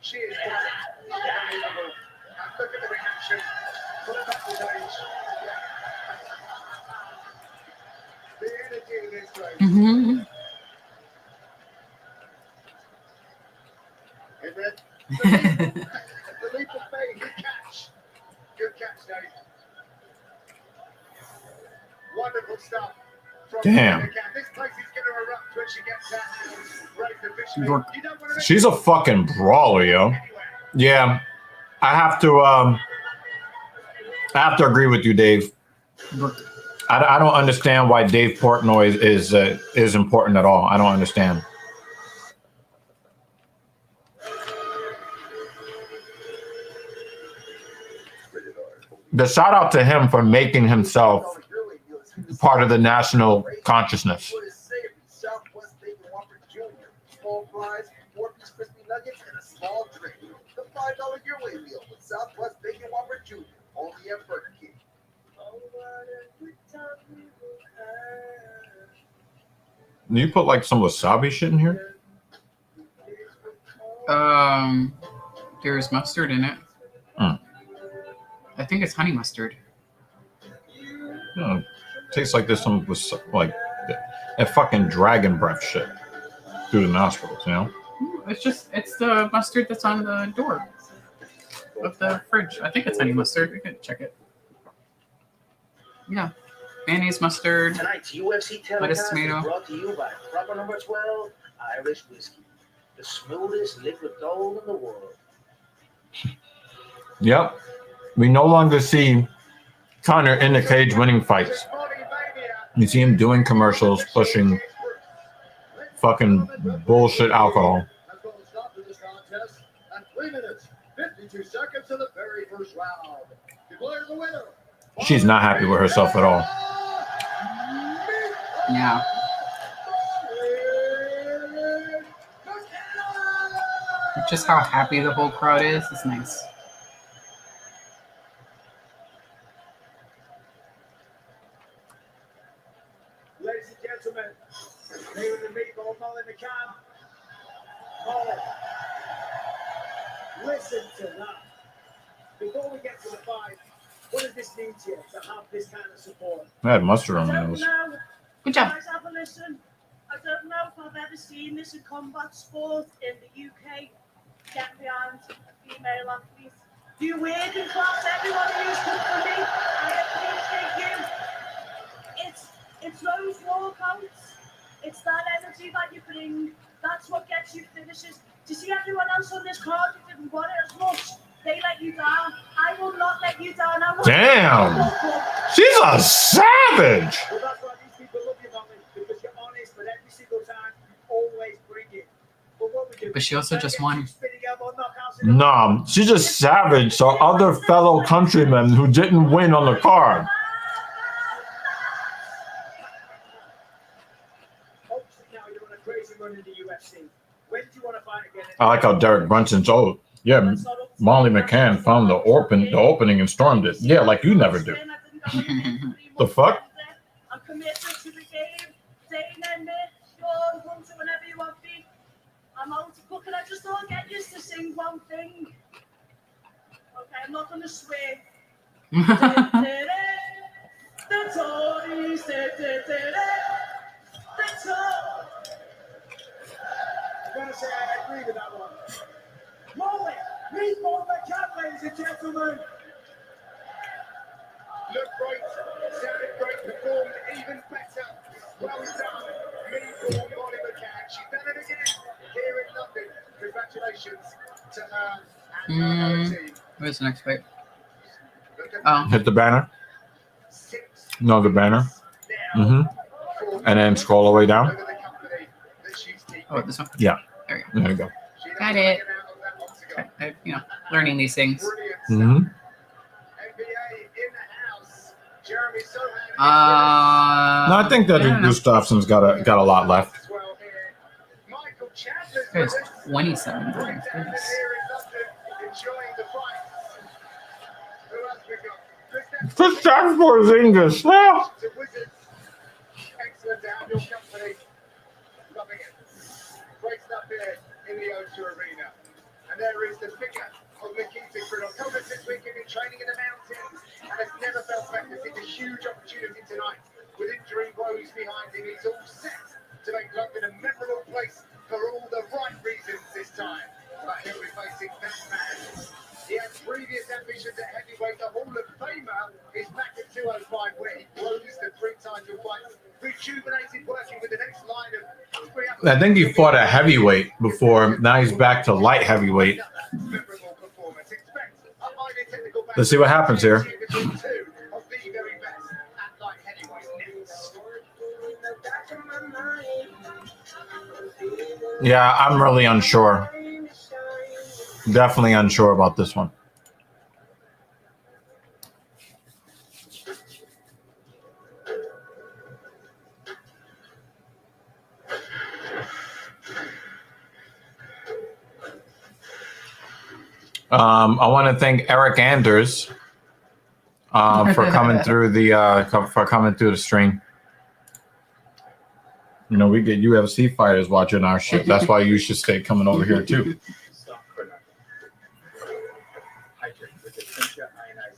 She is unbelievable. Look at the reaction. Put it back to stage. The energy in this place. The leap of faith. Good catch. Good catch, Dave. Wonderful stuff. Damn. She's a fucking brawler, yo. Yeah. I have to agree with you, Dave. I don't understand why Dave Portnoy is important at all. I don't understand. The shout out to him for making himself part of the national consciousness. the Emperor kick. You put like some wasabi shit in here? There's mustard in it. Hmm. I think it's honey mustard. Tastes like there's some like that fucking dragon breath shit through the nostrils, you know? It's the mustard that's on the door of the fridge. I think it's honey mustard. We could check it. Yeah. Mayonnaise, mustard, Tonight's UFC telecast lettuce, is tomato. brought to you by Proper Number 12 Irish Whiskey, the smoothest liquid gold in the world. Yep. We no longer see Conor in the cage winning fights. You see him doing commercials, pushing fucking bullshit alcohol. Has got to stop to this contest at 3 minutes, 52 seconds of the very first round. Declare the winner. She's not happy with herself at all. Yeah. Just how happy the whole crowd is nice. Ladies and gentlemen, here in the meatball, Molly McCann. Molly, listen to that. Before we get to the fight, what does this mean to you to have this kind of support? I had mustard on my nose. Good job. Guys, have a listen. I don't know if I've ever seen this in combat sport in the UK. Get behind a female athlete. Do you wave and clap everyone who's good for me? I appreciate you. It's those walkouts. It's that energy that you bring. That's what gets you finishes. Do you see everyone else on this card who didn't want it as much? They let you down. I will not let you down. Damn! She's a savage! Well, that's why these people love you, Molly, because you're honest, but every single time, always bring it. But what we do, But she also just won. No, she's just savage. So other fellow countrymen who didn't win on the card. Obviously, now you're on a crazy run in the UFC. When do you want to fight again? I like how Derek Brunson's, oh, yeah, Molly McCann found the opening and stormed it. Yeah, like you never do. The fuck? I'm committed to the game. Day and night, Sean, come to whenever you want me. I'm out to cook and I just don't get used to sing one thing. Okay, I'm not going to swear. The Tories, the I'm going to say I agree with that one. Molly, meatball McCann, ladies and gentlemen. Looked great, sounded great, performed even better. Well done, meatball Molly McCann. She done it again here in London. Congratulations to her and her team. Where's the next fight? Oh. Hit the banner. No, the banner. And then scroll all the way down. Oh, this one? Yeah. There you go. There you go. Got it. Okay, learning these things. Mm-hmm. No, I think that Gustafson's got a lot left. There's 27 points. Gustafson Porzingis. Ah. Excellent downhill company. Loving it. Great stuff here in the O2 Arena. And there is the figure of Nikita Krylov. Since we've been training in the mountains and has never felt better. It's a huge opportunity tonight. With injury woes behind him, he's all set to make London a memorable place for all the right reasons this time. But he'll be facing that man. He has previous ambitions at heavyweight. The Hall of Famer is back at 205, where he closed the 3 title fights. Rejuvenated, working with the next line of. I think he fought a heavyweight before. Now he's back to light heavyweight. Let's see what happens here. Yeah, I'm really unsure. Definitely unsure about this one. I want to thank Eric Anders for coming through the stream. You know, we get UFC fighters watching our shit. That's why you should stay coming over here too.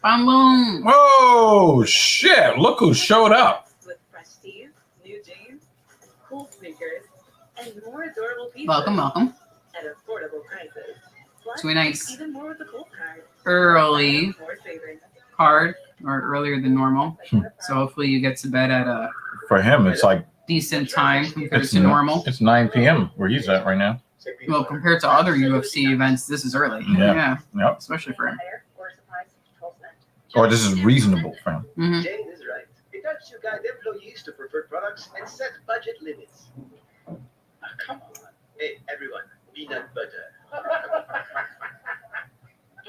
Bam boom. Whoa, shit! Look who showed up. With fresh tees, new jeans, cool sneakers, and more adorable pieces. Welcome. At affordable prices. To a nice Even more with the Cool card. early More savings. card, or earlier than normal. So hopefully you get to bed at a For him, it's like decent time compared to normal. It's 9 p.m. where he's at right now. Well, compared to other UFC events, this is early. Yeah. Yep. Especially for him. Or this is reasonable for him. Mhm. Jane is right. It does you guide employees to preferred products and set budget limits. Come on. Hey, everyone. Peanut butter.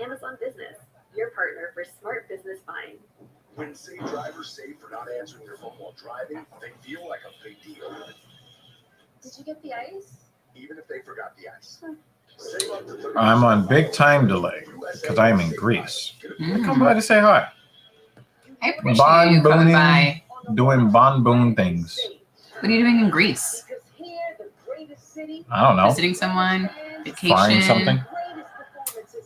Amazon Business, your partner for smart business buying. When safe drivers say for not answering their phone while driving, they feel like a big deal. Did you get the ice? Even if they forgot the ice. Save up to 30% I'm on big time delay because I'm in Greece. Come by to say hi. I appreciate you coming by. Doing Bon Boon things. What are you doing in Greece? I don't know. Visiting someone? Vacation? Find something.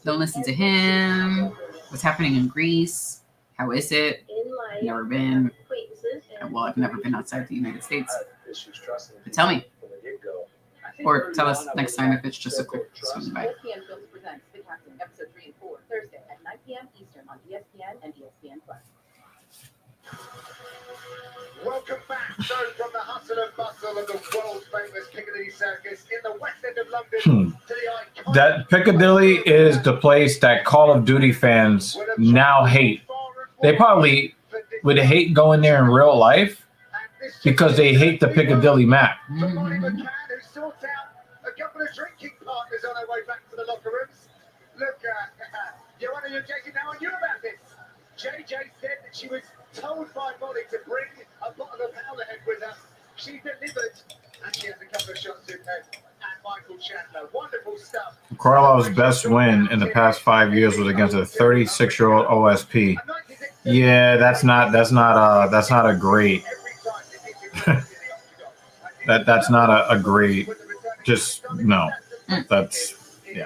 Don't listen to him. What's happening in Greece? How is it? Never been. Well, I've never been outside the United States. But tell me. Or tell us next time if it's just a quick swing by. ESPN Films presents The Captain, episode 3 and 4, Thursday at 9 p.m. Eastern on ESPN and ESPN Plus. Welcome back, so from the hustle and bustle of the world famous Piccadilly Circus in the West End of London to the iconic That Piccadilly is the place that Call of Duty fans now hate. They probably would hate going there in real life because they hate the Piccadilly map. for Molly McCann, who sorts out a couple of drinking partners on her way back to the locker rooms. Look, Joanna, you're taking now on you about this. JJ said that she was told by Molly to bring a bottle of Howlerhead with her. She delivered, and she has a couple of shots in there. And Michael Chandler, wonderful stuff. Karlov's best win in the past 5 years was against a 36-year-old OSP. Yeah, that's not a great. that's not a great. Just no. That's yeah.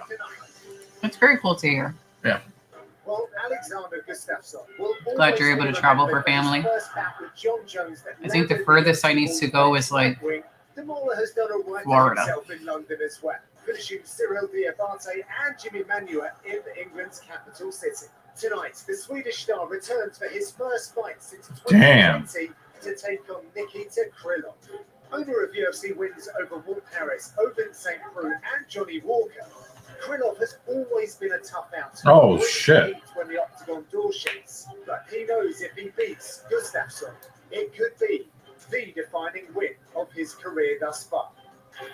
It's very cool to hear. Yeah. Well, Alexander Gustafsson will Glad you're able to travel for family. I think the furthest I need to go is like Demola has done a right Florida. himself in London as well, finishing Cyril Diabate and Jimmy Manuel in England's capital city. Tonight, the Swedish star returns for his first fight since 2020 to take on Nikita Krylov. Owner of UFC wins over Walt Harris, Ovince St. Preux, and Johnny Walker. Krylov has always been a tough out. Oh, shit. When the octagon door shuts, but he knows if he beats Gustafsson, it could be the defining win of his career thus far.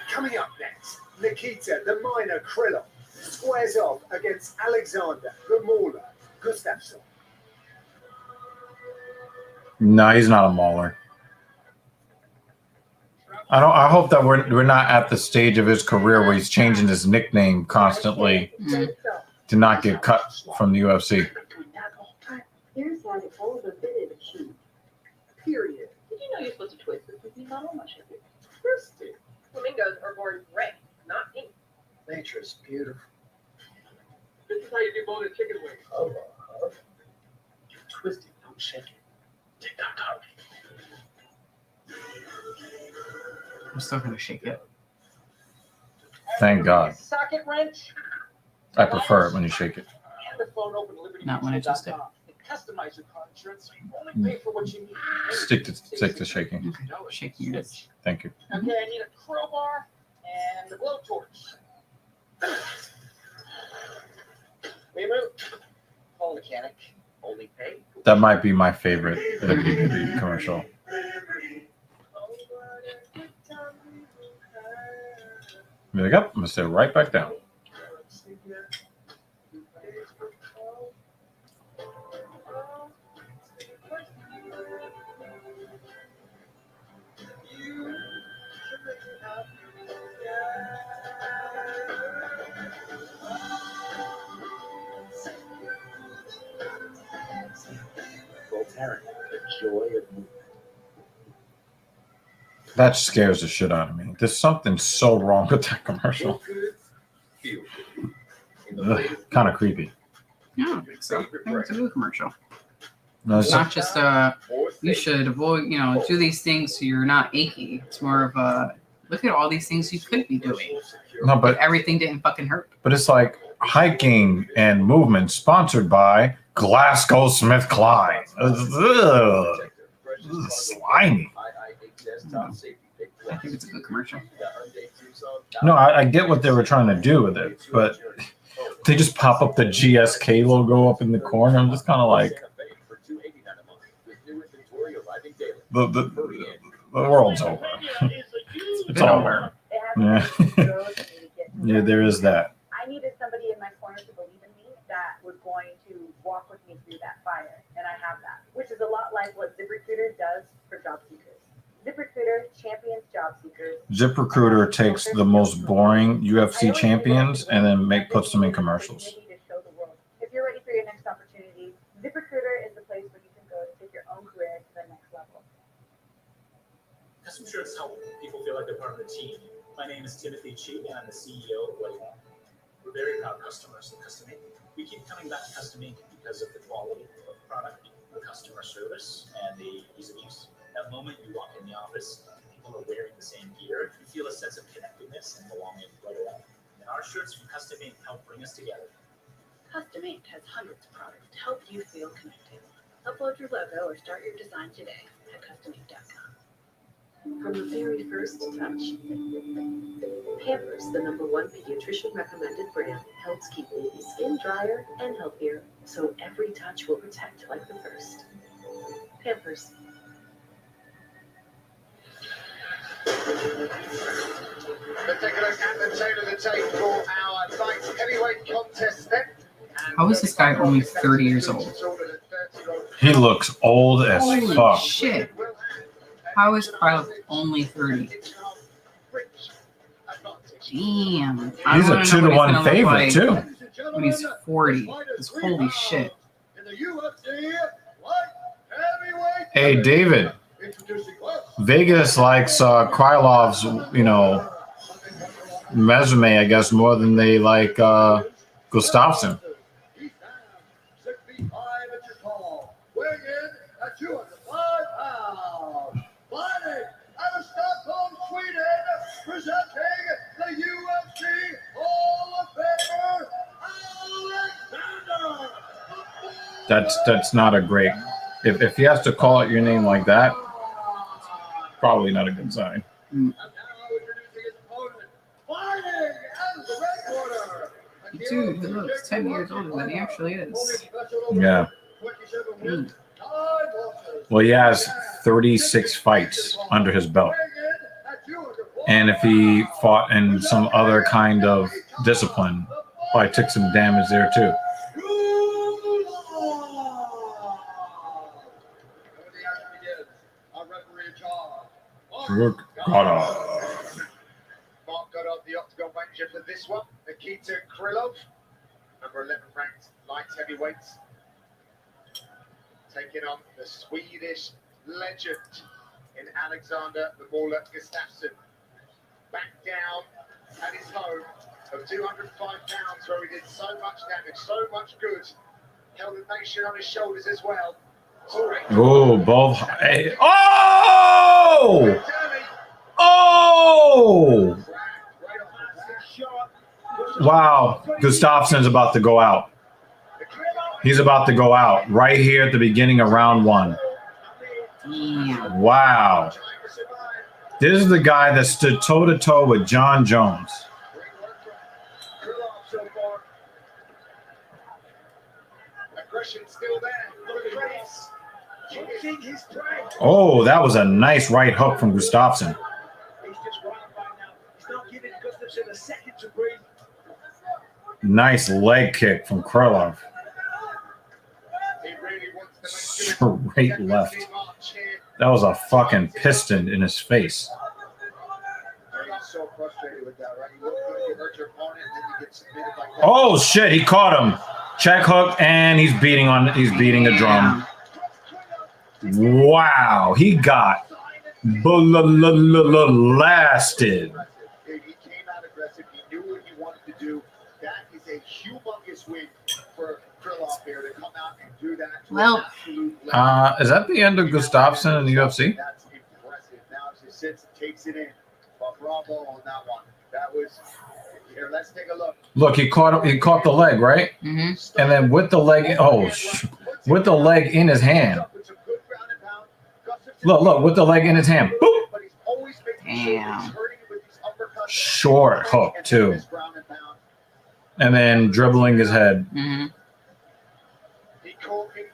Coming up next, Nikita the Miner Krylov squares off against Alexander the Mauler Gustafsson. No, he's not a mauler. I hope that we're not at the stage of his career where he's changing his nickname constantly to not get cut from the UFC. Here's how to hold a bit of cheese. Period. Did you know you're supposed to twist this with the bottle? Much of it. Twisted. Flamingos are born red, not pink. Nature's beautiful. This is how you do bone chicken wings. Oh, you twist it, don't shake it. Tick-tock-tock. I'm still gonna shake it. Thank God. Socket wrench. I prefer it when you shake it. Not when I just did. Customize your car insurance. You only pay for what you need. Stick to shaking. Okay. Shaking it. Thank you. Okay, I need a crowbar and a blowtorch. We move. Call a mechanic. Only pay. That might be my favorite WWE commercial. There you go. I'm gonna sit right back down. Taryn, the joy of movement. That scares the shit out of me. There's something so wrong with that commercial. Kind of creepy. I don't think so. I think it's a good commercial. No, It's not just you should avoid, do these things so you're not achy. It's more of a look at all these things you could be doing. No, but if everything didn't fucking hurt. But it's like hiking and movement sponsored by GlaxoSmithKline. Ugh. Slimy. I think it's a good commercial. No, I get what they were trying to do with it, but they just pop up the GSK logo up in the corner. I'm just kind of like, the world's over. It's over. Yeah. Yeah, there is that. I needed somebody in my corner to believe in me that was going to walk with me through that fire, and I have that, which is a lot like what ZipRecruiter does for job seekers. ZipRecruiter champions job seekers. ZipRecruiter takes the most boring UFC champions and then puts them in commercials. If you're ready for your next opportunity, ZipRecruiter is the place where you can go to take your own career to the next level. Custom shirts help people feel like they're part of the team. My name is Timothy Chi, and I'm the CEO of Blaydes. We're very proud customers of Custom Ink. We keep coming back to Custom Ink because of the quality of the product, the customer service, and the ease of use. That moment you walk in the office, people are wearing the same gear, you feel a sense of connectedness and belonging right away. And our shirts from Custom Ink help bring us together. Custom Ink has hundreds of products to help you feel connected. Upload your logo or start your design today at customink.com. From the very first touch, Pampers, the #1 pediatrician recommended brand, helps keep baby skin drier and healthier, so every touch will protect like the first. Pampers. Let's take a look at the tail of the tape for our light heavyweight contest then. How is this guy only 30 years old? He looks old as Holy fuck. shit. How is Kyle only 30? Damn. He's a 2-to-1 favorite too. When he's 40. It's holy shit. Hey, David. Vegas likes Krylov's, resume, I guess, more than they like Gustafsson. Presenting the UFC Hall of Famer, Alexander. That's not a great. If he has to call out your name like that, probably not a good sign. Dude, he looks 10 years older than he actually is. Yeah. Well, he has 36 fights under his belt. And if he fought in some other kind of discipline, probably took some damage there too. Mark Goddard, the octagon manager for this one. Nikita Krylov, number 11 ranked light heavyweights, taking on the Swedish legend in Alexander the Mauler Gustafsson. Back down at his home of 205 pounds, where he did so much damage, so much good. Held the nation on his shoulders as well. Oh, both. Hey. Oh! Oh! Wow. Gustafsson's about to go out. He's about to go out right here at the beginning of round 1. Wow. This is the guy that stood toe-to-toe with John Jones. Oh, that was a nice right hook from Gustafsson. Nice leg kick from Krylov. Straight left. That was a fucking piston in his face. Oh shit, he caught him. Check hook, and he's beating a drum. Wow, he got blasted. He came out aggressive. He knew what he wanted to do. That is a humongous win for Krylov here to come out and do that. Well, is that the end of Gustafsson in the UFC? That's impressive. Now he sits and takes it in. But bravo on that one. That was here. Let's take a look. Look, he caught the leg, right? Mm-hmm. And then with the leg, with the leg in his hand. Look, with the leg in his hand. Boop. Damn. Short hook too. And then dribbling his head. Mm-hmm. He caught him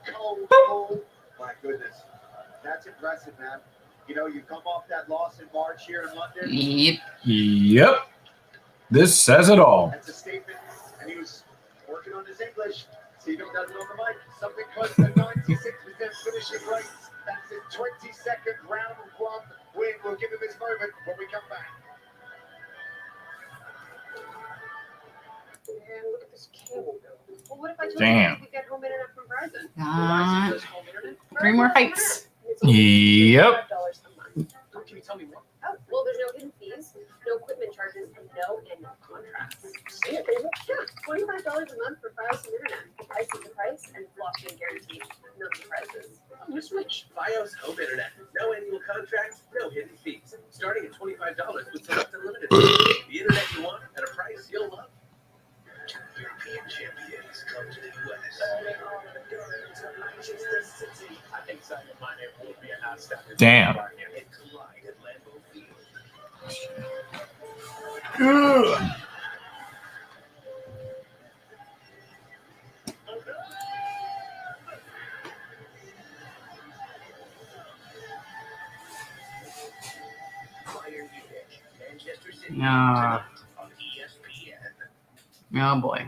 cold. My goodness. That's impressive, man. You know, you come off that loss in March here in London. Yep. This says it all. That's a statement. And he was working on his English. See if he does it on the mic. Something close to 96% finishing rate. That's his 22nd round one win. We'll give him his moment when we come back. And look at this cable bill. Well, what if I told Damn. you we could get home internet from Verizon? Got 3 more fights. Yep. $5 a month. Can you tell me more? Oh, well, there's no hidden fees, no equipment charges, and no annual contracts. Yeah, $25 a month for Fios and internet. Price is the price, and locked-in guarantee. No surprises. I'm gonna switch. Fios Home Internet. No annual contracts, no hidden fees. Starting at $25 with select unlimited. The internet you want at a price you'll love. European champions come to the U.S. I think Sadio Mane will be an outstanding. Damn. And collide at Lambeau Field. Bayern Munich, Manchester City Ah. on ESPN. Oh boy.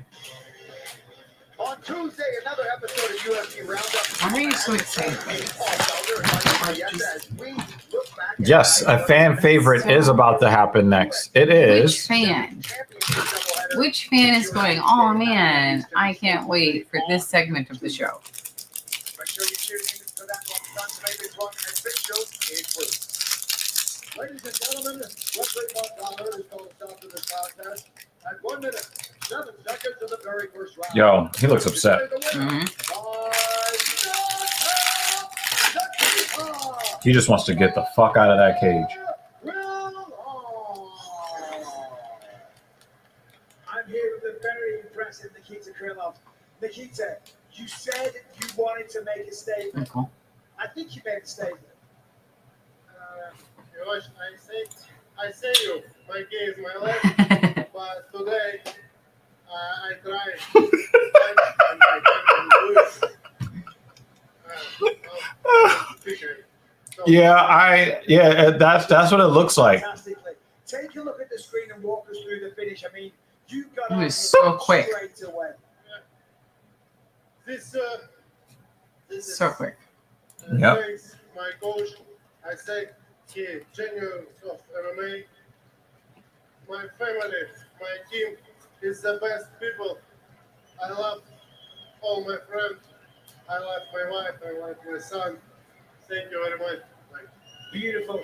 On Tuesday, another episode of UFC Roundup. Why are you so excited? Yes, a fan favorite is about to happen next. It Which is. fan? Which fan is going, oh man, I can't wait for this segment of the show? Make sure you tune in for that one. Sun's favorite one official is Bruce. Ladies and gentlemen, referee Mark Dollar is going to stop to this contest at 1 minute, 7 seconds of the very first round. Yo, he looks upset. Mm-hmm. He just wants to get the fuck out of that cage. I'm here with the very impressive Nikita Krylov. Nikita, you said you wanted to make a statement. Cool. I think you made a statement. Josh, I say you, my game is my life, but today I tried. Yeah, that's what it looks like. Fantastically. Take a look at the screen and walk us through the finish. I mean, you got It on was so quick. straight away. This So quick. Yep. thanks my coach. I say he genius of MMA. My family, my team is the best people. I love all my friends. I love my wife. I love my son. Thank you very much. Beautiful.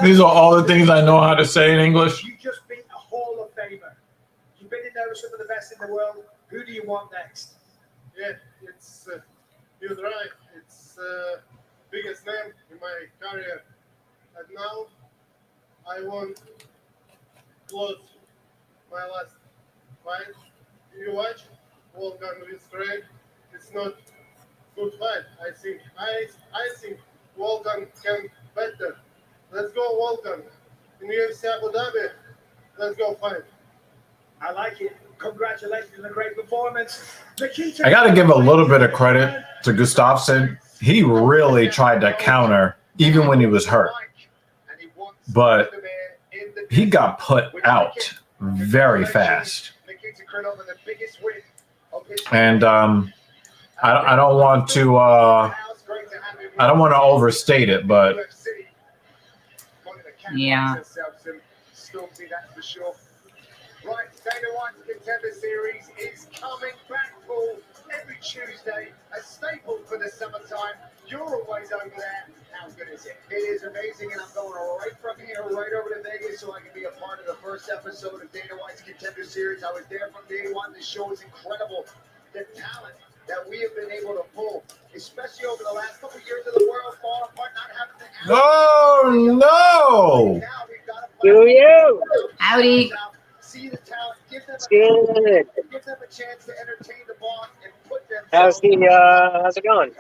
These are all the things I know how to say in English. You just beat a Hall of Famer. You've been in there with some of the best in the world. Who do you want next? Yeah, it's you're right. It's biggest name in my career. And now I want close my last fight. You watch Volkan with straight. It's not good fight. I think Volkan can better. Let's go Volkan. In UFC Abu Dhabi. Let's go fight. I like it. Congratulations on a great performance. Nikita, I got to give a little bit of credit to Gustafsson. He really tried to counter even when he was hurt. But he got put out very fast. And I don't want to overstate it, but yeah. Right, Dana White's Contender Series is coming back, Paul, every Tuesday, a staple for the summertime. You're always over there. How good is it? It is amazing, and I'm going right from here, right over to Vegas, so I can be a part of the first episode of Dana White's Contender Series. I was there from day one. The show is incredible. The talent that we have been able to pull, especially over the last couple of years of the world falling apart, not having to. Oh no! You. Howdy. See the talent, give them Good. give them a chance to entertain the boss and put How's themselves. it going?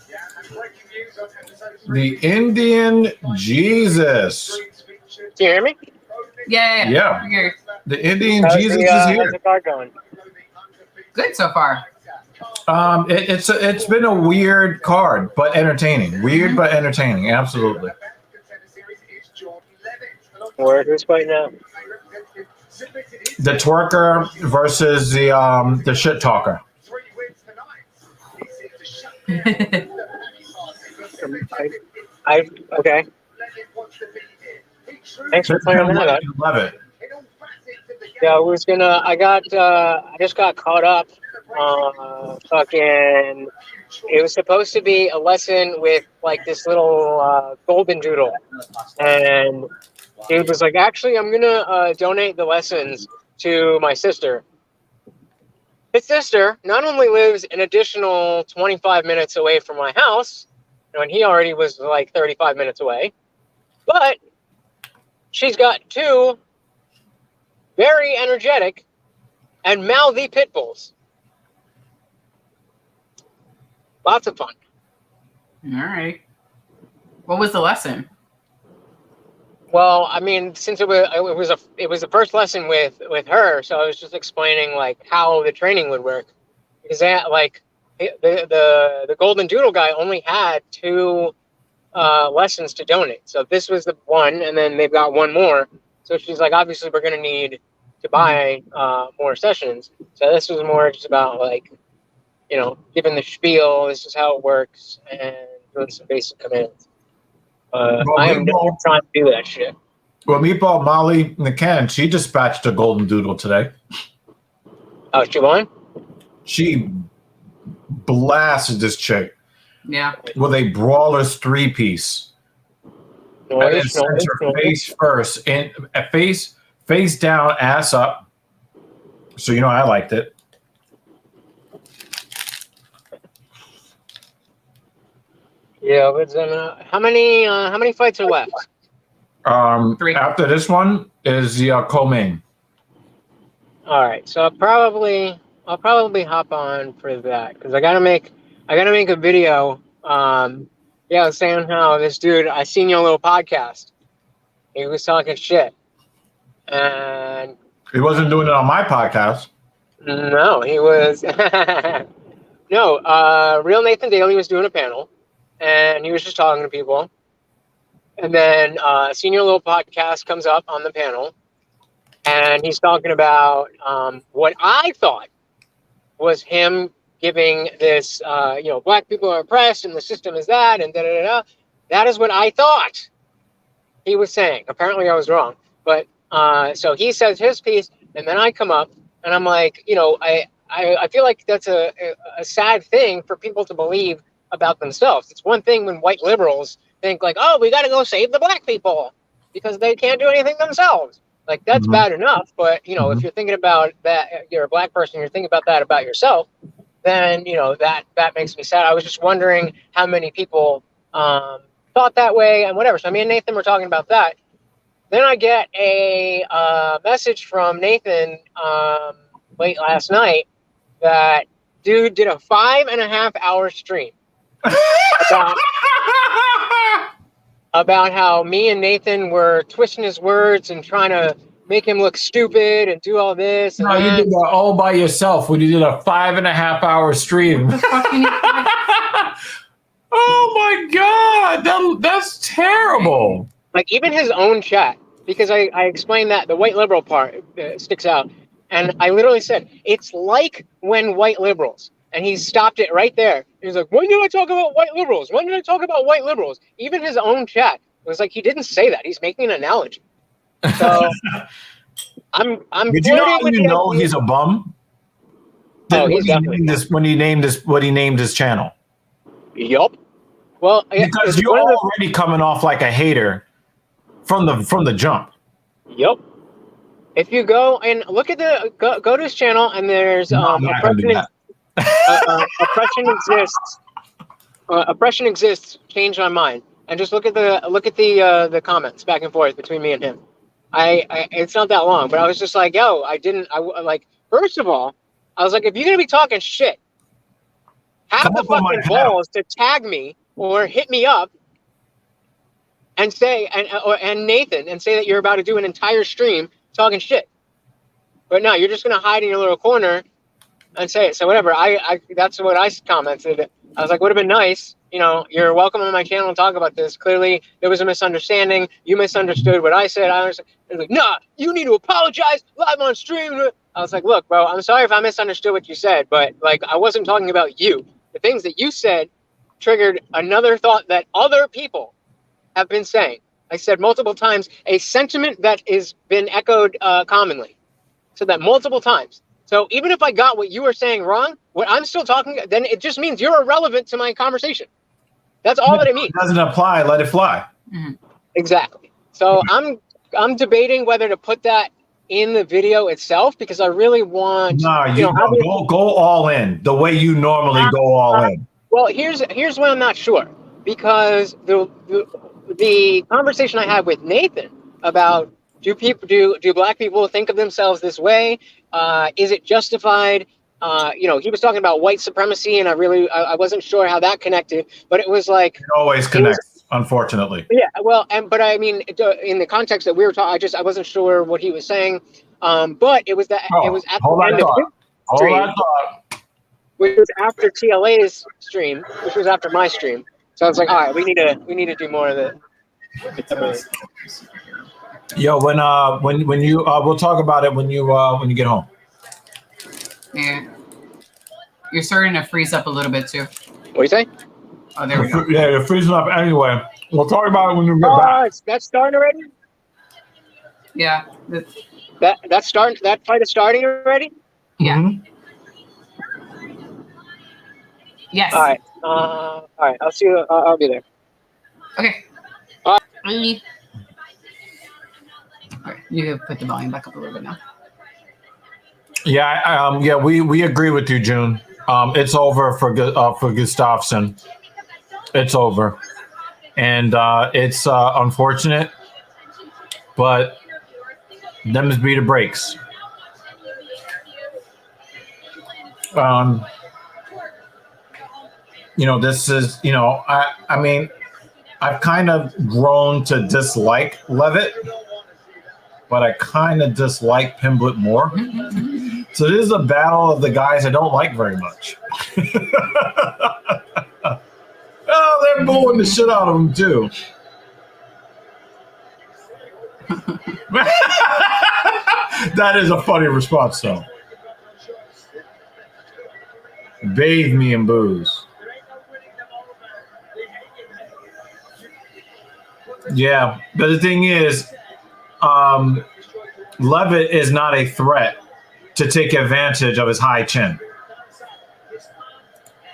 Yeah, and breaking news on episode The Indian Jesus. Do you hear me? Yeah. Yeah. I'm here. The Indian How's Jesus the, is how's here. the card going? Good so far. It's been a weird card, but entertaining. Weird but entertaining. Absolutely. Who's fighting now? The twerker versus the shit talker. Okay. Thanks for clearing that up. Love it. Yeah, I just got caught up. It was supposed to be a lesson with like this little golden doodle, and dude was like, actually, I'm gonna donate the lessons to my sister. His sister not only lives an additional 25 minutes away from my house, when he already was like 35 minutes away, but she's got two very energetic and mouthy pit bulls. Lots of fun. All right. What was the lesson? Well, I mean, since it was the first lesson with her, so I was just explaining like how the training would work, because that like the Golden Doodle guy only had two lessons to donate, so this was the one, and then they've got one more. So she's like, obviously, we're gonna need to buy more sessions. So this was more just about like, giving the spiel. This is how it works, and doing some basic commands. I am not trying to do that shit. Well, Meatball Molly McCann, she dispatched a Golden Doodle today. Oh, she won? She blasted this chick. Yeah. With a Brawler's 3-piece. And then sent her face first. And face down, ass up. So, I liked it. Yeah, but how many fights are left? 3. After this one is the co-main. All right, so I'll probably hop on for that because I gotta make a video. I was saying how this dude, I seen your little podcast. He was talking shit, and he wasn't doing it on my podcast. No, he was. No, Real Nathan Daly was doing a panel. And he was just talking to people. And then Senior Little Podcast comes up on the panel. And he's talking about what I thought was him giving this, black people are oppressed and the system is that and da-da-da-da. That is what I thought he was saying. Apparently I was wrong. But so he says his piece, and then I come up and I'm like, I feel like that's a sad thing for people to believe about themselves. It's one thing when white liberals think like, oh, we got to go save the black people because they can't do anything themselves. Like that's bad enough. But, if you're thinking about that, you're a black person, you're thinking about that about yourself, then, that makes me sad. I was just wondering how many people thought that way and whatever. So me and Nathan were talking about that. Then I get a message from Nathan late last night that dude did a 5.5-hour stream about how me and Nathan were twisting his words and trying to make him look stupid and do all this. And no, you did that all by yourself when you did a 5.5-hour stream. Oh my God, that's terrible. Like even his own chat, because I explained that the white liberal part sticks out. And I literally said, it's like when white liberals, and he stopped it right there. He was like, when did I talk about white liberals? When did I talk about white liberals? Even his own chat was like, he didn't say that. He's making an analogy. So I'm Did you know he's a bum? Oh, he's definitely when he named his channel. Yup. Well, because you're already coming off like a hater from the jump. Yep. If you go and look at go to his channel, and there's oppression exists. Oppression exists. Changed my mind, and just look at the comments back and forth between me and him. It's not that long, but I was just like, yo, first of all, I was like, if you're gonna be talking shit, have the fucking balls to tag me or hit me up and say and Nathan and say that you're about to do an entire stream talking shit. But no, you're just gonna hide in your little corner and say it. So whatever. That's what I commented. I was like, would have been nice. You know, you're welcome on my channel to talk about this. Clearly, there was a misunderstanding. You misunderstood what I said. I was like, nah, you need to apologize live on stream. I was like, look, bro, I'm sorry if I misunderstood what you said, but like, I wasn't talking about you. The things that you said triggered another thought that other people have been saying. I said multiple times a sentiment that is been echoed commonly. Said that multiple times. So even if I got what you were saying wrong, what I'm still talking, then it just means you're irrelevant to my conversation. That's all that it means. It doesn't apply. Let it fly. Mm-hmm. Exactly. So I'm debating whether to put that in the video itself because I really want. Go all in the way you normally go all in. Well, here's why I'm not sure, because the conversation I had with Nathan about do black people think of themselves this way? Is it justified? He was talking about white supremacy, and I wasn't sure how that connected, but it was like it always connects, unfortunately. Yeah, well, but I mean, in the context that we were talking, I wasn't sure what he was saying. But it was it was at the end of his stream, which was after TLA's stream, which was after my stream. So I was like, all right, we need to do more of it. Yo, when you we'll talk about it when you get home. Yeah, you're starting to freeze up a little bit too. What do you say? Oh, there we go. Yeah, you're freezing up anyway. We'll talk about it when you get back. That's starting already? Yeah. That's starting. That fight is starting already? Yeah. Mm-hmm. Yes. All right. All right. I'll see you. I'll be there. Okay. All right. All right. You can put the volume back up a little bit now. Yeah. We agree with you, June. It's over for Gustafsson. It's over, and it's unfortunate, but them's be the breaks. This is, I mean, I've kind of grown to dislike Levitt, but I kind of dislike Pimblett more. So this is a battle of the guys I don't like very much. Oh, they're booing the shit out of him too. That is a funny response, though. Bathe me in booze. Yeah, but the thing is, Levitt is not a threat to take advantage of his high chin.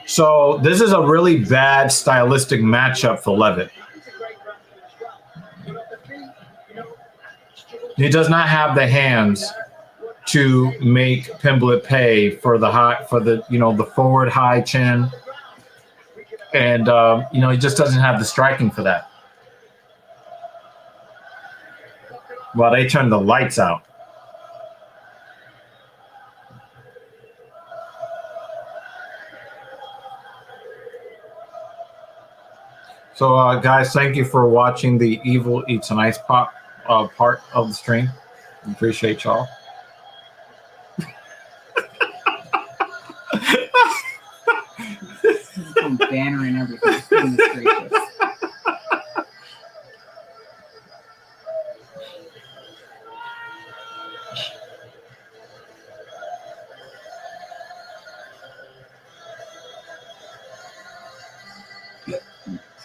So this is a really bad stylistic matchup for Levitt. He does not have the hands to make Pimblett pay for the forward high chin, and he just doesn't have the striking for that. Well, they turned the lights out. So, guys, thank you for watching the Evil Eats an Ice Pop part of the stream. Appreciate y'all. Banner and everything. Goodness gracious.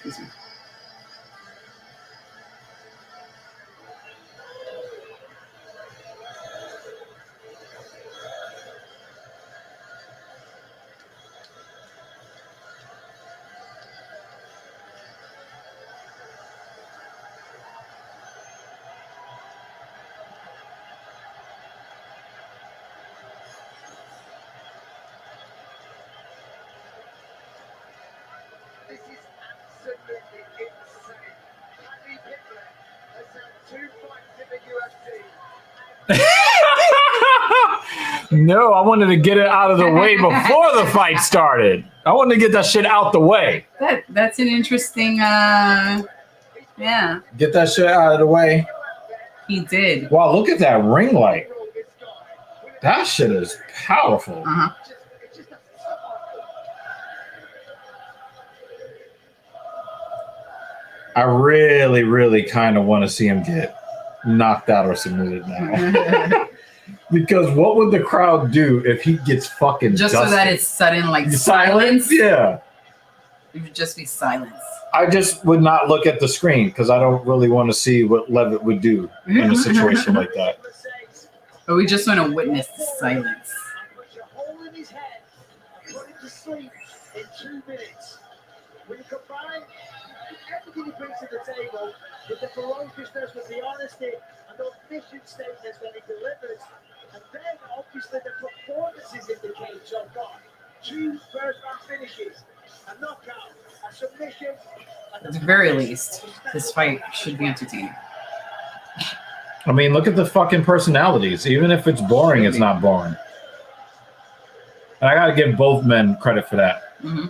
Excuse me. No, I wanted to get it out of the way before the fight started. I wanted to get that shit out the way. That's an interesting. Yeah, Get that shit out of the way. he did. Wow, look at that ring light. That shit is powerful. Uh-huh. I really, really kind of want to see him get knocked out or submitted now. Because what would the crowd do if he gets fucking Just dusted? so that it's sudden, like silence? Yeah. It would just be silence. I just would not look at the screen because I don't really want to see what Levitt would do in a situation like that. But we just want to witness the silence. Put a hole in his head and put him to sleep in 2 minutes. When you combine everything he brings to the table with the ferociousness, with the honesty and those mission statements that he delivers, and then obviously the performances in the cage so far. 2 first-round finishes, a knockout, a submission. At the very least, this fight should be entertaining. I mean, look at the fucking personalities. Even if it's boring, it's not boring. And I got to give both men credit for that. Mm-hmm.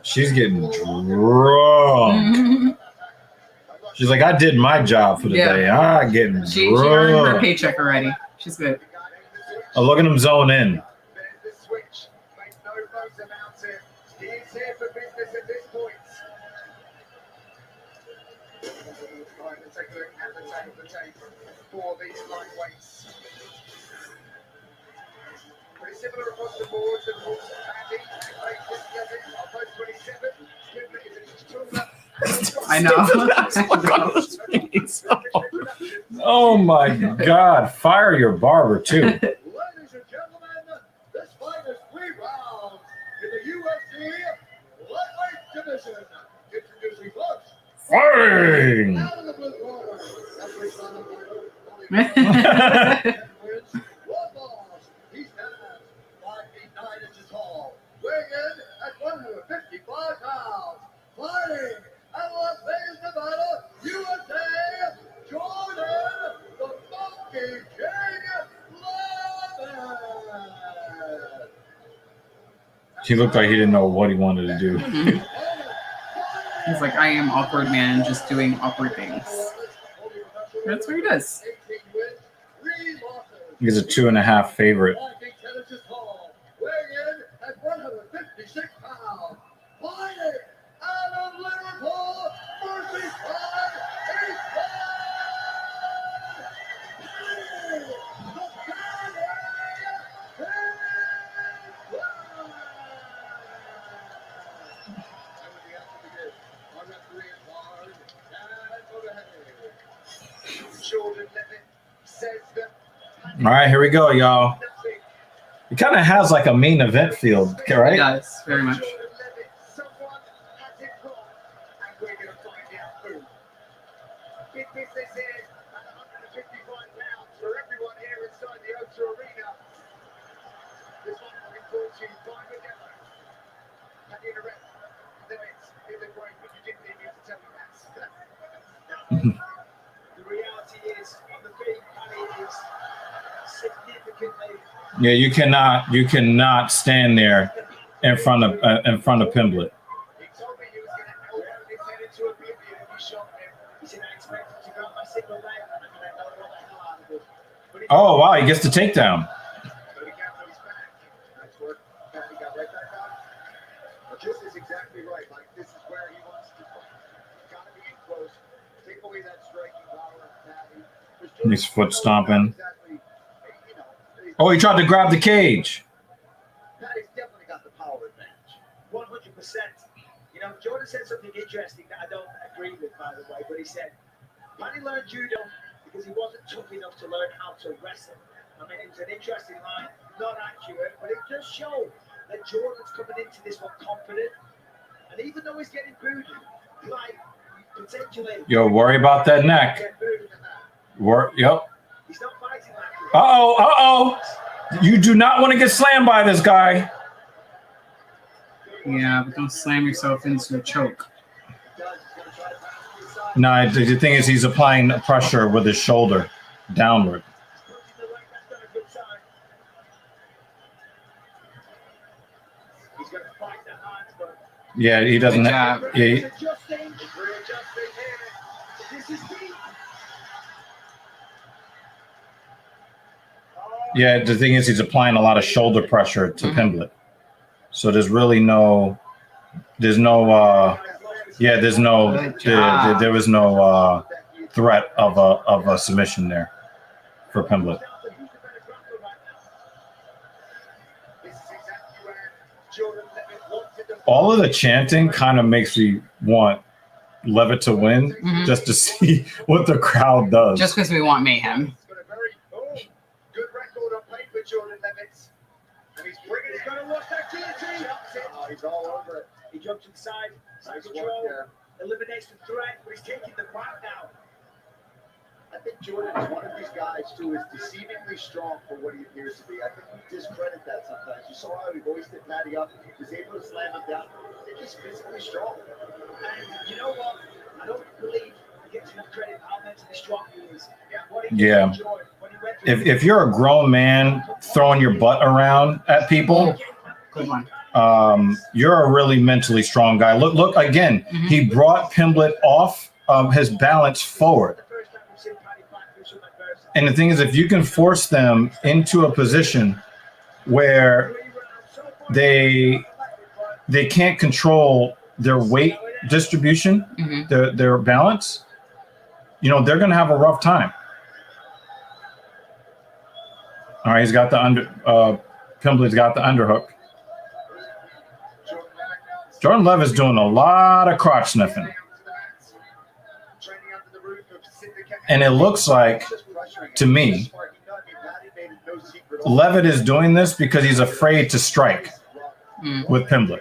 She's getting drunk. She's like, I did my job for the day. I'm getting She earned her drunk. paycheck already. She's good. Oh, look at him zone in. He is here for business at this point. Right, let's take a look at the tape for these lightweights. Pretty similar across the board. The rules Andy, are both 27. Kimber is a stronger. I know. Oh my God. Fire your barber, too. Ladies and gentlemen, this fight is 3 rounds in the UFC lightweight division. Introducing first. Fighting! Out of the blue corner, every son of wins, 1 loss. He stands 5 feet 9 inches tall, weighing in at 155 pounds. Fighting out of Las Vegas, Nevada, USA, Jordan, the Monkey King, Levin. He looked like he didn't know what he wanted to do. He's like, I am awkward man, just doing awkward things. That's what he does. He's a 2.5 favorite. 5 feet 10 inches tall, weighing in at 156 pounds. Fighting out of Liverpool, Merseyside, Jordan Levitt says that All right, here we go, y'all. It kind of has like a main event feel, right? It does, very much. someone has it wrong, and we're going to find out who. Big business here at 155 pounds for everyone here inside the O2 Arena. This one will be brought to you by Modelo. And in a rep, limits in the break, but you didn't need me to tell you that. The reality is, on the big money is significantly. Yeah, you cannot stand there in front of Pimblett. He told me he was going to elbow his head into oblivion if he shot him. He said, I expected to go my single leg, and I'm going to elbow the hell out of him. But he Oh wow, he gets the takedown. But he got his back. That's what he got right back on. But this is exactly right. Like, this is where he wants to fight. He's got to be in close. Take away that striking power of Patty. He's foot stomping. Oh, he tried to grab the cage. Patty's definitely got the power advantage. 100%. You know, Jordan said something interesting that I don't agree with, by the way, but he said, Patty learned judo because he wasn't tough enough to learn how to wrestle. I mean, it was an interesting line, not accurate, but it does show that Jordan's coming into this one confident. And even though he's getting booed, like, potentially... Yo, worry about that neck. Yep. He's not fighting like this. Uh-oh. You do not want to get slammed by this guy. Yeah, but don't slam yourself into a choke. No, the thing is he's applying pressure with his shoulder downward. Yeah, he doesn't have. Yeah, yeah, the thing is he's applying a lot of shoulder pressure to Pimblett. So there's really no there was no threat of a submission there for Pimblett. All of the chanting kind of makes me want Levitt to win just to see what the crowd does. Just because we want mayhem. Good record on paper, Jordan Levitt. And he's bringing it. He's going to watch that guillotine. Oh, he's all over it. He jumps inside, side control, eliminates the threat, but he's taking the fight now. I think Jordan is one of these guys who is deceivingly strong for what he appears to be. I think we discredit that sometimes. You saw how he hoisted Patty up, was able to slam him down. They're just physically strong. And you know what? I don't believe he gets enough credit how mentally strong he is. Yeah. If you're a grown man throwing your butt around at people, good one. You're a really mentally strong guy. Look again. He brought Pimblett off his balance forward. And the thing is, if you can force them into a position where they can't control their weight distribution, their balance, you know, they're going to have a rough time. All right, he's got the Pimblett's got the underhook. Jordan Levitt's doing a lot of crotch sniffing. And it looks like, to me, Levitt is doing this because he's afraid to strike with Pimblett.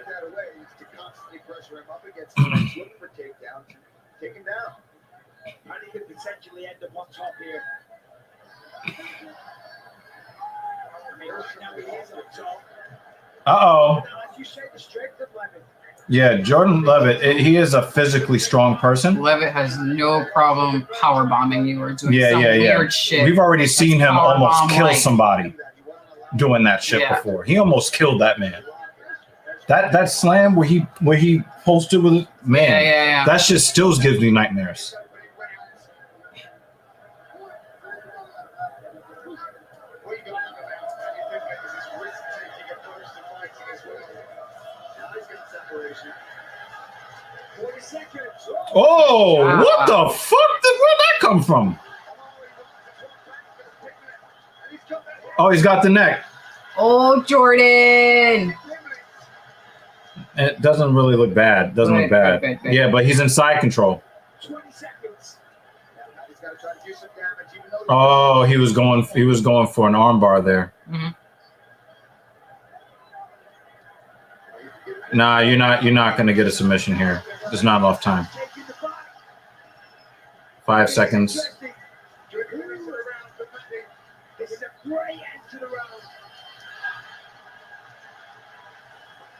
Uh-oh. Yeah, Jordan Levitt, he is a physically strong person. Levitt has no problem power bombing you or doing some weird shit. We've already seen him almost kill somebody doing that shit before. He almost killed that man. That slam where he posted with it, man, that shit still gives me nightmares. Oh, what the fuck? Where'd that come from? Oh, he's got the neck. Oh, Jordan. It doesn't really look bad. Doesn't look bad. Good. Yeah, but he's in side control. Oh, he was going for an armbar there. Nah, you're not going to get a submission here. There's not enough time. 5 seconds.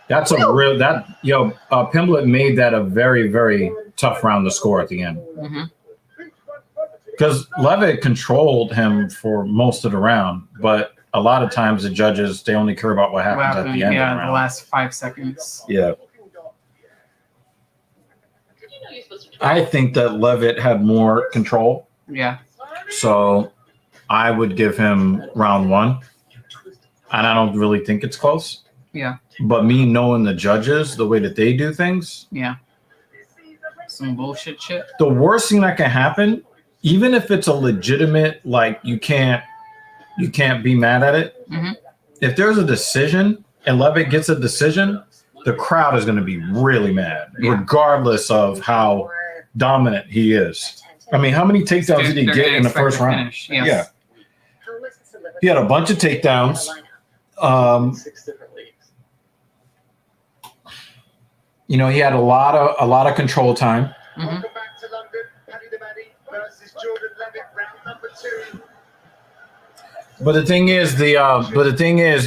That's a real Pimblett made that a very, very tough round to score at the end. Because Levitt controlled him for most of the round, but a lot of times the judges, they only care about what happens at the end of the round. The last 5 seconds. Yeah. I think that Levitt had more control. Yeah. So I would give him round 1. And I don't really think it's close. Yeah. But me knowing the judges, the way that they do things. Yeah. Some bullshit shit. The worst thing that can happen, even if it's a legitimate, like you can't be mad at it. If there's a decision and Levitt gets a decision, the crowd is going to be really mad, regardless of how dominant he is. I mean, how many takedowns did he get in the first round? Yes. Yeah. He had a bunch of takedowns. You know, he had a lot of control time. Welcome back to London. Paddy the Baddy versus Jordan Levitt, round number 2. But the thing is,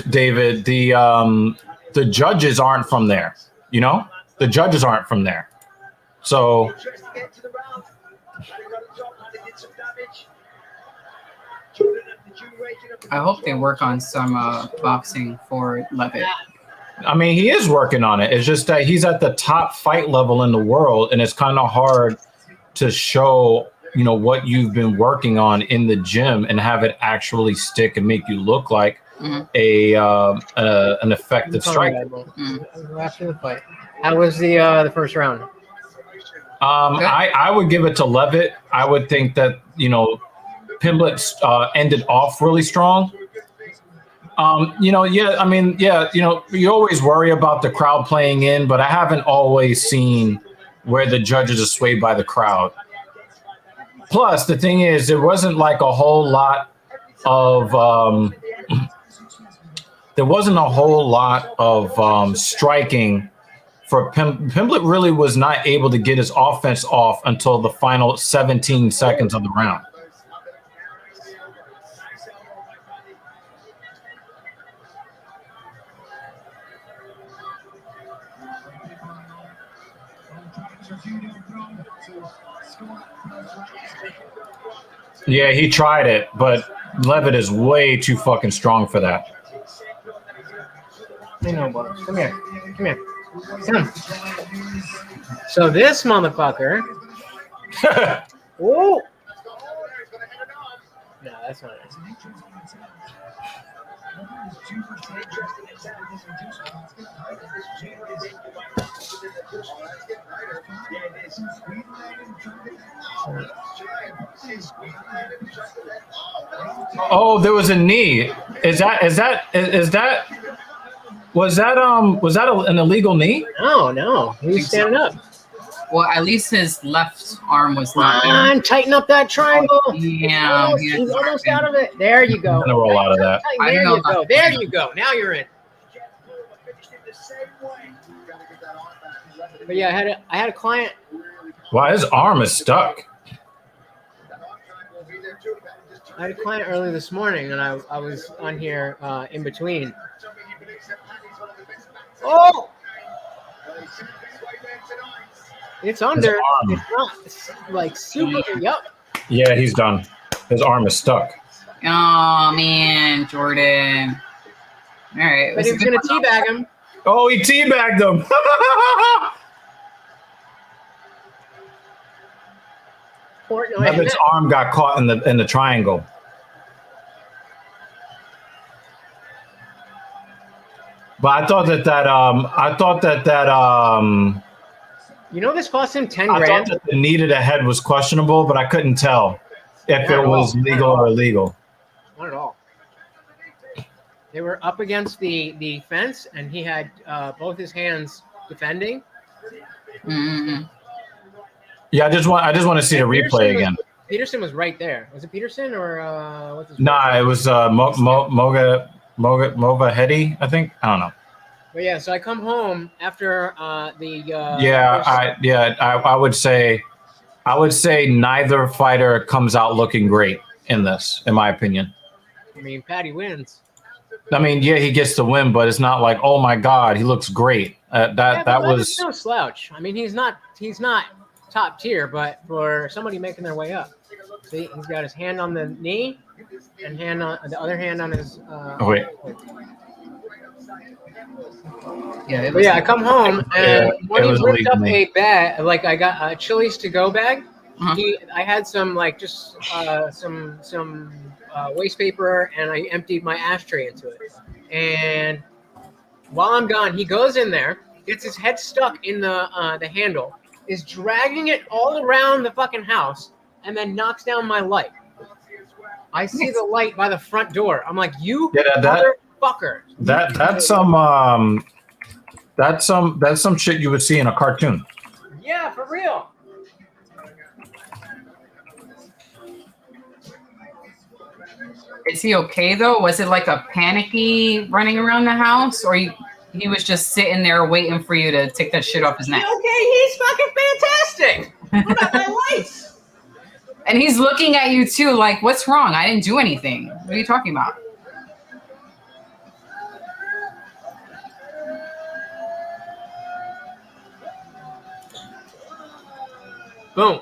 David, the judges aren't from there. You know, the judges aren't from there. So I hope they work on some boxing for Levitt. I mean, he is working on it. It's just that he's at the top fight level in the world, and it's kind of hard to show, you know, what you've been working on in the gym and have it actually stick and make you look like an effective striker. After the fight, how was the first round? I would give it to Levitt. I would think that, you know, Pimblett ended off really strong. You know, you always worry about the crowd playing in, but I haven't always seen where the judges are swayed by the crowd. Plus, the thing is, there wasn't like a whole lot of striking for Pimblett. Really was not able to get his offense off until the final 17 seconds of the round. Yeah, he tried it, but Levitt is way too fucking strong for that. I know, but come here. Come here. Come. So this motherfucker. Whoa! No, that's not it. Oh, there was a knee. Was that an illegal knee? No. He was standing up. Well, at least his left arm was not. Come on, tighten up that triangle. Yeah, he's almost out of it. There you go. I'm gonna roll out of that. There you go. There you go. Now you're in. But yeah, I had a client. Wow, his arm is stuck. I had a client early this morning, and I was on here in between. Oh! It's under. It's not like super. Yep. Yeah, he's done. His arm is stuck. Oh man, Jordan. All right. But he was gonna teabag him. Oh, he teabagged him. Levitt's arm got caught in the triangle. But I thought that you know, this cost him 10 grand. I thought that the knee to the head was questionable, but I couldn't tell if it was legal or illegal. Not at all. They were up against the fence, and he had both his hands defending. Mm-hmm. Yeah, I just want to see the replay again. Peterson was right there. Was it Peterson or what's his name? Nah, it was Mova Hedy, I think. I don't know. But yeah, so I come home after I would say neither fighter comes out looking great in this, in my opinion. I mean, Patty wins. I mean, yeah, he gets the win, but it's not like, oh my God, he looks great. That was no slouch. I mean, he's not top tier, but for somebody making their way up, see, he's got his hand on the knee and the other hand on his. Wait. Yeah, but yeah, I come home and when he ripped up a bag, like I got a Chili's to go bag. I had some like just some waste paper, and I emptied my ashtray into it. And while I'm gone, he goes in there, gets his head stuck in the handle, is dragging it all around the fucking house, and then knocks down my light. I see the light by the front door. I'm like, you motherfucker. That's some shit you would see in a cartoon. Yeah, for real. Is he okay though? Was it like a panicky running around the house, or he was just sitting there waiting for you to take that shit off his neck? Okay, he's fucking fantastic. What about my lights? And he's looking at you too, like, what's wrong? I didn't do anything. What are you talking about? Boom.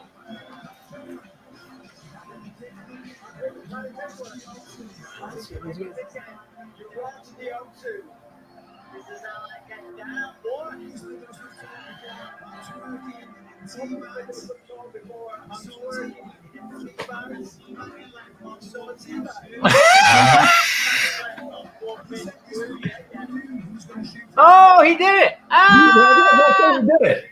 Oh, he did it! Ah! He did it.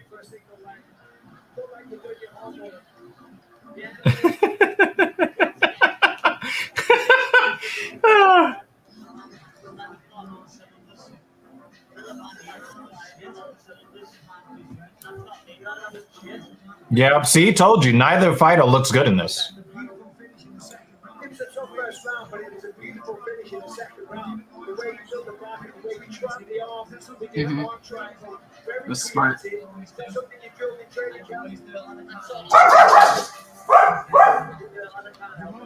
Yeah, see, told you, neither fighter looks good in this. It was a tough first round, but it was a beautiful finish in the second round. The way he took the back and the way he trapped the arm, with the arm triangle, very It was smart. creative. Something you drilled in training camp.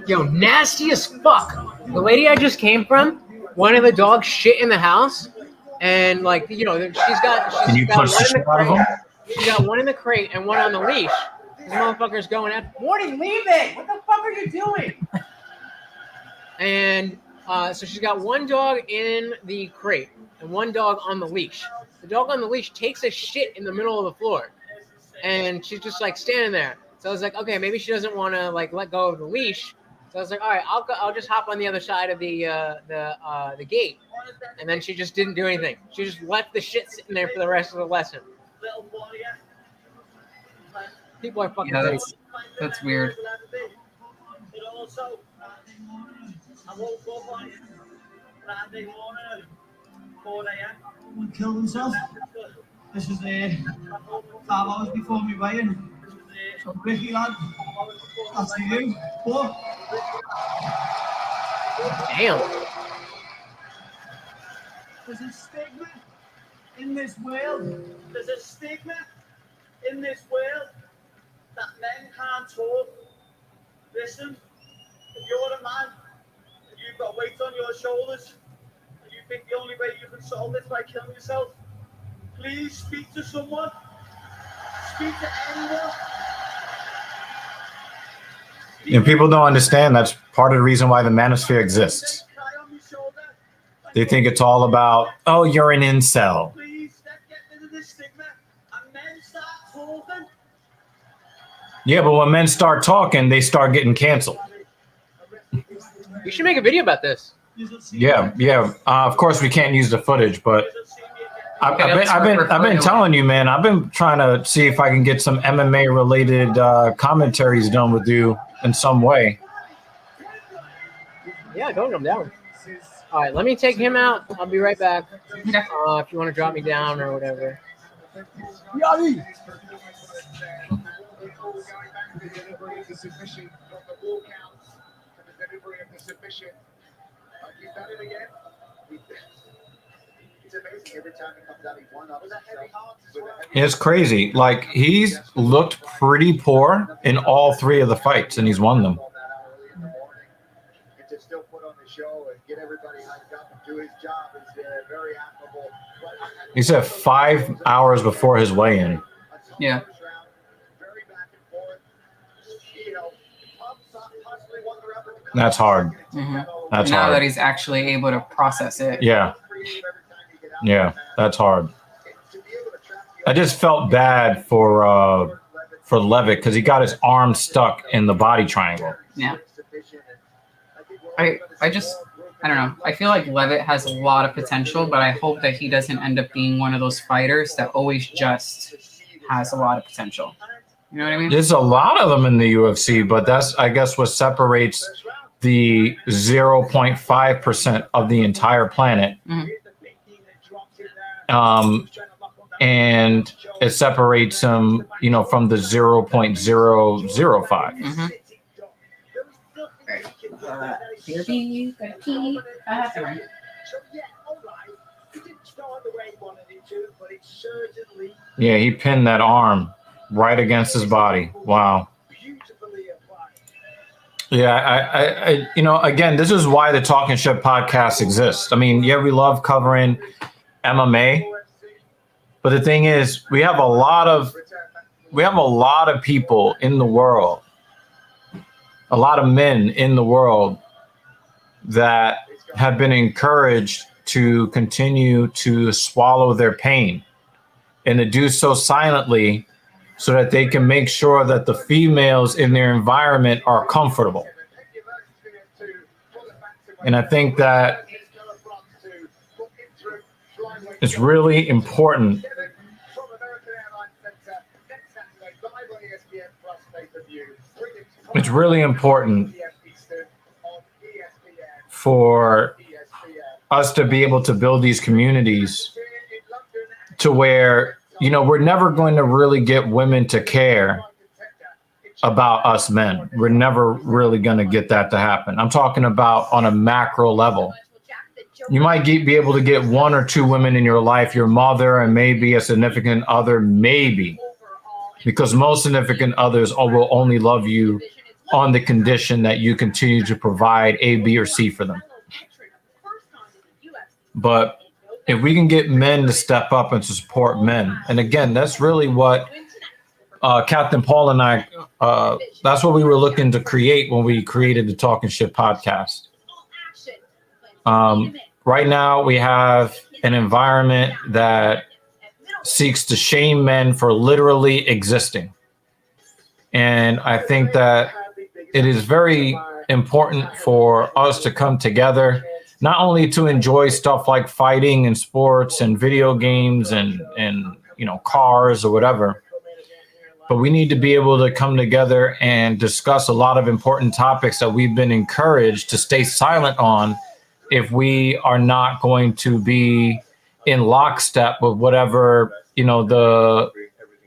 Yo, nasty as fuck. The lady I just came from, one of the dogs shit in the house, and like she's got. Can you push the shit out of him? She got one in the crate and one on the leash. This motherfucker's going after. Morty, leave it! What the fuck are you doing? And so she's got one dog in the crate and one dog on the leash. The dog on the leash takes a shit in the middle of the floor, and she's just like standing there. So I was like, okay, maybe she doesn't want to like let go of the leash. So I was like, all right, I'll just hop on the other side of the gate. And then she just didn't do anything. She just left the shit sitting there for the rest of the lesson. People are fucking crazy. That's weird. Killed himself. This is 5 hours before me weigh-in. So Ricky lad, that's to you. But damn. There's a stigma in this world. There's a stigma in this world that men can't talk. Listen, if you're a man and you've got weight on your shoulders and you think the only way you can solve this by killing yourself, please speak to someone. Speak to anyone. And people don't understand that's part of the reason why the manosphere exists. They think it's all about, oh, you're an incel. Yeah, but when men start talking, they start getting canceled. You should make a video about this. Yeah. Of course, we can't use the footage, but I've been telling you, man. I've been trying to see if I can get some MMA related commentaries done with you in some way. Yeah, go come down. All right, let me take him out. I'll be right back. If you want to drop me down or whatever. Yari. It's crazy. Like, he's looked pretty poor in all 3 of the fights, and he's won them. To still put on the show and get everybody hyped up and do his job is very admirable. He said 5 hours before his weigh-in. Yeah. That's hard. Mm-hmm. That's now hard. that he's actually able to process it. Yeah, that's hard. I just felt bad for Levitt because he got his arm stuck in the body triangle. Yeah. I don't know. I feel like Levitt has a lot of potential, but I hope that he doesn't end up being one of those fighters that always just has a lot of potential. You know what I mean? There's a lot of them in the UFC, but that's, I guess, what separates the 0.5% of the entire planet. Mm-hmm. And it separates them, from the 0.005. Mm-hmm. Yeah, he pinned that arm right against his body. Wow. Yeah, I again, this is why the Talking Shit podcast exists. I mean, yeah, we love covering MMA, but the thing is, we have a lot of we have a lot of people in the world, a lot of men in the world that have been encouraged to continue to swallow their pain and to do so silently so that they can make sure that the females in their environment are comfortable. And I think that it's really important. It's really important for us to be able to build these communities to where, you know, we're never going to really get women to care about us men. We're never really going to get that to happen. I'm talking about on a macro level. You might be able to get 1 or 2 women in your life, your mother and maybe a significant other, maybe, because most significant others will only love you on the condition that you continue to provide A, B, or C for them. But if we can get men to step up and to support men, and again, that's really what Captain Paul and I, that's what we were looking to create when we created the Talking Shit podcast. Right now, we have an environment that seeks to shame men for literally existing. And I think that it is very important for us to come together, not only to enjoy stuff like fighting and sports and video games and you know, cars or whatever, but we need to be able to come together and discuss a lot of important topics that we've been encouraged to stay silent on if we are not going to be in lockstep with whatever, you know, the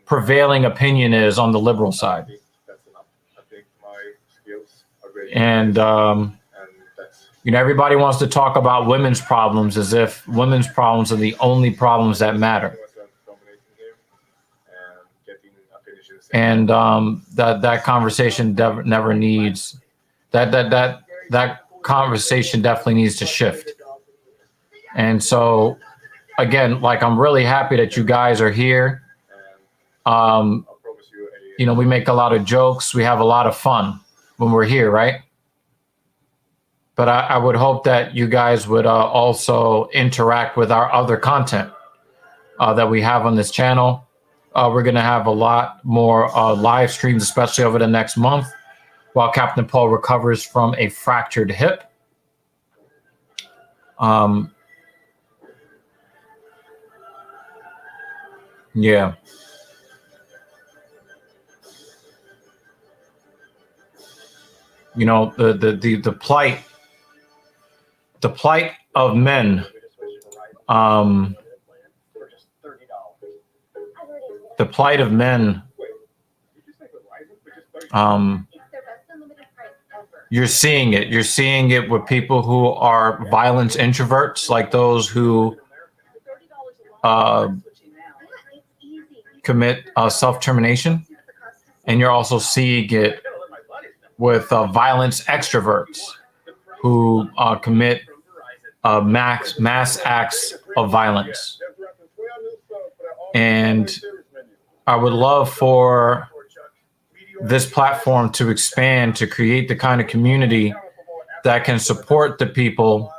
prevailing opinion is on the liberal side. And, you know, everybody wants to talk about women's problems as if women's problems are the only problems that matter. And that conversation never needs, that conversation definitely needs to shift. And so, again, like, I'm really happy that you guys are here. You know, we make a lot of jokes. We have a lot of fun when we're here, right? But I would hope that you guys would also interact with our other content that we have on this channel. We're going to have a lot more live streams, especially over the next month, while Captain Paul recovers from a fractured hip. Yeah. You know, the plight of men, the plight of men, you're seeing it. You're seeing it with people who are violent introverts, like those who commit self-termination. And you're also seeing it with violence extroverts who commit mass acts of violence. And I would love for this platform to expand, to create the kind of community that can support the people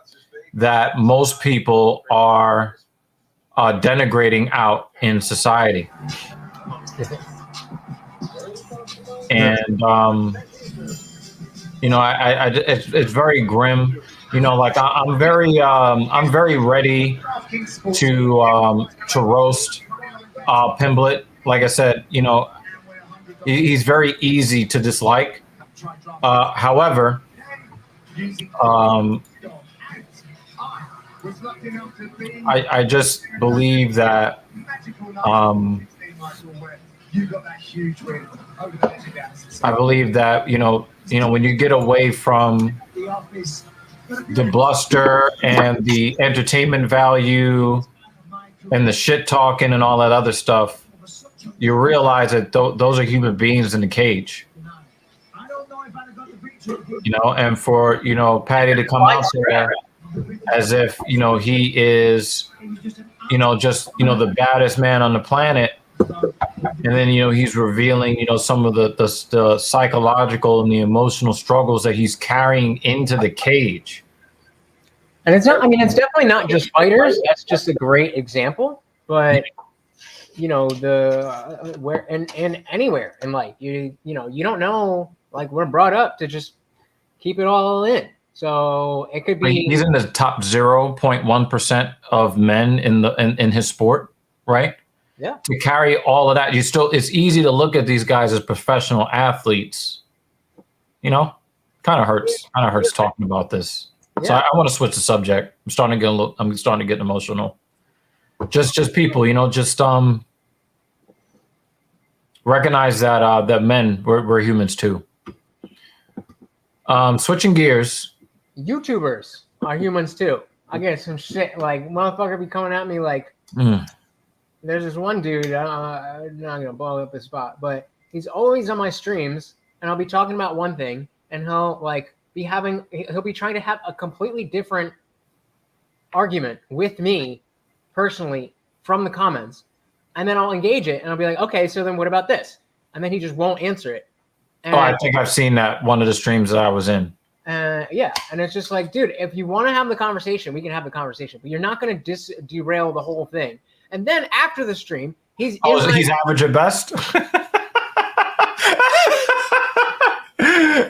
that most people are denigrating out in society. And you know, it's very grim. You know, like I'm very ready to roast Pimblett. Like I said, you know, he's very easy to dislike. However, I just believe that I believe that, you know, when you get away from the bluster and the entertainment value and the shit talking and all that other stuff, you realize that those are human beings in a cage. You know, and for, you know, Patty to come out there as if, you know, he is, you know, just, you know, the baddest man on the planet, And then, he's revealing, some of the psychological and the emotional struggles that he's carrying into the cage. And it's not, it's definitely not just fighters. That's just a great example. But, where and anywhere in life, you don't know, like, we're brought up to just keep it all in. So it could be. He's in the top 0.1% of men in his sport, right? Yeah. To carry all of that, it's easy to look at these guys as professional athletes. Kind of hurts. Kind of hurts talking about this. Yeah. So I want to switch the subject. I'm starting to get emotional. Just people, recognize that men we're humans too. Switching gears. YouTubers are humans too. I get some shit like motherfucker be coming at me like. There's this one dude. I'm not gonna blow up his spot, but he's always on my streams, and I'll be talking about one thing, and he'll be trying to have a completely different argument with me personally from the comments, and then I'll engage it, and I'll be like, okay, so then what about this? And then he just won't answer it. And, I think I've seen that one of the streams that I was in. Yeah, and it's just like, dude, if you want to have the conversation, we can have the conversation, but you're not going to derail the whole thing. And then after the stream, he's average at best.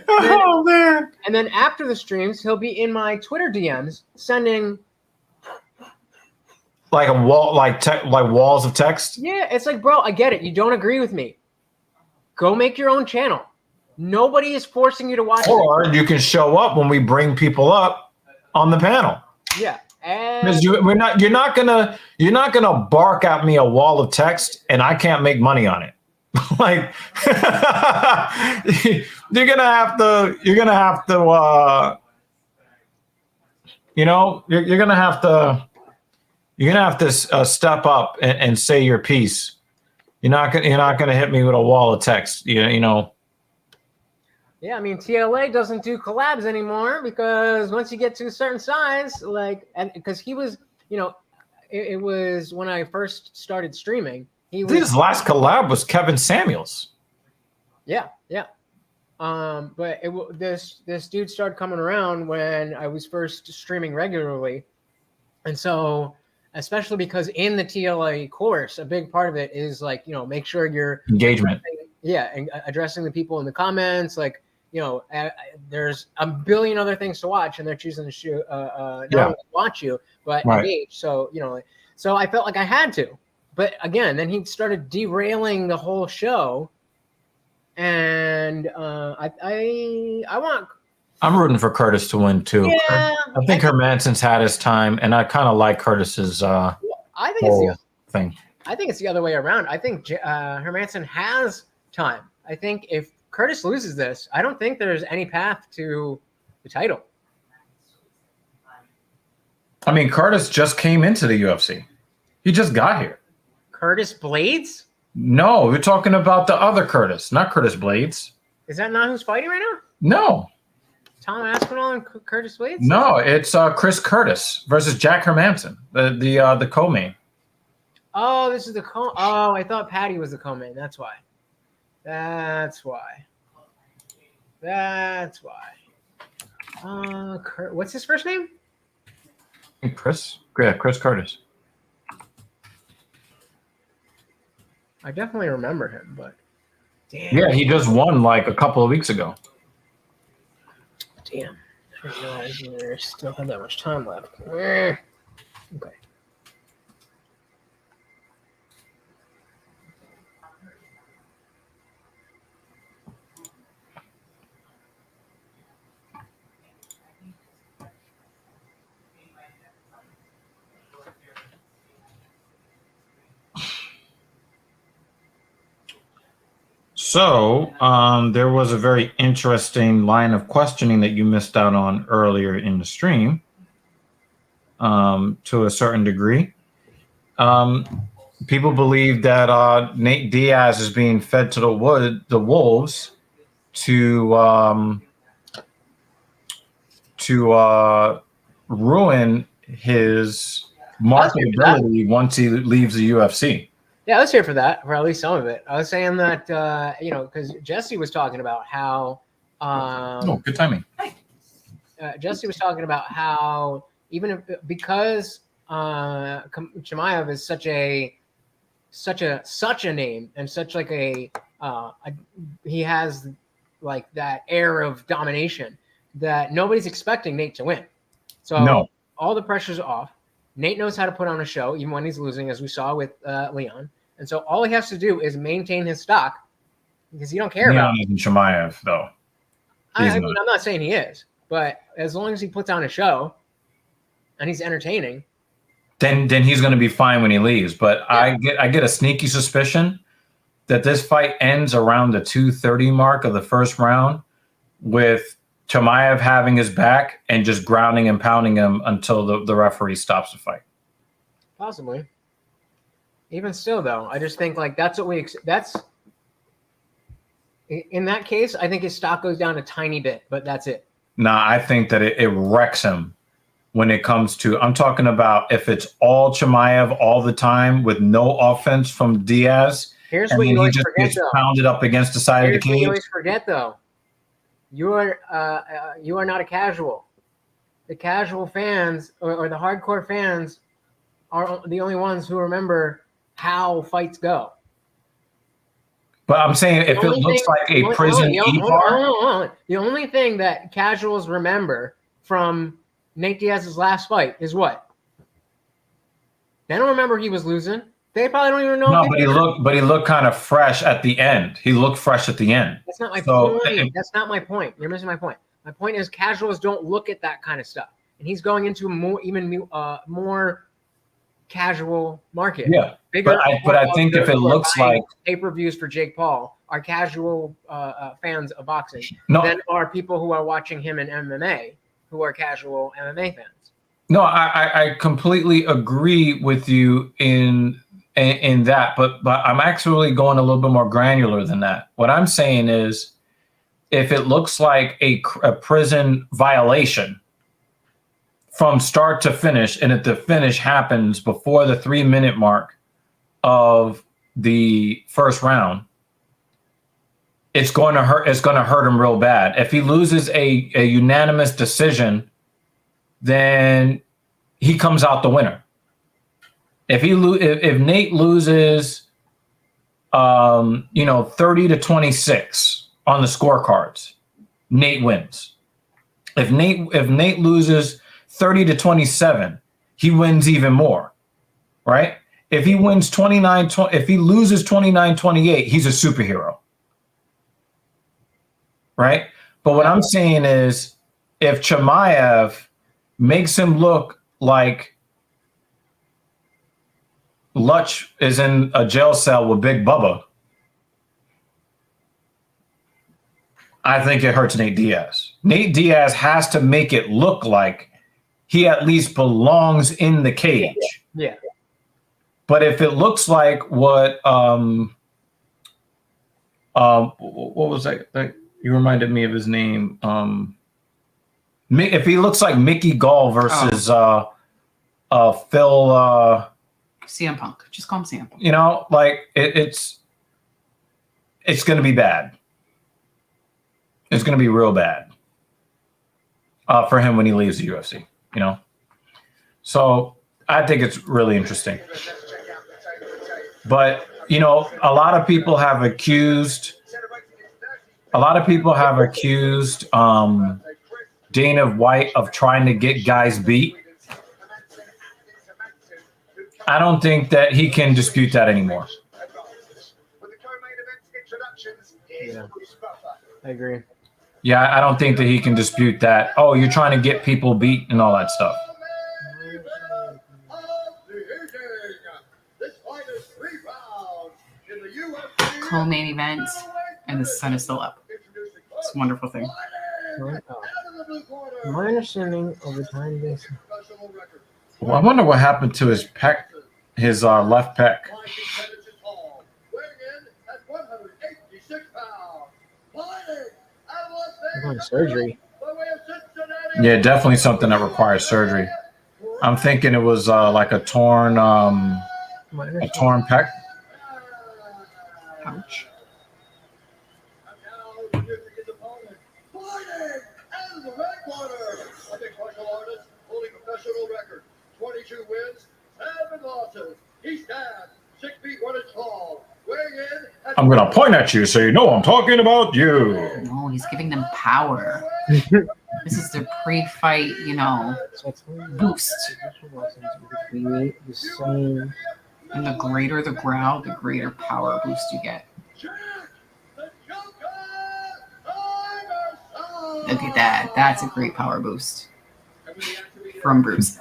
Oh man! And then after the streams, he'll be in my Twitter DMs sending like a wall, like walls of text. Yeah, it's like, bro, I get it. You don't agree with me. Go make your own channel. Nobody is forcing you to watch. Or you can show up when we bring people up on the panel. Yeah. Because you're not gonna bark at me a wall of text and I can't make money on it. Like you're gonna have to you're gonna have to step up and say your piece. You're not gonna hit me with a wall of text. Yeah, I mean, TLA doesn't do collabs anymore because once you get to a certain size, because he was, it was when I first started streaming. His last collab was Kevin Samuels. Yeah. But this dude started coming around when I was first streaming regularly, and so especially because in the TLA course, a big part of it is make sure you're engagement. And addressing the people in the comments, there's a billion other things to watch, and they're choosing to not only watch you, but engage. So, so I felt like I had to. But again, then he started derailing the whole show. And I'm rooting for Curtis to win too. Yeah, I think Hermansson's had his time, and I kind of like Curtis's I think it's thing. I think it's the other way around. I think Hermansson has time. I think if Curtis loses this, I don't think there's any path to the title. I mean, Curtis just came into the UFC. He just got here. Curtis Blaydes? No, we're talking about the other Curtis, not Curtis Blaydes. Is that not who's fighting right now? No. Tom Aspinall and Curtis Blaydes? No, it's Chris Curtis versus Jack Hermansson, the co-main. Oh, this is the Oh, I thought Patty was the co-main. That's why. What's his first name? Chris. Yeah, Chris Curtis. I definitely remember him, but damn. Yeah, he just won a couple of weeks ago. Damn. I didn't realize there still had that much time left. Okay. So there was a very interesting line of questioning that you missed out on earlier in the stream to a certain degree. People believe that Nate Diaz is being fed to the wolves to ruin his marketability once he leaves the UFC. Yeah, let's hear for that, for at least some of it. I was saying that, because Jesse was talking about how. Good timing. Jesse was talking about how because Chimaev is such a name and such like he has like that air of domination that nobody's expecting Nate to win. So all the pressure's off. Nate knows how to put on a show, even when he's losing, as we saw with Leon. And so all he has to do is maintain his stock because you don't care about Leon isn't Chimaev, though. I mean, I'm not saying he is, but as long as he puts on a show and he's entertaining, then he's going to be fine when he leaves. But yeah. I get a sneaky suspicion that this fight ends around the 2:30 mark of the first round with Chimaev having his back and just grounding and pounding him until the referee stops the fight. Possibly. Even still, though, I just think like that's what that's in that case. I think his stock goes down a tiny bit, but that's it. Nah, I think that it wrecks him when it comes to. I'm talking about if it's all Chimaev all the time with no offense from Diaz. Here's what you always forget, gets pounded up against the side of the cage. What you always forget, though. You are not a casual. The casual fans or the hardcore fans are the only ones who remember how fights go. But I'm saying if it looks like a prison E-bar. The only thing that casuals remember from Nate Diaz's last fight is what? They don't remember he was losing. They probably don't even know. No, but he looked kind of fresh at the end. He looked fresh at the end. That's not my point. That's not my point. You're missing my point. My point is casuals don't look at that kind of stuff, and he's going into a more casual market. Yeah, but I think if it looks like pay-per-views for Jake Paul are casual fans of boxing, then are people who are watching him in MMA who are casual MMA fans. No, I completely agree with you in that, but I'm actually going a little bit more granular than that. What I'm saying is, if it looks like a prison violation from start to finish, and if the finish happens before the 3-minute mark of the first round, it's going to hurt. It's going to hurt him real bad. If he loses a unanimous decision, then he comes out the winner. If Nate loses, 30-26 on the scorecards, Nate wins. If Nate loses 30-27, he wins even more, right? If he wins if he loses 29-28, he's a superhero, right? But what I'm saying is, if Chimaev makes him look like Lutch is in a jail cell with Big Bubba, I think it hurts Nate Diaz. Nate Diaz has to make it look like he at least belongs in the cage. Yeah. But if it looks like what was that? You reminded me of his name. If he looks like Mickey Gall versus Phil. CM Punk. Just call him CM Punk. It's going to be bad. It's going to be real bad for him when he leaves the UFC, So I think it's really interesting. But, a lot of people have accused Dana White of trying to get guys beat. I don't think that he can dispute that anymore. Yeah, I agree. Yeah, I don't think that he can dispute that. Oh, you're trying to get people beat and all that stuff. Co-main event, and the sun is still up. It's a wonderful thing. My understanding of the time basis. Well, I wonder what happened to his pec, his left pec. Going surgery. Yeah, definitely something that requires surgery. I'm thinking it was like a torn pec. Ouch. And now introducing his opponent, Blaydes and the red corner, a mixed martial artist holding a professional record, 22 wins, 7 losses. He stands 6 feet 1 inch tall, weighing in at I'm gonna point at you so you know I'm talking about you. No, he's giving them power. This is their pre-fight, boost. And the greater the growl, the greater power boost you get. Look at that. That's a great power boost. From Bruce.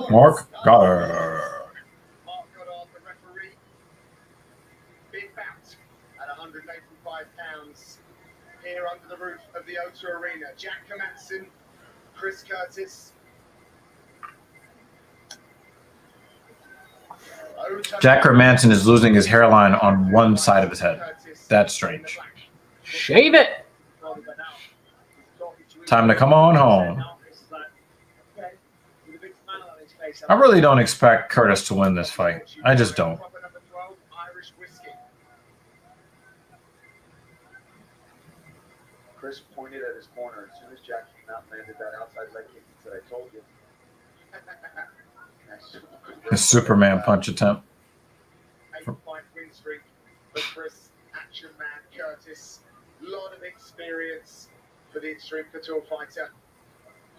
Mark Goddard. Big bout at 185 pounds here under the roof of the O2 Arena. Jack Hermanson, Chris Curtis. Jack Hermanson is losing his hairline on one side of his head. That's strange. Shave it. Time to come on home. I really don't expect Curtis to win this fight. I just don't. Chris pointed at his corner as soon as Jack came out and landed that outside leg kick. He said, "I told you." His Superman punch attempt. 8-fight win streak for Chris Action Man Curtis. Lot of experience for the Extreme Couture fighter.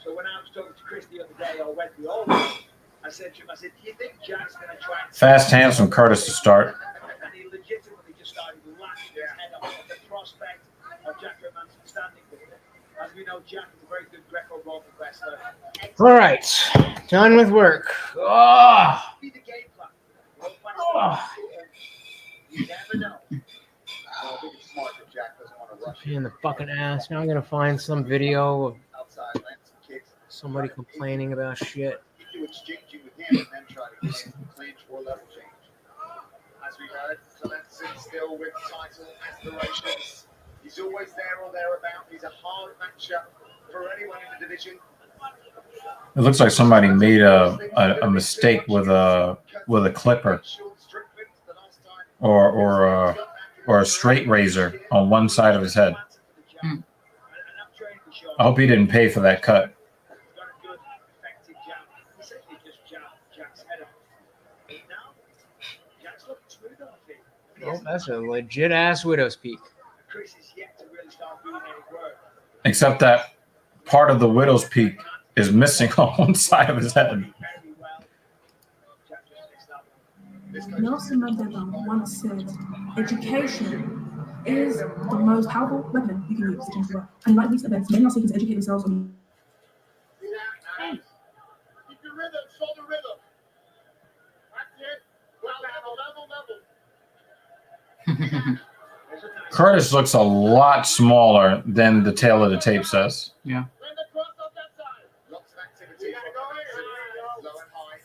So when I was talking to Chris the other day, I went the old. I said to him, do you think Jack's going to try and... Fast hands from Curtis to start. And he legitimately just started laughing his head off at the prospect of Jack Hermanson standing with him. As we know, Jack is a very good Greco-Roman wrestler. All right, done with work. Oh. Be the game plan. You never know. I think it's smart that Jack doesn't want to rush Pain in the fucking ass. Now I'm gonna find some video of outside, land some kicks. somebody complaining about shit. You exchanging with him and then try to get clinch or level change. As we heard, Hermanson still with title aspirations. He's always there or thereabout. He's a hard matchup for anyone in the division. It looks like somebody made a mistake with a clipper or a straight razor on one side of his head. I hope he didn't pay for that cut. Oh, that's a legit ass widow's peak. Except that part of the widow's peak is missing on one side of his head. Nelson Mandela once said, "Education is the most powerful weapon you can use to change the world." And like these events, many are seeking to educate themselves on. Keep your rhythm, shoulder rhythm. That's it. Level. Curtis looks a lot smaller than the tail of the tape says. Yeah. Lots of activity. Low and high.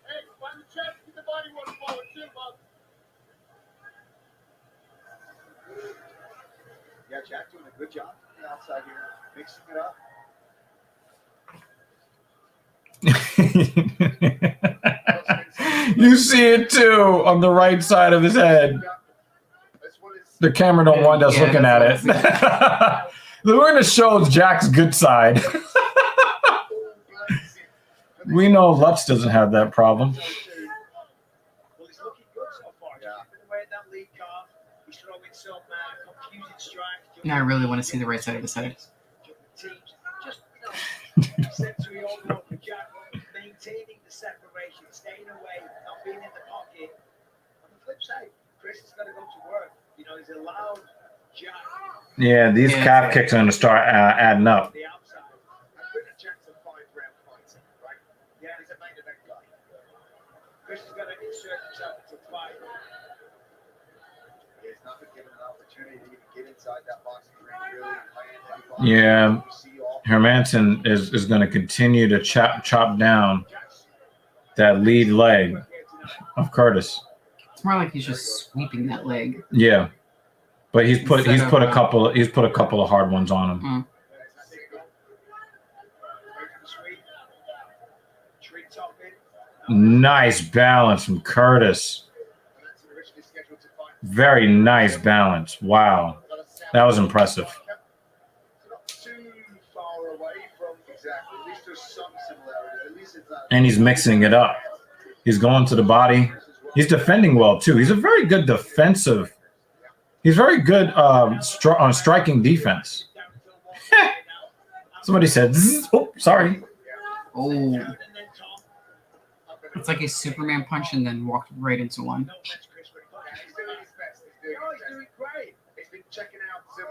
Hey, find the chest, get the body one forward too, bud. Yeah, Jack doing a good job on the outside here, mixing it up. You see it too on the right side of his head. The camera don't want us looking at it. We're going to show Jack's good side. We know Lutz doesn't have that problem. Well, he's looking good so far. He's chipping away at that lead card. He's throwing some confusing strikes. Now I really want to see the right side of his head. Just, sensory overload for Jack, maintaining the separation, staying away, not being in the pocket. On the flip side, Chris is going to go to work. You know, he's allowed Jack. Yeah, these calf kicks are going to start adding up. The outside. And Chris Jack's a 5-round fighter, right? Yeah, he's a main event guy. Chris is going to insert himself into the fight. He's not been given an opportunity to even get inside that boxing ring, really land any boxing. Yeah, Hermanson is going to continue to chop down that lead leg of Curtis. It's more like he's just sweeping that leg. Yeah, but he's put a couple of hard ones on him. Nice balance from Curtis. Very nice balance. Wow. That was impressive. And he's mixing it up. He's going to the body. He's defending well, too. He's a very good defensive. He's very good on striking defense. Somebody said, oh, sorry. Oh. It's like a Superman punch and then walked right into one. He's doing great. He's been checking out some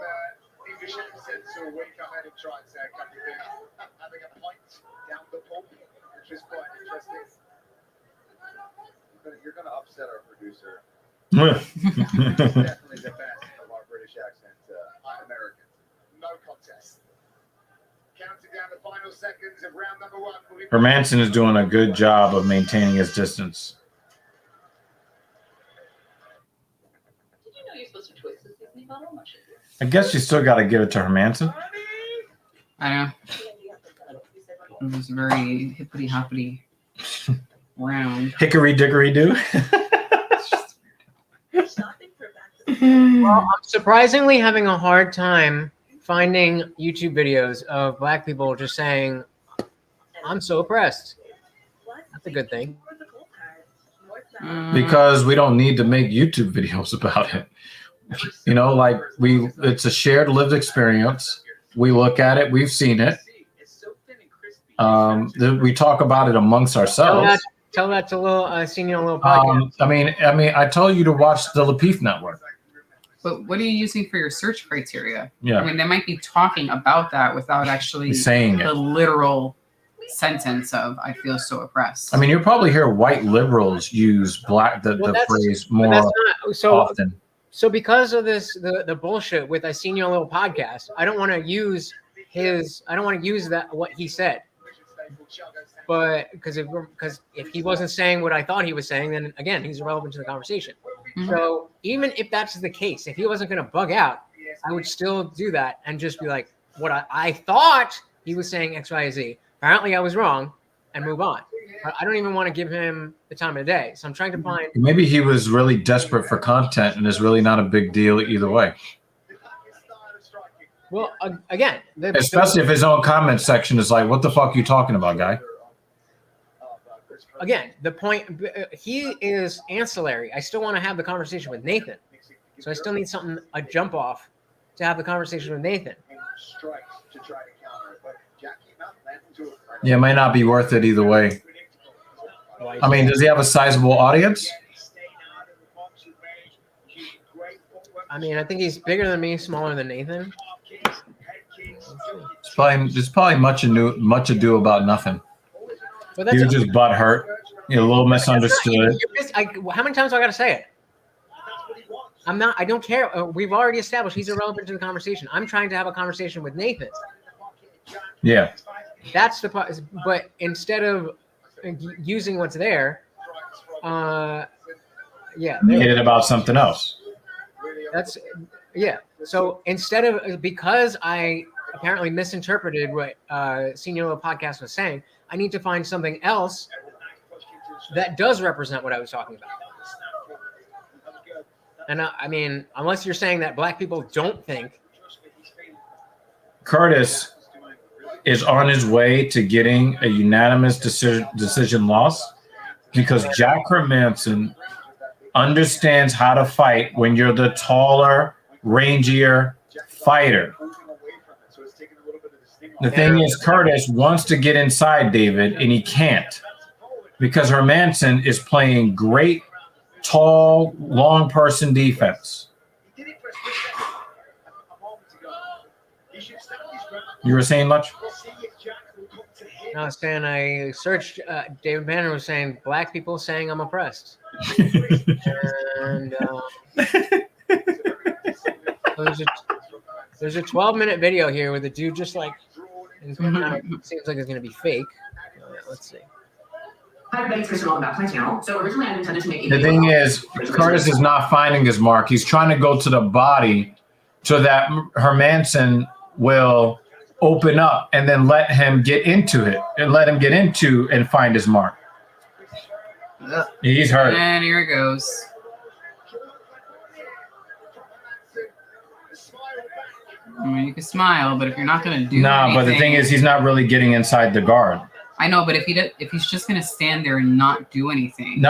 English accents all week. I heard him try and say a couple of things. Having a pint down the pub, which is quite interesting. You're going to upset our producer. He's definitely the best of our British accent Americans. No contest. Counting down the final seconds of round number 1. Hermanson is doing a good job of maintaining his distance. Did you know you're supposed to twist this Disney bottle? Much easier. I guess you still got to give it to Hermanson. I know. It was very hippity hoppity round. Hickory dickory do. Well, I'm surprisingly having a hard time finding YouTube videos of black people just saying, I'm so oppressed. That's a good thing. Because we don't need to make YouTube videos about it. You know, like it's a shared lived experience. We look at it, we've seen it. We talk about it amongst ourselves. Tell that to little senior little podcast. I mean, I told you to watch the Lapeef Network. But what are you using for your search criteria? Yeah. I mean, they might be talking about that without actually saying the literal sentence of "I feel so oppressed." I mean, you'll probably hear white liberals use the phrase more often. So because of this, the bullshit with I seen your little podcast, I don't want to use what he said. But because if he wasn't saying what I thought he was saying, then again, he's irrelevant to the conversation. Mm-hmm. So even if that's the case, if he wasn't going to bug out, I would still do that and just be like, what I thought he was saying X, Y, Z. Apparently I was wrong, and move on. I don't even want to give him the time of the day. So I'm trying to find. Maybe he was really desperate for content, and it's really not a big deal either way. Well, again, especially if his own comment section is like, "What the fuck are you talking about, guy?" Again, the point, he is ancillary. I still want to have the conversation with Nathan. So I still need a jump off to have the conversation with Nathan. Yeah, it might not be worth it either way. I mean, does he have a sizable audience? I mean, I think he's bigger than me, smaller than Nathan. There's probably much ado about nothing. Well, you're just butthurt. You're a little misunderstood. How many times do I got to say it? I'm not. I don't care. We've already established he's irrelevant to the conversation. I'm trying to have a conversation with Nathan. Yeah. That's the part. But instead of using what's there, made it about something else. So instead of, because I apparently misinterpreted what Senior Little Podcast was saying, I need to find something else that does represent what I was talking about. And I mean, unless you're saying that black people don't think. Curtis is on his way to getting a unanimous decision loss because Jack Hermanson understands how to fight when you're the taller, rangier fighter. The thing is, Curtis wants to get inside David, and he can't because Hermanson is playing great, tall, long person defense. You were saying much? No, I was saying I searched. David Banner was saying black people saying I'm oppressed. And there's a 12-minute video here with a dude just like, and it seems like it's going to be fake. Let's see. Hi everybody, it's Crystal. Welcome back to my channel. So originally I intended to make the thing is, Curtis is not finding his mark. He's trying to go to the body so that Hermanson will open up and then let him get into it and let him get into and find his mark. He's hurt. And here it goes. I mean, you can smile, but if you're not gonna do Nah, but the thing is, he's not really getting inside the guard. I know, but if he's just gonna stand there and not do anything,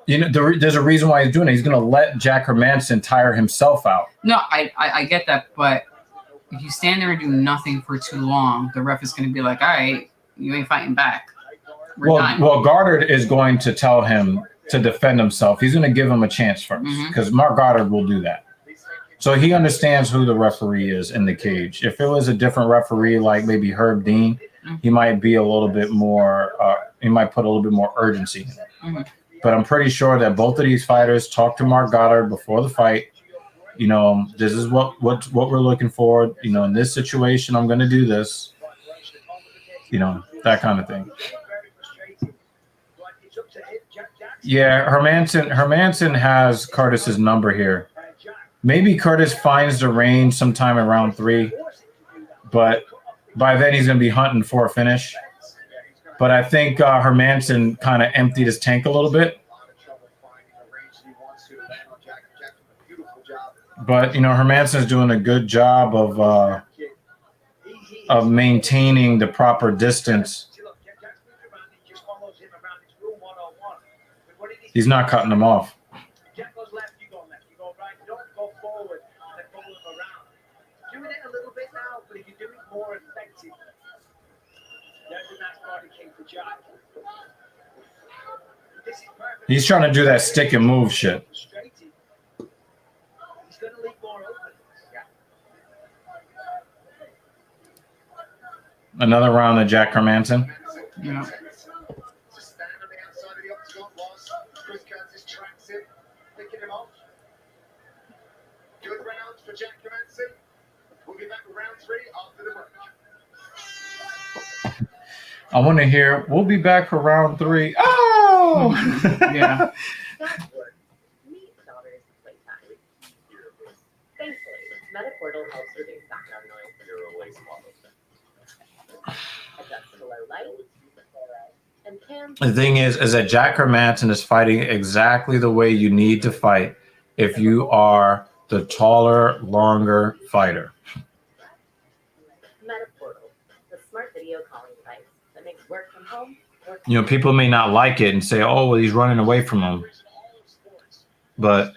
there's a reason why he's doing it. He's gonna let Jack Hermanson tire himself out. No, I get that, but if you stand there and do nothing for too long, the ref is gonna be like, all right, you ain't fighting back. Well, Goddard is going to tell him to defend himself. He's going to give him a chance first because Mark Goddard will do that. So he understands who the referee is in the cage. If it was a different referee, like maybe Herb Dean, he might be a little bit more. He might put a little bit more urgency in it. But I'm pretty sure that both of these fighters talked to Mark Goddard before the fight. You know, this is what we're looking for. You know, in this situation, I'm going to do this. You know, that kind of thing. Yeah, Hermanson has Curtis's number here. Maybe Curtis finds the range sometime in round 3, but by then he's going to be hunting for a finish. But I think Hermanson kind of emptied his tank a little bit. But, you know, Hermanson's doing a good job of maintaining the proper distance. He's not cutting them off. Jack goes left, you go left. You go right. Don't go forward and follow him around. Doing it a little bit now, but if you do it more effective, there's a nice body kick for Jack. He's trying to do that stick and move shit. He's going to leave more open. Another round of Jack Hermanson. Yeah. Picking him off. Good rounds for Jack Hermanson. We'll be back with round 3 after the break. I want to hear, we'll be back for round 3. Oh! Yeah. Meet daughter's playtime. Thankfully, MetaPortal helps reduce background noise. Adjust to low light. And cams. The thing is that Jack Hermanson is fighting exactly the way you need to fight if you are the taller, longer fighter. MetaPortal, the smart video calling device that makes work from home. You know, people may not like it and say, oh, well, he's running away from him. But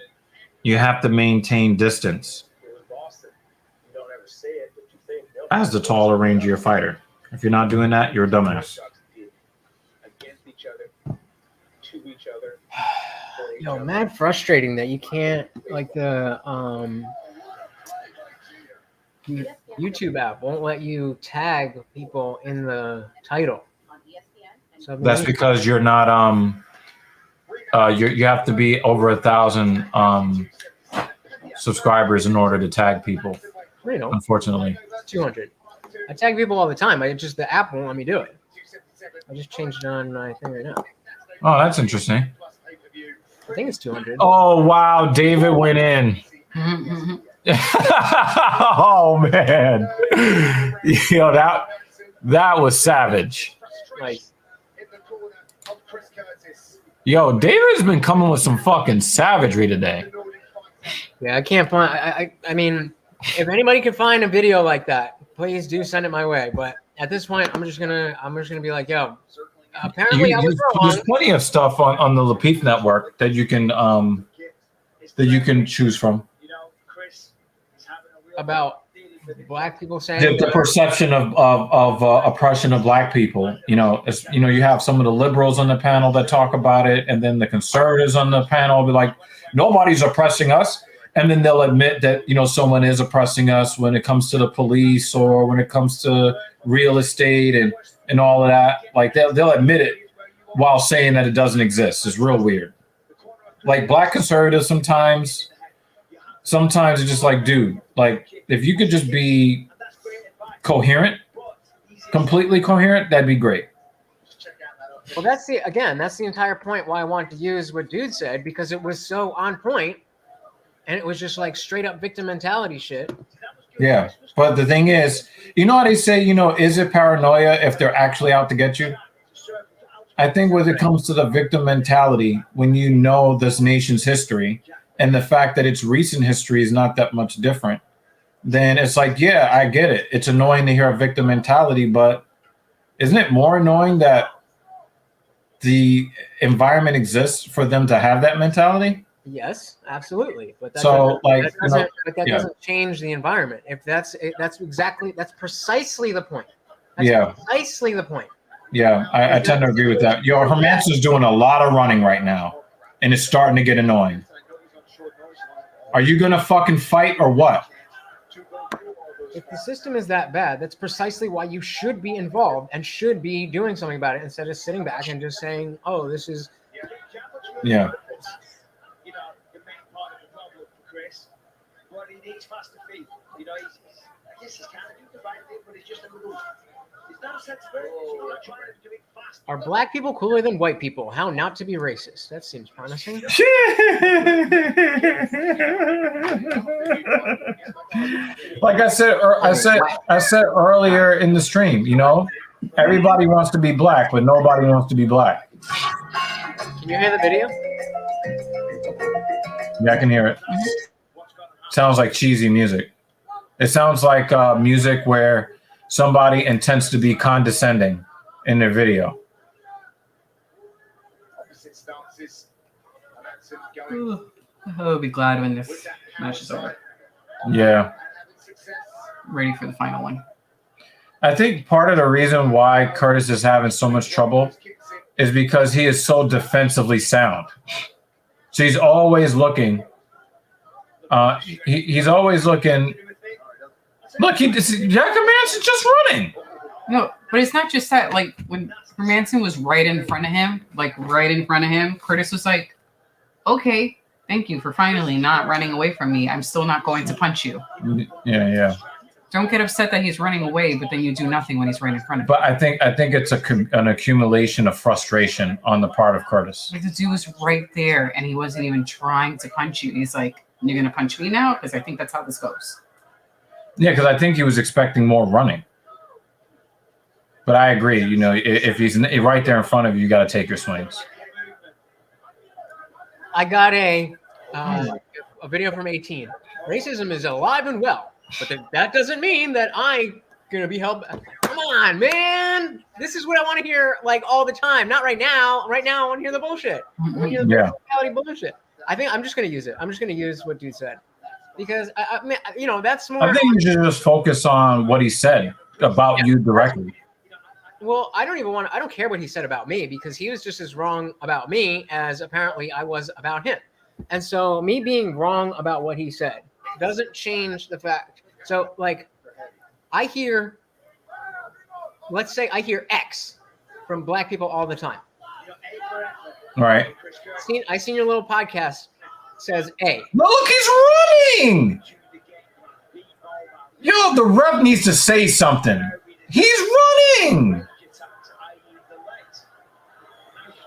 you have to maintain distance as the taller, rangier fighter. If you're not doing that, you're a dumbass. Yo, mad frustrating that you can't, like, the YouTube app won't let you tag people in the title. So That's because you're not you have to be over 1,000 subscribers in order to tag people. You know, unfortunately, 200. I tag people all the time. The app won't let me do it. I just changed it on my thing right now. Oh, that's interesting. I think it's 200. Oh wow, David went in. Oh man, yo, that was savage. Nice. Yo, David's been coming with some fucking savagery today. Yeah, I can't find. I mean, if anybody can find a video like that, please do send it my way. But at this point, I'm just gonna be like, yo. Apparently, I was wrong. There's plenty of stuff on the Lapeef network that you can choose from. About black people saying The perception of oppression of black people. You know, you have some of the liberals on the panel that talk about it, and then the conservatives on the panel will be like, nobody's oppressing us. And then they'll admit that, you know, someone is oppressing us when it comes to the police or when it comes to real estate and all of that. Like they'll admit it while saying that it doesn't exist. It's real weird. Like black conservatives sometimes it's just like, dude, like if you could just be coherent, completely coherent, that'd be great. Well, that's the entire point why I wanted to use what Dude said, because it was so on point. And it was just like straight up victim mentality shit. Yeah. But the thing is, you know how they say, you know, is it paranoia if they're actually out to get you? I think when it comes to the victim mentality, when you know this nation's history and the fact that its recent history is not that much different, then it's like, yeah, I get it. It's annoying to hear a victim mentality, but isn't it more annoying that the environment exists for them to have that mentality? Yes, absolutely. But that So, doesn't change the environment. If that's precisely the point. That's precisely the point. Yeah, I tend to agree with that. Yo, Hermansen's doing a lot of running right now, and it's starting to get annoying. Are you gonna fucking fight or what? If the system is that bad, that's precisely why you should be involved and should be doing something about it instead of sitting back and just saying, "Oh, this is." Yeah. You know, the main part of the problem for Chris, but he needs faster feet. You know, I guess he's kind of doing the right thing, but he's just a little. He's not a sensibility. He's not trying to do it fast. Are black people cooler than white people? How not to be racist? That seems promising. Like I said earlier in the stream, you know, everybody wants to be black, but nobody wants to be black. Can you hear the video? Yeah, I can hear it. Sounds like cheesy music. It sounds like music where somebody intends to be condescending in their video. I'll be glad when this match is over. Yeah. Ready for the final one. I think part of the reason why Curtis is having so much trouble is because he is so defensively sound. So he's always looking. He's always looking. Look, Jack Hermansen's just running. No, but it's not just that. Like when Hermansen was right in front of him, Curtis was like, "Okay, thank you for finally not running away from me. I'm still not going to punch you." Yeah. Don't get upset that he's running away, but then you do nothing when he's right in front of you. But I think it's an accumulation of frustration on the part of Curtis. Like the dude was right there, and he wasn't even trying to punch you. He's like, "You're gonna punch me now?" Because I think that's how this goes. Yeah, because I think he was expecting more running. But I agree. You know, if he's right there in front of you, you got to take your swings. I got a video from 18. Racism is alive and well, but that doesn't mean that I'm gonna be held back. Come on, man. This is what I want to hear like all the time. Not right now. Right now, I want to hear the bullshit. I want to hear the reality bullshit. I think I'm just gonna use it. I'm just gonna use what dude said. Because I mean, you know, that's more. I think you should just focus on what he said about you directly. Well, I don't care what he said about me because he was just as wrong about me as apparently I was about him. And so me being wrong about what he said doesn't change the fact. So like let's say I hear X from black people all the time. Right. I seen your little podcast says A. No, look, he's running. Yo, the ref needs to say something. He's running.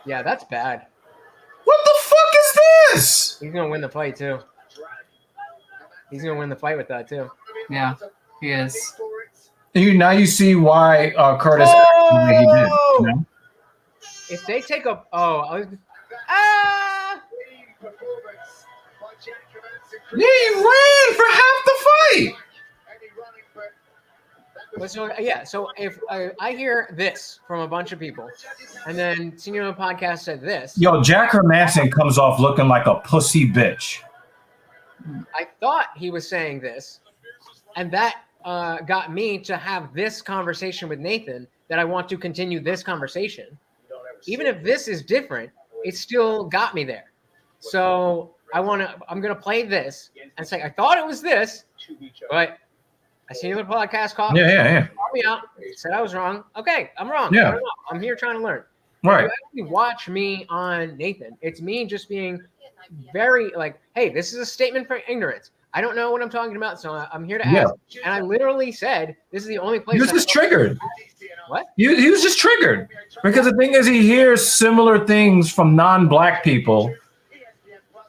Yeah, that's bad. What the fuck is this? He's gonna win the fight too. He's gonna win the fight with that too. Yeah, he is. Now you see why Curtis he did. You know? If they take a Yeah, he ran for half the fight. So if I hear this from a bunch of people, and then Senior Podcast said this. Yo, Jack Hermansen comes off looking like a pussy bitch. I thought he was saying this, and that got me to have this conversation with Nathan, that I want to continue this conversation. Even if this is different, it still got me there. So I'm going to play this and say, I thought it was this, but I seen your podcast call. Yeah. Call me out. Said I was wrong. Okay, I'm wrong. Yeah. I don't know. I'm here trying to learn. Right. If you actually watch me on Nathan, it's me just being very like, hey, this is a statement for ignorance. I don't know what I'm talking about, so I'm here to ask. And I literally said, this is the only place. He was just triggered. What? He was just triggered. Because the thing is, he hears similar things from non-black people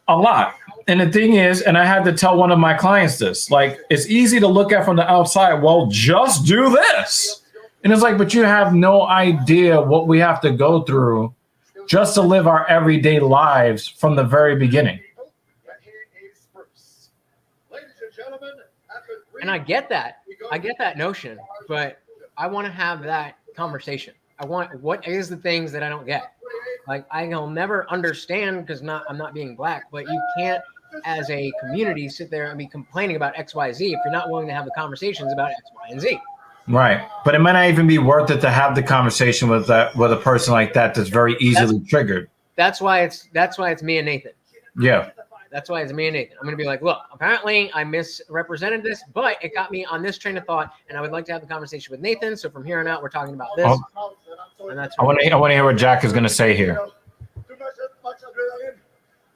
a lot. And the thing is, and I had to tell one of my clients this, like, it's easy to look at from the outside. Well, just do this. And it's like, but you have no idea what we have to go through just to live our everyday lives from the very beginning. Ladies and gentlemen, after And I get that. I get that notion, but I want to have that conversation. I want what is the things that I don't get. Like I'll never understand because I'm not being black, but you can't as a community sit there and be complaining about X, Y, Z if you're not willing to have the conversations about X, Y, and Z. Right, but it might not even be worth it to have the conversation with a person like that that's very easily triggered. That's why it's me and Nathan. Yeah. That's why it's me and Nathan. I'm going to be like, look, apparently I misrepresented this, but it got me on this train of thought, and I would like to have the conversation with Nathan. So from here on out, we're talking about this. And that's I want to hear what Jack is going to say here.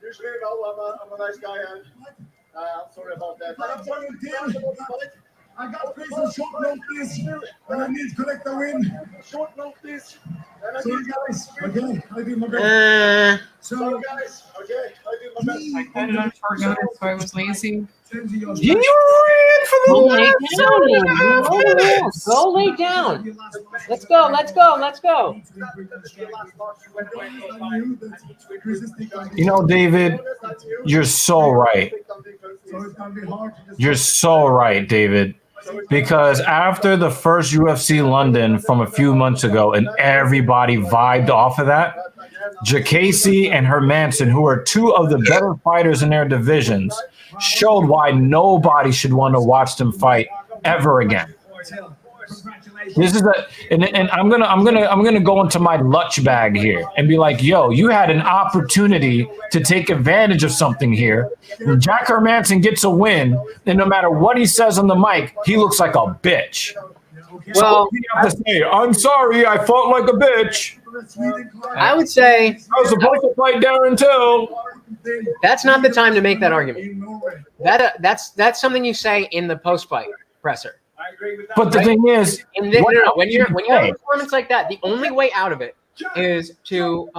Usually, I'm a nice guy, and I'm sorry about that. I got placed on short notice, and I need to collect the win. Short notice. Sorry, guys. Okay, I did my best. Sorry, guys. Okay, I did my best. I cut it on short notice, so I was lazy. You ran for the last. Go lay down. Let's go. Let's go. Let's go. You know, David, you're so right. You're so right, David. Because after the first UFC London from a few months ago, and everybody vibed off of that, Jacasey and Hermanson, who are two of the better fighters in their divisions, showed why nobody should want to watch them fight ever again. This is and I'm gonna go into my lunch bag here and be like, yo, you had an opportunity to take advantage of something here. Jack Hermanson gets a win, and no matter what he says on the mic, he looks like a bitch. Well, you have to say, I'm sorry, I fought like a bitch. I would say I was supposed to fight Darren Till. That's not the time to make that argument. That's something you say in the post-fight presser. But the thing is, when you have a performance like that, the only way out of it is to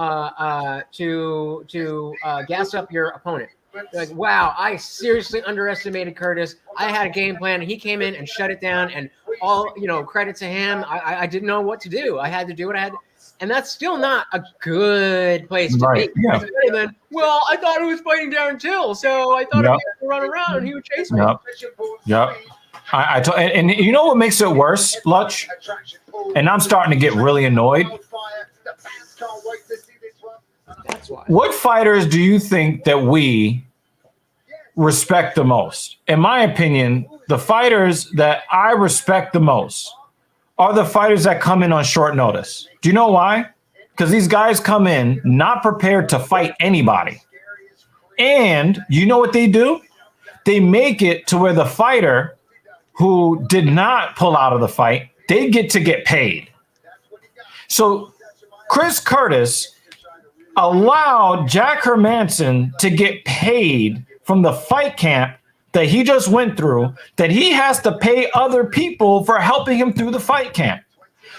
gas up your opponent. Like, wow, I seriously underestimated Curtis. I had a game plan. He came in and shut it down, and all credit to him. I didn't know what to do. I had to do what I had. And that's still not a good place to be. Yeah. Well, I thought he was fighting Darren Till, so I thought he had to run around and he would chase me. Yep. And you know what makes it worse, Lutch? And I'm starting to get really annoyed. That's why. What fighters do you think that we respect the most? In my opinion, the fighters that I respect the most are the fighters that come in on short notice. Do you know why? Because these guys come in not prepared to fight anybody. And you know what they do? They make it to where the fighter who did not pull out of the fight, they get to get paid. So Chris Curtis allowed Jack Hermanson to get paid from the fight camp that he just went through, that he has to pay other people for helping him through the fight camp.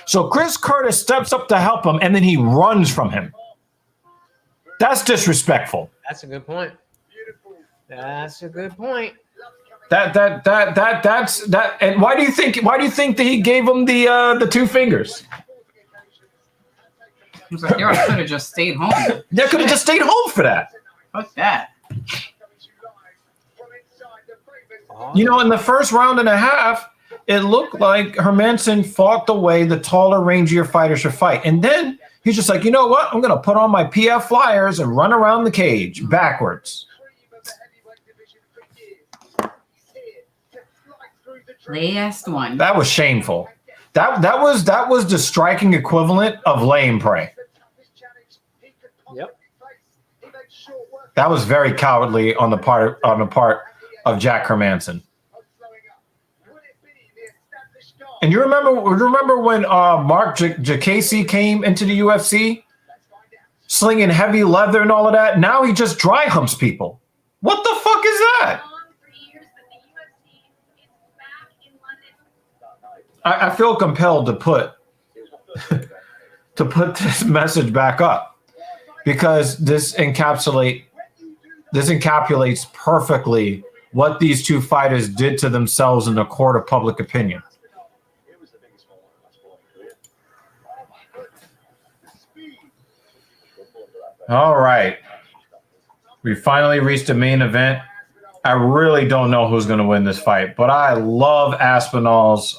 So Chris Curtis steps up to help him, and then he runs from him. That's disrespectful. That's a good point. That's a good point. That's that. And why do you think that he gave him the two fingers? He was like, yo, I could have just stayed home. They could have just stayed home for that. Fuck that. You know, in the first round and a half, it looked like Hermanson fought the way the taller, rangier fighter should fight. And then he's just like, you know what? I'm going to put on my PF flyers and run around the cage backwards. Last one. That was shameful. That was the striking equivalent of lay and pray. Yep. That was very cowardly on the part of Jack Hermanson. And you remember when Mark Jacasey came into the UFC, slinging heavy leather and all of that? Now he just dry humps people. What the fuck is that? I feel compelled to put this message back up because this encapsulates perfectly what these two fighters did to themselves in the court of public opinion. All right. We finally reached the main event. I really don't know who's going to win this fight, but I love Aspinall's.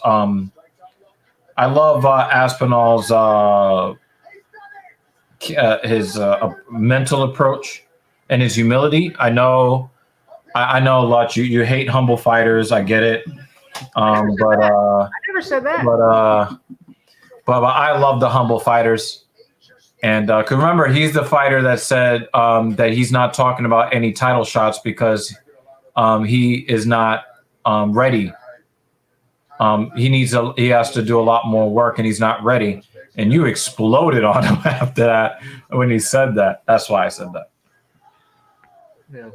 His mental approach and his humility. I know, Lutch, you hate humble fighters. I get it. I never said that. But I love the humble fighters. And cause remember, he's the fighter that said that he's not talking about any title shots because he is not ready. He has to do a lot more work, and he's not ready. And you exploded on him after that when he said that. That's why I said that. Yeah.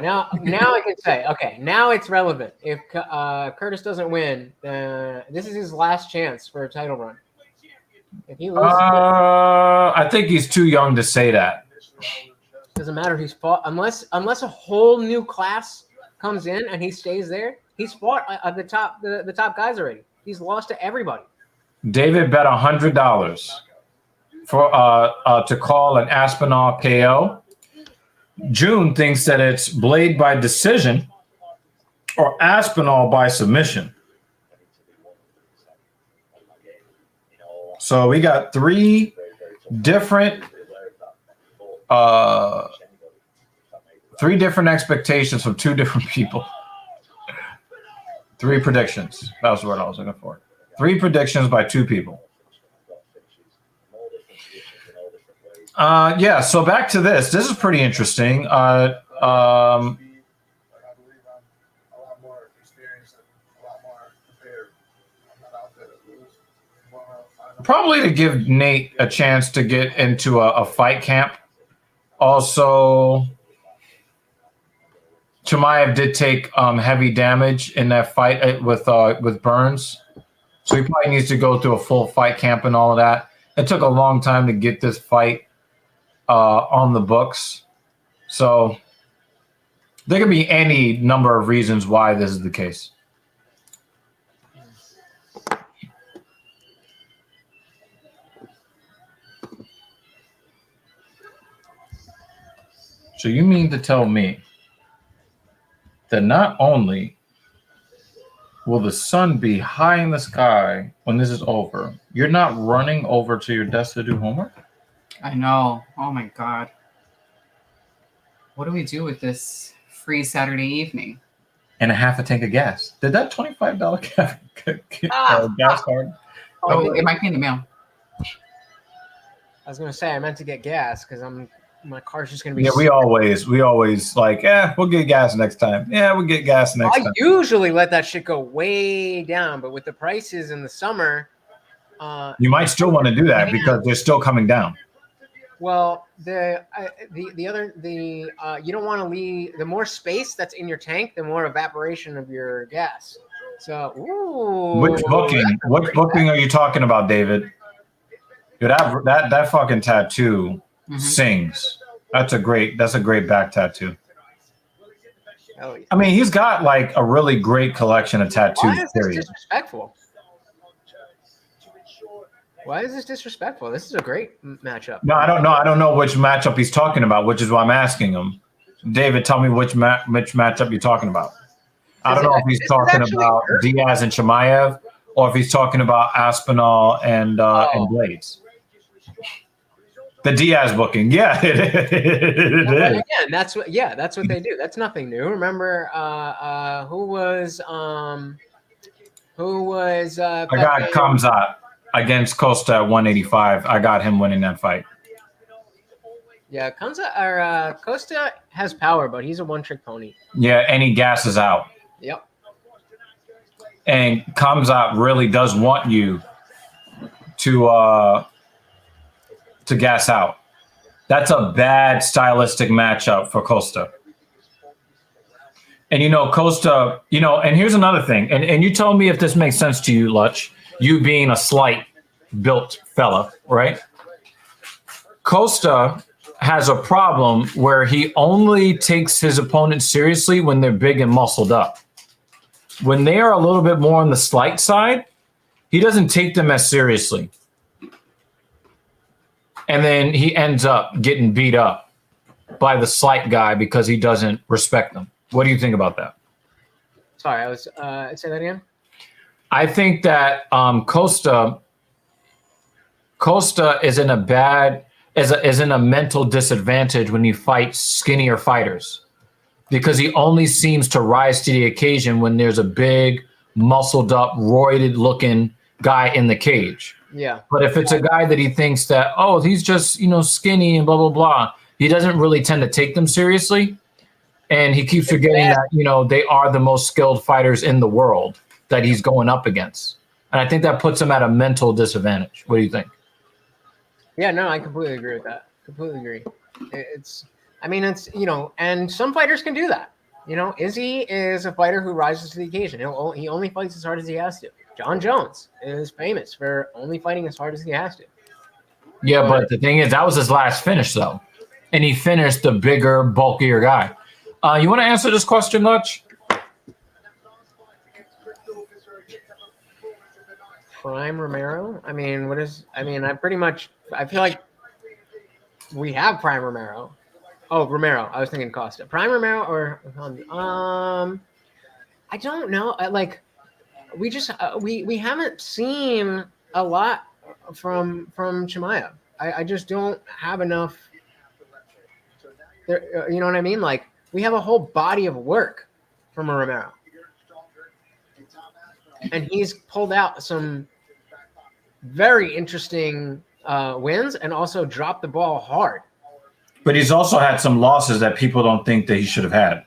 Now I can say, okay, now it's relevant. If Curtis doesn't win, this is his last chance for a title run. If he loses, I think he's too young to say that. Doesn't matter. He's fought unless a whole new class comes in and he stays there. He's fought at the top guys already. He's lost to everybody. David bet $100 for to call an Aspinall KO. June thinks that it's Blaydes by decision or Aspinall by submission. So we got three different expectations from two different people. Three predictions. That was the word I was looking for. Three predictions by two people. Yeah, so back to this. This is pretty interesting. Probably to give Nate a chance to get into a fight camp. Also, Chimaev did take heavy damage in that fight with Burns. So he probably needs to go through a full fight camp and all of that. It took a long time to get this fight on the books. So there could be any number of reasons why this is the case. So you mean to tell me that not only will the sun be high in the sky when this is over, you're not running over to your desk to do homework? I know. Oh my God. What do we do with this free Saturday evening? And a half a tank of gas. Did that $25 gas card? Oh, it might be in the mail. I was gonna say I meant to get gas because my car's just gonna be. Yeah, we always like, we'll get gas next time. Yeah, we'll get gas next time. I usually let that shit go way down, but with the prices in the summer, you might still want to do that because they're still coming down. Well, you don't want to leave. The more space that's in your tank, the more evaporation of your gas. So, Which booking are you talking about, David? Dude, that fucking tattoo sings. That's a great back tattoo. Oh, yeah. I mean, he's got like a really great collection of tattoos. Why is this disrespectful? Why is this disrespectful? This is a great matchup. No, I don't know. I don't know which matchup he's talking about, which is why I'm asking him. David, tell me which matchup you're talking about. I don't know if he's talking about Diaz and Chimaev or if he's talking about Aspinall and Blaydes. The Diaz booking, yeah, it is. Again, that's what they do. That's nothing new. Remember, who was I got Kamzat against Costa at 185. I got him winning that fight. Yeah, Costa has power, but he's a one-trick pony. Yeah, and he gasses out. Yep. And Kamzat really does want you to gas out. That's a bad stylistic matchup for Costa. And Costa, and here's another thing. And you tell me if this makes sense to you, Lutch, you being a slight built fella, right? Costa has a problem where he only takes his opponent seriously when they're big and muscled up. When they are a little bit more on the slight side, he doesn't take them as seriously. And then he ends up getting beat up by the slight guy because he doesn't respect them. What do you think about that? Sorry, I was say that again. I think that Costa is in a mental disadvantage when he fights skinnier fighters, because he only seems to rise to the occasion when there's a big, muscled up, roided looking guy in the cage. Yeah. But if it's a guy that he thinks that, oh, he's just, skinny and blah, blah, blah, he doesn't really tend to take them seriously. And he keeps forgetting that, they are the most skilled fighters in the world that he's going up against. And I think that puts him at a mental disadvantage. What do you think? Yeah, no, I completely agree with that. Completely agree. It's, and some fighters can do that. Izzy is a fighter who rises to the occasion. He only fights as hard as he has to. John Jones is famous for only fighting as hard as he has to. Yeah, but the thing is, that was his last finish, though. And he finished the bigger, bulkier guy. You want to answer this question, Lutch? Prime Romero? I feel like we have Prime Romero. Oh, Romero. I was thinking Costa. Prime Romero or I don't know. We haven't seen a lot from Chimaev. I just don't have enough. There, you know what I mean? Like, we have a whole body of work from a Romero, and he's pulled out some very interesting wins and also dropped the ball hard. But he's also had some losses that people don't think that he should have had.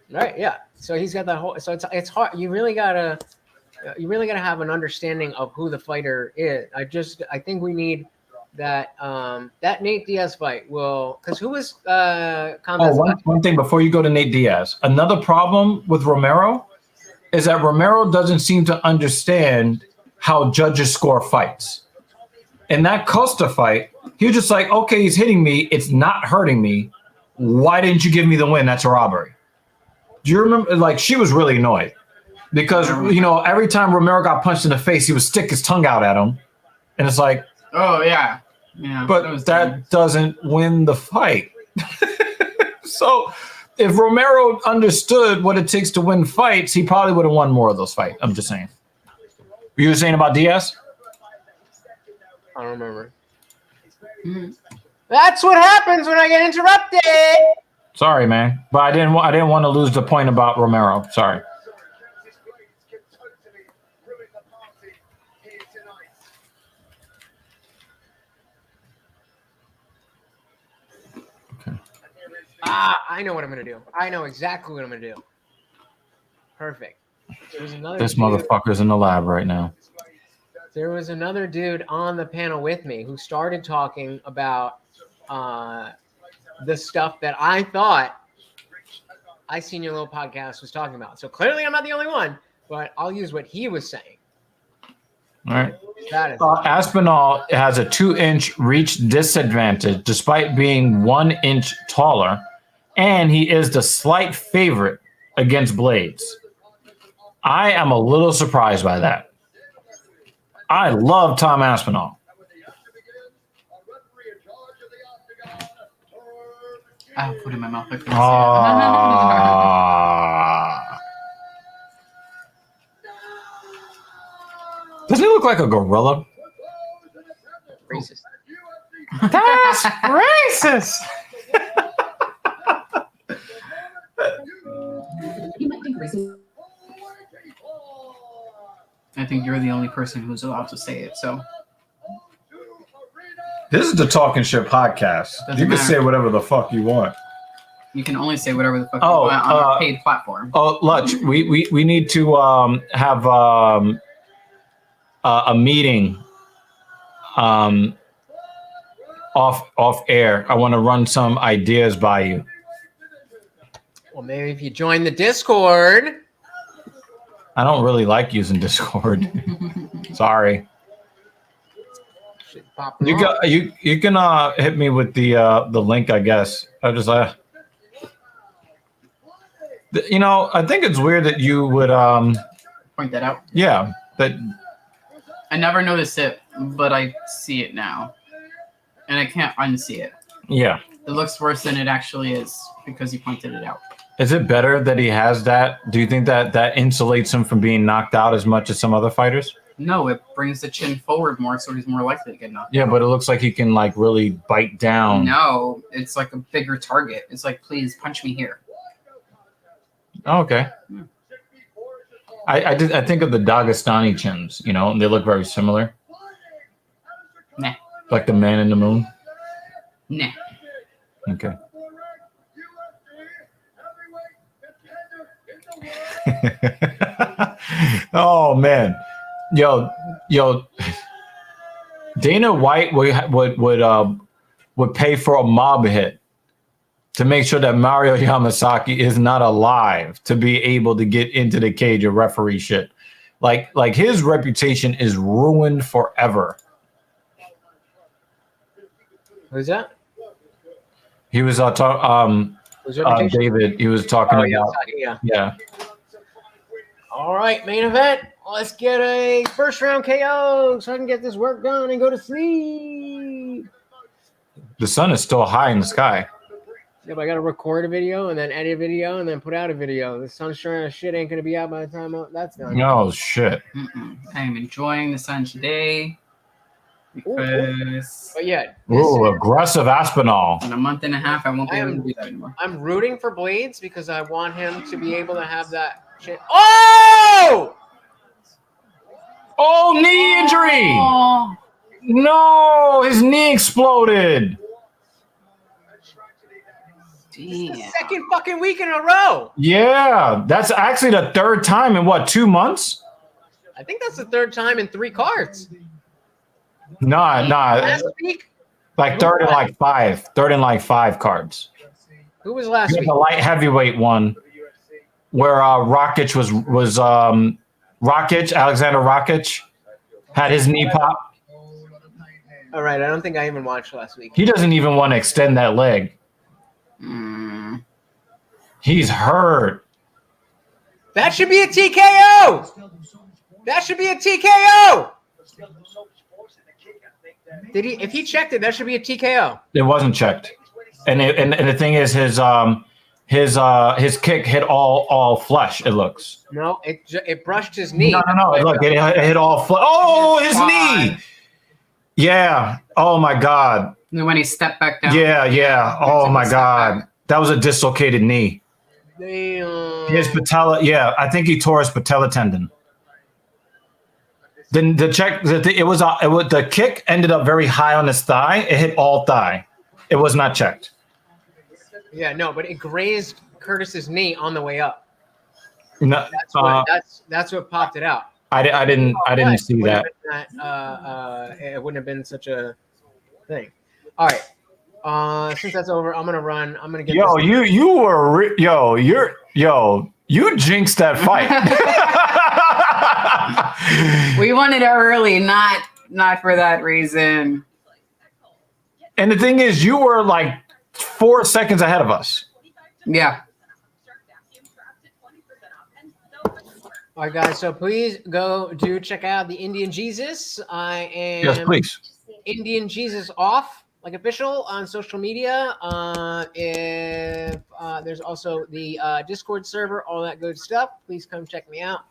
Right. Yeah. So he's got that whole. So it's hard. You really gotta have an understanding of who the fighter is. I think we need that Nate Diaz fight will, because who was one thing before you go to Nate Diaz. Another problem with Romero is that Romero doesn't seem to understand how judges score fights. In that Costa fight, he was just like, okay, he's hitting me. It's not hurting me. Why didn't you give me the win? That's a robbery. Do you remember? Like, she was really annoyed because, every time Romero got punched in the face, he would stick his tongue out at him. And it's like, oh, yeah. Yeah. But that doesn't win the fight. So if Romero understood what it takes to win fights, he probably would have won more of those fights. I'm just saying. You were saying about Diaz? I don't remember. That's what happens when I get interrupted. Sorry, man, but I didn't want to lose the point about Romero. Sorry. Okay. I know what I'm gonna do. I know exactly what I'm gonna do. Perfect. This motherfucker's in the lab right now. There was another dude on the panel with me who started talking about the stuff that I thought I Seen Your Little Podcast was talking about. So clearly I'm not the only one, but I'll use what he was saying. All right. Aspinall has a 2-inch reach disadvantage despite being 1 inch taller, and he is the slight favorite against Blaydes. I am a little surprised by that. I love Tom Aspinall. I'll put it in my mouth. I Doesn't he look like a gorilla? Racist. That's racist. I think you're the only person who's allowed to say it. So this is the Talking Shit podcast. You can say whatever the fuck you want. You can only say whatever the fuck you want on a paid platform. Oh, Lutch, we need to have a meeting off air. I want to run some ideas by you. Well, maybe if you join the Discord. I don't really like using Discord. Sorry. You can hit me with the link, I guess. I just I think it's weird that you would point that out. Yeah, that I never noticed it, but I see it now, and I can't unsee it. Yeah, it looks worse than it actually is because you pointed it out. Is it better that he has that? Do you think that insulates him from being knocked out as much as some other fighters? No, it brings the chin forward more, so he's more likely to get knocked Yeah, out. but it looks like he can like really bite down. No, it's like a bigger target. It's like, please punch me here. Oh, okay. I think of the Dagestani chins, you know, and they look very similar. Nah. Like the Man in the Moon. Nah. Okay. Oh man, yo, Dana White would pay for a mob hit to make sure that Mario Yamasaki is not alive to be able to get into the cage of referee shit. Like his reputation is ruined forever. Who's that? He was David. He was talking about yeah. All right, main event. Let's get a first round KO so I can get this work done and go to sleep. The sun is still high in the sky. Yeah, but I got to record a video and then edit a video and then put out a video. The sunshine shit ain't going to be out by the time that's done. Oh, shit. I am enjoying the sun today because... But yeah. Ooh, aggressive Aspinall. In a month and a half, I won't be able to do that anymore. I'm rooting for Blaydes because I want him to be able to have that shit. Oh! Oh, knee injury! Oh. No, his knee exploded. It's the second fucking week in a row. Yeah, that's actually the third time in what, 2 months? I think that's the third time in 3 cards. Nah. Last week? Like third in like 5. Third in like 5 cards. Who was last week? The light heavyweight one where Rakic was Alexander Rakic had his knee pop. All right, I don't think I even watched last week. He doesn't even want to extend that leg. He's hurt. That should be a TKO. That should be a TKO. Did he? If he checked it, that should be a TKO. It wasn't checked, and the thing is, his kick hit all flesh. It looks. No, it brushed his knee. No. Look, it hit all flesh. Oh, his knee. Yeah. Oh my God. When he stepped back down. Yeah. Oh my God. That was a dislocated knee. Damn. His patella. Yeah, I think he tore his patella tendon. Then the kick ended up very high on his thigh. It hit all thigh. It was not checked. Yeah, no, but it grazed Curtis's knee on the way up. No, that's what popped it out. I didn't see that. It wouldn't have been such a thing. All right. Since that's over, I'm gonna run. I'm gonna get. You jinxed that fight. We wanted it early, not for that reason. And the thing is, you were like 4 seconds ahead of us. Yeah. All right, guys. So please do check out the Indian Jesus. I am. Yes, please. Indian Jesus off. Like official on social media. If there's also the Discord server, all that good stuff. Please come check me out.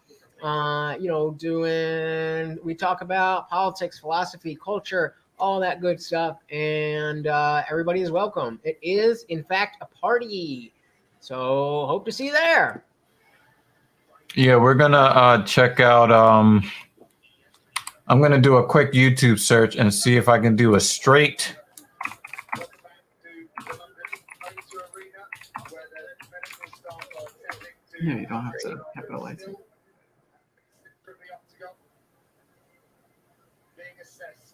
We talk about politics, philosophy, culture, all that good stuff, and everybody is welcome. It is, in fact, a party. So hope to see you there. Yeah, we're gonna check out. I'm gonna do a quick YouTube search and see if I can do a straight. Yeah, you don't have to capitalize it.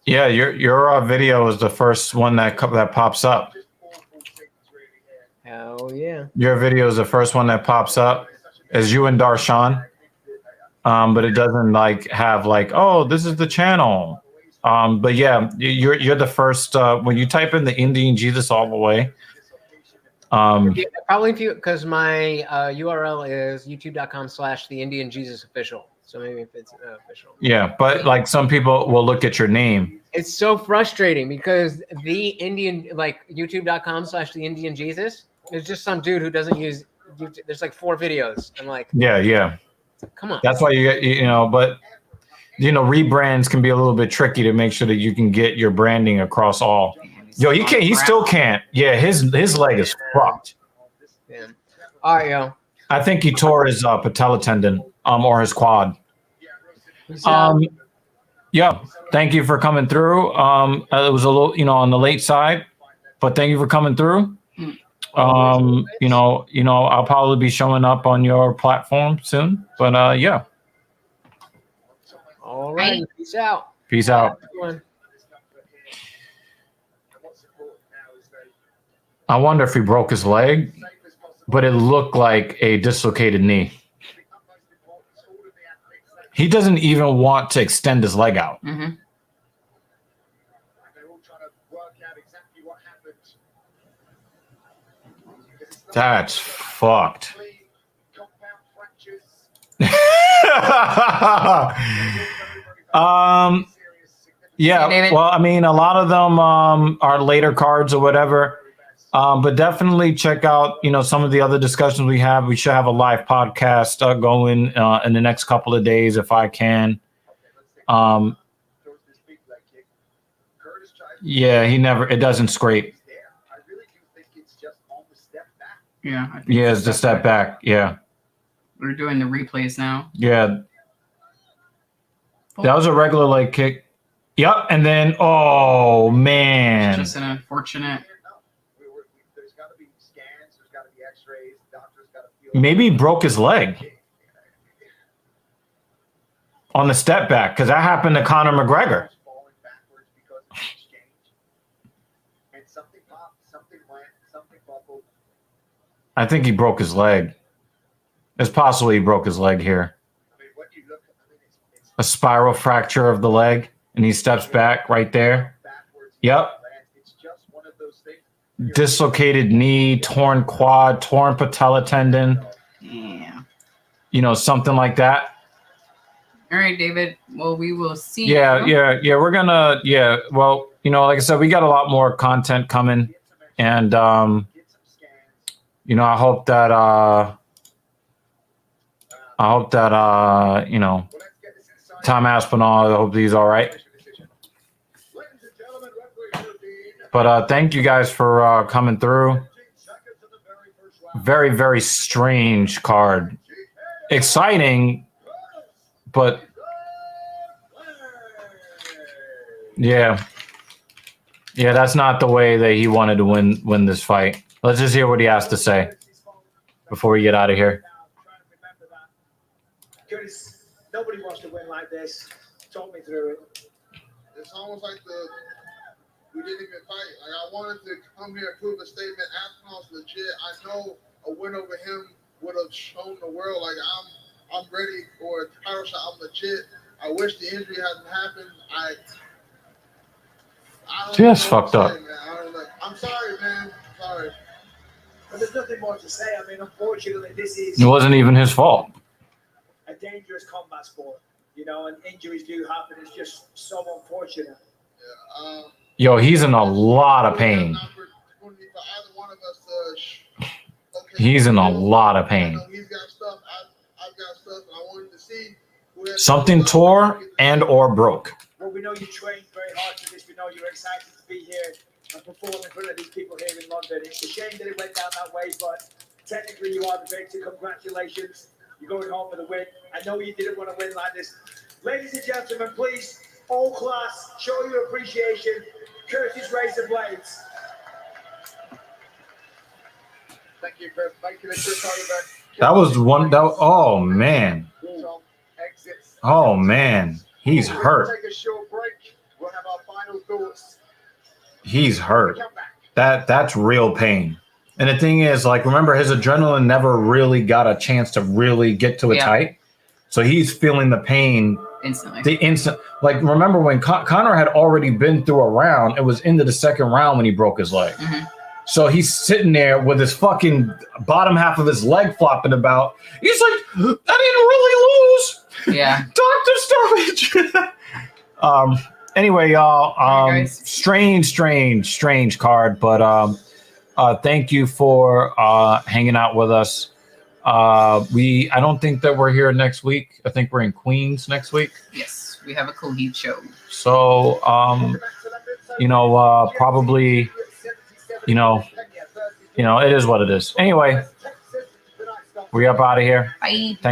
Yeah, your video is the first one that pops up. Hell yeah! Your video is the first one that pops up, as you and Darshan. But it doesn't have oh, this is the channel. But yeah, you're the first when you type in the Indian Jesus all the way. Probably because my URL is youtube.com/the Indian Jesus official. So maybe if it's official. Yeah, but some people will look at your name. It's so frustrating because the Indian youtube.com/the Indian Jesus is just some dude who doesn't use there's like 4 videos. I'm like, Yeah. come on. That's why but rebrands can be a little bit tricky to make sure that you can get your branding across all. Yo, he still can't. Yeah, his leg is fucked. Yeah. All right, yo. I think he tore his patella tendon, or his quad. Yeah. Thank you for coming through. It was a little, on the late side, but thank you for coming through. I'll probably be showing up on your platform soon. But yeah. All right. Peace out. Peace out. I wonder if he broke his leg, but it looked like a dislocated knee. He doesn't even want to extend his leg out. Mm-hmm. That's fucked. Yeah, well, I mean, a lot of them are later cards or whatever. But definitely check out, some of the other discussions we have. We should have a live podcast going in the next couple of days if I can. Yeah, it doesn't scrape. Yeah. Yeah, it's the step back. Yeah. We're doing the replays now. Yeah. That was a regular leg kick. Yep. And then, oh, man. Just an unfortunate. Maybe he broke his leg on the step back, because that happened to Conor McGregor. I think he broke his leg. It's possible he broke his leg here. A spiral fracture of the leg, and he steps back right there. Yep. Dislocated knee, torn quad, torn patella tendon. Yeah. Something like that. All right, David. Well, we will see. Yeah. We're gonna. Yeah. Well, like I said, we got a lot more content coming, and I hope that. Tom Aspinall. I hope he's all right. But thank you guys for coming through. Very, very strange card. Exciting, but yeah, that's not the way that he wanted to win this fight. Let's just hear what he has to say before we get out of here. Curtis, nobody wants to win like this. Talk me through it. It's almost like we didn't even fight. Like, I wanted to come here and prove a statement. Aspinall's legit. I know a win over him would have shown the world, like, I'm ready for a title shot. I'm legit. I wish the injury hadn't happened. I don't Just know fucked up. man. I don't know. I'm sorry, man. I'm sorry. But there's nothing more to say. I mean, unfortunately, this is It wasn't even his fault. a dangerous combat sport, and injuries do happen. It's just so unfortunate. Yo, he's in a lot of pain. He's in a lot of pain. Something tore and or broke. Well, we know you trained very hard for this. We know you're excited to be here and perform in front of these people here in London. It's a shame that it went down that way, but technically you are the victor. Congratulations. You're going home with a win. I know you didn't want to win like this. Ladies and gentlemen, please, all class, show your appreciation. Curtis Razor Blaydes. Thank you, Chris. Thank you, Chris. That was one. Oh man. Oh man. He's hurt. Take a short break. We'll have our final thoughts. He's hurt. That's real pain. And the thing is, like, remember, his adrenaline never really got a chance to really get to its height. So he's feeling the pain instantly. Like, remember when Conor had already been through a round, it was into the second round when he broke his leg. Mm-hmm. So he's sitting there with his fucking bottom half of his leg flopping about. He's like, I didn't really lose. Yeah. Dr. Sturridge. Anyway, y'all, strange card, but thank you for hanging out with us. I don't think that we're here next week. I think we're in Queens next week. Yes, we have a Coheed show. So, probably, it is what it is. Anyway, we up out of here. Bye. Thank